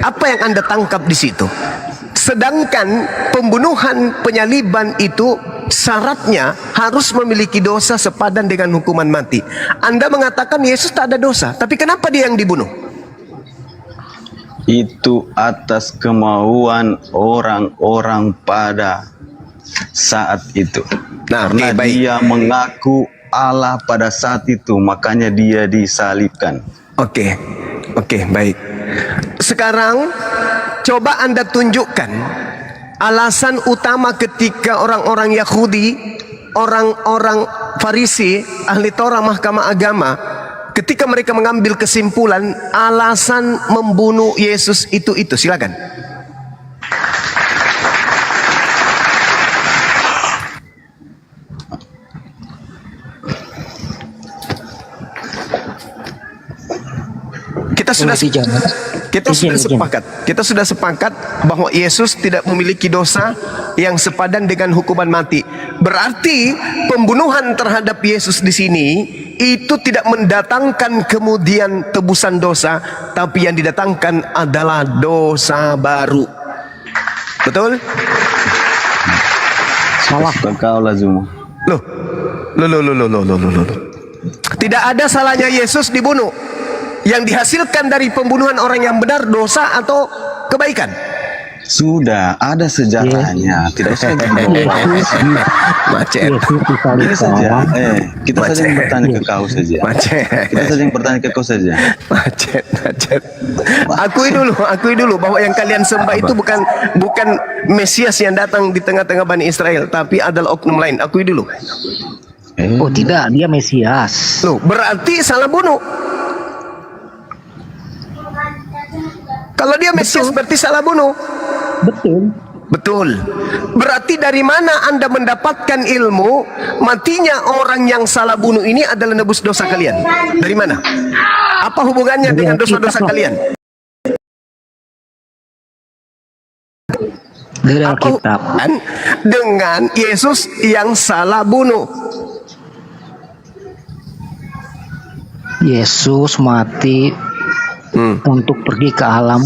Apa yang Anda tangkap di situ? Sedangkan pembunuhan, penyaliban itu syaratnya harus memiliki dosa sepadan dengan hukuman mati. Anda mengatakan Yesus tak ada dosa, tapi kenapa dia yang dibunuh? Itu atas kemauan orang-orang pada saat itu. Karena dia mengaku Allah pada saat itu, makanya dia disalibkan. Oke, baik. Sekarang coba Anda tunjukkan alasan utama ketika orang-orang Yahudi, orang-orang Farisi, ahli Torah, mahkamah agama, ketika mereka mengambil kesimpulan alasan membunuh Yesus itu. Silakan. Kita sudah sepakat bahwa Yesus tidak memiliki dosa yang sepadan dengan hukuman mati. Berarti pembunuhan terhadap Yesus di sini itu tidak mendatangkan kemudian tebusan dosa, tapi yang didatangkan adalah dosa baru. Betul? Salah kau lazim. Loh. Tidak ada salahnya Yesus dibunuh. Yang dihasilkan dari pembunuhan orang yang benar dosa atau kebaikan? Sudah ada sejarahnya, tidak usah macet. Ini saja, kita saja yang bertanya ke kau saja. Kita saja yang bertanya ke kau saja. Macet. Akui dulu bahwa yang kalian sembah itu bukan Mesias yang datang di tengah-tengah Bani Israel, tapi adalah oknum lain. Akui dulu. Oh tidak, dia Mesias. Loh, berarti salah bunuh. Kalau dia Mesias berarti salah bunuh. Betul. Berarti dari mana Anda mendapatkan ilmu matinya orang yang salah bunuh ini adalah nebus dosa kalian? Dari mana? Apa hubungannya dengan dosa-dosa kalian? Dari Alkitab. Dengan Yesus yang salah bunuh. Yesus mati untuk pergi ke alam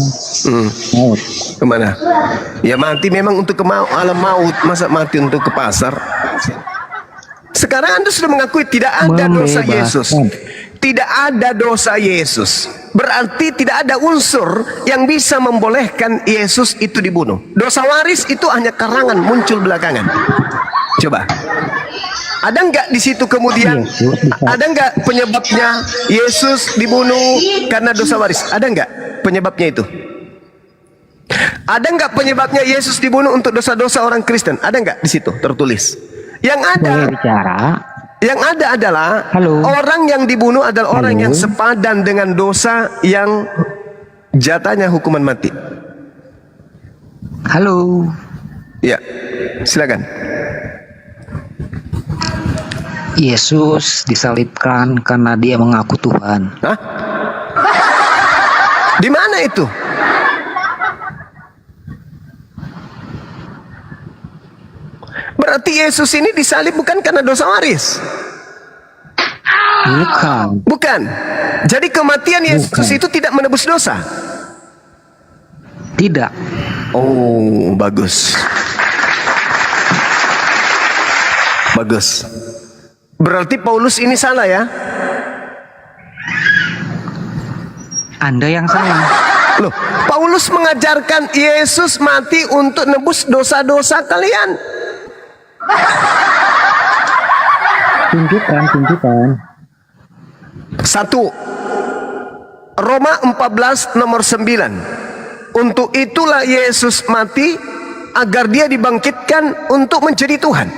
maut. Kemana? Ya mati memang untuk ke alam maut. Masa mati untuk ke pasar? Sekarang Anda sudah mengakui tidak ada dosa Yesus. Tidak ada dosa Yesus. Berarti tidak ada unsur yang bisa membolehkan Yesus itu dibunuh. Dosa waris itu hanya karangan muncul belakangan. Coba. Ada nggak di situ kemudian? Ada nggak penyebabnya Yesus dibunuh karena dosa waris? Ada nggak penyebabnya itu? Ada nggak penyebabnya Yesus dibunuh untuk dosa-dosa orang Kristen? Ada nggak di situ tertulis? Yang ada adalah orang yang dibunuh adalah orang yang sepadan dengan dosa yang jatahnya hukuman mati. Halo. Ya, silakan. Yesus disalibkan karena dia mengaku Tuhan. Hah? Di mana itu? Berarti Yesus ini disalib bukan karena dosa waris? Bukan. Jadi kematian Yesus itu tidak menebus dosa? Tidak. Oh, bagus. Berarti Paulus ini salah ya? Anda yang salah. Loh, Paulus mengajarkan Yesus mati untuk nebus dosa-dosa kalian. Tunjukkan. 1 Roma 14 nomor 9. Untuk itulah Yesus mati agar dia dibangkitkan untuk menjadi Tuhan.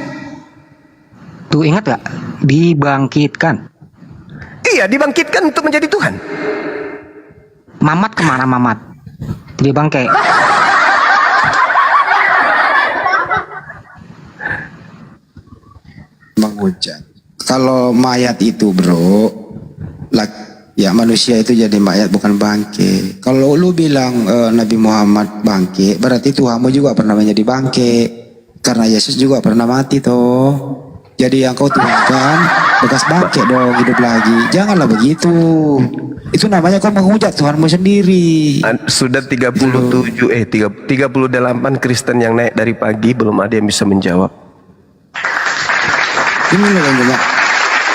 Tuh ingat gak? Dibangkitkan. Iya, dibangkitkan untuk menjadi Tuhan. Mamat kemana Mamat? Jadi bangkai. Menghujat. Kalau mayat itu bro, ya manusia itu jadi mayat bukan bangke. Kalau lu bilang Nabi Muhammad bangke, berarti Tuhanmu juga pernah menjadi bangke. Karena Yesus juga pernah mati toh. Jadi yang kau tuhankan bekas bangke dong hidup lagi. Janganlah begitu. Itu namanya kau menghujat Tuhanmu sendiri. Sudah 38 Kristen yang naik dari pagi, belum ada yang bisa menjawab. Ini loh Bang.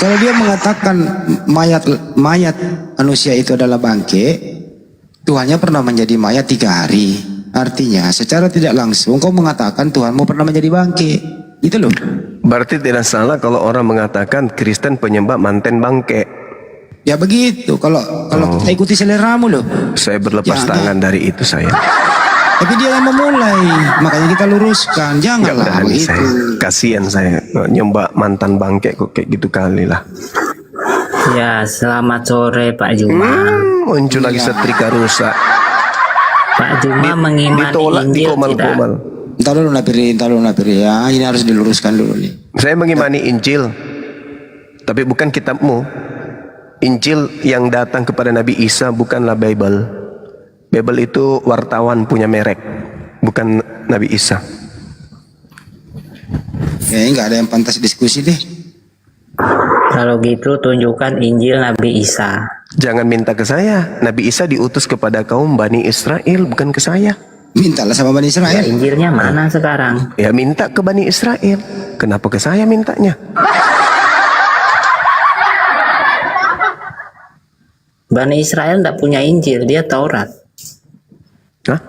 Kalau dia mengatakan mayat manusia itu adalah bangke, Tuhannya pernah menjadi mayat 3 hari. Artinya secara tidak langsung kau mengatakan Tuhanmu pernah menjadi bangke. Itu loh. Berarti tidak salah kalau orang mengatakan Kristen penyembah manten bangke. Ya begitu. Kalau kita ikuti seleramu loh. Saya berlepas tangan dari itu saya. Tapi dia yang memulai, makanya kita luruskan. Janganlah begitu. Kasihan saya nyembah mantan bangke kok kayak gitu kali lah. Ya, selamat sore Pak Juma. Muncul lagi setrika rusak. Pak Juma mengimani Ditolak di Injil tidak? komal-komal. Ntar dulu Napiri. Ya, ini harus diluruskan dulu nih. Saya mengimani Injil, tapi bukan kitabmu. Injil yang datang kepada Nabi Isa bukanlah Bible. Bible itu wartawan punya merek, bukan Nabi Isa. Nggak ada yang pantas diskusi deh. Kalau gitu tunjukkan Injil Nabi Isa. Jangan minta ke saya. Nabi Isa diutus kepada kaum Bani Israel, bukan ke saya. Mintalah sama Bani Israel. Ya, Injilnya mana sekarang? Ya minta ke Bani Israel. Kenapa ke saya mintanya? Bani Israel tidak punya Injil, dia Taurat. Hah?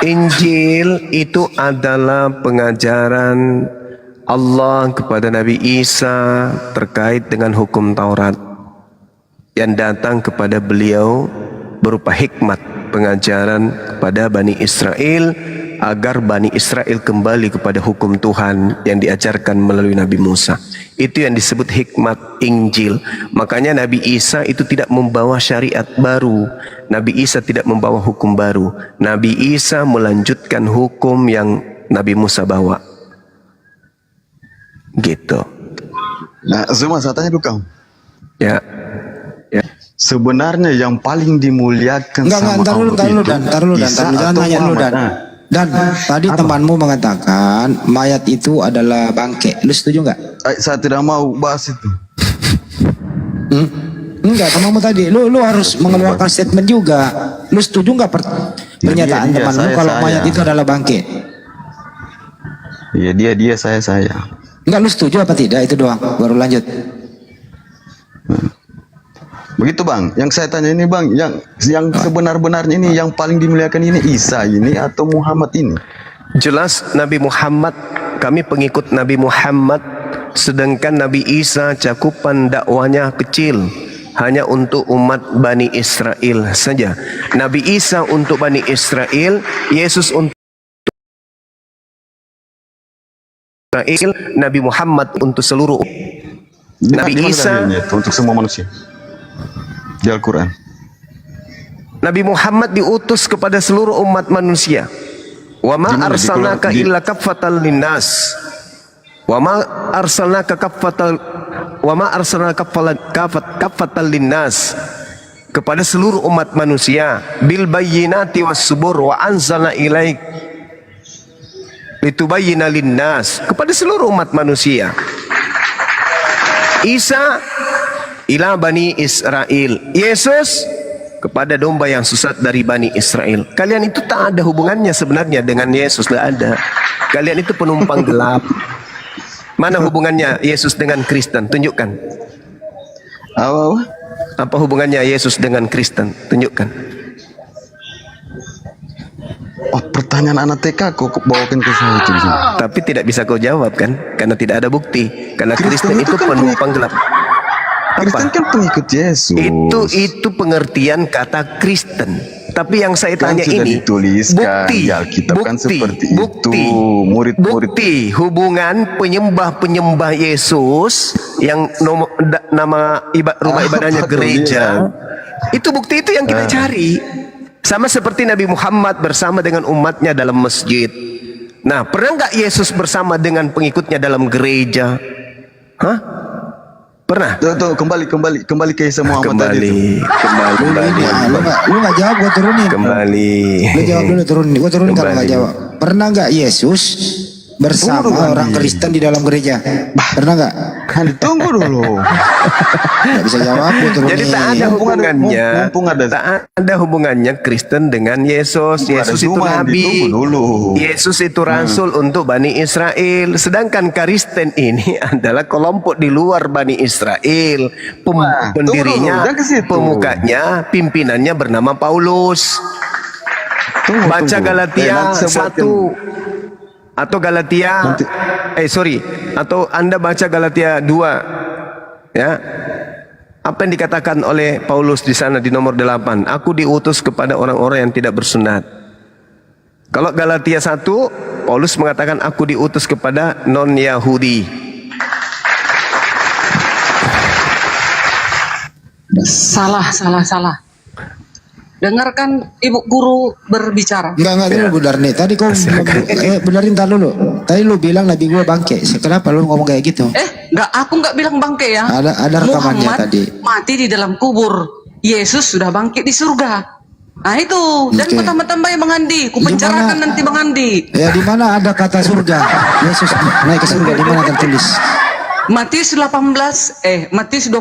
Injil itu adalah pengajaran Allah kepada Nabi Isa terkait dengan hukum Taurat yang datang kepada beliau berupa hikmat pengajaran kepada Bani Israel agar Bani Israel kembali kepada hukum Tuhan yang diajarkan melalui Nabi Musa. Itu yang disebut hikmat Injil. Makanya Nabi Isa itu tidak membawa syariat baru. Nabi Isa tidak membawa hukum baru. Nabi Isa melanjutkan hukum yang Nabi Musa bawa. Gitu. Nah, Zuma saya tanya dulu kamu. Ya. Sebenarnya yang paling dimuliakan sama Allah Jangan tanya dulu Dan. Dan tadi temanmu mengatakan mayat itu adalah bangke. Lu setuju nggak? Saya tidak mau bahas itu. Enggak, temanmu tadi. Lu harus mengeluarkan statement juga. Lu setuju nggak pernyataan temanmu kalau mayat itu adalah bangke? Iya dia saya. Enggak, lu setuju apa tidak? Itu doang. Baru lanjut. Begitu Bang, yang saya tanya ini Bang, yang sebenar-benarnya ini yang paling dimuliakan ini Isa ini atau Muhammad ini? Jelas Nabi Muhammad, kami pengikut Nabi Muhammad, sedangkan Nabi Isa cakupan dakwanya kecil, hanya untuk umat Bani Israel saja. Nabi Isa untuk Bani Israel, Yesus untuk Israel, Nabi Muhammad untuk seluruh Nabi Isa untuk semua manusia. Di Al-Quran. Nabi Muhammad diutus kepada seluruh umat manusia. Wa ma arsalnaka illa kaffatan linnas. Wa ma arsalnaka kaffatan linnas. Kepada seluruh umat manusia. Bil bayyinati was subur wa anzalna ilaik litubayyina linnas. Kepada seluruh umat manusia. Isa ila Bani Israel. Yesus kepada domba yang sesat dari Bani Israel. Kalian itu tak ada hubungannya sebenarnya dengan Yesus, tidak ada. Kalian itu penumpang gelap. Mana hubungannya Yesus dengan Kristen? Tunjukkan. Apa hubungannya Yesus dengan Kristen? Tunjukkan. Oh, pertanyaan anak TK kok bawakan ke saya itu. Tapi tidak bisa kau jawab kan? Karena tidak ada bukti. Karena Kristen itu penumpang gelap. Kristen kan pengikut Yesus. Itu pengertian kata Kristen. Tapi yang saya kan tanya sudah ini dituliskan di Alkitab kan seperti itu. Murid-murid hubungan penyembah Yesus yang nama rumah ibadahnya gereja. Itu bukti itu yang kita cari. Sama seperti Nabi Muhammad bersama dengan umatnya dalam masjid. Nah, pernah nggak Yesus bersama dengan pengikutnya dalam gereja? Hah? Pernah? Tuh, kembali ke Isa Muhammad tadi. Kembali. Lu nggak jawab, gua turunin. Kembali. Lu jawab dulu, turunin. Gua turunin kalau nggak jawab. Pernah nggak Yesus bersama orang Kristen di dalam gereja? Pernah nggak? Tunggu dulu. Nggak bisa jawab, gua turunin. Jadi tak ada hubungannya. Tak ada hubungannya Kristen dengan Yesus. Yesus itu nabi. Yesus itu rasul untuk Bani Israel. Sedangkan Kristen ini adalah kelompok di luar Bani Israel. Pendirinya, pemukanya, pimpinannya bernama Paulus. Baca Galatia 1 atau Galatia atau Anda baca Galatia 2 ya. Apa yang dikatakan oleh Paulus di sana di nomor 8? Aku diutus kepada orang-orang yang tidak bersunat. Kalau Galatia 1, Paulus mengatakan aku diutus kepada non-Yahudi. Salah. Dengarkan ibu guru berbicara. Enggak dulu Bu Darni. Tadi kau Bu Darni ntar dulu. Tadi lu bilang nabi gua bangke. Kenapa lu ngomong kayak gitu? Enggak, aku enggak bilang bangke ya. Ada rekamannya Muhammad tadi. mati di dalam kubur. Yesus sudah bangkit di surga. Nah itu, dan petang-petang Bang Andi, ku penjarakan nanti Bang Andi. Ya di mana ada kata surga? Yesus naik ke surga, di mana tertulis? Matius 28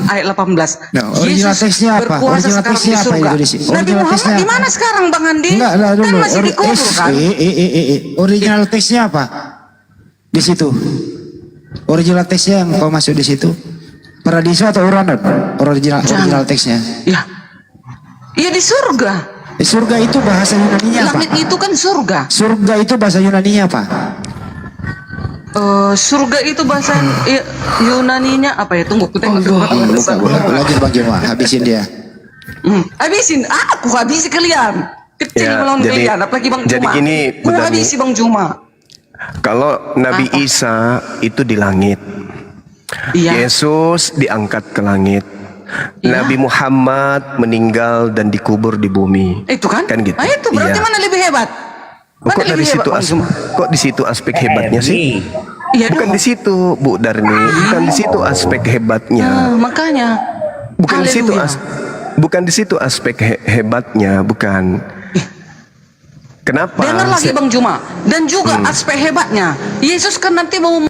ayat 18. Nah, original teksnya apa? Berkuasa Original sekarang teksnya di apa surga. itu di sini? Nabi Original Muhammad teksnya di apa? mana sekarang Bang Andi? Enggak, Kan dulu. masih di kubur kan? Original teksnya apa? Di situ. Original teksnya yang kau masuk di situ. Paradiso atau Uranus? Original teksnya. Iya di surga. Di surga itu bahasa Yunaninya apa? Langit itu kan surga. Surga itu bahasa Yunaninya apa? Surga itu bahasa Yunaninya apa ya? Tunggu, kita Lagi bagaimana? Habisin dia. Habisin, aku habisi kalian. Kecil melawan kalian, apalagi Bang Juma. Jadi gini, Ku habisi Bang Juma. Kalau Nabi Isa itu di langit, Yesus diangkat ke langit, Nabi Muhammad meninggal dan dikubur di bumi. Itu kan? Gitu. Nah itu berarti mana lebih hebat? Kok di situ aspek hebatnya sih? Iya bukan di situ Bu Darni, bukan di situ aspek hebatnya. Makanya. Bukan di situ aspek hebatnya, bukan. Kenapa? Dengar lagi Bang Juma. Dan juga aspek hebatnya, Yesus kan nanti mau.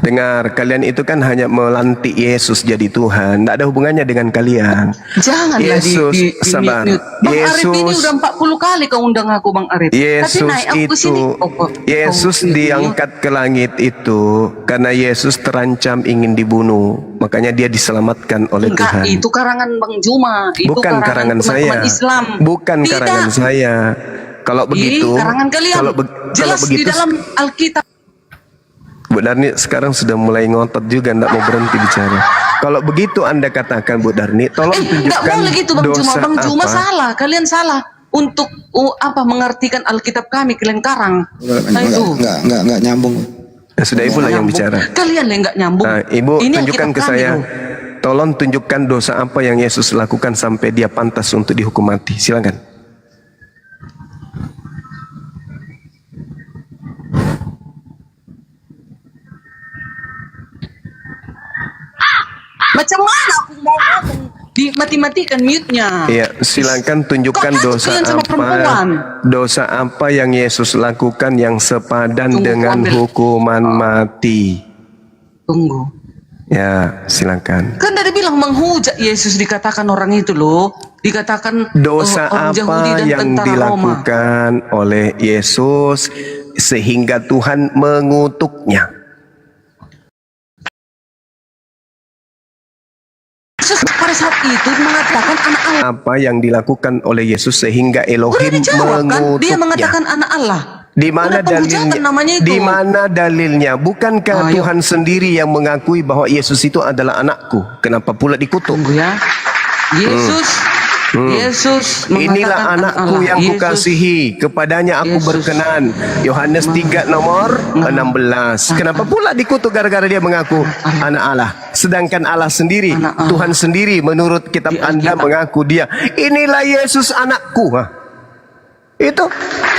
Dengar, kalian itu kan hanya melantik Yesus jadi Tuhan, tidak ada hubungannya dengan kalian. Janganlah Yesus, sabar. Bang Arif ini udah 40 kali kau undang aku Bang Arif. Yesus tapi naik aku itu, kesini. Yesus diangkat ke langit itu karena Yesus terancam ingin dibunuh, makanya dia diselamatkan oleh Tuhan. Itu karangan Bang Juma. Itu bukan karangan saya. Islam. Bukan karangan saya. Kalau begitu, karangan kalian. Jelas kalau begitu, di dalam Alkitab. Bu Darni sekarang sudah mulai ngotot juga, tidak mau berhenti bicara. Kalau begitu Anda katakan Bu Darni, tolong tunjukkan Enggak boleh gitu Bang Juma. Bang Juma apa. salah, kalian salah untuk mengartikan Alkitab kami kalian karang. Nah itu. Enggak nyambung. Ya, sudah Ibu lah yang bicara. Kalian yang enggak nyambung. Nah, Ibu ini tunjukkan ke saya. Tolong tunjukkan dosa apa yang Yesus lakukan sampai dia pantas untuk dihukum mati. Silakan. Macam mana aku mau ngomong dimati-matikan mute-nya? Iya, silakan tunjukkan dosa apa yang Yesus lakukan yang sepadan dengan hukuman mati. Tunggu. Ya, silakan. Kan dari bilang menghujat Yesus dikatakan orang itu loh, dikatakan dosa orang apa Yahudi dan yang tentara dilakukan Roma oleh Yesus sehingga Tuhan mengutuknya. Pada saat itu mengatakan anak Allah. Apa yang dilakukan oleh Yesus sehingga Elohim mengutuknya? Dia mengatakan anak Allah. Di mana dalilnya? Di mana dalilnya? Bukankah Tuhan sendiri yang mengakui bahwa Yesus itu adalah anakku? Kenapa pula dikutuk? Yesus inilah anakku yang kukasihi, kepadanya aku berkenan. Yohanes 3 nomor 16. Kenapa pula dikutuk gara-gara dia mengaku anak Allah? Sedangkan Allah sendiri, Tuhan sendiri menurut kitab Anda mengaku dia, inilah Yesus anakku. Itu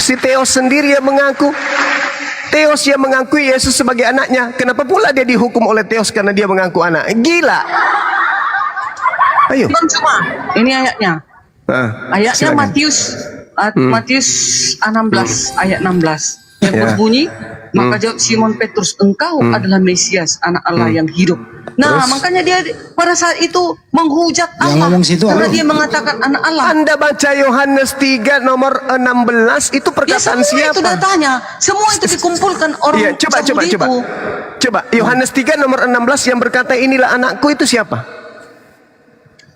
si Theos sendiri yang mengaku. Theos yang mengakui Yesus sebagai anaknya. Kenapa pula dia dihukum oleh Theos karena dia mengaku anak? Gila. Ayo. Ini ayatnya. Ayatnya Matius 16 ayat 16 yang berbunyi, maka jawab Simon Petrus, engkau adalah Mesias, anak Allah yang hidup. Nah, makanya dia pada saat itu menghujat Allah karena dia mengatakan anak Allah. Anda baca Yohanes 3 nomor 16 itu perkataan siapa? Itu datanya. Semua itu dikumpulkan orang Coba Yohanes 3 nomor 16 yang berkata inilah anakku itu siapa?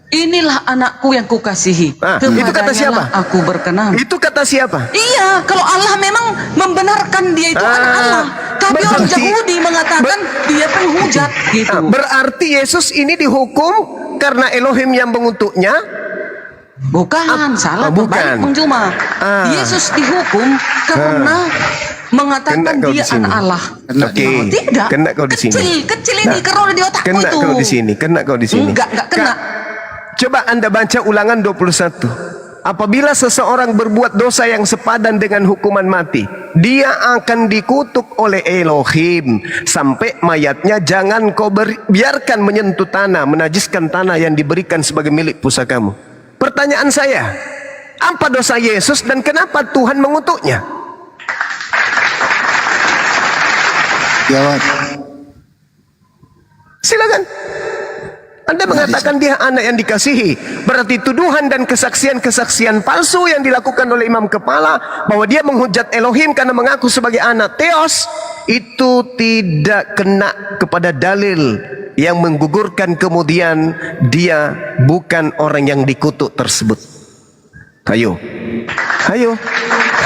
Inilah anakku yang kukasihi. Itu kata siapa? Aku berkenan. Itu kata siapa? Iya, kalau Allah memang membenarkan dia itu anak Allah. Tapi orang Yahudi mengatakan dia penghujat gitu. Berarti Yesus ini dihukum karena Elohim yang mengutuknya? Bukan, salah. Bukan. Yesus dihukum karena mengatakan kau dia di sini. anak Allah. Oke. Tidak. Kena kau di sini. Kecil ini karena di otakku Kena itu. kau di sini. Kena kau di sini. Enggak kena. Coba Anda baca Ulangan 21. Apabila seseorang berbuat dosa yang sepadan dengan hukuman mati, dia akan dikutuk oleh Elohim sampai mayatnya jangan kau biarkan menyentuh tanah, menajiskan tanah yang diberikan sebagai milik pusakamu. Pertanyaan saya, apa dosa Yesus dan kenapa Tuhan mengutuknya? Jawab. Silakan. Anda mengatakan dia anak yang dikasihi. Berarti tuduhan dan kesaksian-kesaksian palsu yang dilakukan oleh imam kepala bahwa dia menghujat Elohim karena mengaku sebagai anak Theos, itu tidak kena kepada dalil yang menggugurkan kemudian dia bukan orang yang dikutuk tersebut. Ayo. Ayo.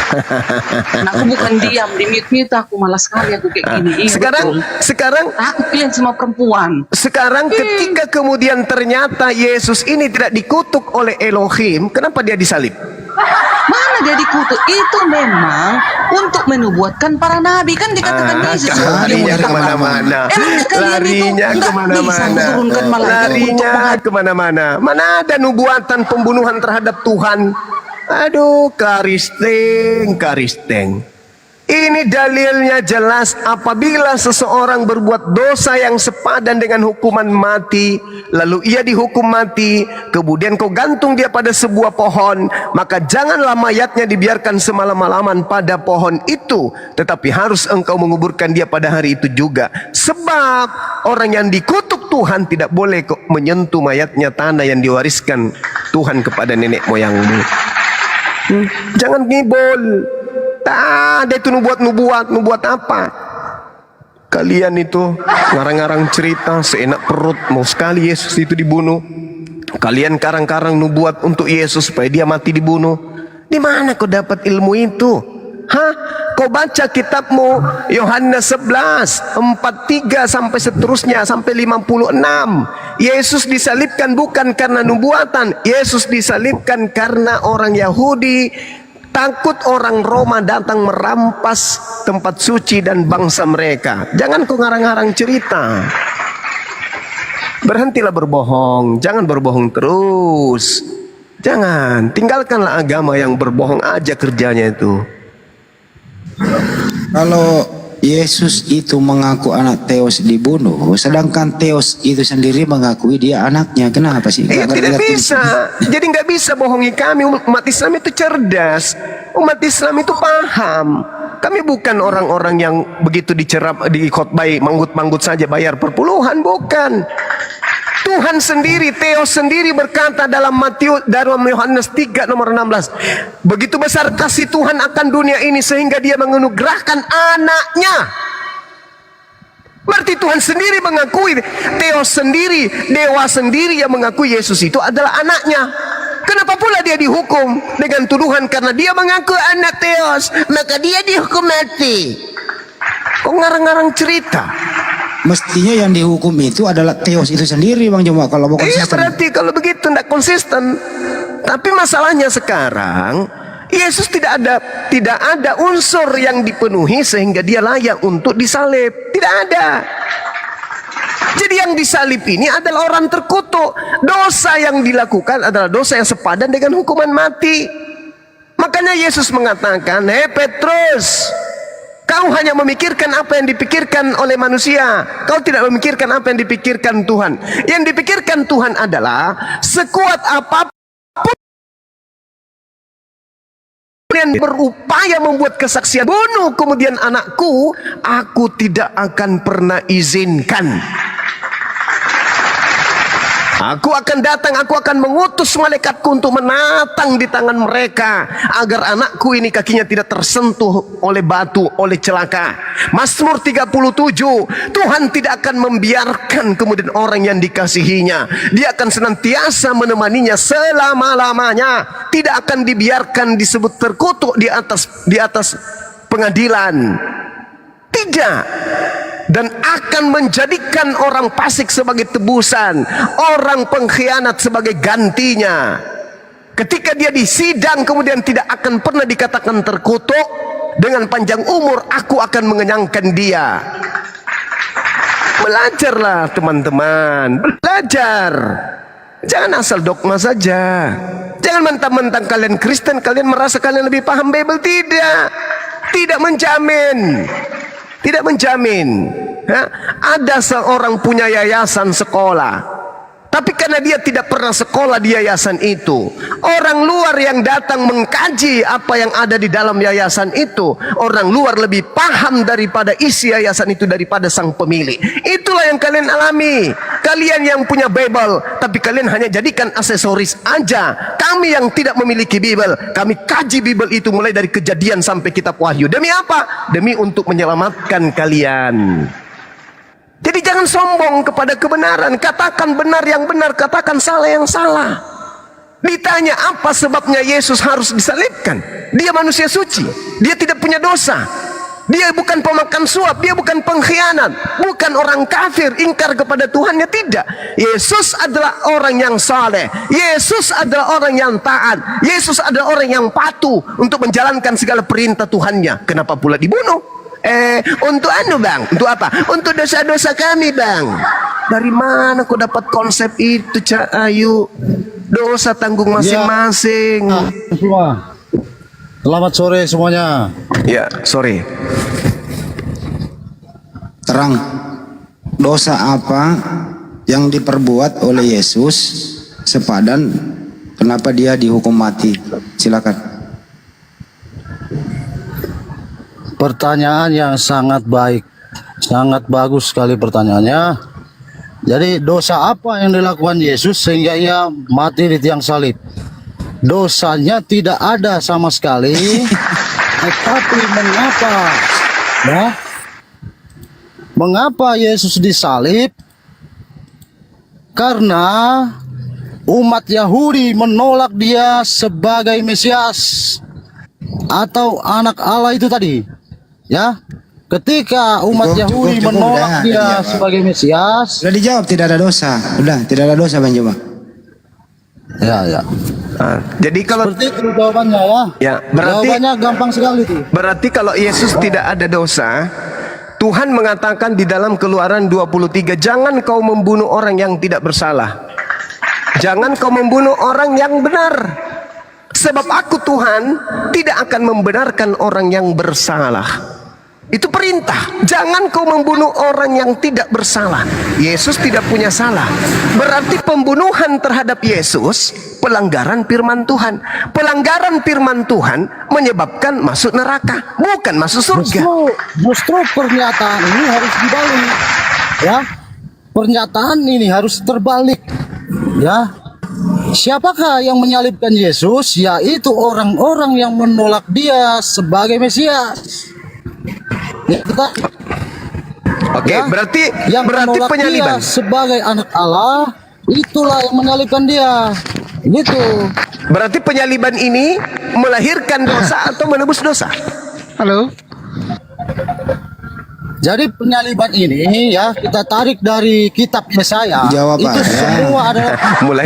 Nah, aku bukan diam di mute aku, malas sekali aku kayak gini. Sekarang aku pilih sama perempuan. Sekarang ketika kemudian ternyata Yesus ini tidak dikutuk oleh Elohim, kenapa dia disalib? Mana dia dikutuk? Itu memang untuk menubuatkan para nabi, kan dikatakan Yesus. Larinya kemana-mana. Larinya kemana-mana. Mana ada nubuatan pembunuhan terhadap Tuhan? Aduh, karisteng. Ini dalilnya jelas. Apabila seseorang berbuat dosa yang sepadan dengan hukuman mati, lalu ia dihukum mati, kemudian kau gantung dia pada sebuah pohon, maka janganlah mayatnya dibiarkan semalam-malaman pada pohon itu, tetapi harus engkau menguburkan dia pada hari itu juga. Sebab orang yang dikutuk Tuhan tidak boleh kok menyentuh mayatnya, tanah yang diwariskan Tuhan kepada nenek moyangmu. Jangan ngibol. Tak ada itu nubuat apa? Kalian itu ngarang-ngarang cerita seenak perut, mau sekali Yesus itu dibunuh. Kalian karang-karang nubuat untuk Yesus supaya dia mati dibunuh. Di mana kau dapat ilmu itu? Hah? Kau baca kitabmu Yohanes 11 43 sampai seterusnya sampai 56. Yesus disalibkan bukan karena nubuatan. Yesus disalibkan karena orang Yahudi takut orang Roma datang merampas tempat suci dan bangsa mereka. Jangan kau ngarang-ngarang cerita. Berhentilah berbohong. Jangan berbohong terus. Jangan. Tinggalkanlah agama yang berbohong aja kerjanya itu. Kalau Yesus itu mengaku anak Theos dibunuh, sedangkan Theos itu sendiri mengakui dia anaknya. Kenapa sih? Tidak bisa. Jadi nggak bisa bohongi kami. Umat Islam itu cerdas. Umat Islam itu paham. Kami bukan orang-orang yang begitu dikhotbai manggut-manggut saja bayar perpuluhan, bukan. Tuhan sendiri, Theos sendiri berkata dalam Yohanes 3 nomor 16, begitu besar kasih Tuhan akan dunia ini sehingga dia menganugerahkan anaknya. Berarti Tuhan sendiri mengakui, Theos sendiri, dewa sendiri yang mengakui Yesus itu adalah anaknya. Kenapa pula dia dihukum dengan tuduhan karena dia mengaku anak Theos, maka dia dihukum mati? Kok ngarang-ngarang cerita? Mestinya yang dihukum itu adalah Theos itu sendiri, Bang Joma. Kalau bukan iya, berarti kalau begitu tidak konsisten. Tapi masalahnya sekarang Yesus tidak ada unsur yang dipenuhi sehingga dia layak untuk disalib. Tidak ada. Jadi yang disalib ini adalah orang terkutuk. Dosa yang dilakukan adalah dosa yang sepadan dengan hukuman mati. Makanya Yesus mengatakan, "Hei Petrus, kau hanya memikirkan apa yang dipikirkan oleh manusia. Kau tidak memikirkan apa yang dipikirkan Tuhan. Yang dipikirkan Tuhan adalah sekuat apapun yang berupaya membuat kesaksian bunuh kemudian anakku, aku tidak akan pernah izinkan. Aku akan datang, aku akan mengutus malaikatku untuk menatang di tangan mereka agar anakku ini kakinya tidak tersentuh oleh batu, oleh celaka." Mazmur 37, Tuhan tidak akan membiarkan kemudian orang yang dikasihinya. Dia akan senantiasa menemaninya selama-lamanya. Tidak akan dibiarkan disebut terkutuk di atas pengadilan. Tidak. Dan akan menjadikan orang fasik sebagai tebusan, orang pengkhianat sebagai gantinya. Ketika dia disidang kemudian tidak akan pernah dikatakan terkutuk, dengan panjang umur aku akan mengenyangkan dia. Belajarlah teman-teman, belajar. Jangan asal dogma saja. Jangan mentang-mentang kalian Kristen, kalian merasa kalian lebih paham Bible. Tidak. Tidak menjamin. Tidak menjamin. Ya, ada seorang punya yayasan sekolah, tapi karena dia tidak pernah sekolah di yayasan itu, orang luar yang datang mengkaji apa yang ada di dalam yayasan itu, orang luar lebih paham daripada isi yayasan itu daripada sang pemilik. Itulah yang kalian alami. Kalian yang punya Bible, tapi kalian hanya jadikan aksesoris aja. Kami yang tidak memiliki Bible, kami kaji Bible itu mulai dari Kejadian sampai Kitab Wahyu. Demi apa? Demi untuk menyelamatkan kalian. Jadi jangan sombong kepada kebenaran. Katakan benar yang benar, katakan salah yang salah. Ditanya apa sebabnya Yesus harus disalibkan? Dia manusia suci, dia tidak punya dosa, dia bukan pemakan suap, dia bukan pengkhianat, bukan orang kafir ingkar kepada Tuhannya. Tidak. Yesus adalah orang yang saleh, Yesus adalah orang yang taat, Yesus adalah orang yang patuh untuk menjalankan segala perintah Tuhannya. Kenapa pula dibunuh? Untuk bang, untuk apa? Untuk dosa-dosa kami bang. Dari mana kau dapat konsep itu, Cak Ayu? Dosa tanggung masing-masing. Semua. Selamat sore semuanya. Ya, sore. Terang, dosa apa yang diperbuat oleh Yesus sepadan kenapa dia dihukum mati? Silakan. Pertanyaan yang sangat baik, sangat bagus sekali pertanyaannya. Jadi dosa apa yang dilakukan Yesus sehingga ia mati di tiang salib? Dosanya tidak ada sama sekali. Tetapi mengapa? Ya, mengapa Yesus disalib? Karena umat Yahudi menolak dia sebagai Mesias atau anak Allah itu tadi. Ya, ketika umat Yahudi menolak dia sebagai Mesias, sudah dijawab tidak ada dosa. Udah tidak ada dosa Bang Joma. Ya. Jadi kalau seperti itu jawabannya ya. Ya, berarti jawabannya gampang sekali tuh. Berarti kalau Yesus tidak ada dosa, Tuhan mengatakan di dalam Keluaran 23, jangan kau membunuh orang yang tidak bersalah. Jangan kau membunuh orang yang benar. Sebab aku Tuhan tidak akan membenarkan orang yang bersalah. Itu perintah. Jangan kau membunuh orang yang tidak bersalah. Yesus tidak punya salah. Berarti pembunuhan terhadap Yesus pelanggaran firman Tuhan. Pelanggaran firman Tuhan menyebabkan masuk neraka, bukan masuk surga. Justru pernyataan ini harus dibalik. Ya, pernyataan ini harus terbalik. Ya, siapakah yang menyalibkan Yesus? Yaitu orang-orang yang menolak dia sebagai Mesias. Oke, ya, berarti dia penyaliban sebagai anak Allah, itulah yang menyalibkan dia. Gitu. Berarti penyaliban ini melahirkan dosa atau menebus dosa? Halo. Jadi penyaliban ini ya kita tarik dari kitab Yesaya. Jawab itu aja. Semua adalah mulai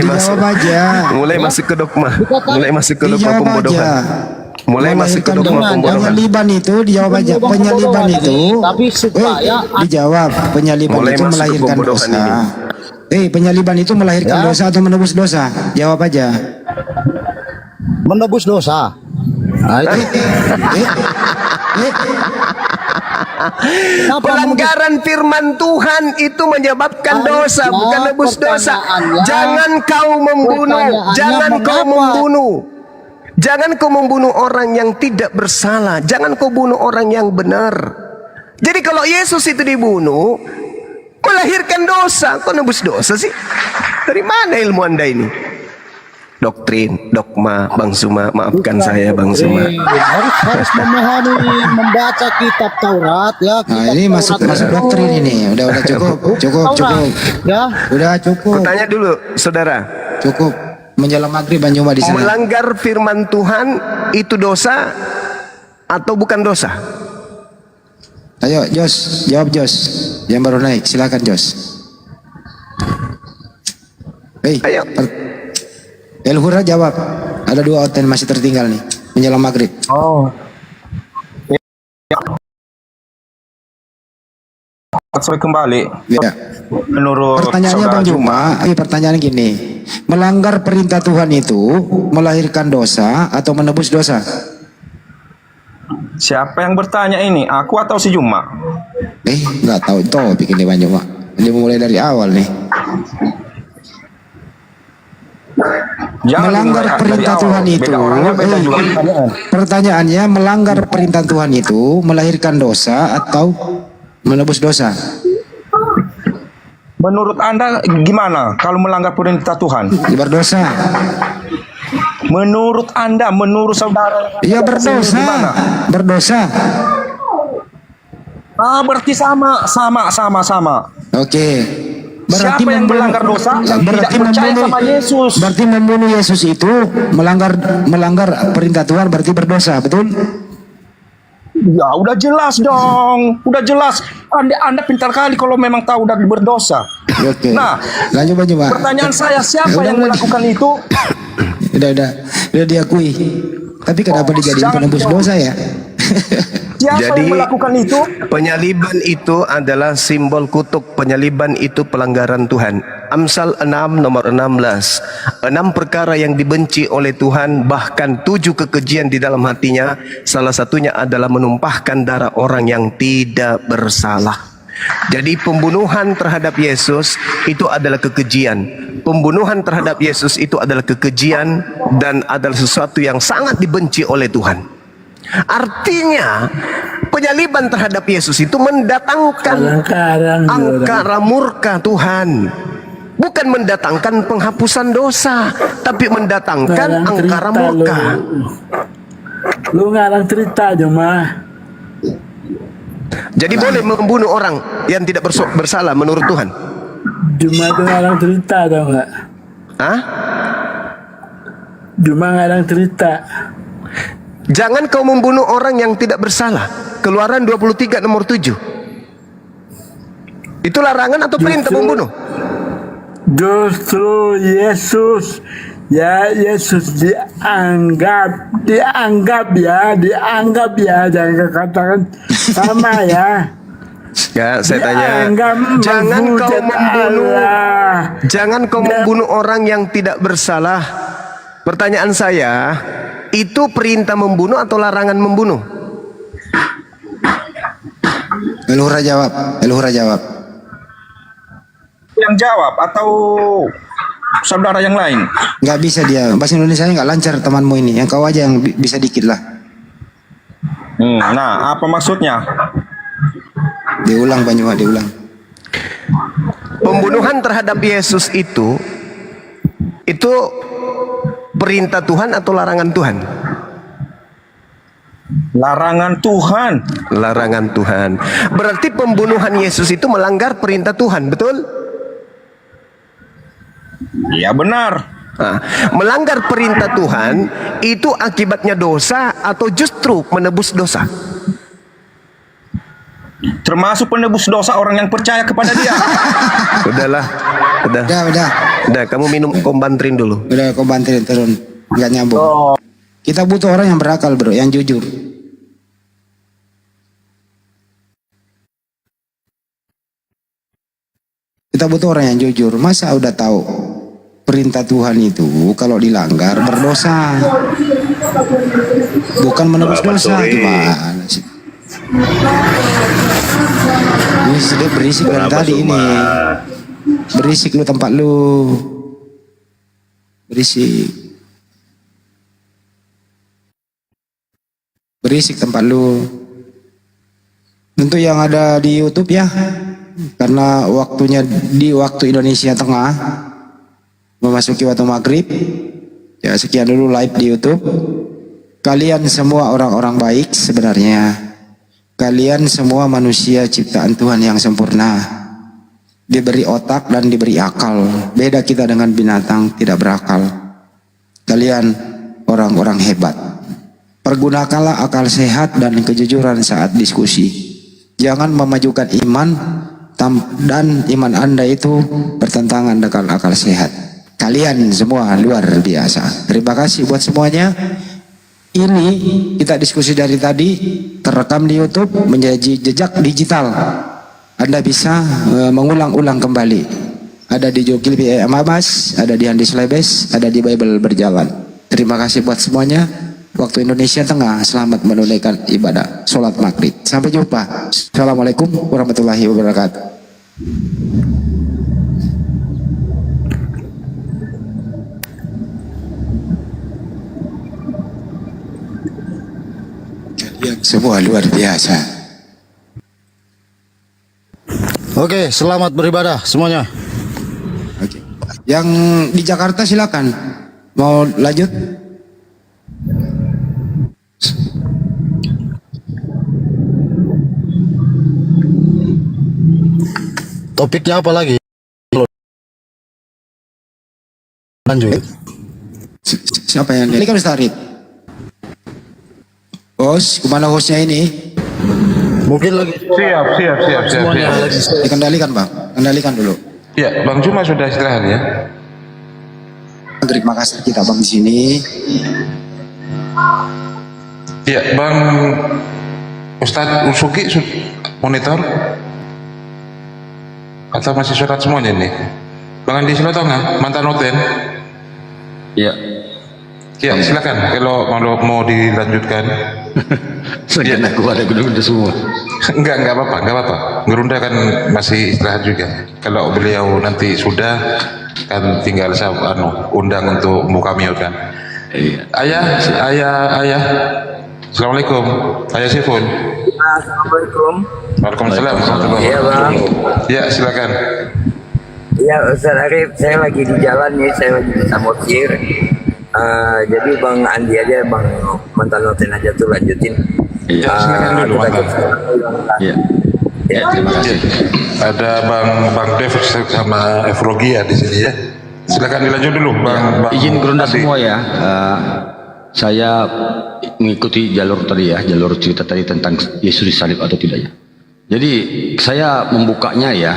masuk ke dogma. Mulai masuk ke dogma pembodohan. Mulai masuk ke dogma pembodohan. Penyaliban itu dijawab aja. Penyaliban itu tapi supaya dijawab. Penyaliban mulai itu melahirkan dosa. Penyaliban itu melahirkan dosa atau menebus dosa? Jawab aja. Menebus dosa. Nah, itu. Pelanggaran firman Tuhan itu menyebabkan dosa, bukan nebus dosa. Jangan kau membunuh. Jangan kau membunuh. Jangan kau membunuh orang yang tidak bersalah. Jangan kau bunuh orang yang benar. Jadi kalau Yesus itu dibunuh, melahirkan dosa. Kau nebus dosa sih? Dari mana ilmu Anda ini? Doktrin, dogma, Bang Suma, maafkan saya Bang Suma. Harus memahami, membaca kitab Taurat ya. Nah, ini masuk doktrin ini. Udah cukup. Ya. Udah cukup. Bertanya dulu, saudara. Cukup. Menjelang maghrib Bang Joma di sana. Melanggar firman Tuhan itu dosa atau bukan dosa? Ayo Jos, jawab Jos. Yang baru naik, silakan Jos. Ayo. El Hura jawab. Ada 2 hotel masih tertinggal nih menjelang maghrib. Oh. Sampai kembali. Ya. Menurut Pertanyaannya saudara Bang Juma, pertanyaan gini, melanggar perintah Tuhan itu melahirkan dosa atau menebus dosa? Siapa yang bertanya ini? Aku atau si Juma? Nggak tahu topik ini Bang Juma. Dia mulai dari awal nih. Jangan melanggar dimulai perintah dari awal. Tuhan itu, Beda orangnya, beda juga pertanyaan. pertanyaannya melanggar perintah Tuhan itu melahirkan dosa atau menebus dosa? Menurut Anda gimana kalau melanggar perintah Tuhan? Berdosa. Menurut Anda, menurut saudara? Ya berdosa. Gimana? Berdosa. Berarti sama. Oke. Berarti Siapa yang melanggar dosa? Yang tidak percaya sama Yesus. Berarti membunuh Yesus itu melanggar perintah Tuhan, berarti berdosa, betul? Ya udah jelas dong, udah jelas. Anda pintar kali kalau memang tahu udah berdosa. Oke. Nah, lanjut Pak. Pertanyaan saya, siapa yang melakukan itu? Udah diakui. Tapi kenapa dijadiin penebus dosa ya? Siapa Jadi, yang melakukan itu? Penyaliban itu adalah simbol kutuk. Penyaliban itu pelanggaran Tuhan. Amsal 6 nomor 16. 6 perkara yang dibenci oleh Tuhan, bahkan 7 kekejian di dalam hatinya. Salah satunya adalah menumpahkan darah orang yang tidak bersalah. Jadi pembunuhan terhadap Yesus itu adalah kekejian. Pembunuhan terhadap Yesus itu adalah kekejian dan adalah sesuatu yang sangat dibenci oleh Tuhan. Artinya penyaliban terhadap Yesus itu mendatangkan angkara murka Tuhan. Bukan mendatangkan penghapusan dosa, tapi mendatangkan angkara murka. Lu ngarang cerita cuma. Jadi boleh membunuh orang yang tidak bersalah menurut Tuhan? Cuma itu ngarang cerita tau gak? Hah? Cuma ngarang cerita. Jangan kau membunuh orang yang tidak bersalah. Keluaran 23 nomor 7. Itu larangan atau perintah membunuh? Justru Yesus dianggap ya, jangan katakan sama ya. Ya, saya tanya, jangan kau membunuh orang yang tidak bersalah. Pertanyaan saya, itu perintah membunuh atau larangan membunuh? Leluhur jawab. Yang jawab atau saudara yang lain? Nggak bisa dia, bahasa Indonesia nggak lancar temanmu ini. Yang kau aja yang bisa dikit lah. Nah, apa maksudnya? Diulang Banyuwa, diulang. Pembunuhan terhadap Yesus itu perintah Tuhan atau larangan Tuhan? Larangan Tuhan. Larangan Tuhan. Berarti pembunuhan Yesus itu melanggar perintah Tuhan, betul? Ya benar. Nah, melanggar perintah Tuhan itu akibatnya dosa atau justru menebus dosa? Termasuk penebus dosa orang yang percaya kepada dia. Udah. Udah, kamu minum kombantrin dulu. Udah, kombantrin turun, nggak nyambung. Kita butuh orang yang berakal bro, yang jujur. Kita butuh orang yang jujur. Masa udah tahu perintah Tuhan itu kalau dilanggar berdosa, bukan menebus dosa. Gimana sih? Ini sudah berisik dari tadi ini. Berisik lu tempat lu. Berisik tempat lu. Untuk yang ada di YouTube ya, karena waktunya di waktu Indonesia Tengah memasuki waktu maghrib. Ya sekian dulu live di YouTube. Kalian semua orang-orang baik sebenarnya. Kalian semua manusia ciptaan Tuhan yang sempurna, diberi otak dan diberi akal. Beda kita dengan binatang tidak berakal. Kalian orang-orang hebat. Pergunakanlah akal sehat dan kejujuran saat diskusi. Jangan memajukan iman dan iman Anda itu bertentangan dengan akal sehat. Kalian semua luar biasa. Terima kasih buat semuanya. Ini kita diskusi dari tadi terekam di YouTube menjadi jejak digital Anda bisa mengulang-ulang kembali. Ada di Jogil Mabas, ada di Handis Lebes, ada di Bible Berjalan. Terima kasih buat semuanya. Waktu Indonesia Tengah, selamat menunaikan ibadah sholat maghrib. Sampai jumpa. Assalamualaikum warahmatullahi wabarakatuh. Kalian semua luar biasa. Oke, selamat beribadah semuanya. Yang di Jakarta silakan. Mau lanjut? Topiknya apa lagi? Lanjut. Siapa yang ini kan Ustaz Arif? Bos, kemana hostnya ini? Mungkin lagi. Siap. Dikendalikan Bang, kendalikan dulu. Ya, Bang Juma sudah istirahat ya. Terima kasih kita Bang di sini. Ya, Bang Ustadz Usuki monitor atau masih sholat semuanya ini? Bang Andi Silotonga, mantan noten. Ya. Ya, silakan kalau mau dilanjutkan. Sekian aku ada gedung semua. Enggak apa-apa. Gerunda kan masih istirahat juga. Kalau beliau nanti sudah kan tinggal saya undang untuk buka mute kan. Iya. Ayah. Assalamualaikum. Ayah Sifun. Assalamualaikum. Waalaikumsalam. Iya Bang. Ya, silakan. Iya Ustaz Arif, saya lagi di jalan nih, saya lagi di Samosir. Jadi Bang Andi aja, Bang mantan noten aja tuh lanjutin. Iya, silakan dulu mantan. Iya. Ya, terima kasih. Ada Bang Dev sama Evrogia di sini ya. Silakan dilanjut dulu Bang. Izin Gerunda semua ya. Saya mengikuti jalur tadi ya, jalur cerita tadi tentang Yesus disalib atau tidak ya. Jadi saya membukanya ya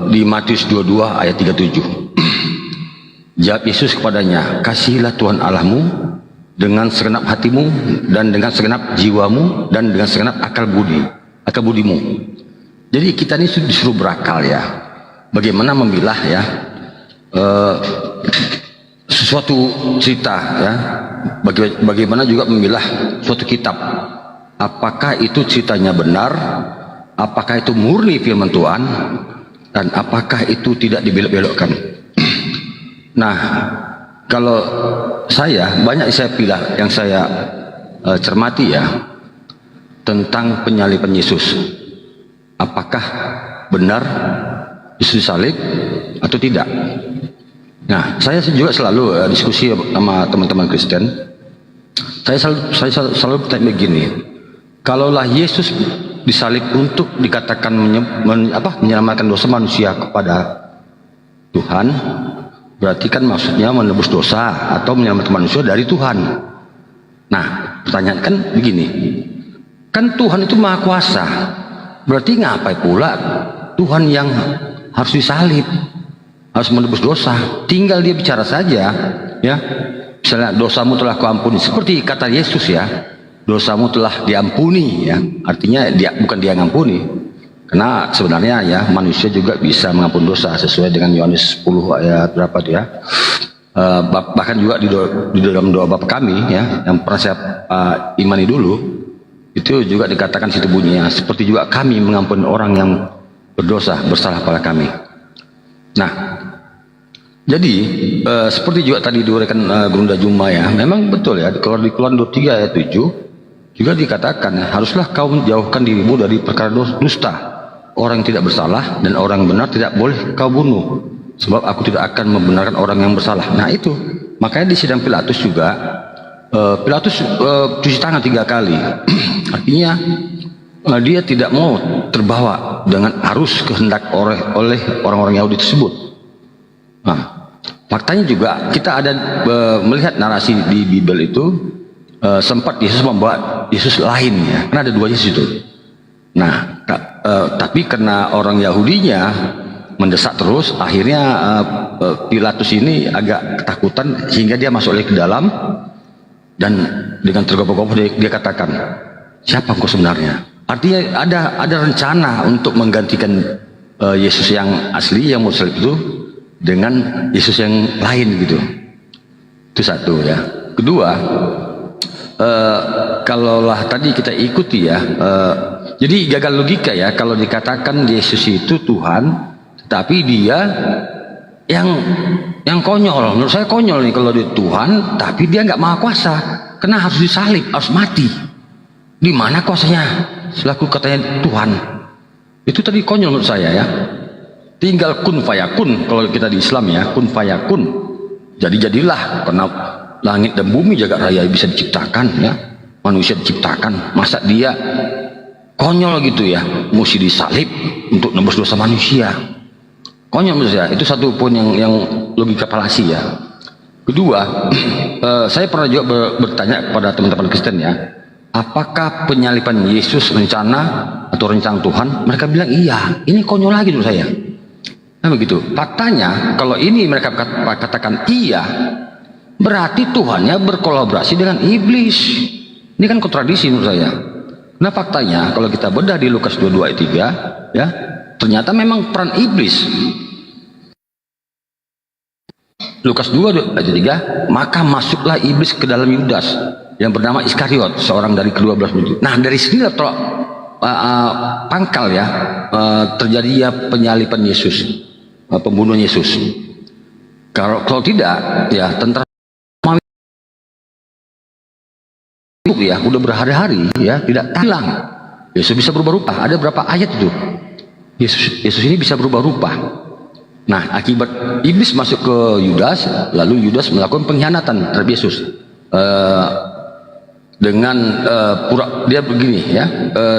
di Matius 22 ayat 37. Jawab Yesus kepadanya, kasihilah Tuhan Allahmu dengan segenap hatimu dan dengan segenap jiwamu dan dengan segenap akal budimu. Jadi kita ini disuruh berakal ya. Bagaimana memilah ya sesuatu cerita ya. Bagaimana juga memilah suatu kitab. Apakah itu ceritanya benar? Apakah itu murni firman Tuhan? Dan apakah itu tidak dibelok-belokkan? Nah, kalau banyak saya pilih yang saya cermati ya tentang penyaliban Yesus. Apakah benar Yesus disalib atau tidak? Nah, saya juga selalu diskusi sama teman-teman Kristen. Saya selalu bertanya begini. Kalaulah Yesus disalib untuk dikatakan menyelamatkan dosa manusia kepada Tuhan, berarti kan maksudnya menebus dosa atau menyelamatkan manusia dari Tuhan. Nah, pertanyaan kan begini, kan Tuhan itu maha kuasa, berarti ngapain pula Tuhan yang harus disalib, harus menebus dosa? Tinggal dia bicara saja ya, misalnya dosamu telah kuampuni, seperti kata Yesus ya, dosamu telah diampuni ya, artinya dia bukan dia ngampuni. Karena sebenarnya ya manusia juga bisa mengampuni dosa sesuai dengan Yohanes 10 ayat berapa tuh ya. Bahkan juga di dalam doa Bapa kami ya yang pernah saya imani dulu, itu juga dikatakan situ bunyinya, seperti juga kami mengampuni orang yang berdosa bersalah pada kami. Nah, jadi seperti juga tadi diuraikan Gerunda Juma ya, memang betul ya, kalau di Keluaran 23 ayat 7 juga dikatakan, haruslah kau menjauhkan dirimu dari perkara dusta. Orang yang tidak bersalah dan orang yang benar tidak boleh kau bunuh, sebab aku tidak akan membenarkan orang yang bersalah. Nah itu, makanya di sidang Pilatus juga Pilatus cuci tangan 3 kali. Artinya dia tidak mau terbawa dengan arus kehendak oleh orang-orang Yahudi tersebut. Nah, faktanya juga kita ada melihat narasi di Bible itu sempat Yesus membawa Yesus lain ya, karena ada 2 Yesus itu. Nah, tapi karena orang Yahudinya mendesak terus, akhirnya Pilatus ini agak ketakutan sehingga dia masuk lagi ke dalam dan dengan tergopoh-gopoh dia katakan, siapa engkau sebenarnya? Artinya ada rencana untuk menggantikan Yesus yang asli yang mau salib itu dengan Yesus yang lain gitu. Itu satu ya. Kedua, kalaulah tadi kita ikuti ya, jadi gagal logika ya kalau dikatakan Yesus itu Tuhan, tapi dia yang konyol. Menurut saya konyol nih kalau dia Tuhan, tapi dia nggak maha kuasa, karena harus disalib, harus mati. Di mana kuasanya? Selaku katanya Tuhan. Itu tadi konyol menurut saya ya. Tinggal kun fayakun kalau kita di Islam ya, kun fayakun. Jadi-jadilah, karena langit dan bumi jagat raya bisa diciptakan ya. Manusia diciptakan. Masa dia konyol gitu ya, mesti disalib untuk nebus dosa manusia. Konyol menurut saya. Itu satu poin yang logika falasi ya. Kedua, saya pernah juga bertanya kepada teman-teman Kristen ya, apakah penyaliban Yesus rencana atau rencana Tuhan? Mereka bilang iya. Ini konyol lagi menurut saya. Nah begitu. Faktanya kalau ini mereka katakan iya, berarti Tuhannya berkolaborasi dengan iblis. Ini kan kontradiksi menurut saya. Nah faktanya kalau kita bedah di Lukas 22 ayat 3 ya, ternyata memang peran iblis. Lukas 2 ayat 3, maka masuklah iblis ke dalam Yudas yang bernama Iskariot, seorang dari kedua belas murid. Nah dari sini pangkal ya terjadi ya penyaliban Yesus, pembunuhan Yesus. Kalau tidak ya tentara ya udah berhari-hari ya tidak hilang. Yesus bisa berubah rupa. Ada berapa ayat itu? Yesus ini bisa berubah rupa. Nah akibat iblis masuk ke Yudas, lalu Yudas melakukan pengkhianatan terhadap Yesus. Dengan dia begini ya,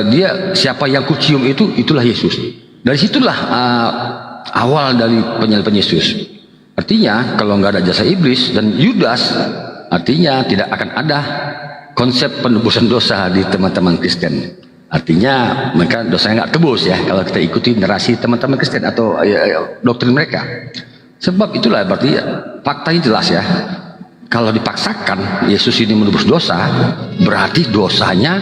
dia siapa yang kucium itulah Yesus. Dari situlah awal dari penyaliban Yesus. Artinya kalau nggak ada jasa iblis dan Yudas, artinya tidak akan ada konsep penebusan dosa di teman-teman Kristen. Artinya mereka dosanya nggak tebus ya kalau kita ikuti narasi teman-teman Kristen atau doktrin mereka. Sebab itulah berarti faktanya jelas ya. Kalau dipaksakan Yesus ini menebus dosa, berarti dosanya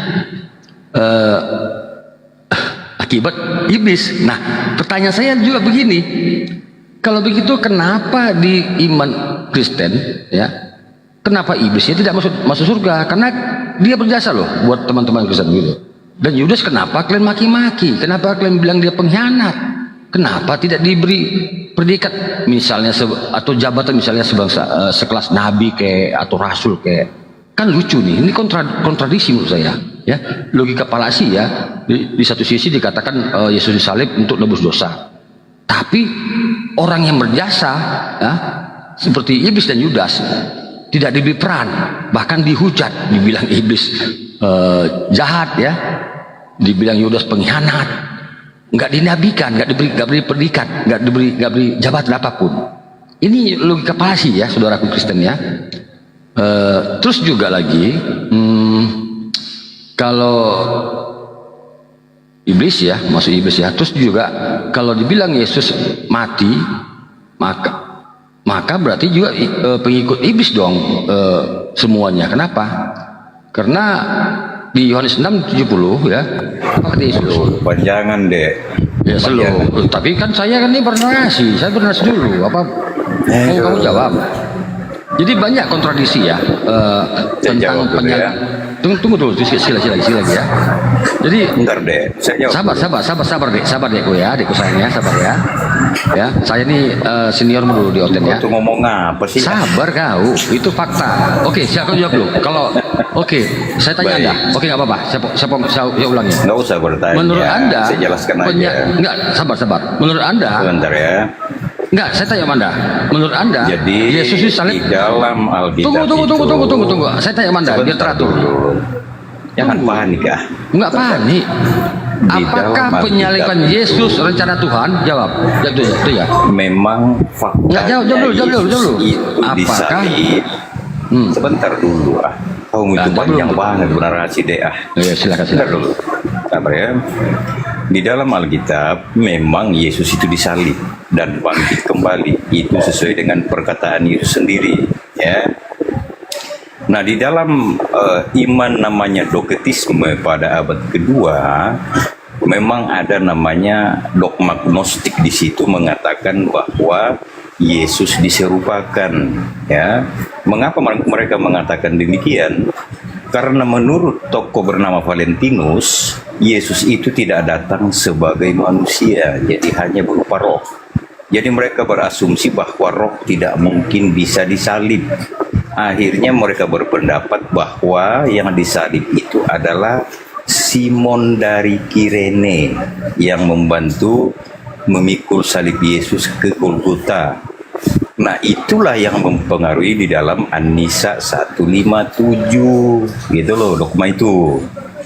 akibat iblis. Nah, pertanyaan saya juga begini, kalau begitu kenapa di iman Kristen, ya, kenapa iblisnya tidak masuk surga? Karena dia berjasa loh buat teman-teman Kristen gitu. Dan Yudas kenapa kalian maki-maki? Kenapa kalian bilang dia pengkhianat? Kenapa tidak diberi predikat misalnya atau jabatan misalnya sebangsa sekelas nabi kayak atau rasul kayak? Kan lucu nih, ini kontradiksi menurut saya ya, logika falasi ya. Di satu sisi dikatakan Yesus disalib untuk nebus dosa, tapi orang yang berjasa ya, seperti iblis dan Yudas tidak diberi peran, bahkan dihujat, dibilang iblis jahat ya, dibilang Yudas pengkhianat, nggak dinabikan, nggak diberi predikat, nggak diberi jabatan apapun. Ini logika falasi ya, saudaraku Kristen ya. Terus juga lagi, kalau iblis ya, masuk iblis ya. Terus juga kalau dibilang Yesus mati, maka berarti juga pengikut iblis dong semuanya. Kenapa? Karena di Yohanes 6:70 ya, apa kata Yesus? Panjangan deh. Ya selalu. Tapi kan saya kan ini bernarasi, saya bernarasi dulu. Apa? Kamu jawab. Jadi banyak kontradiksi ya tentang penyaliban. Tunggu dulu, sila lagi ya. Jadi bentar deh, saya jawab. sabar dekku ya, dekku sayang ya, sabar ya. Ya, saya ini senior dulu di Oten ya. Itu ngomong apa sih? Sabar kau, itu fakta. Oke, silakan jawab dulu. Kalau saya tanya Anda. Oke, nggak apa-apa. Saya ulangi. Nggak usah bertanya. Menurut Anda, saya jelaskan aja. Enggak, sabar. Menurut Anda, bentar ya. Enggak, saya tanya Anda. Menurut Anda, jadi Yesus disalib di dalam Alkitab Tunggu. Saya tanya Anda, biar teratur. Jangan panik ya. Enggak panik. Apakah penyaliban Yesus rencana Tuhan? Jawab itu ya. Memang fakta. Enggak, jawab dulu. Apakah? Sebentar dulu ah. Kamu itu panjang banget narasi deh ah. Ya, silakan dulu. Sabar ya. Di dalam Alkitab memang Yesus itu disalib dan bangkit kembali. Itu sesuai dengan perkataan Yesus sendiri ya. Nah, di dalam iman namanya doketisme pada abad kedua, memang ada namanya dogma gnostik di situ mengatakan bahwa Yesus diserupakan. Ya, mengapa mereka mengatakan demikian? Karena menurut tokoh bernama Valentinus, Yesus itu tidak datang sebagai manusia, jadi hanya berupa roh. Jadi mereka berasumsi bahwa roh tidak mungkin bisa disalib. Akhirnya mereka berpendapat bahwa yang disalib itu adalah Simon dari Kirene yang membantu memikul salib Yesus ke Golgota. Nah, itulah yang mempengaruhi di dalam An-Nisa 157 gitu loh, dogma itu.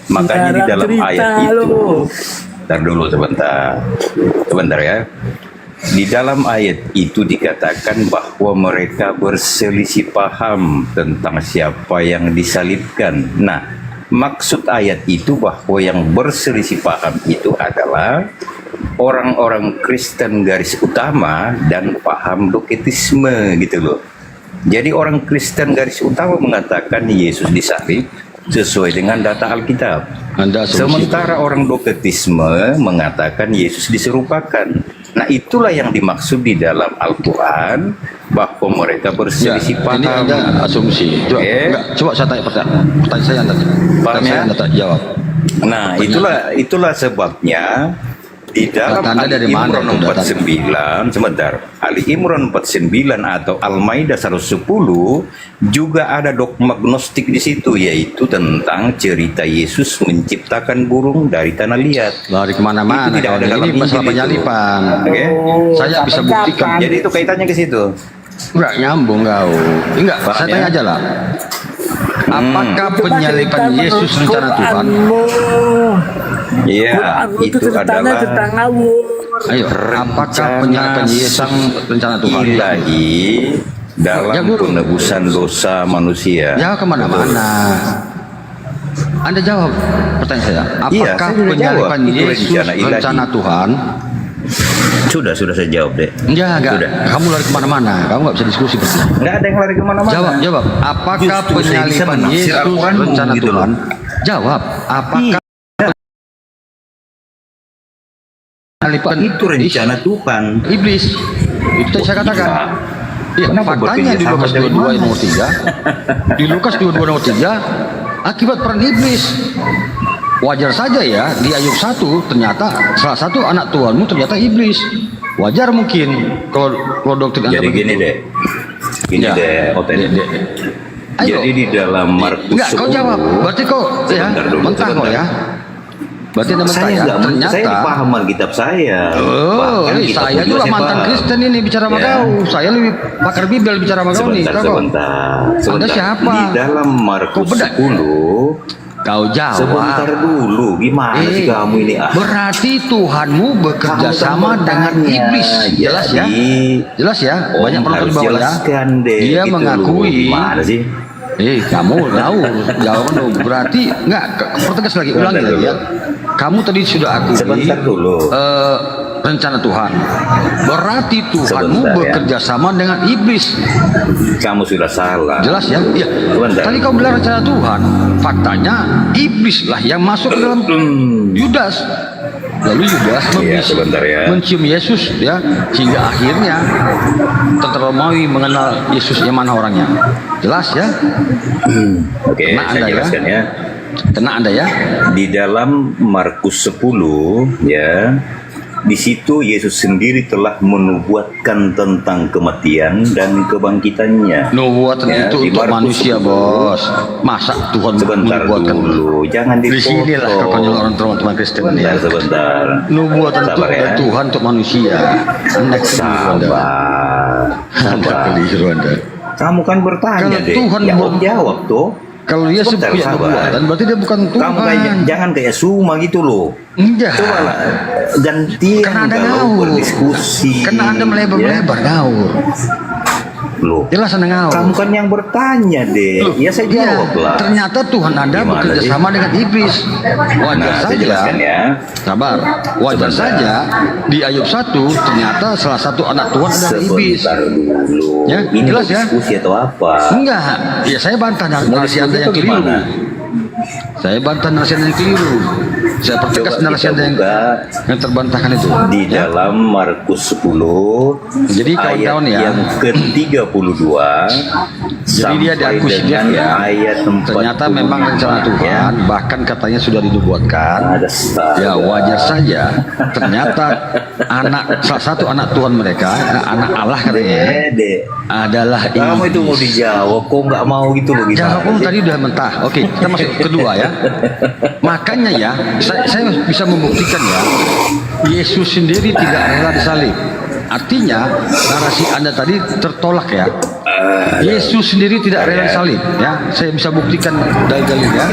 Makanya di dalam ayat itu, ntar dulu sebentar ya. Di dalam ayat itu dikatakan bahwa mereka berselisih paham tentang siapa yang disalibkan. Nah, maksud ayat itu bahwa yang berselisih paham itu adalah orang-orang Kristen garis utama dan paham doketisme gitu loh. Jadi orang Kristen garis utama mengatakan Yesus disalib sesuai dengan data Alkitab. Sementara orang doketisme mengatakan Yesus diserupakan. Nah, itulah yang dimaksud di dalam Al-Quran bahwa mereka berselisih paham. Ini ada asumsi. Coba saya tanya pertanyaan saya tadi. Paham ya? Anda jawab. Nah, itulah sebabnya di dalam Ali Imran 49, sebentar, Ali Imran 49 atau Al-Maidah 110 juga ada dogma gnostik di situ, yaitu tentang cerita Yesus menciptakan burung dari tanah liat. Lari kemana-mana. Itu tidak ada dalam ini masalah penyalipan. Oke. Saya bisa buktikan. Jadi itu kaitannya ke situ. Enggak nyambung kau. Enggak, saya tanya aja lah. Apakah penyalipan Yesus rencana Tuhan? Iya, itu adalah ayo, apakah penyalipan Yesus rencana Tuhan? Ilahi dalam penebusan dosa manusia. Ya kemana-mana. Anda jawab pertanyaan saya. Apakah saya penyalipan jawab. Itu Yesus rencana rencana Tuhan? Sudah saya jawab deh. Enggak. Kamu lari kemana-mana. Kamu nggak bisa diskusi. Enggak ada yang lari kemana-mana. Jawab. Apakah penyalipan Yesus rencana gitu Tuhan? Jawab. Apakah penyalipan itu rencana Tuhan? Iblis. Itu tadi saya katakan. Ya, faktanya di Lukas 22 ayat nomor 3. Di Lukas 22 nomor 3 akibat peran iblis. Wajar saja ya, di Ayub 1 ternyata salah satu anak tuanmu ternyata iblis. Wajar mungkin kalau doktrin Anda. Jadi gini deh. Jadi di dalam Markus 10. Enggak, kau jawab. Berarti kau mentah kau ya. Berarti Anda mentah ya. Ternyata saya dipaham Alkitab saya. Saya juga mantan Kristen ini bicara sama kau. Saya lebih pakar Bibel bicara sama kau nih. Sebentar. Anda siapa? Di dalam Markus 10 kau jawab. Sebentar dulu, gimana sih kamu ini? Berarti Tuhanmu bekerja sama dengan iblis. Jelas ya? Jelas ya? Banyak penonton di bawah ya. Dia gitu mengakui. Gimana sih? Kamu tahu jawaban lu. Berarti enggak, pertegas lagi, ulangi lagi ya. Kamu tadi sudah akui. Sebentar dulu. Rencana Tuhan. Berarti Tuhanmu bekerja sama dengan iblis. Kamu sudah salah. Jelas ya? Iya. Tadi kau bilang rencana Tuhan. Faktanya iblis lah yang masuk ke dalam Yudas. Lalu Yudas mencium Yesus ya, hingga akhirnya tentara Romawi mengenal Yesus yang mana orangnya. Jelas ya? Oke, saya jelaskan ya. Tenang Anda ya. Di dalam Markus 10 ya, di situ Yesus sendiri telah menubuatkan tentang kematian dan kebangkitannya. Nubuatan ya, itu untuk manusia, Bos. Masa Tuhan menubuatkan dulu? Jangan di sinilah kepanjangan orang teman-teman Kristen ya. Sebentar. Nubuatan itu ya. Tuhan untuk manusia. Anda keliru Anda. Kamu kan bertanya deh. Tuhan jawab tuh. Kalau dia punya nubuatan, berarti dia bukan Tuhan. Kamu jangan kayak Suma gitu loh. Enggak. Coba lah, gantian karena Anda kalau berdiskusi. Karena Anda melebar-lebar ngawur. Loh, jelas Anda ngawur. kamu kan yang bertanya deh. Loh, Ya saya iya, jawab lah. ternyata Tuhan Anda Gimana bekerja sih? sama dengan iblis. Wajar Nah, saya saja. jelaskan ya. Sabar. Wajar Sebentar. saja di Ayub 1 ternyata salah satu anak Tuhan adalah iblis. Sebentar dulu. Ya, Ini jelas ya? diskusi atau apa? Enggak. Ya saya bantah narasi Anda yang keliru. Saya bantah narasi Anda yang keliru. Saya pertegas Coba narasi kita Anda buka yang terbantahkan itu. di dalam Markus 10 Jadi ayat kawan-kawan ya. yang ke-32 Jadi dia diakui dengan ya. ayat 40. Ternyata memang rencana Tuhan, bahkan katanya sudah dinubuatkan. Ya wajar saja. Ternyata salah satu anak Tuhan mereka, anak Allah katanya, adalah Kamu itu mau dijawab, kok nggak mau gitu loh gimana Jawab sih? tadi udah mentah. Oke, kita masuk kedua ya. Makanya ya, saya bisa membuktikan ya, Yesus sendiri tidak rela disalib. Artinya narasi Anda tadi tertolak ya. Yesus sendiri tidak rela disalib ya. Saya bisa buktikan dalil-dalilnya.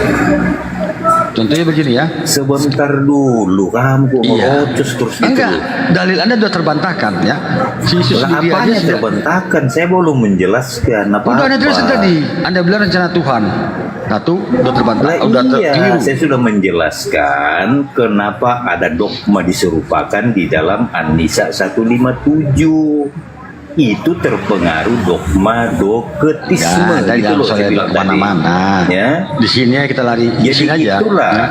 Contohnya begini ya. Sebentar dulu, kamu kok ngerocos terus gitu. Enggak, dalil Anda sudah terbantahkan ya. Si Yesus Lah, sendiri apanya aja sudah. terbantahkan? Saya belum menjelaskan apa-apa. Udah Anda jelasin tadi. Anda bilang rencana Tuhan. Satu, udah terbantah, Lah, udah iya, keliru. saya sudah menjelaskan kenapa ada dogma diserupakan di dalam An-Nisa 157. Itu terpengaruh dogma doketisme. Ya, dari Itu loh saya saya bilang tadi. kemana-mana. Ya. Di sini kita lari di sini aja. Itulah. Ya.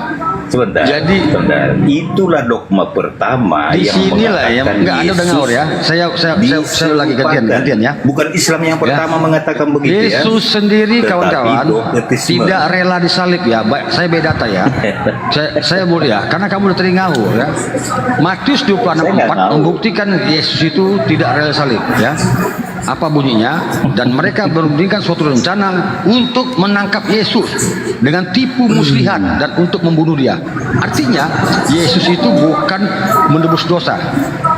Sebentar. Sebentar. Itulah dogma pertama Di yang sinilah ya, mengatakan enggak Anda udah Yesus ngawur ya. Saya lagi gantian ya. Bukan Islam yang pertama mengatakan begitu ya. Yesus sendiri Tetapi kawan-kawan doketisme. tidak rela disalib ya. Saya beda data ya. saya boleh ya, karena kamu udah tadi ngawur ya. Matius Saya nggak 26:4 ngawur. membuktikan Yesus itu tidak rela salib ya. Apa bunyinya? Dan mereka berundingkan suatu rencana untuk menangkap Yesus dengan tipu muslihat dan untuk membunuh dia. Artinya Yesus itu bukan menebus dosa,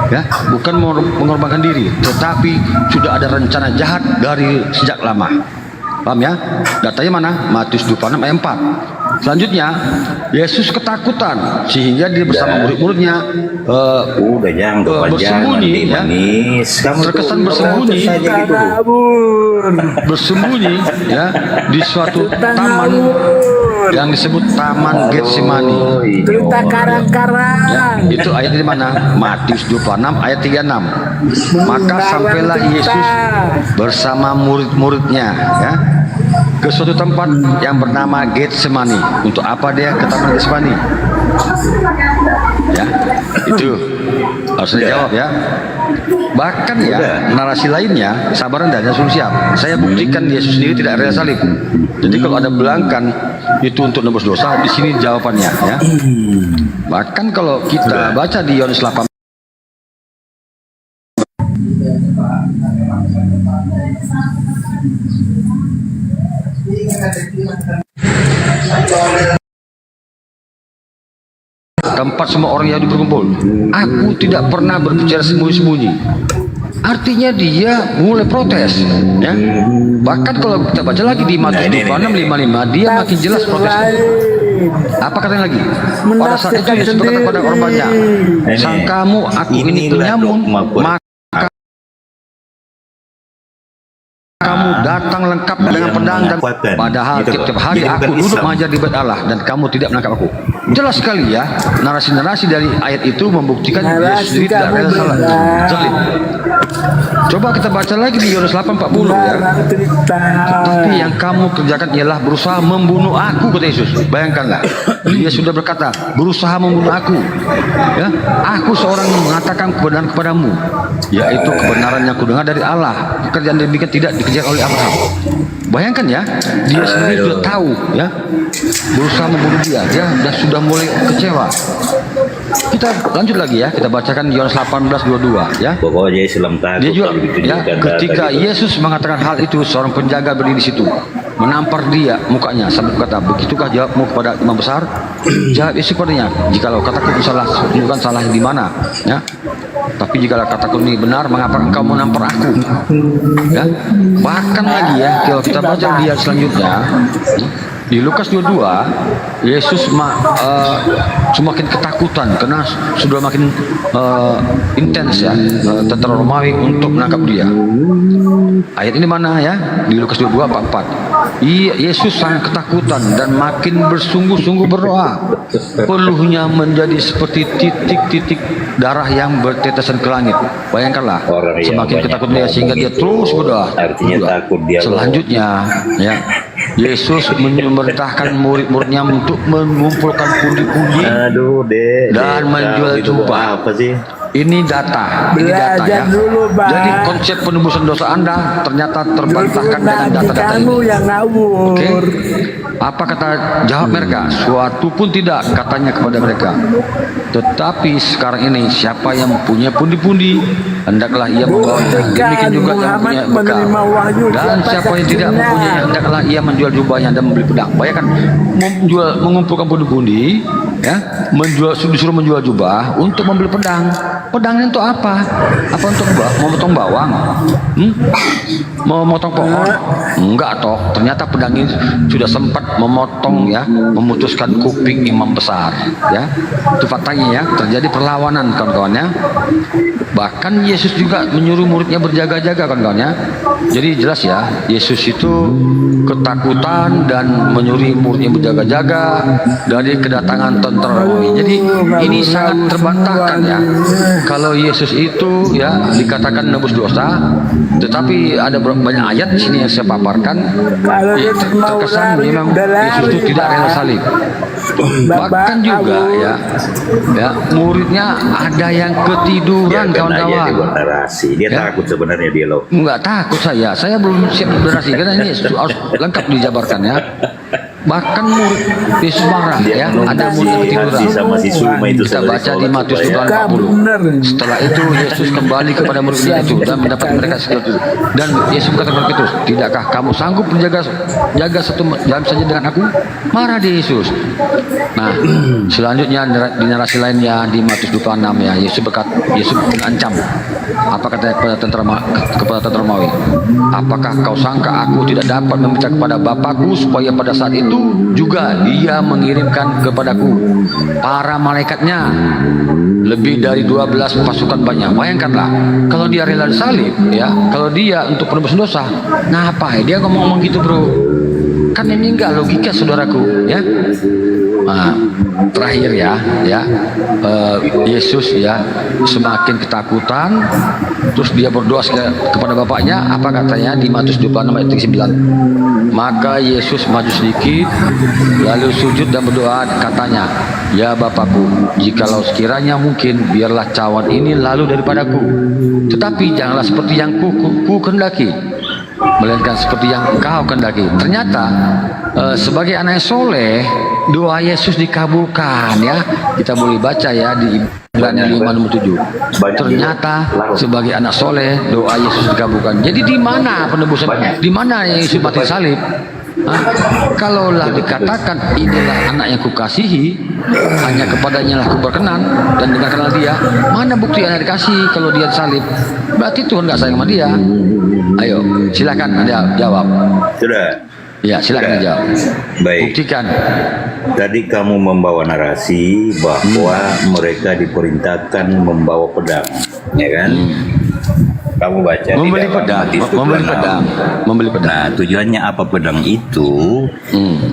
ya, bukan mengorbankan diri, tetapi sudah ada rencana jahat dari sejak lama. Paham ya? Datanya mana? Matius 26 ayat 4. Selanjutnya, Yesus ketakutan sehingga dia bersama murid-muridnya udah jangan bersembunyi ya. Terkesan bersembunyi bersembunyi ya di suatu taman yang disebut Taman Getsemani. Cerita karang-karang. Ya, itu ayat di mana? Matius 26 ayat 36. Maka sampailah Yesus bersama murid-muridnya ya ke suatu tempat yang bernama Getsemani. Untuk apa dia ke Taman Getsemani? Ya, itu harus dijawab ya. Bahkan ya, narasi lainnya, sabar Anda, suruh siap. Saya buktikan Yesus sendiri tidak rela salib. Jadi kalau ada belangkan itu untuk nebus dosa, di sini jawabannya ya. Bahkan kalau kita baca di Yohanes 8 tempat semua orang Yahudi berkumpul. Aku tidak pernah berbicara sembunyi-sembunyi. Artinya dia mulai protes, ya. Bahkan kalau kita baca lagi di Matius 26:55, dia makin jelas protesnya. Apa katanya lagi? Pada saat itu Yesus berkata kepada orang banyak, sangkamu aku ini penyamun, maka kamu datang lengkap dengan pedang dan padahal tiap-tiap hari aku duduk mengajar di bait Allah dan kamu tidak menangkap aku. Jelas sekali ya, narasi-narasi dari ayat itu membuktikan Yesus sendiri tidak rela salib. Coba kita baca lagi di Yohanes 8:40 ya. Tapi yang kamu kerjakan ialah berusaha membunuh aku, kata Yesus. Bayangkanlah, dia sudah berkata berusaha membunuh aku. Ya, aku seorang yang mengatakan kebenaran kepadamu, yaitu kebenaran yang kudengar dari Allah. Pekerjaan demikian tidak dikejar oleh Abraham. Bayangkan ya, dia sendiri sudah tahu ya, berusaha membunuh dia dan sudah mulai kecewa. Kita lanjut lagi ya, kita bacakan Yohanes 18:22 ya. Pokoknya Islam takut. Dia juga ya, ketika Yesus mengatakan hal itu, seorang penjaga berdiri di situ, menampar dia mukanya sambil berkata, begitukah jawabmu kepada imam besar? Jawab Yesus kepadanya, jikalau kataku salah, bukan salah di mana, ya. Tapi jikalau kataku ini benar, mengapa engkau menampar aku? Ya. Bahkan lagi ya, kalau kita baca dia selanjutnya, Di Lukas 22, Yesus semakin ketakutan karena sudah makin intens ya tentara Romawi untuk menangkap dia. Ayat ini mana ya? Di Lukas 22 44. Yesus sangat ketakutan dan makin bersungguh-sungguh berdoa. Peluhnya menjadi seperti titik-titik darah yang bertetesan ke langit. Bayangkanlah, semakin ketakutan dia sehingga dia terus berdoa. Artinya takut dia. Selanjutnya, ya, Yesus memerintahkan murid-muridnya untuk mengumpulkan pundi-pundi dan menjual jubah. Apa sih? Ini data ya. Jadi konsep penebusan dosa Anda ternyata terbantahkan dengan data-data ini. Oke. Apa kata jawab mereka? Suatu pun tidak, katanya kepada mereka. Tetapi sekarang ini siapa yang mempunyai pundi-pundi, hendaklah ia membawanya. Demikian juga yang mempunyai bekal. Dan siapa yang tidak mempunyai, hendaklah ia menjual jubahnya dan membeli pedang. Bayangkan, mengumpulkan pundi-pundi, ya, disuruh menjual jubah untuk membeli pedang. Pedangnya untuk apa? Apa untuk memotong bawang? Mau motong pohon? Enggak toh. Ternyata pedang ini sudah sempat memotong ya, memutuskan kuping imam besar. Ya, itu faktanya ya. Terjadi perlawanan kawan-kawannya. Bahkan Yesus juga menyuruh muridnya berjaga-jaga kawan-kawannya. Jadi jelas ya, Yesus itu ketakutan dan menyuruh muridnya berjaga-jaga dari kedatangan tentara Romawi. Jadi ini sangat terbantahkan ya. Kalau Yesus itu ya dikatakan nebus dosa, tetapi ada banyak ayat di sini yang saya paparkan terkesan memang Yesus itu tidak rela salib. Bahkan juga ya muridnya ada yang ketiduran kawan-kawan. Dia takut sebenarnya dia loh. Enggak takut saya belum siap bernasi karena ini harus lengkap dijabarkan ya. Bahkan murid Yesus marah ya, ada murid yang ketiduran. Kita baca di Matius 40. Setelah itu Yesus kembali kepada murid-murid itu dan mendapat mereka segala itu. Dan Yesus berkata kepada Petrus, tidakkah kamu sanggup jaga satu jam saja dengan aku? Marah di Yesus. Nah, selanjutnya di narasi lainnya di Matius 26 ya, Yesus mengancam. Apa kata kepada tentara Romawi? Apakah kau sangka aku tidak dapat meminta kepada Bapakku supaya pada saat itu juga dia mengirimkan kepadaku para malaikatnya lebih dari 12 pasukan banyak. Bayangkanlah kalau dia rela salib ya, kalau dia untuk penebus dosa, ngapain dia ngomong gitu bro? Kan ini enggak logika saudaraku ya. Nah, terakhir ya Yesus ya semakin ketakutan, terus dia berdoa kepada Bapaknya. Apa katanya di Matius 26 ayat 9? Maka Yesus maju sedikit lalu sujud dan berdoa, katanya, ya Bapakku, jikalau sekiranya mungkin biarlah cawan ini lalu daripadaku, tetapi janganlah seperti yang ku kehendaki, melainkan seperti yang Engkau kehendaki. Ternyata sebagai anak yang soleh, doa Yesus dikabulkan ya. Kita boleh baca ya di Ibrani 5:7. Ternyata sebagai anak soleh, doa Yesus dikabulkan. Jadi di mana penebusan? Di mana Yesus mati salib? Kalaulah dikatakan inilah anak yang kukasihi, hanya kepadanya lah kuberkenan dan dengarkanlah dia, mana bukti anak dikasih kalau dia salib? Berarti Tuhan nggak sayang sama dia. Ayo silakan Anda jawab. Sudah. Ya silakan jawab. Baik. Buktikan. Tadi kamu membawa narasi bahwa mereka diperintahkan membawa pedang, ya kan? Kamu baca membeli pedang. Nah, tujuannya apa pedang itu?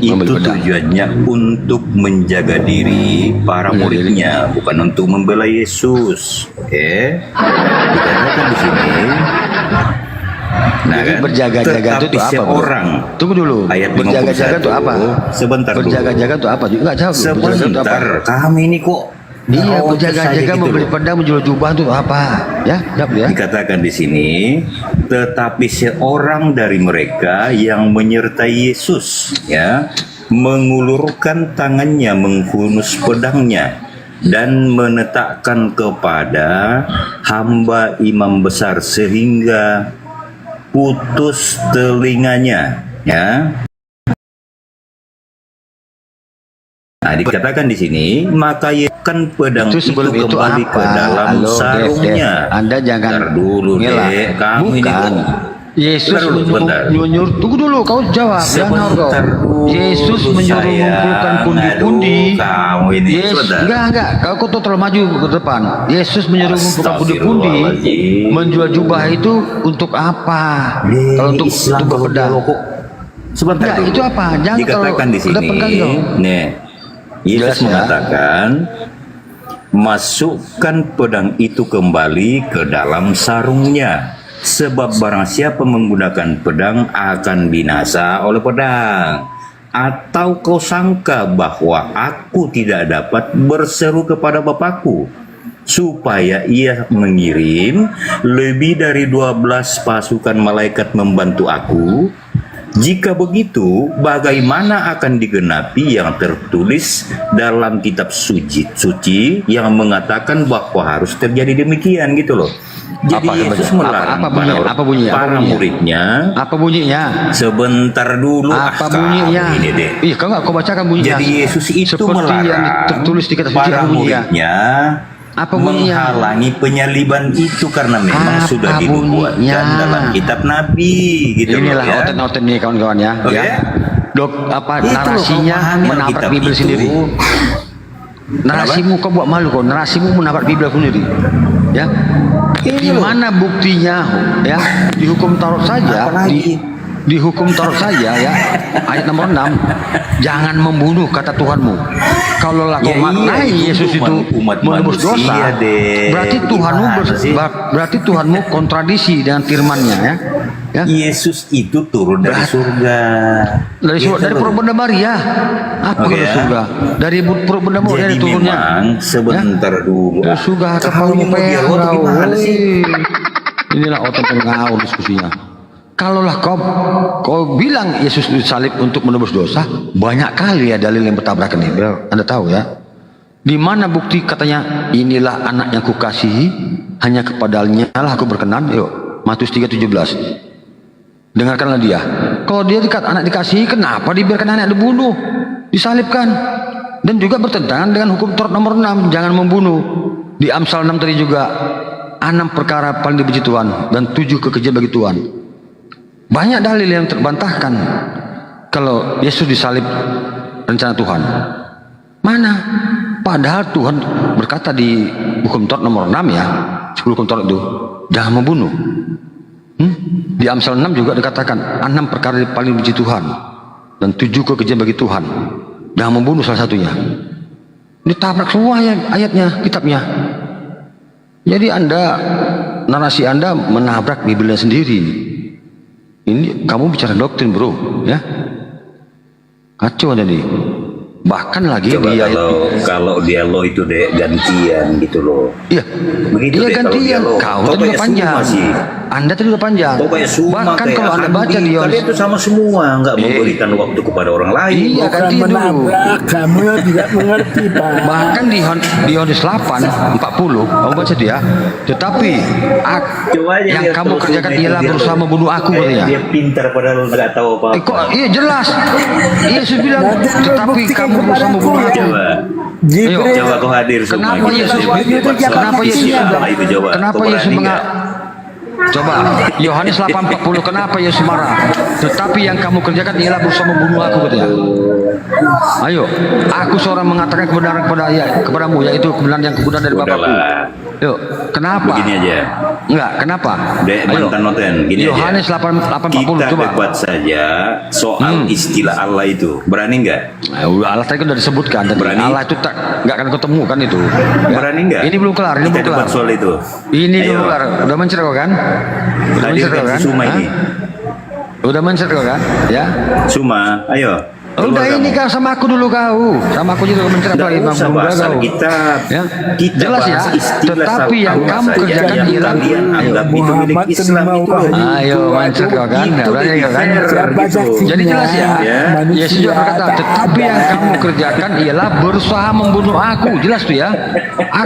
Itu tujuannya untuk menjaga diri para muridnya, bukan untuk membela Yesus. Oke? Dikatakan di sini. Nah, kan? Berjaga-jaga itu apa? Orang. Tunggu dulu. Ayat berjaga-jaga itu apa? Sebentar dulu. Berjaga-jaga itu apa? Enggak jawab. Sebentar. Kami ini kok dia berjaga-jaga gitu membeli pedang menjual jubah itu apa? Ya, ya. Dikatakan di sini, tetapi seorang dari mereka yang menyertai Yesus, ya, mengulurkan tangannya menghunus pedangnya dan menetapkan kepada hamba imam besar sehingga putus telinganya, ya. Nah, dikatakan di sini, maka kan pedang itu kembali ke dalam sarungnya. Anda jangan dulu, kamu bukan. Yesus Sebentar. menyuruh, tunggu dulu, kau jawab. Jangan kau. Yesus menyuruh mengumpulkan pundi-pundi. Kamu ini Enggak. Kau tuh terlalu maju ke depan. Yesus menyuruh mengumpulkan pundi-pundi, menjual jubah itu untuk apa? Kalau untuk pedang. Sebentar. Itu apa? Jangan Dikatakan di sini. Nih, Yesus mengatakan, masukkan pedang itu kembali ke dalam sarungnya. Sebab barang siapa menggunakan pedang akan binasa oleh pedang. Atau kau sangka bahwa aku tidak dapat berseru kepada Bapakku supaya ia mengirim lebih dari 12 pasukan malaikat membantu aku? Jika begitu, bagaimana akan digenapi yang tertulis dalam kitab suci yang mengatakan bahwa harus terjadi demikian gitu loh. Jadi Yesus melarang para muridnya. Apa bunyinya? Sebentar dulu. Apa bunyinya? Ini deh. Iya, kau nggak kau bacakan bunyinya. Jadi Yesus itu seperti yang tertulis di kitab suci para muridnya menghalangi penyaliban itu karena memang sudah dinubuatkan dalam kitab Nabi gitu. Inilah ya. oten-oten nih kawan-kawan ya. Oke. Ya. Itu Narasinya menabrak Bibel sendiri. Narasimu kau buat malu kau. Narasimu menabrak Bibel sendiri. Ya. Di mana buktinya? Ya, di hukum Taurat saja. Di hukum Taurat saja ya, ayat nomor 6, jangan membunuh kata Tuhanmu. Kalau kau maknai Yesus itu menebus dosa, berarti Tuhanmu kontradiksi dengan firman-Nya ya. Yesus itu turun dari surga. Dari perut Bunda Maria. Apa dari surga? Dari perut Bunda Maria dari turunnya. Sebentar dulu. Dari surga ke palu Inilah otot pengawal diskusinya. Kalaulah kau bilang Yesus disalib untuk menebus dosa, banyak kali ya dalil yang bertabrakan ini. Anda tahu ya. Di mana bukti katanya inilah anak yang kukasihi, hanya kepadanya lah aku berkenan. Yuk, Matius 3:17. Dengarkanlah dia. Kalau dia anak dikasihi, kenapa dibiarkan anak dibunuh, disalibkan? Dan juga bertentangan dengan hukum Taurat nomor 6, jangan membunuh. Di Amsal 6 tadi juga 6 perkara paling dibenci Tuhan dan 7 kekejian bagi Tuhan. Banyak dalil yang terbantahkan kalau Yesus disalib rencana Tuhan. Mana? Padahal Tuhan berkata di hukum Taurat nomor 6 ya, 10 hukum Taurat itu, jangan membunuh. Di Amsal 6 juga dikatakan 6 perkara paling dibenci Tuhan dan 7 kekejian bagi Tuhan. Jangan membunuh salah satunya. Ditabrak semua ayatnya, kitabnya. Jadi narasi Anda menabrak Bibelnya sendiri. Ini kamu bicara doktrin bro, ya? Kacau jadi. Bahkan lagi coba kalau dialog itu deh gantian gitu loh. Iya. Begitu iya gantian. Kau tadi udah panjang. Anda tadi udah panjang. Bahkan kalau Anda baca di kalian itu sama semua, nggak memberikan waktu kepada orang lain. Iya gantian dulu. Kamu tidak mengerti Pak. Bahkan di Yohanes 8:40 kamu baca dia. Tetapi yang kamu kerjakan ialah berusaha membunuh aku katanya. Dia pintar padahal nggak tahu apa-apa. Iya jelas. Yesus bilang tetapi kamu berusaha membunuh aku. Ayo, coba kau hadir semua. Kenapa Yesus Coba Yohanes 8:40 kenapa Yesus marah? Tetapi yang kamu kerjakan ialah berusaha membunuh aku katanya. Ayo, aku seorang mengatakan kebenaran kepadamu, yaitu kebenaran yang kebenaran dari Bapakku. Yuk, kenapa? Begini aja. Enggak, kenapa? Ayo, gini Yohanes 8:40 kita coba. debat saja soal istilah Allah itu. Berani enggak? Allah tadi kan sudah disebutkan. Berani? Allah itu enggak akan ketemu kan itu. Ya. Berani enggak? Ini belum kelar, ini kita belum kelar. debat soal itu. Ini belum kelar. Udah mencer kau kan? Udah mencer kau kan? Suma ini. Udah mencer kau kan? Ya. Suma, ayo. Udah ini kan sama aku dulu kau. Sama aku juga mencerah lagi Bang Bunda kau. Kita jelas ya. Tetapi yang kamu kerjakan ialah Muhammad Islam itu. Ayo mencer kau kan. Berani kau kan. Jadi jelas ya. Yesus juga berkata, tetapi yang kamu kerjakan ialah berusaha membunuh aku. Jelas tuh ya.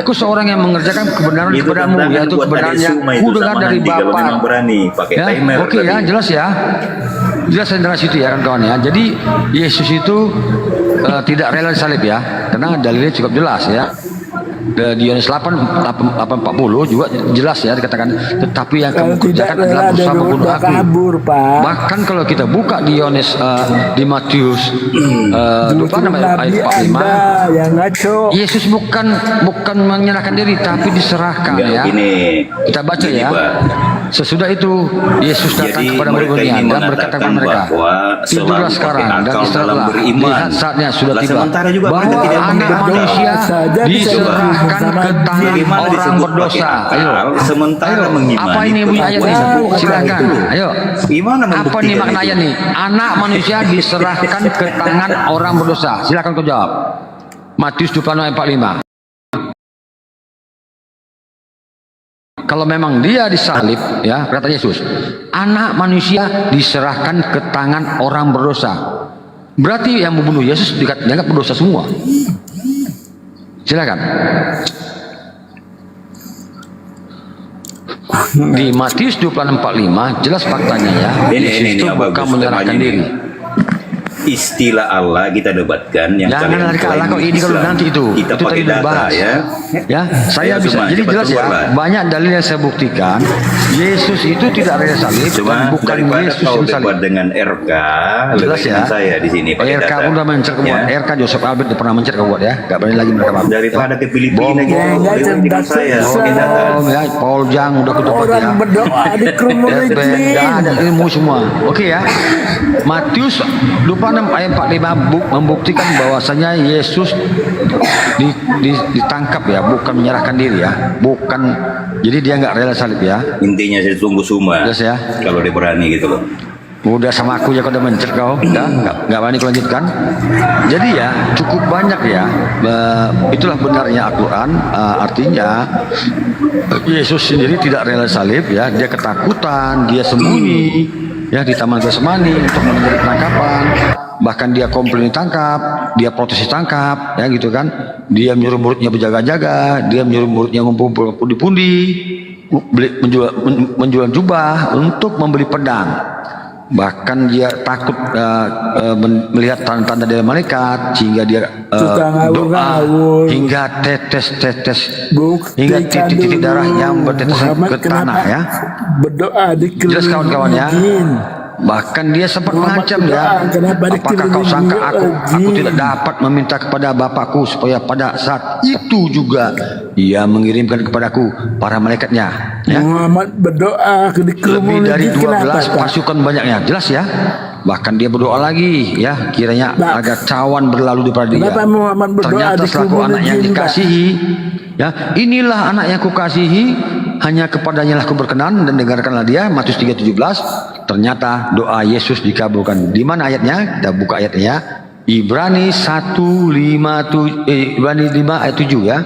Aku seorang yang mengerjakan kebenaran kepadamu, yaitu kebenaran yang ku dengar dari Bapa. Oke ya, jelas ya. Jelas generasi itu ya kan kawan ya. Jadi Yesus itu tidak rela disalib ya, karena dalilnya cukup jelas ya. Di Yohanes 8:40 juga jelas ya dikatakan, tetapi yang kamu kerjakan adalah berusaha membunuh aku. Kabur, Pak. Bahkan kalau kita buka di Yohanes di Matius 26 ayat 45, yang ngaco. Yesus bukan menyerahkan diri tapi diserahkan. Ya. Kita baca ya. Sesudah itu Yesus datang kepada murid-muridnya dan berkata kepada mereka, tidurlah sekarang dan istirahatlah, lihat saatnya sudah tiba bahwa anak manusia diserahkan ke tangan orang berdosa. Ayo, apa ini bunyi ayat ini? Silakan. Ayo, apa nih makna ayat ini? Anak manusia diserahkan ke tangan orang berdosa. Silakan kau jawab. Matius 26 ayat 45. Kalau memang dia disalib, ya kata Yesus, anak manusia diserahkan ke tangan orang berdosa. Berarti yang membunuh Yesus dianggap berdosa semua. Silakan. Di Matius 26:45 jelas faktanya ya. Yesus itu bukan menyerahkan diri. Istilah Allah kita debatkan yang jangan lari ke Allah kok ini kalau nanti itu tadi dibahas ya saya bisa jadi jelas ya banyak dalil yang saya buktikan Yesus itu tidak rela salib dan bukan Yesus yang salib dengan RK jelas ya saya di sini RK pun udah mencer kebuat RK Joseph Albert pernah mencer kebuat ya nggak berani lagi mereka daripada ke Filipina gitu dengan saya ya Paul Jang udah kutupat ya orang berdoa di kerumunan nggak ada ilmu semua oke ya Matius 26 ayat 45 membuktikan bahwasanya Yesus ditangkap ya, bukan menyerahkan diri ya, bukan. Jadi dia nggak rela salib ya. Intinya saya tunggu semua. Jelas ya. Kalau dia berani gitu loh. Udah sama aku ya kau udah mencer kau, udah nggak berani kau lanjutkan. Jadi ya cukup banyak ya. Itulah benarnya Al-Quran. Artinya Yesus sendiri tidak rela salib ya, dia ketakutan, dia sembunyi ya di Taman Getsemani untuk menghindari penangkapan. Bahkan dia komplain ditangkap, dia protes ditangkap, ya gitu kan. Dia menyuruh muridnya berjaga-jaga, dia menyuruh muridnya ngumpul pundi-pundi, menjual jubah untuk membeli pedang. Bahkan dia takut melihat tanda-tanda dari malaikat, sehingga dia doa hingga tetes-tetes, hingga titik-titik darah yang bertetes ke tanah ya. Berdoa di jelas kawan-kawan ya. Bahkan dia sempat mengancam ya, apakah kau sangka aku tidak dapat meminta kepada Bapakku supaya pada saat itu juga dia mengirimkan kepadaku para malaikatnya ya. Muhammad berdoa lebih dari 12 pasukan banyaknya, jelas ya. Bahkan dia berdoa lagi ya, kiranya agar cawan berlalu daripada dia. Ternyata selaku anak yang dikasihi ya, inilah anak yang kukasihi, hanya kepadanya lah aku berkenan dan dengarkanlah dia. Matius 3:17. Ternyata doa Yesus dikabulkan. Di mana ayatnya? Kita buka ayatnya ya. Ibrani 5 ayat 7 ya.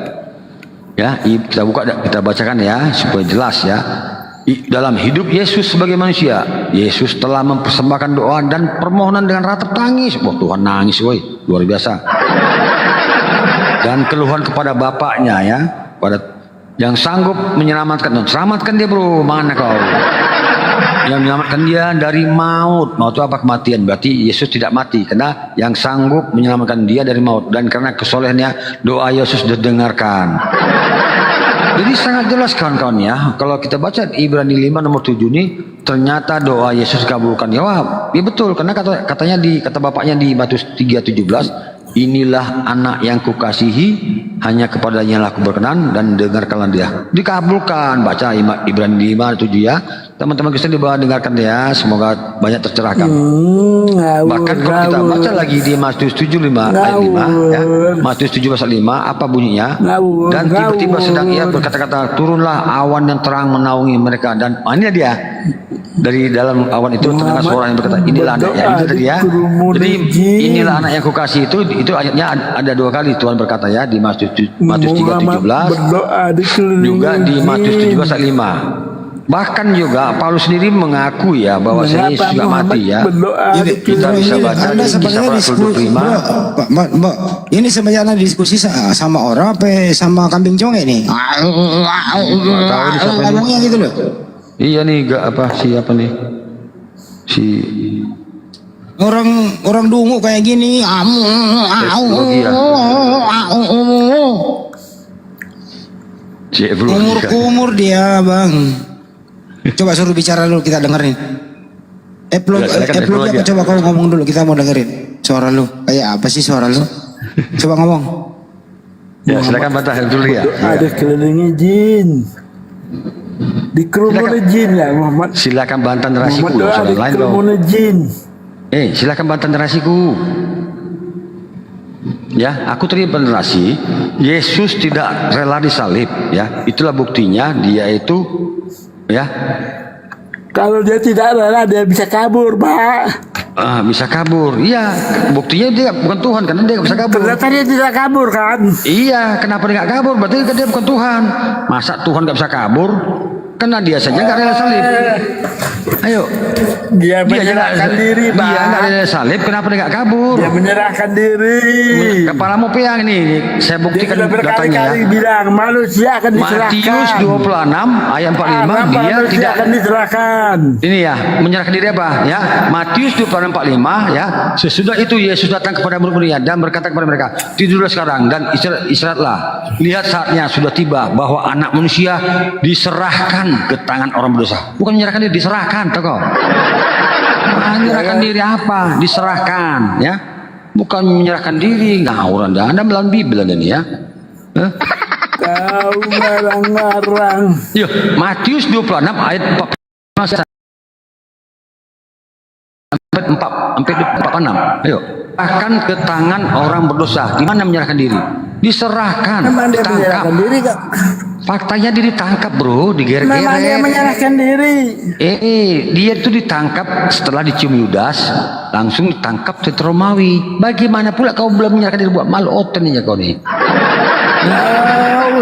Ya, kita buka, kita bacakan ya supaya jelas ya. Dalam hidup Yesus sebagai manusia, Yesus telah mempersembahkan doa dan permohonan dengan ratap tangis. Wah, Tuhan nangis woi, luar biasa. Dan keluhan kepada Bapaknya ya, pada yang sanggup menyelamatkan. Selamatkan dia bro, mana kau? Yang menyelamatkan dia dari maut. Maut itu apa? Kematian. Berarti Yesus tidak mati karena yang sanggup menyelamatkan dia dari maut, dan karena kesolehannya doa Yesus didengarkan. Jadi sangat jelas kawan-kawan ya. Kalau kita baca Ibrani 5 nomor 7 ini, ternyata doa Yesus dikabulkan. Ya, wah, ya betul, karena katanya kata Bapaknya di Matius 3:17, inilah anak yang kukasihi, hanya kepadanya lah aku berkenan dan dengarkanlah dia. Dikabulkan. Baca Ibrani 5:7 ya. Teman-teman Kristen di bawah dengarkan ya, semoga banyak tercerahkan. Bahkan kalau kita baca lagi di Matius 7:5 ayat 5 ya. Matius 7:5 apa bunyinya? Dan tiba-tiba sedang ia berkata-kata, turunlah awan yang terang menaungi mereka, dan ini dia. Dari dalam awan itu terdengar suara yang berkata, inilah anaknya. Itu tadi ya. Jadi inilah anak yang kukasihi, itu ayatnya ada 2 kali Tuhan berkata ya, di Matius 3:17 juga di Matius 17 ayat 5. Bahkan juga Paulus sendiri mengaku ya bahwa Yesus juga mati ya. Kita bisa baca di Kisah Rasul 25. Mbak, ini sebenarnya diskusi sama orang apa sama kambing conge nih? Ngomongnya gitu loh. Iya nih, siapa nih? Orang dungu kayak gini. Kumur-kumur dia bang. Coba suruh bicara dulu, kita dengerin. Eplog apa, coba kau ngomong dulu, kita mau dengerin suara lu. Kayak apa sih suara lu? Coba ngomong. Ya silakan bantah dulu ya. Ada kelilingnya jin. Dikerumuni jin ya Muhammad. Silakan bantah narasiku. Muhammad doa Soal lain dong. dikerumuni jin. Silakan bantah narasiku. Ya, aku tadi bernarasi Yesus tidak rela disalib. Ya, itulah buktinya dia itu ya. Kalau dia tidak rela, dia bisa kabur, Pak. Bisa kabur. Iya, buktinya dia bukan Tuhan karena dia bisa kabur. Ternyata dia tidak kabur kan? Iya, kenapa dia nggak kabur? Berarti dia bukan Tuhan. Masa Tuhan nggak bisa kabur? Karena dia saja nggak rela salib. Ayo, dia menyerahkan diri, Pak. Dia nggak rela salib, kenapa dia nggak kabur? Dia menyerahkan diri. Kepalamu peang ini, saya buktikan dia sudah berkali-kali bilang manusia akan diserahkan. Matius 26 ayat 45 dia tidak akan diserahkan. Ini ya, menyerahkan diri apa? Ya, Matius 26 45 ya. Sesudah itu Yesus datang kepada murid-muridnya dan berkata kepada mereka, tidurlah sekarang dan istirahatlah. Lihat saatnya sudah tiba bahwa anak manusia diserahkan ke tangan orang berdosa. Bukan menyerahkan diri, diserahkan, tokoh. Menyerahkan diri apa? Diserahkan, ya. Bukan menyerahkan diri, ngawur Anda melawan Bible ini ya. Kau ngarang-ngarang. Yuk, Matius 26 ayat 45 sampai 46. Ayo. Serahkan ke tangan orang berdosa. Di mana menyerahkan diri? Diserahkan. Memang dia menyerahkan diri kak. Faktanya dia ditangkap bro, digeret-geret. Memang dia menyerahkan diri. Dia itu ditangkap setelah dicium Yudas, langsung ditangkap di Romawi. Bagaimana pula kau belum menyerahkan diri buat malu oten ya kau nih?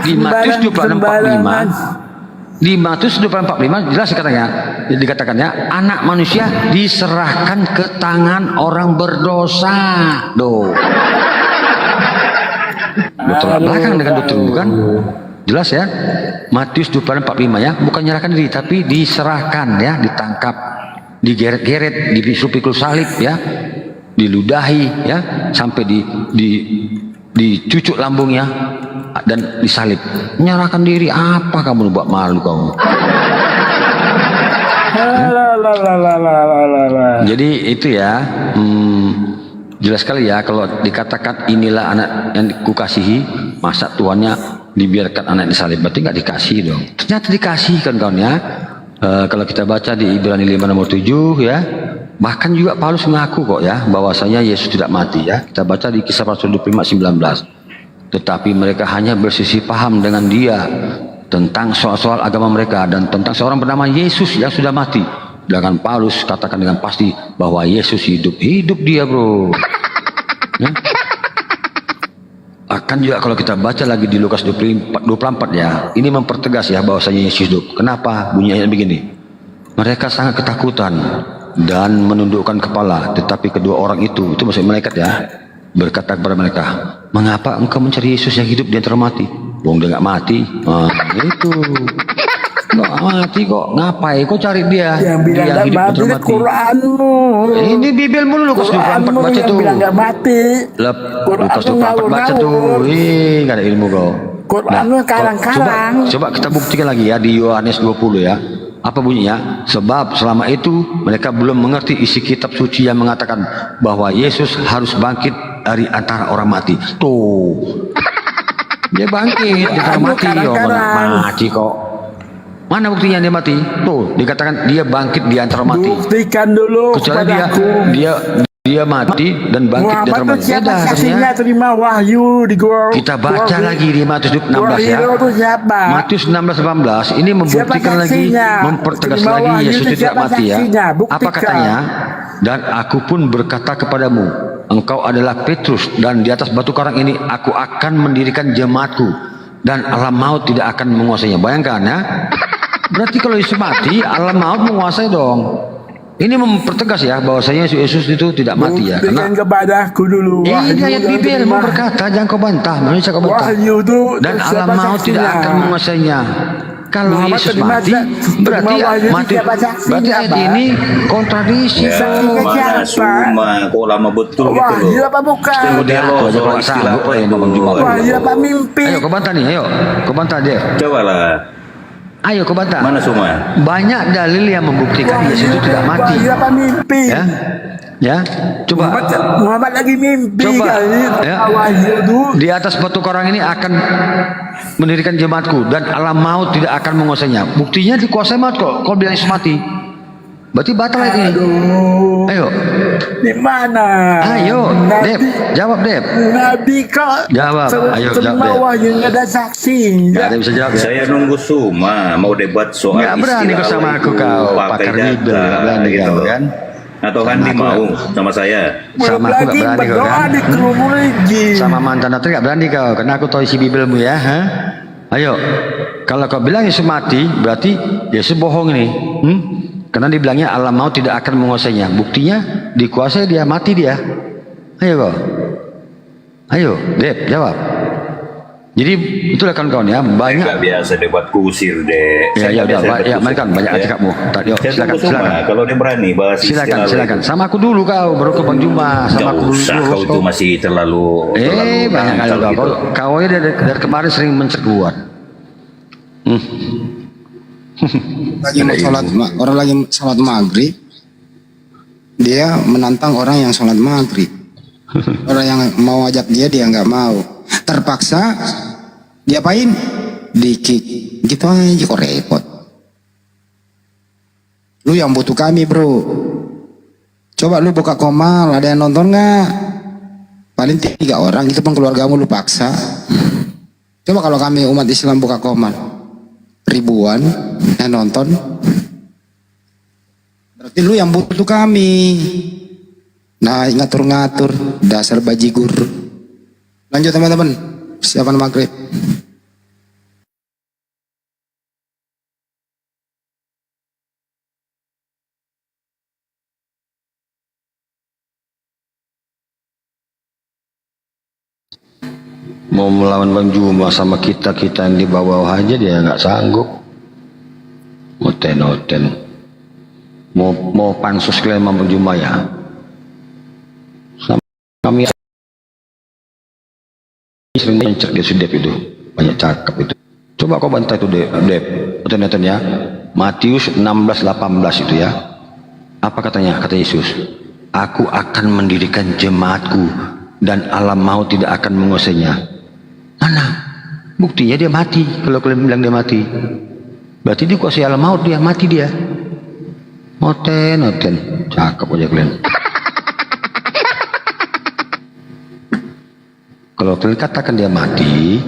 Di Matius 26:45. Di Matius 24:45 jelas dikatakannya anak manusia diserahkan ke tangan orang berdosa. Bertolak belakang dengan doktrin bukan? Jelas ya. Matius 24:45 ya, bukan menyerahkan diri tapi diserahkan ya, ditangkap, digeret-geret, dipikul salib ya, diludahi ya, sampai dicucuk lambungnya dan disalib. Menyerahkan diri apa kamu buat malu kamu? Jadi itu ya, jelas sekali ya kalau dikatakan inilah anak yang kukasihi, masa tuannya dibiarkan anak disalib, berarti nggak dikasih dong. Ternyata dikasih kan kawan ya. Kalau kita baca di Ibrani 5 nomor 7 ya, bahkan juga Paulus mengaku kok ya bahwasanya Yesus tidak mati ya. Kita baca di Kisah Rasul 25:19. Tetapi mereka hanya bersisi paham dengan dia tentang soal-soal agama mereka dan tentang seorang bernama Yesus yang sudah mati. Sedangkan Paulus katakan dengan pasti bahwa Yesus hidup dia bro. Ya? Akan juga kalau kita baca lagi di Lukas 24 ya, ini mempertegas ya bahwasanya Yesus hidup. Kenapa bunyi ayat begini? Mereka sangat ketakutan dan menundukkan kepala, tetapi kedua orang itu maksud malaikat ya, berkata kepada mereka, mengapa engkau mencari Yesus yang hidup di antara mati? Wong dia nggak mati. Itu nggak mati kok, ngapain kok cari dia? Yang bilang nggak mati itu Quranmu. Ini Bibelmu Lukas 24 baca tuh. Bilang nggak mati. Lukas 24 baca tuh. Nggak ada ilmu kau. Quranmu karang-karang. Coba kita buktikan lagi ya di Yohanes 20 ya. Apa bunyinya? Sebab selama itu mereka belum mengerti isi kitab suci yang mengatakan bahwa Yesus harus bangkit dari antara orang mati. Tuh. Dia bangkit dari antara mati. Mati kok. Mana buktinya dia mati? Tuh, dikatakan dia bangkit di antara mati. Buktikan dulu. Kecuali dia mati dan bangkit di antara mati. Beda saksinya terima wahyu di gua. Kita baca lagi di Matius 16 ya. Matius 16:18 ini membuktikan lagi, mempertegas lagi Yesus tidak mati ya. Apa katanya? Dan aku pun berkata kepadamu, engkau adalah Petrus dan di atas batu karang ini aku akan mendirikan jemaatku dan alam maut tidak akan menguasainya. Bayangkan ya. Berarti kalau Yesus mati, alam maut menguasai dong. Ini mempertegas ya bahwasanya Yesus itu tidak mati ya. Karena kepadaku dulu. Ini ayat Bibel mau berkata, jangan kau bantah, manusia kau bantah. Dan alam maut tidak akan menguasainya. kalau Muhammad Yesus terima mati, berarti berarti ayat ini kontradiksi. Mana Suma, kok lama betul gitu loh. Wahyu apa bukan? Udah lo, soal istilah apa yang Wahyu apa mimpi? Ayo kau bantah nih, ayo kau bantah dia. Coba lah. Ayo kau bantah. Mana Suma? Banyak dalil yang membuktikan Yesus itu tidak mati. Wahyu apa mimpi? Ya, coba. Muhammad lagi mimpi Coba. kali. Ya. Wahyu itu. Di atas batu karang ini akan mendirikan jemaatku dan alam maut tidak akan menguasainya. Buktinya dikuasai maut kok. Kau bilang Yesus mati. Berarti batal ayat ini. Ayo. Di mana? Ayo, Dep. Jawab, Dep. Nabi kok. Jawab. Ayo, jawab, terima Dep. wahyu nggak ada saksi. Gak ada yang bisa jawab ya. Saya nunggu Suma mau debat soal Nggak berani kau sama aku kau. Pakar Bible. Nggak berani kau kan. Atau Handi mau sama saya? Sama aku gak berani kau kan. Sama mantan itu gak berani kau. Karena aku tahu isi Bibelmu ya. Ha? Ayo. Kalau kau bilang Yesus mati, berarti Yesus bohong ini. Karena dibilangnya alam maut tidak akan menguasainya. Buktinya dikuasai dia, mati dia. Ayo kau. Ayo, Dep, jawab. Jadi itulah kawan-kawan ya, banyak. Gak biasa debat kusir deh. Ya udah, ya mereka banyak ajakmu. Yuk, silakan. Kalau dia berani bahas silakan. Sama aku dulu kau, baru ke Bang Juma. Sama aku dulu. Kau itu masih terlalu. Banyak kali kau. Kau ya dari kemarin sering mencerguat. Orang lagi sholat maghrib, dia menantang orang yang sholat maghrib. Orang yang mau ajak dia nggak mau. Terpaksa diapain? Di-kick. Gitu aja kok repot. Lu yang butuh kami bro. Coba lu buka Komal, ada yang nonton nggak? Paling 3 orang, itu pun keluargamu lu paksa. Coba kalau kami umat Islam buka Komal, ribuan yang nonton. Berarti lu yang butuh kami. Nah, ngatur-ngatur, dasar bajigur. Lanjut teman-teman, persiapan maghrib. Mau melawan Bang Juma sama kita yang di bawah aja dia nggak sanggup. Oten. Mau pansus klaim sama Bang Juma ya. Sama kami sering mencer dia si Dep itu, banyak cakep itu. Coba kau bantah itu Dep, Oten ya. Matius 16:18 itu ya. Apa katanya? Kata Yesus, aku akan mendirikan jemaatku dan alam maut tidak akan menguasainya. Mana? Buktinya dia mati. Kalau kalian bilang dia mati, berarti dikuasai alam maut, dia mati dia. Oten, cakep aja kalian. Kalau kalian katakan dia mati,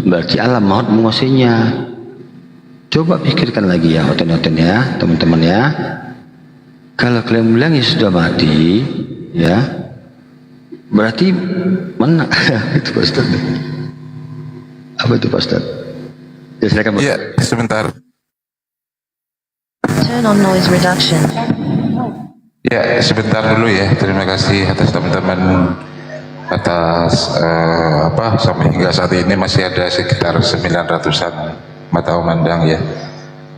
berarti alam maut menguasainya. Coba pikirkan lagi ya, Oten ya, teman-teman ya. Kalau kalian bilang ya sudah mati, ya, berarti mana? Itu Pak Ustaz. Apa itu Pak Ustaz? Ya silakan Pak. Iya, sebentar. Turn on noise reduction. Ya, sebentar dulu ya. Terima kasih atas teman-teman atas sampai hingga saat ini masih ada sekitar 900-an mata memandang ya.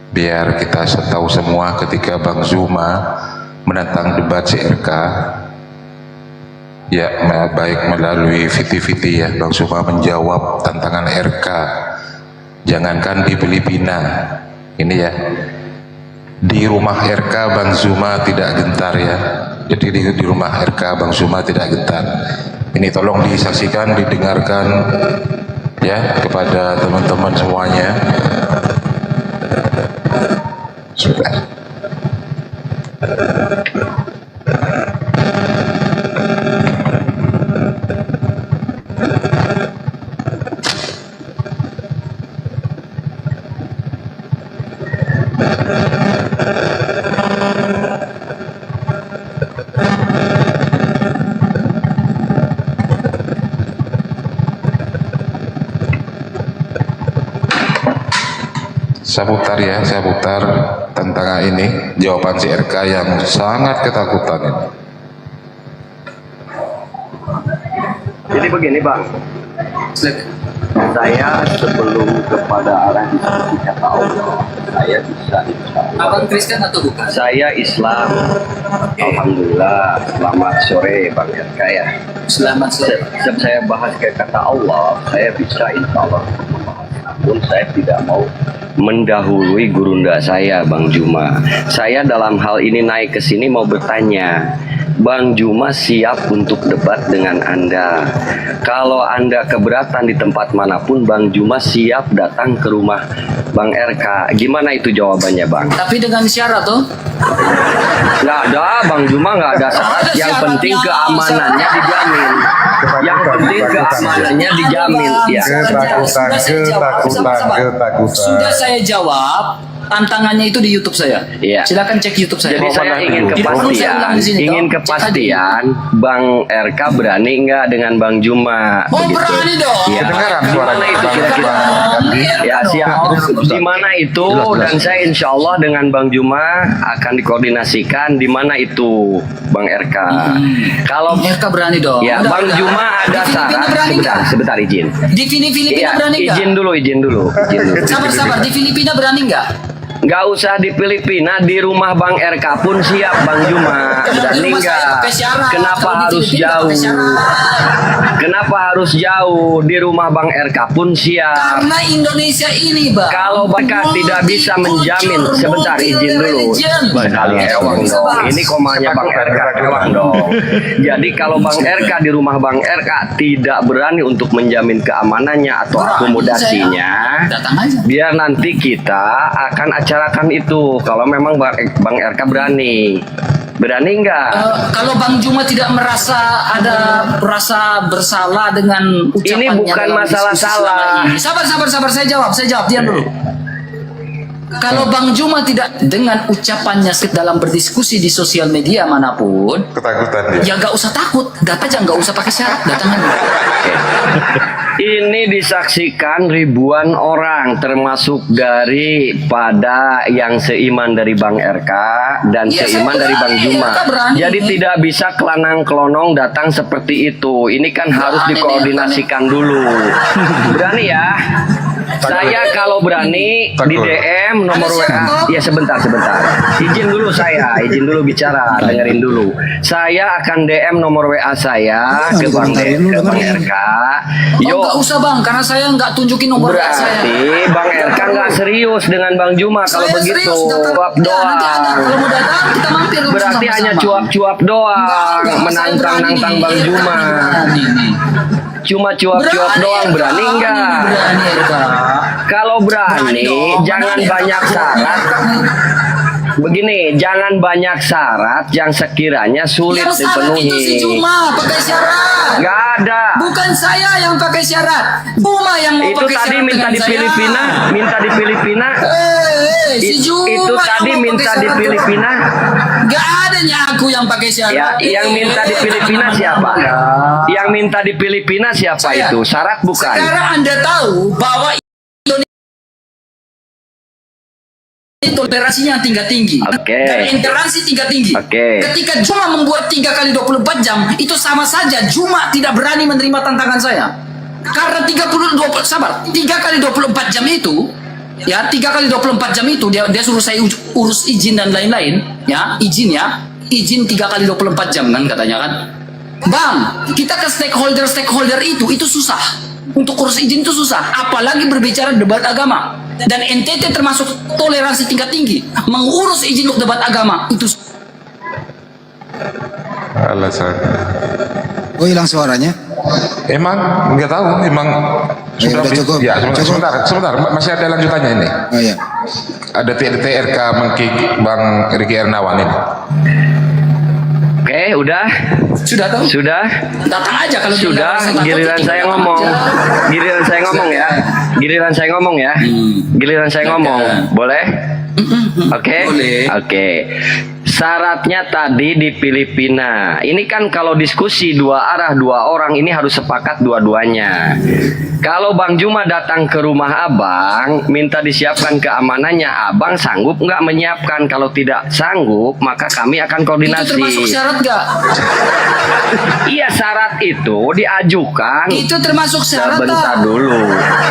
Biar kita tahu semua ketika Bang Zuma menantang debat CRK ya, baik melalui VT ya, Bang Zuma menjawab tantangan RK. Jangankan di Filipina ini ya, di rumah RK Bang Zuma tidak gentar ya. Jadi di rumah RK Bang Zuma tidak gentar. Ini tolong disaksikan, didengarkan ya kepada teman-teman semuanya. Sudah. Saya putar tantangan ini, jawaban CRK yang sangat ketakutan ini. Jadi begini Bang, saya sebelum kepada arah seperti kata Allah, saya bisa insya Allah. Abang Kristen atau bukan? Saya Islam. Alhamdulillah. Selamat sore Bang RK ya. Selamat sore. Setiap saya bahas ke kata Allah, saya bisa insya Allah membahas. Namun saya tidak mau mendahului gurunda saya Bang Juma. Saya dalam hal ini naik ke sini mau bertanya, Bang Juma siap untuk debat dengan Anda. Kalau Anda keberatan di tempat manapun, Bang Juma siap datang ke rumah Bang RK. Gimana itu jawabannya Bang? Tapi dengan syarat tuh? Nggak ada, Bang Juma nggak ada syarat. Yang penting keamanannya dijamin. Yang penting keamanannya dijamin. Ya. Sudah saya jawab. Tantangannya itu di YouTube saya. Iya. Silakan cek YouTube saya. Jadi saya ingin kepastian, Bang RK berani nggak dengan Bang Juma? Oh berani dong. Ya. Gimana itu kira-kira? Ya siap. Di mana itu? Dan saya insya Allah dengan Bang Juma akan dikoordinasikan di mana itu, Bang RK. Kalau RK berani dong. Ya, Bang Juma ada syarat. Sebentar izin. Di Filipina berani nggak? Izin dulu. Sabar. Di Filipina berani nggak? Nggak usah di Filipina, di rumah Bang RK pun siap Bang Juma. Berani nggak? Kenapa harus jauh? Kenapa harus jauh? Di rumah Bang RK pun siap. Karena Indonesia ini, Bang. Kalau mereka tidak bisa menjamin, sebentar izin dulu. Sekali ewang dong. Ini komanya Bang RK ewang dong. Jadi kalau Bang RK di rumah Bang RK tidak berani untuk menjamin keamanannya atau akomodasinya, biar nanti kita akan acarakan itu. Kalau memang Bang RK berani nggak? Kalau Bang Juma tidak merasa ada rasa bersalah dengan ucapannya, ini bukan masalah salah. Sabar, saya jawab diam dulu. Kalau Bang Juma tidak dengan ucapannya dalam berdiskusi di sosial media manapun, ketakutan dia. Ya nggak usah takut, data aja nggak usah pakai syarat, datang aja. Ini disaksikan ribuan orang, termasuk daripada yang seiman dari Bang RK dan seiman dari Bang Juma. Jadi tidak bisa kelanang-kelonong datang seperti itu. Ini kan harus dikoordinasikan dulu. Berani ya? Saya kalau berani di DM nomor WA. Ya sebentar. Izin dulu bicara, dengerin dulu. Saya akan DM nomor WA saya ke Bang RK. Yuk. Nggak usah Bang, karena saya nggak tunjukin nomor WA saya. Berarti Bang RK nggak serius dengan Bang Juma kalau begitu. Cuap doang. Kalau mau datang kita mampir. Berarti hanya cuap-cuap doang, menantang-nantang Bang Juma. Cuma cuap-cuap doang, berani nggak? Kalau berani, jangan banyak syarat. Begini, jangan banyak syarat yang sekiranya sulit dipenuhi. Itu si Juma pakai syarat. Nggak ada. Bukan saya yang pakai syarat. Juma yang mau itu pakai syarat. Tadi minta di Filipina. Si Juma itu tadi minta di Filipina. Nggak adanya aku yang pakai syarat. Ya, yang minta di Filipina siapa? Yang minta di Filipina siapa itu? Syarat bukan? Sekarang Anda tahu bahwa toleransinya tinggi. Dan intoleransi tinggi. Ketika Juma membuat 3 kali 24 jam, itu sama saja Juma tidak berani menerima tantangan saya. Karena 3 kali 24 jam itu, ya 3 kali 24 jam itu dia suruh saya urus izin dan lain-lain, ya izin 3 kali 24 jam kan katanya kan. Bang, kita ke stakeholder itu susah. Untuk urus izin itu susah, apalagi berbicara debat agama. Dan NTT termasuk toleransi tingkat tinggi. Mengurus izin untuk debat agama itu. Alasan. Oh hilang suaranya? Emang nggak tahu, emang sudah cukup. Ya, sebentar, masih ada lanjutannya ini. Oh iya. Ada TRK mengkick Bang Riki Ernawan ini. Oke, udah. Sudah. Datang aja kalau sudah. Giliran saya ngomong ya. Giliran saya ngomong. Boleh? Oke, oke. Syaratnya tadi di Filipina. Ini kan kalau diskusi dua arah dua orang ini harus sepakat dua-duanya. Kalau Bang Juma datang ke rumah Abang, minta disiapkan keamanannya, Abang sanggup nggak menyiapkan? Kalau tidak sanggup, maka kami akan koordinasi. Itu termasuk syarat nggak? Iya, syarat itu diajukan. Itu termasuk syarat. Sebentar dulu.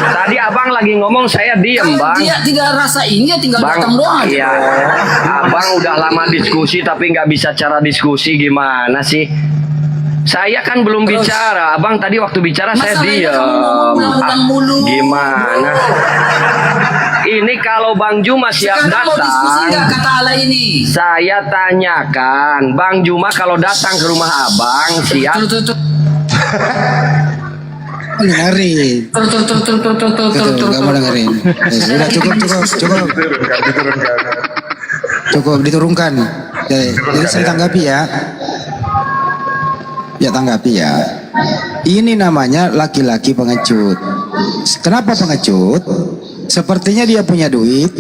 Tadi Abang lagi ngomong, saya diem, Kalau Bang. dia tidak rasa ini, ya tinggal Bang, datang doang aja. iya. Abang udah lama diskusi tapi nggak bisa cara diskusi, gimana sih? Saya kan belum bicara. Abang tadi waktu bicara saya diem. Gimana? Ini kalau Bang Juma siap Sekarang mau diskusi nggak datang, kata Allah ini? saya tanyakan, Bang Juma kalau datang ke rumah Abang siap? Dengerin. Gak mau dengerin. Sudah cukup diturunkan. Jadi saya tanggapi ya. Ya tanggapi ya. Ini namanya laki-laki pengecut. Kenapa pengecut? Sepertinya dia punya duit,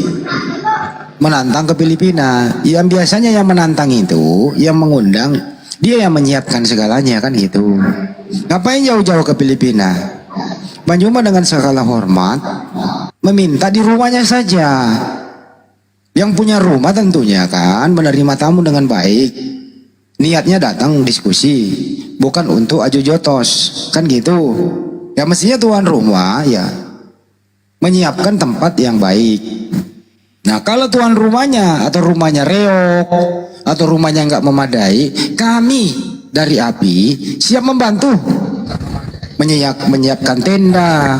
menantang ke Filipina. Yang biasanya yang menantang itu, yang mengundang, dia yang menyiapkan segalanya kan gitu. Ngapain jauh-jauh ke Filipina? Bang Juma dengan segala hormat meminta di rumahnya saja. Yang punya rumah tentunya kan menerima tamu dengan baik. Niatnya datang diskusi, bukan untuk aju jotos, kan gitu. Ya mestinya tuan rumah ya menyiapkan tempat yang baik. Nah kalau tuan rumahnya atau rumahnya reok atau rumahnya nggak memadai, kami dari API siap membantu menyiapkan tenda,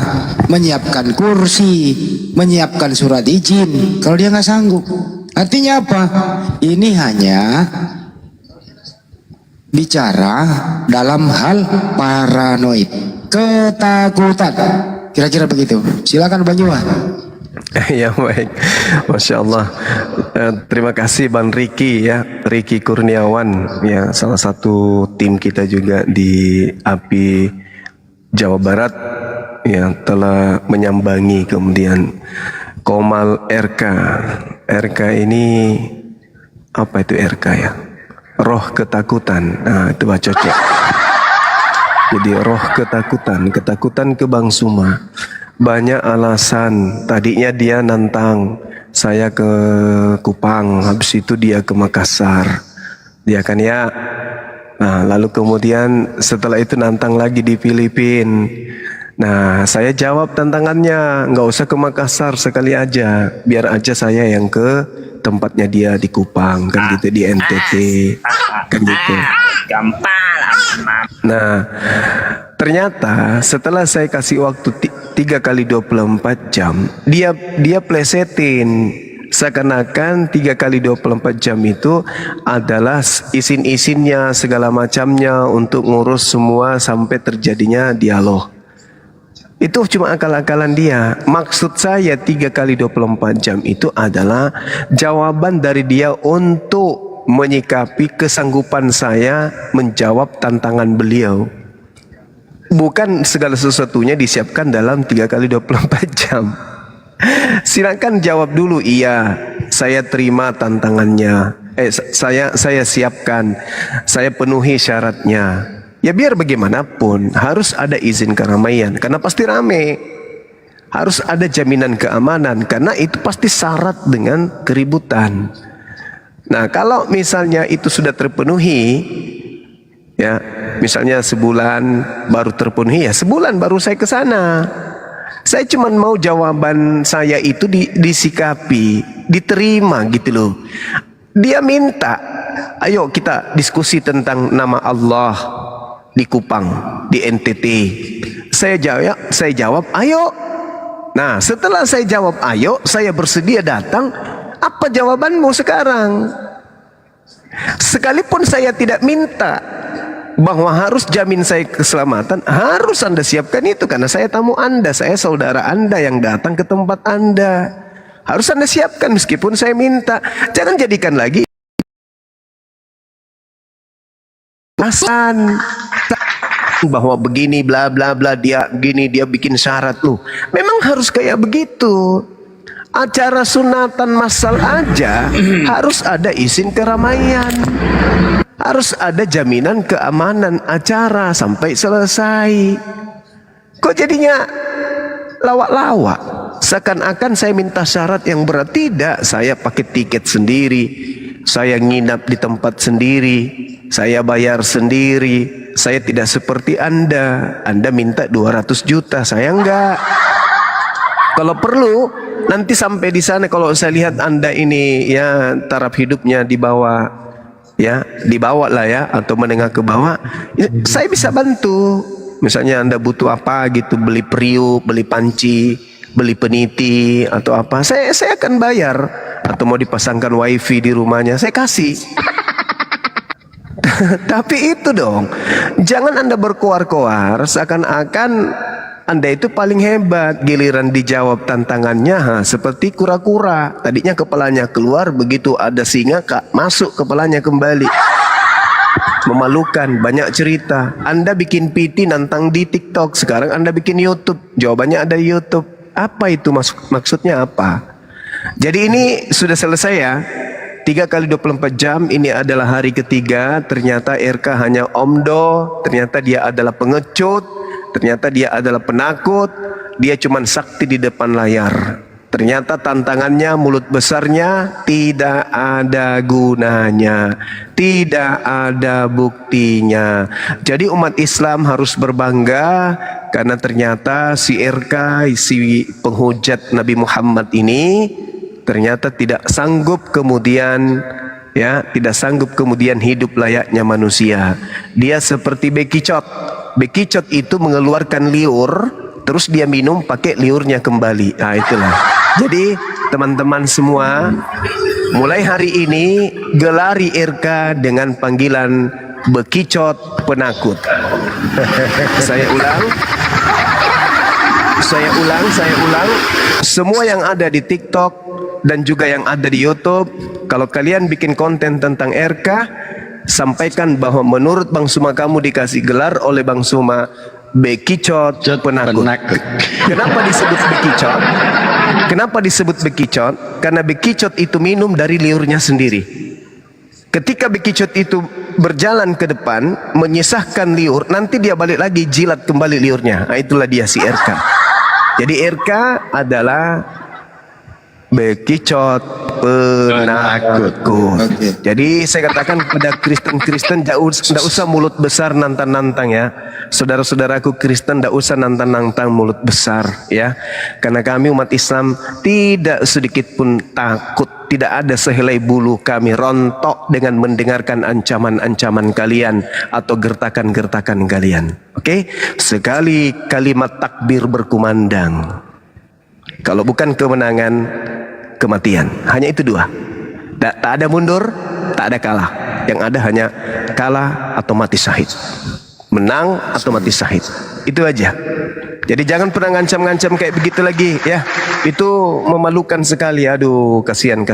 menyiapkan kursi, menyiapkan surat izin kalau dia nggak sanggup. Artinya apa? Ini hanya bicara dalam hal paranoid, ketakutan, kira-kira begitu. Silakan Bang Juma. Ya baik, Masya Allah. Terima kasih Bang Riki ya, Riki Kurniawan ya, salah satu tim kita juga di API Jawa Barat yang telah menyambangi. Kemudian Komal RK. RK ini apa itu RK ya? Roh ketakutan. Nah itu cocok. Jadi roh ketakutan, ketakutan ke Bang Suma. Banyak alasan. Tadinya dia nantang saya ke Kupang, habis itu dia ke Makassar. Dia kan ya. Nah, lalu kemudian setelah itu nantang lagi di Filipina. Nah, saya jawab tantangannya, nggak usah ke Makassar sekali aja, biar aja saya yang ke tempatnya dia di Kupang, kan gitu, di NTT, kan gitu. Gampang. Nah, ternyata setelah saya kasih waktu 3 kali 24 jam, dia plesetin. Seakan-akan 3 kali 24 jam itu adalah izin-izinnya segala macamnya untuk ngurus semua sampai terjadinya dialog. Itu cuma akal-akalan dia. Maksud saya 3 kali 24 jam itu adalah jawaban dari dia untuk menyikapi kesanggupan saya menjawab tantangan beliau. Bukan segala sesuatunya disiapkan dalam 3 kali 24 jam. Silakan jawab dulu, iya, saya terima tantangannya. Saya siapkan, saya penuhi syaratnya. Ya biar bagaimanapun harus ada izin keramaian karena pasti rame. Harus ada jaminan keamanan karena itu pasti syarat dengan keributan. Nah, kalau misalnya itu sudah terpenuhi, ya, misalnya sebulan baru terpenuhi, ya sebulan baru saya ke sana. Saya cuma mau jawaban saya itu disikapi, diterima gitu loh. Dia minta, ayo kita diskusi tentang nama Allah di Kupang, di NTT. Saya jawab, ayo. Nah, setelah saya jawab ayo, saya bersedia datang. Apa jawabanmu sekarang? Sekalipun saya tidak minta bahwa harus jamin saya keselamatan, harus Anda siapkan itu karena saya tamu Anda, saya saudara Anda yang datang ke tempat Anda. Harus Anda siapkan meskipun saya minta. Jangan jadikan lagi alasan bahwa begini bla bla bla, dia begini, dia bikin syarat lu. Memang harus kayak begitu. Acara sunatan massal aja harus ada izin keramaian. Harus ada jaminan keamanan acara sampai selesai. Kok jadinya lawak-lawak? Seakan-akan saya minta syarat yang berat. Tidak, saya pakai tiket sendiri, saya nginap di tempat sendiri, saya bayar sendiri. Saya tidak seperti Anda. Anda minta 200 juta, saya enggak. Kalau perlu nanti sampai di sana, kalau saya lihat Anda ini ya taraf hidupnya di bawah, ya di bawah lah ya, atau menengah ke bawah, saya bisa bantu. Misalnya Anda butuh apa gitu, beli periuk, beli panci, beli peniti atau apa, saya akan bayar. Atau mau dipasangkan wifi di rumahnya, saya kasih. Tapi itu dong, jangan Anda berkoar-koar seakan-akan Anda itu paling hebat. Giliran dijawab tantangannya seperti kura-kura. Tadinya kepalanya keluar, begitu ada singa masuk kepalanya kembali. Memalukan, banyak cerita. Anda bikin PT nantang di TikTok, sekarang Anda bikin YouTube, jawabannya ada di YouTube. Apa itu maksudnya apa? Jadi ini sudah selesai ya. 3 kali 24 jam, ini adalah hari ketiga. Ternyata RK hanya omdo, ternyata dia adalah pengecut, ternyata dia adalah penakut, dia cuma sakti di depan layar. Ternyata tantangannya, mulut besarnya tidak ada gunanya, tidak ada buktinya. Jadi umat Islam harus berbangga karena ternyata si RK, si penghujat Nabi Muhammad ini ternyata tidak sanggup kemudian tidak sanggup kemudian hidup layaknya manusia. Dia seperti bekicot. Bekicot itu mengeluarkan liur, terus dia minum pakai liurnya kembali. Nah itulah. Jadi teman-teman semua, mulai hari ini gelari RK dengan panggilan bekicot penakut. Saya ulang. Semua yang ada di TikTok dan juga yang ada di YouTube, kalau kalian bikin konten tentang RK, sampaikan bahwa menurut Bang Suma kamu dikasih gelar oleh Bang Suma bekicot penakut. Kenapa disebut bekicot? Kenapa disebut bekicot? Karena bekicot itu minum dari liurnya sendiri. Ketika bekicot itu berjalan ke depan, menyisahkan liur, nanti dia balik lagi jilat kembali liurnya. Nah, itulah dia si RK. Jadi RK adalah bekicot penakut. Jadi saya katakan kepada Kristen-Kristen, tidak usah mulut besar nantang-nantang ya. Saudara-saudaraku Kristen, tidak usah nantang-nantang mulut besar ya. Karena kami umat Islam tidak sedikit pun takut. Tidak ada sehelai bulu kami rontok dengan mendengarkan ancaman-ancaman kalian atau gertakan-gertakan kalian. Oke? Sekali kalimat takbir berkumandang, kalau bukan kemenangan, kematian. Hanya itu dua. Tak ada mundur, tak ada kalah. Yang ada hanya kalah atau mati syahid. Menang atau mati syahid. Itu aja. Jadi jangan pernah ngancam-ngancam kayak begitu lagi ya. Itu memalukan sekali. Aduh, kasihan.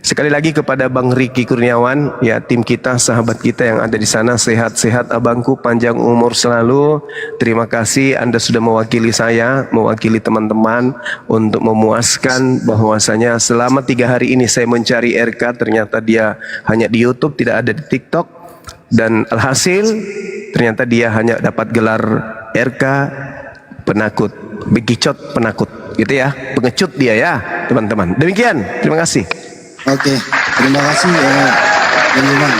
Sekali lagi kepada Bang Riki Kurniawan, ya tim kita, sahabat kita yang ada di sana, sehat-sehat abangku, panjang umur selalu. Terima kasih Anda sudah mewakili saya, mewakili teman-teman untuk memuaskan bahwasanya selama 3 hari ini saya mencari RK, ternyata dia hanya di YouTube, tidak ada di TikTok, dan alhasil ternyata dia hanya dapat gelar RK penakut, bekicot penakut, gitu ya, pengecut dia ya teman-teman. Demikian, terima kasih. Oke, terima kasih teman-teman.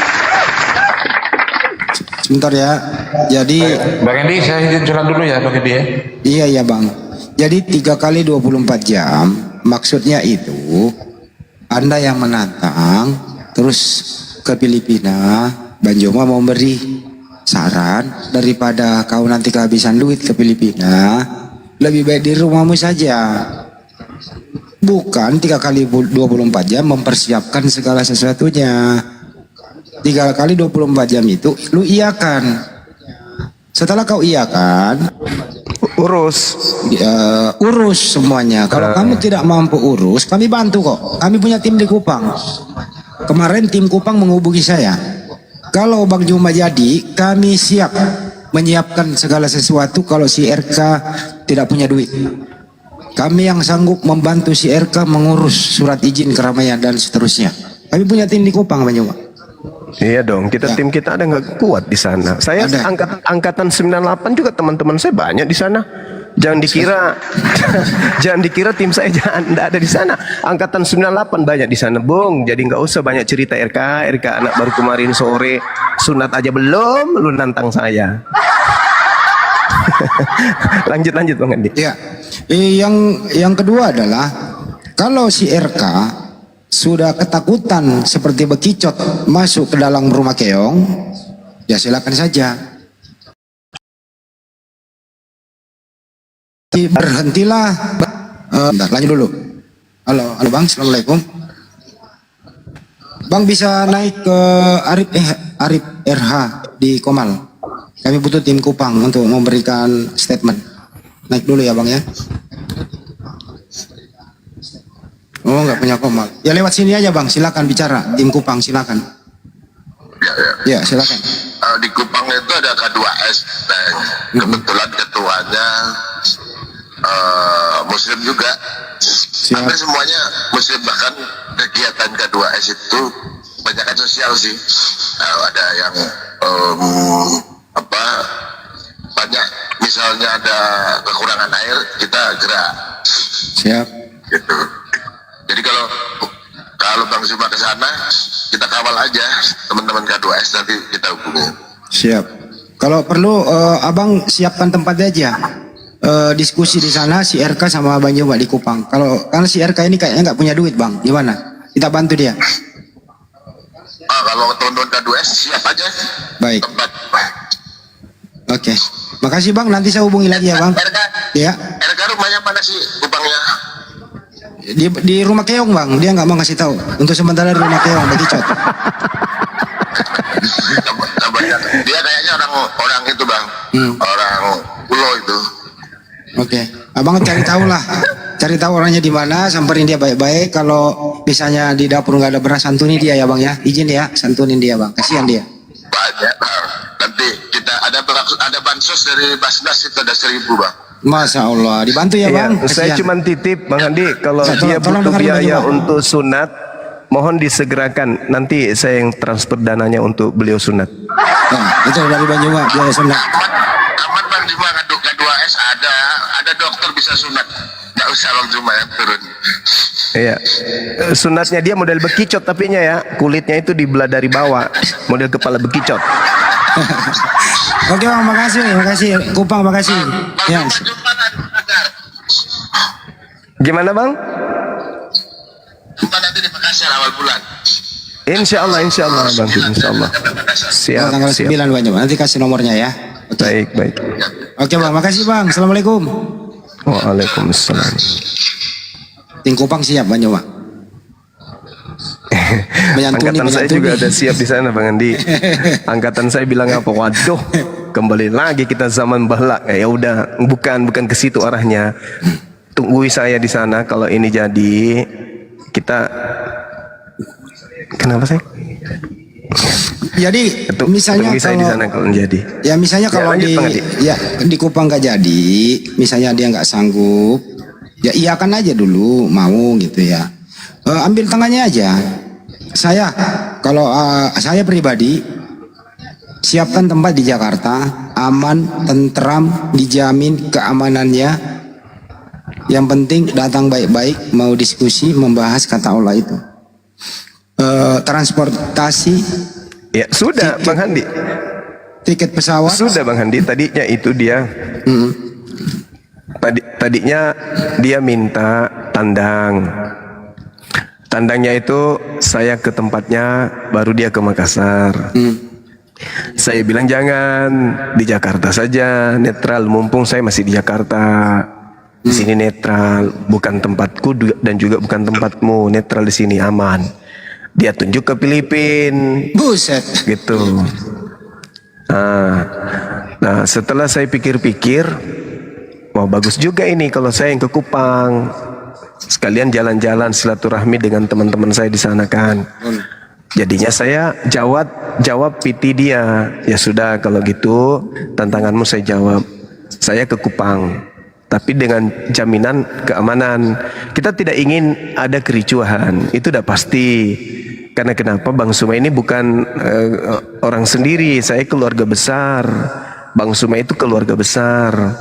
Sebentar ya. Jadi Bang Edi, saya izin jalan dulu ya Bang Edi ya. Iya Bang. Jadi 3 kali 24 jam, maksudnya itu Anda yang menantang, terus ke Filipina, Bang Joma mau beri saran, daripada kau nanti kehabisan duit ke Filipina, lebih baik di rumahmu saja. Bukan 3 kali 24 jam mempersiapkan segala sesuatunya. 3 kali 24 jam itu lu iakan. Setelah kau iakan, urus semuanya. Kalau kamu tidak mampu urus, kami bantu kok. Kami punya tim di Kupang. Kemarin tim Kupang menghubungi saya. Kalau Bang Juma jadi, kami siap menyiapkan segala sesuatu kalau si RK tidak punya duit. Kami yang sanggup membantu si RK mengurus surat izin keramaian dan seterusnya. Kami punya tim di Kupang, Bang Juma. Iya dong, tim kita ada nggak kuat di sana. Saya angkatan 98 juga teman-teman saya banyak di sana. Jangan dikira tim saya nggak ada di sana. Angkatan 98 banyak di sana, Bung. Jadi nggak usah banyak cerita RK anak baru kemarin sore sunat aja belum, lu nantang saya. lanjut Bang Andi. Ya, yang kedua adalah kalau si RK sudah ketakutan seperti bekicot masuk ke dalam rumah keong, ya silakan saja. Berhentilah. Bentar, lanjut dulu. Halo Bang, assalamualaikum. Bang bisa naik ke Arif RH di Komal. Kami butuh tim Kupang untuk memberikan statement. Naik dulu ya Bang ya. Oh nggak punya Komal. Ya lewat sini aja Bang, silakan bicara. Tim Kupang silakan. Ya silakan. Di Kupang itu ada K2S dan kebetulan ketuanya Muslim juga. Hampir semuanya Muslim, bahkan kegiatan K2S itu kebanyakan sosial sih. Ada yang banyak, misalnya ada kekurangan air, kita gerak. Siap. Gitu. Jadi kalau Bang Zuma ke sana, kita kawal aja teman-teman K2S, nanti kita hubungi. Siap. Kalau perlu Abang siapkan tempat aja. Diskusi di sana si RK sama Bang Juma di Kupang. Karena si RK ini kayaknya nggak punya duit Bang, gimana? Kita bantu dia. Kalau teman-teman K2S siap aja. Baik. Tempat. Oke. Makasih Bang, nanti saya hubungi lagi ya Bang. Ya. RK rumahnya mana sih Kupangnya? Di rumah keong Bang, dia nggak mau ngasih tahu. Untuk sementara di rumah keong, bekicot. Dia kayaknya orang itu Bang, orang pulau itu. Oke, Abang cari tahu lah, cari tahu orangnya di mana, samperin dia baik-baik. Kalau misalnya di dapur nggak ada beras, santuni dia ya Bang ya, izin ya, santunin dia Bang, kasihan dia. Banyak. Nanti kita ada bansos dari Basnas itu ada 1.000 Bang. Masya Allah, dibantu ya Bang. Saya cuma titip Bang Andi, kalau dia butuh biaya untuk sunat, mohon disegerakan. Nanti saya yang transfer dananya untuk beliau sunat. Nah, itu dari Bang Juma, biaya sunat. Aman Bang Juma, K2S ada dokter bisa sunat. Nggak usah Bang Juma yang turun. Iya, sunatnya dia model bekicot tapinya ya, kulitnya itu dibelah dari bawah, model kepala bekicot. Oke Bang, makasih. Kupang, makasih. Ya. Gimana Bang? Nanti di Makassar awal bulan. Insya Allah Bang, insya Allah. Siap. Tanggal 9 Bang Juma, nanti kasih nomornya ya. Okay. Baik. Oke Bang, makasih Bang. Assalamualaikum. Waalaikumsalam. Tim Kupang siap Bang Juma. Angkatan saya juga ada siap di sana Bang Andi. Angkatan saya bilang apa? Waduh, kembali lagi kita zaman bahlak. Ya udah, bukan ke situ arahnya. Tunggu saya di sana. Kalau ini jadi, kita kenapa sih? Jadi misalnya saya di sana kalau jadi. Ya misalnya kalau di Kupang nggak jadi, misalnya dia nggak sanggup, ya iyakan aja dulu mau gitu ya. Ambil tangannya aja. Saya pribadi siapkan tempat di Jakarta, aman, tentram, dijamin keamanannya. Yang penting datang baik-baik, mau diskusi, membahas kata Allah itu. Transportasi. Ya sudah Bang Handi. Tiket pesawat. Sudah Bang Handi, tadinya itu dia. Tadinya dia minta tandang. Tandangnya itu saya ke tempatnya, baru dia ke Makassar. Saya bilang jangan, di Jakarta saja, netral. Mumpung saya masih di Jakarta, di sini netral, bukan tempatku dan juga bukan tempatmu, netral di sini aman. Dia tunjuk ke Filipina. Buset. Gitu. Nah, setelah saya pikir-pikir, wah bagus juga ini kalau saya yang ke Kupang. Sekalian jalan-jalan silaturahmi dengan teman-teman saya di sana kan. Jadinya saya jawab PT dia. Ya sudah kalau gitu tantanganmu saya jawab. Saya ke Kupang. tapi dengan jaminan keamanan. Kita tidak ingin ada kericuhan, itu udah pasti. Karena kenapa, Bang Suma ini bukan orang sendiri, saya keluarga besar. Bang Suma itu keluarga besar.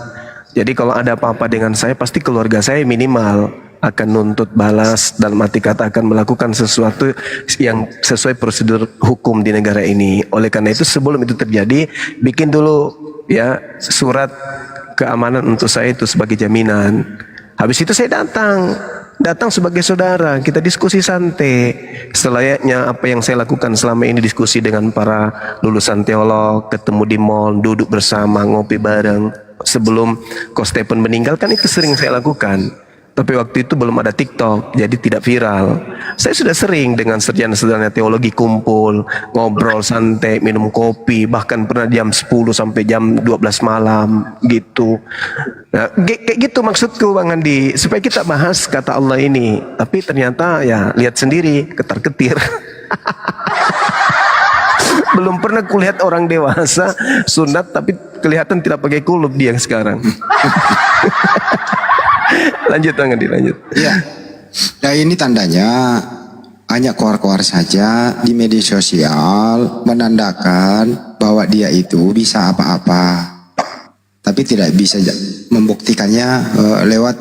Jadi kalau ada apa-apa dengan saya, pasti keluarga saya minimal akan nuntut balas, dalam arti kata akan melakukan sesuatu yang sesuai prosedur hukum di negara ini. Oleh karena itu sebelum itu terjadi, bikin dulu ya surat keamanan untuk saya itu sebagai jaminan. Habis itu saya datang sebagai saudara, kita diskusi santai. Selayaknya apa yang saya lakukan selama ini, diskusi dengan para lulusan teolog, ketemu di mall, duduk bersama, ngopi bareng. Sebelum Ko Stephen meninggal kan itu sering saya lakukan. Tapi waktu itu belum ada TikTok, jadi tidak viral. Saya sudah sering dengan sarjana-sarjana teologi kumpul, ngobrol santai, minum kopi, bahkan pernah jam 10 sampai jam 12 malam gitu. Nah, kayak gitu maksudku Bang Andi, supaya kita bahas kata Allah ini. Tapi ternyata ya lihat sendiri, ketar-ketir. Belum pernah kulihat orang dewasa sunat tapi kelihatan tidak pakai kulub dia sekarang. Lanjut Bang Andi, lanjut. Ya, nah ini tandanya hanya keluar-keluar saja di media sosial menandakan bahwa dia itu bisa apa-apa, tapi tidak bisa membuktikannya lewat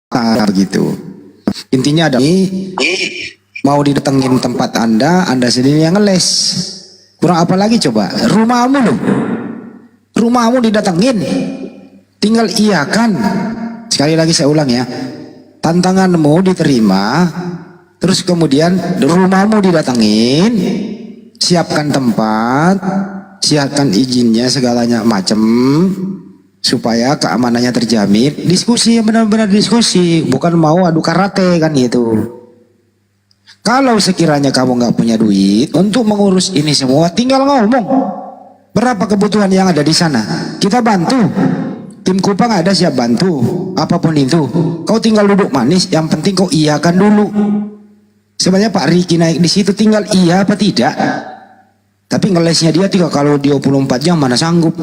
fakta begitu. Intinya ada ini mau didatengin tempat Anda sendiri yang ngeles. Kurang apa lagi coba? Rumahmu loh. Rumahmu didatengin, tinggal iyakan. Sekali lagi saya ulang ya, tantanganmu diterima, terus kemudian rumahmu didatengin, siapkan tempat, siapkan izinnya segalanya macam, supaya keamanannya terjamin. Diskusi yang benar-benar diskusi, bukan mau adu karate kan gitu. Kalau sekiranya kamu nggak punya duit untuk mengurus ini semua, tinggal ngomong. Berapa kebutuhan yang ada di sana? Kita bantu. Tim Kupang ada siap bantu. Apapun itu. Kau tinggal duduk manis. Yang penting kau iyakan dulu. Sebenarnya Pak Riki naik di situ tinggal iya apa tidak. Tapi ngelesnya dia 3 kali 24 jam mana sanggup.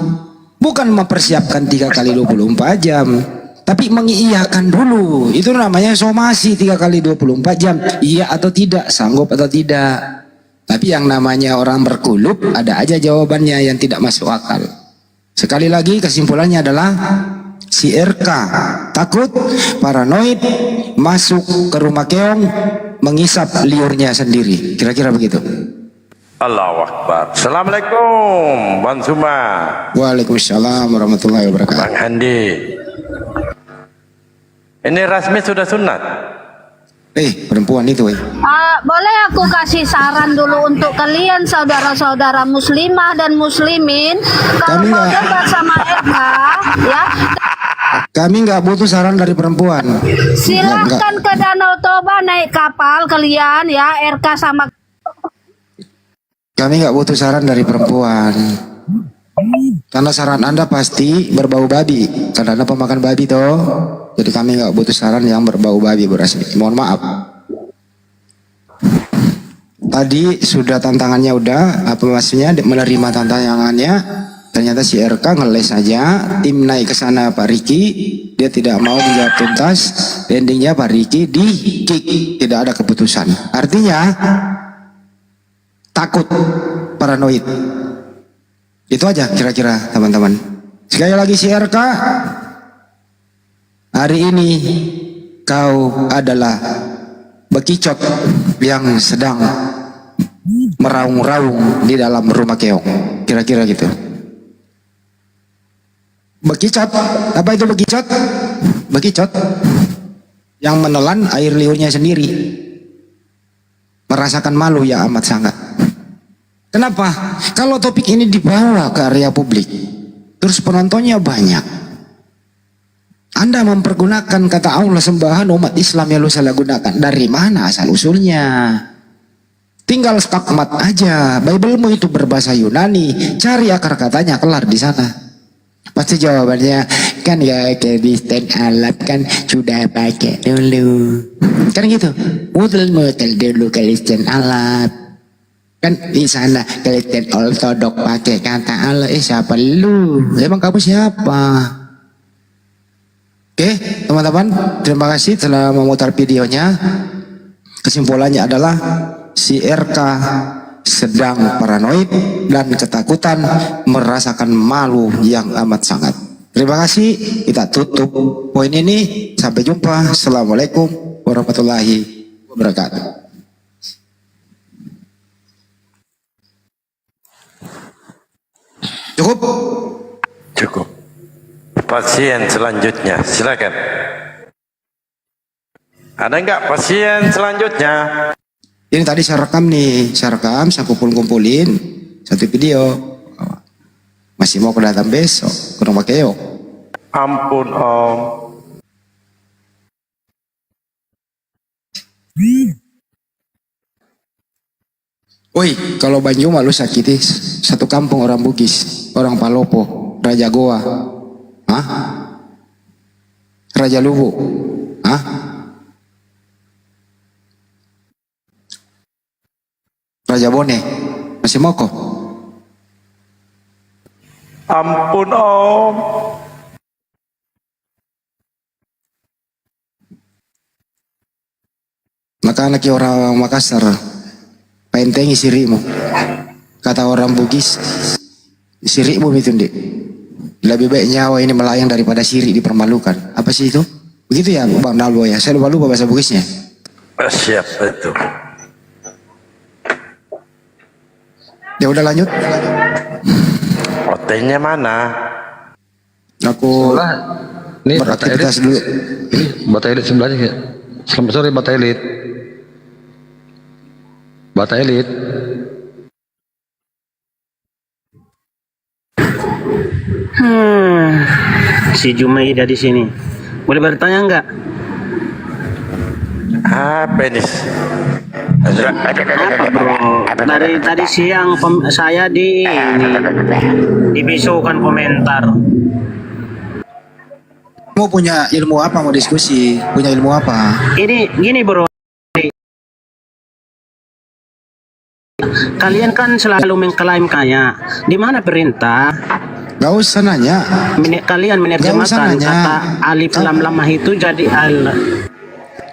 Bukan mempersiapkan 3 kali 24 jam. Tapi mengiyakan dulu. Itu namanya somasi 3 kali 24 jam. Iya atau tidak. Sanggup atau tidak. Tapi yang namanya orang berkulub ada aja jawabannya yang tidak masuk akal. Sekali lagi kesimpulannya adalah si RK takut, paranoid, masuk ke rumah keong, mengisap liurnya sendiri. Kira-kira begitu. Allahu Akbar. Assalamualaikum Bang Suma. Waalaikumsalam warahmatullahi wabarakatuh. Bang Handi, ini Rasmi sudah sunat? Perempuan itu boleh aku kasih saran dulu untuk kalian saudara-saudara muslimah dan muslimin, kalau mau debat sama RK ya, kami nggak butuh saran dari perempuan. silahkan ke Danau Toba naik kapal kalian ya, RK sama Kami nggak butuh saran dari perempuan. Karena saran Anda pasti berbau babi, karena Anda pemakan babi toh. Jadi kami nggak butuh saran yang berbau babi, Bu Rasmi. Mohon maaf. Tadi sudah tantangannya udah, apa maksudnya menerima tantangannya. Ternyata si RK ngeles saja, tim naik ke sana Pak Riki, dia tidak mau menjawab tuntas. Endingnya Pak Riki di kick, tidak ada keputusan. Artinya takut, paranoid. Itu aja kira-kira teman-teman. Sekali lagi si RK, hari ini kau adalah bekicot yang sedang meraung-raung di dalam rumah keong. Kira-kira gitu. Bekicot, apa itu bekicot? Bekicot yang menelan air liurnya sendiri, merasakan malu yang amat sangat. Kenapa? Kalau topik ini dibawa ke area publik, terus penontonnya banyak, Anda mempergunakan kata Allah sembahan umat Islam yang lu salah gunakan. Dari mana asal usulnya? Tinggal stakmat aja. Biblemu itu berbahasa Yunani, cari akar katanya, kelar di sana. Pasti jawabannya kan ya Kristen alat kan sudah pakai dulu. Kan gitu. Mutel dulu Kristen alat. Kan di sana Kristen ortodok pakai kata Allah. Siapa lu? Emang kamu siapa? Oke, teman-teman, terima kasih telah memutar videonya. Kesimpulannya adalah si RK sedang paranoid dan ketakutan, merasakan malu yang amat sangat. Terima kasih, kita tutup poin ini. Sampai jumpa. Assalamualaikum warahmatullahi wabarakatuh. Cukup? Cukup. Pasien selanjutnya, silakan. Ada nggak pasien selanjutnya? Ini tadi saya rekam nih, saya kumpulin satu video. Masih mau datang besok, kurang pakai yuk. Ampun Om. Woi, kalau Banyu malu sakiti satu kampung orang Bugis, orang Palopo, Raja Goa, hah? Raja Lubu, hah? Raja Bone, masih mau kok? Ampun Om. Maka anak orang Makassar, pentengi sirimu. Kata orang Bugis, sirimu itu ndik. Lebih baik nyawa ini melayang daripada siri dipermalukan. Apa sih itu? Begitu ya Bang Nalwo ya? Saya lupa bahasa Bugisnya. Siap itu. Ya udah lanjut. Hotelnya mana? Aku Ini beraktivitas dulu. Ini Bata Elit sebelahnya ya. Selamat sore Bata Elit. Bata Elit. Si Jumaida di sini. Boleh bertanya enggak? Apa ini? Apa bro? Dari tadi siang saya dibisukan komentar. Mau punya ilmu apa? Mau diskusi? Punya ilmu apa? Ini gini bro. Kalian kan selalu mengklaim kaya. Di mana perintah? Gak usah nanya. Kalian menerjemahkan kata alif lam lamah itu jadi al.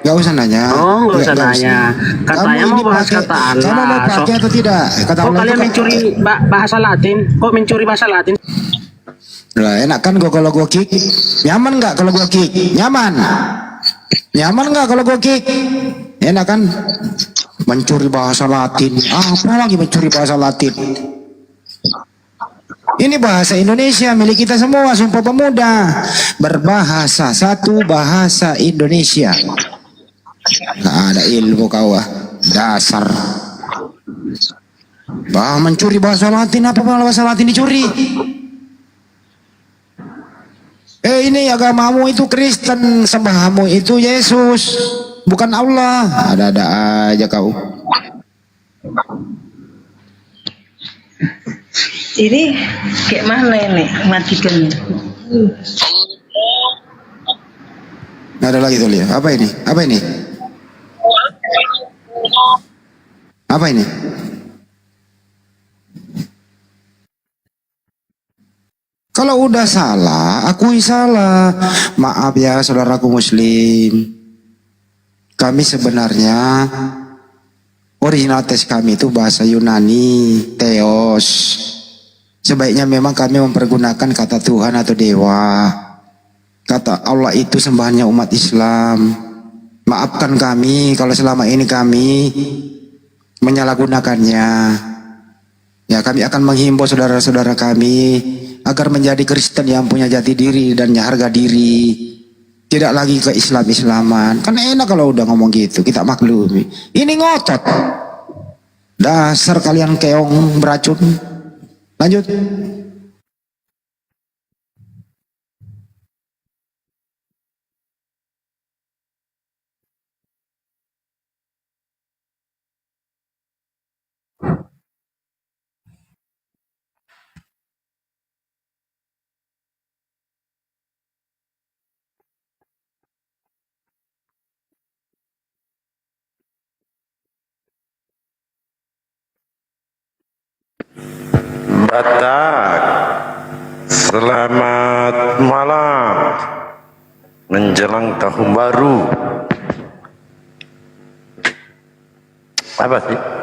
Gak usah nanya. Oh, gak usah nanya. Katanya mau bahas kata Allah. Kamu mau pakai atau tidak? Kata Kok Allah kalian itu mencuri bahasa Latin? Kok mencuri bahasa Latin? lah enak kan gua kalau gua kick? Nyaman nggak kalau gua kick? Nyaman. Nyaman nggak kalau gua kick? Enak kan? Mencuri bahasa Latin. Apa lagi mencuri bahasa Latin? Ini bahasa Indonesia milik kita semua, Sumpah Pemuda. Berbahasa satu bahasa Indonesia. Nggak ada ilmu kau dasar. Mencuri bahasa Latin, apa bahasa Latin dicuri? Ini agamamu itu Kristen, sembahmu itu Yesus, bukan Allah. Ada-ada aja kau. Ini kayak mana ini matikan? Ada lagi tuh lihat. Apa ini? Apa ini? Apa ini? Kalau udah salah, akui salah. Maaf ya saudaraku muslim. Kami sebenarnya original teks kami itu bahasa Yunani, Theos. Sebaiknya memang kami mempergunakan kata Tuhan atau dewa. Kata Allah itu sembahannya umat Islam. Maafkan kami kalau selama ini kami menyalahgunakannya. Ya, kami akan menghimbau saudara-saudara kami agar menjadi Kristen yang punya jati diri dan harga diri. Tidak lagi ke Islam-Islaman. Kan enak kalau udah ngomong gitu, kita maklumi. Ini ngotot. Dasar kalian keong beracun. Lanjut. Batak. Selamat malam menjelang tahun baru. Apa sih?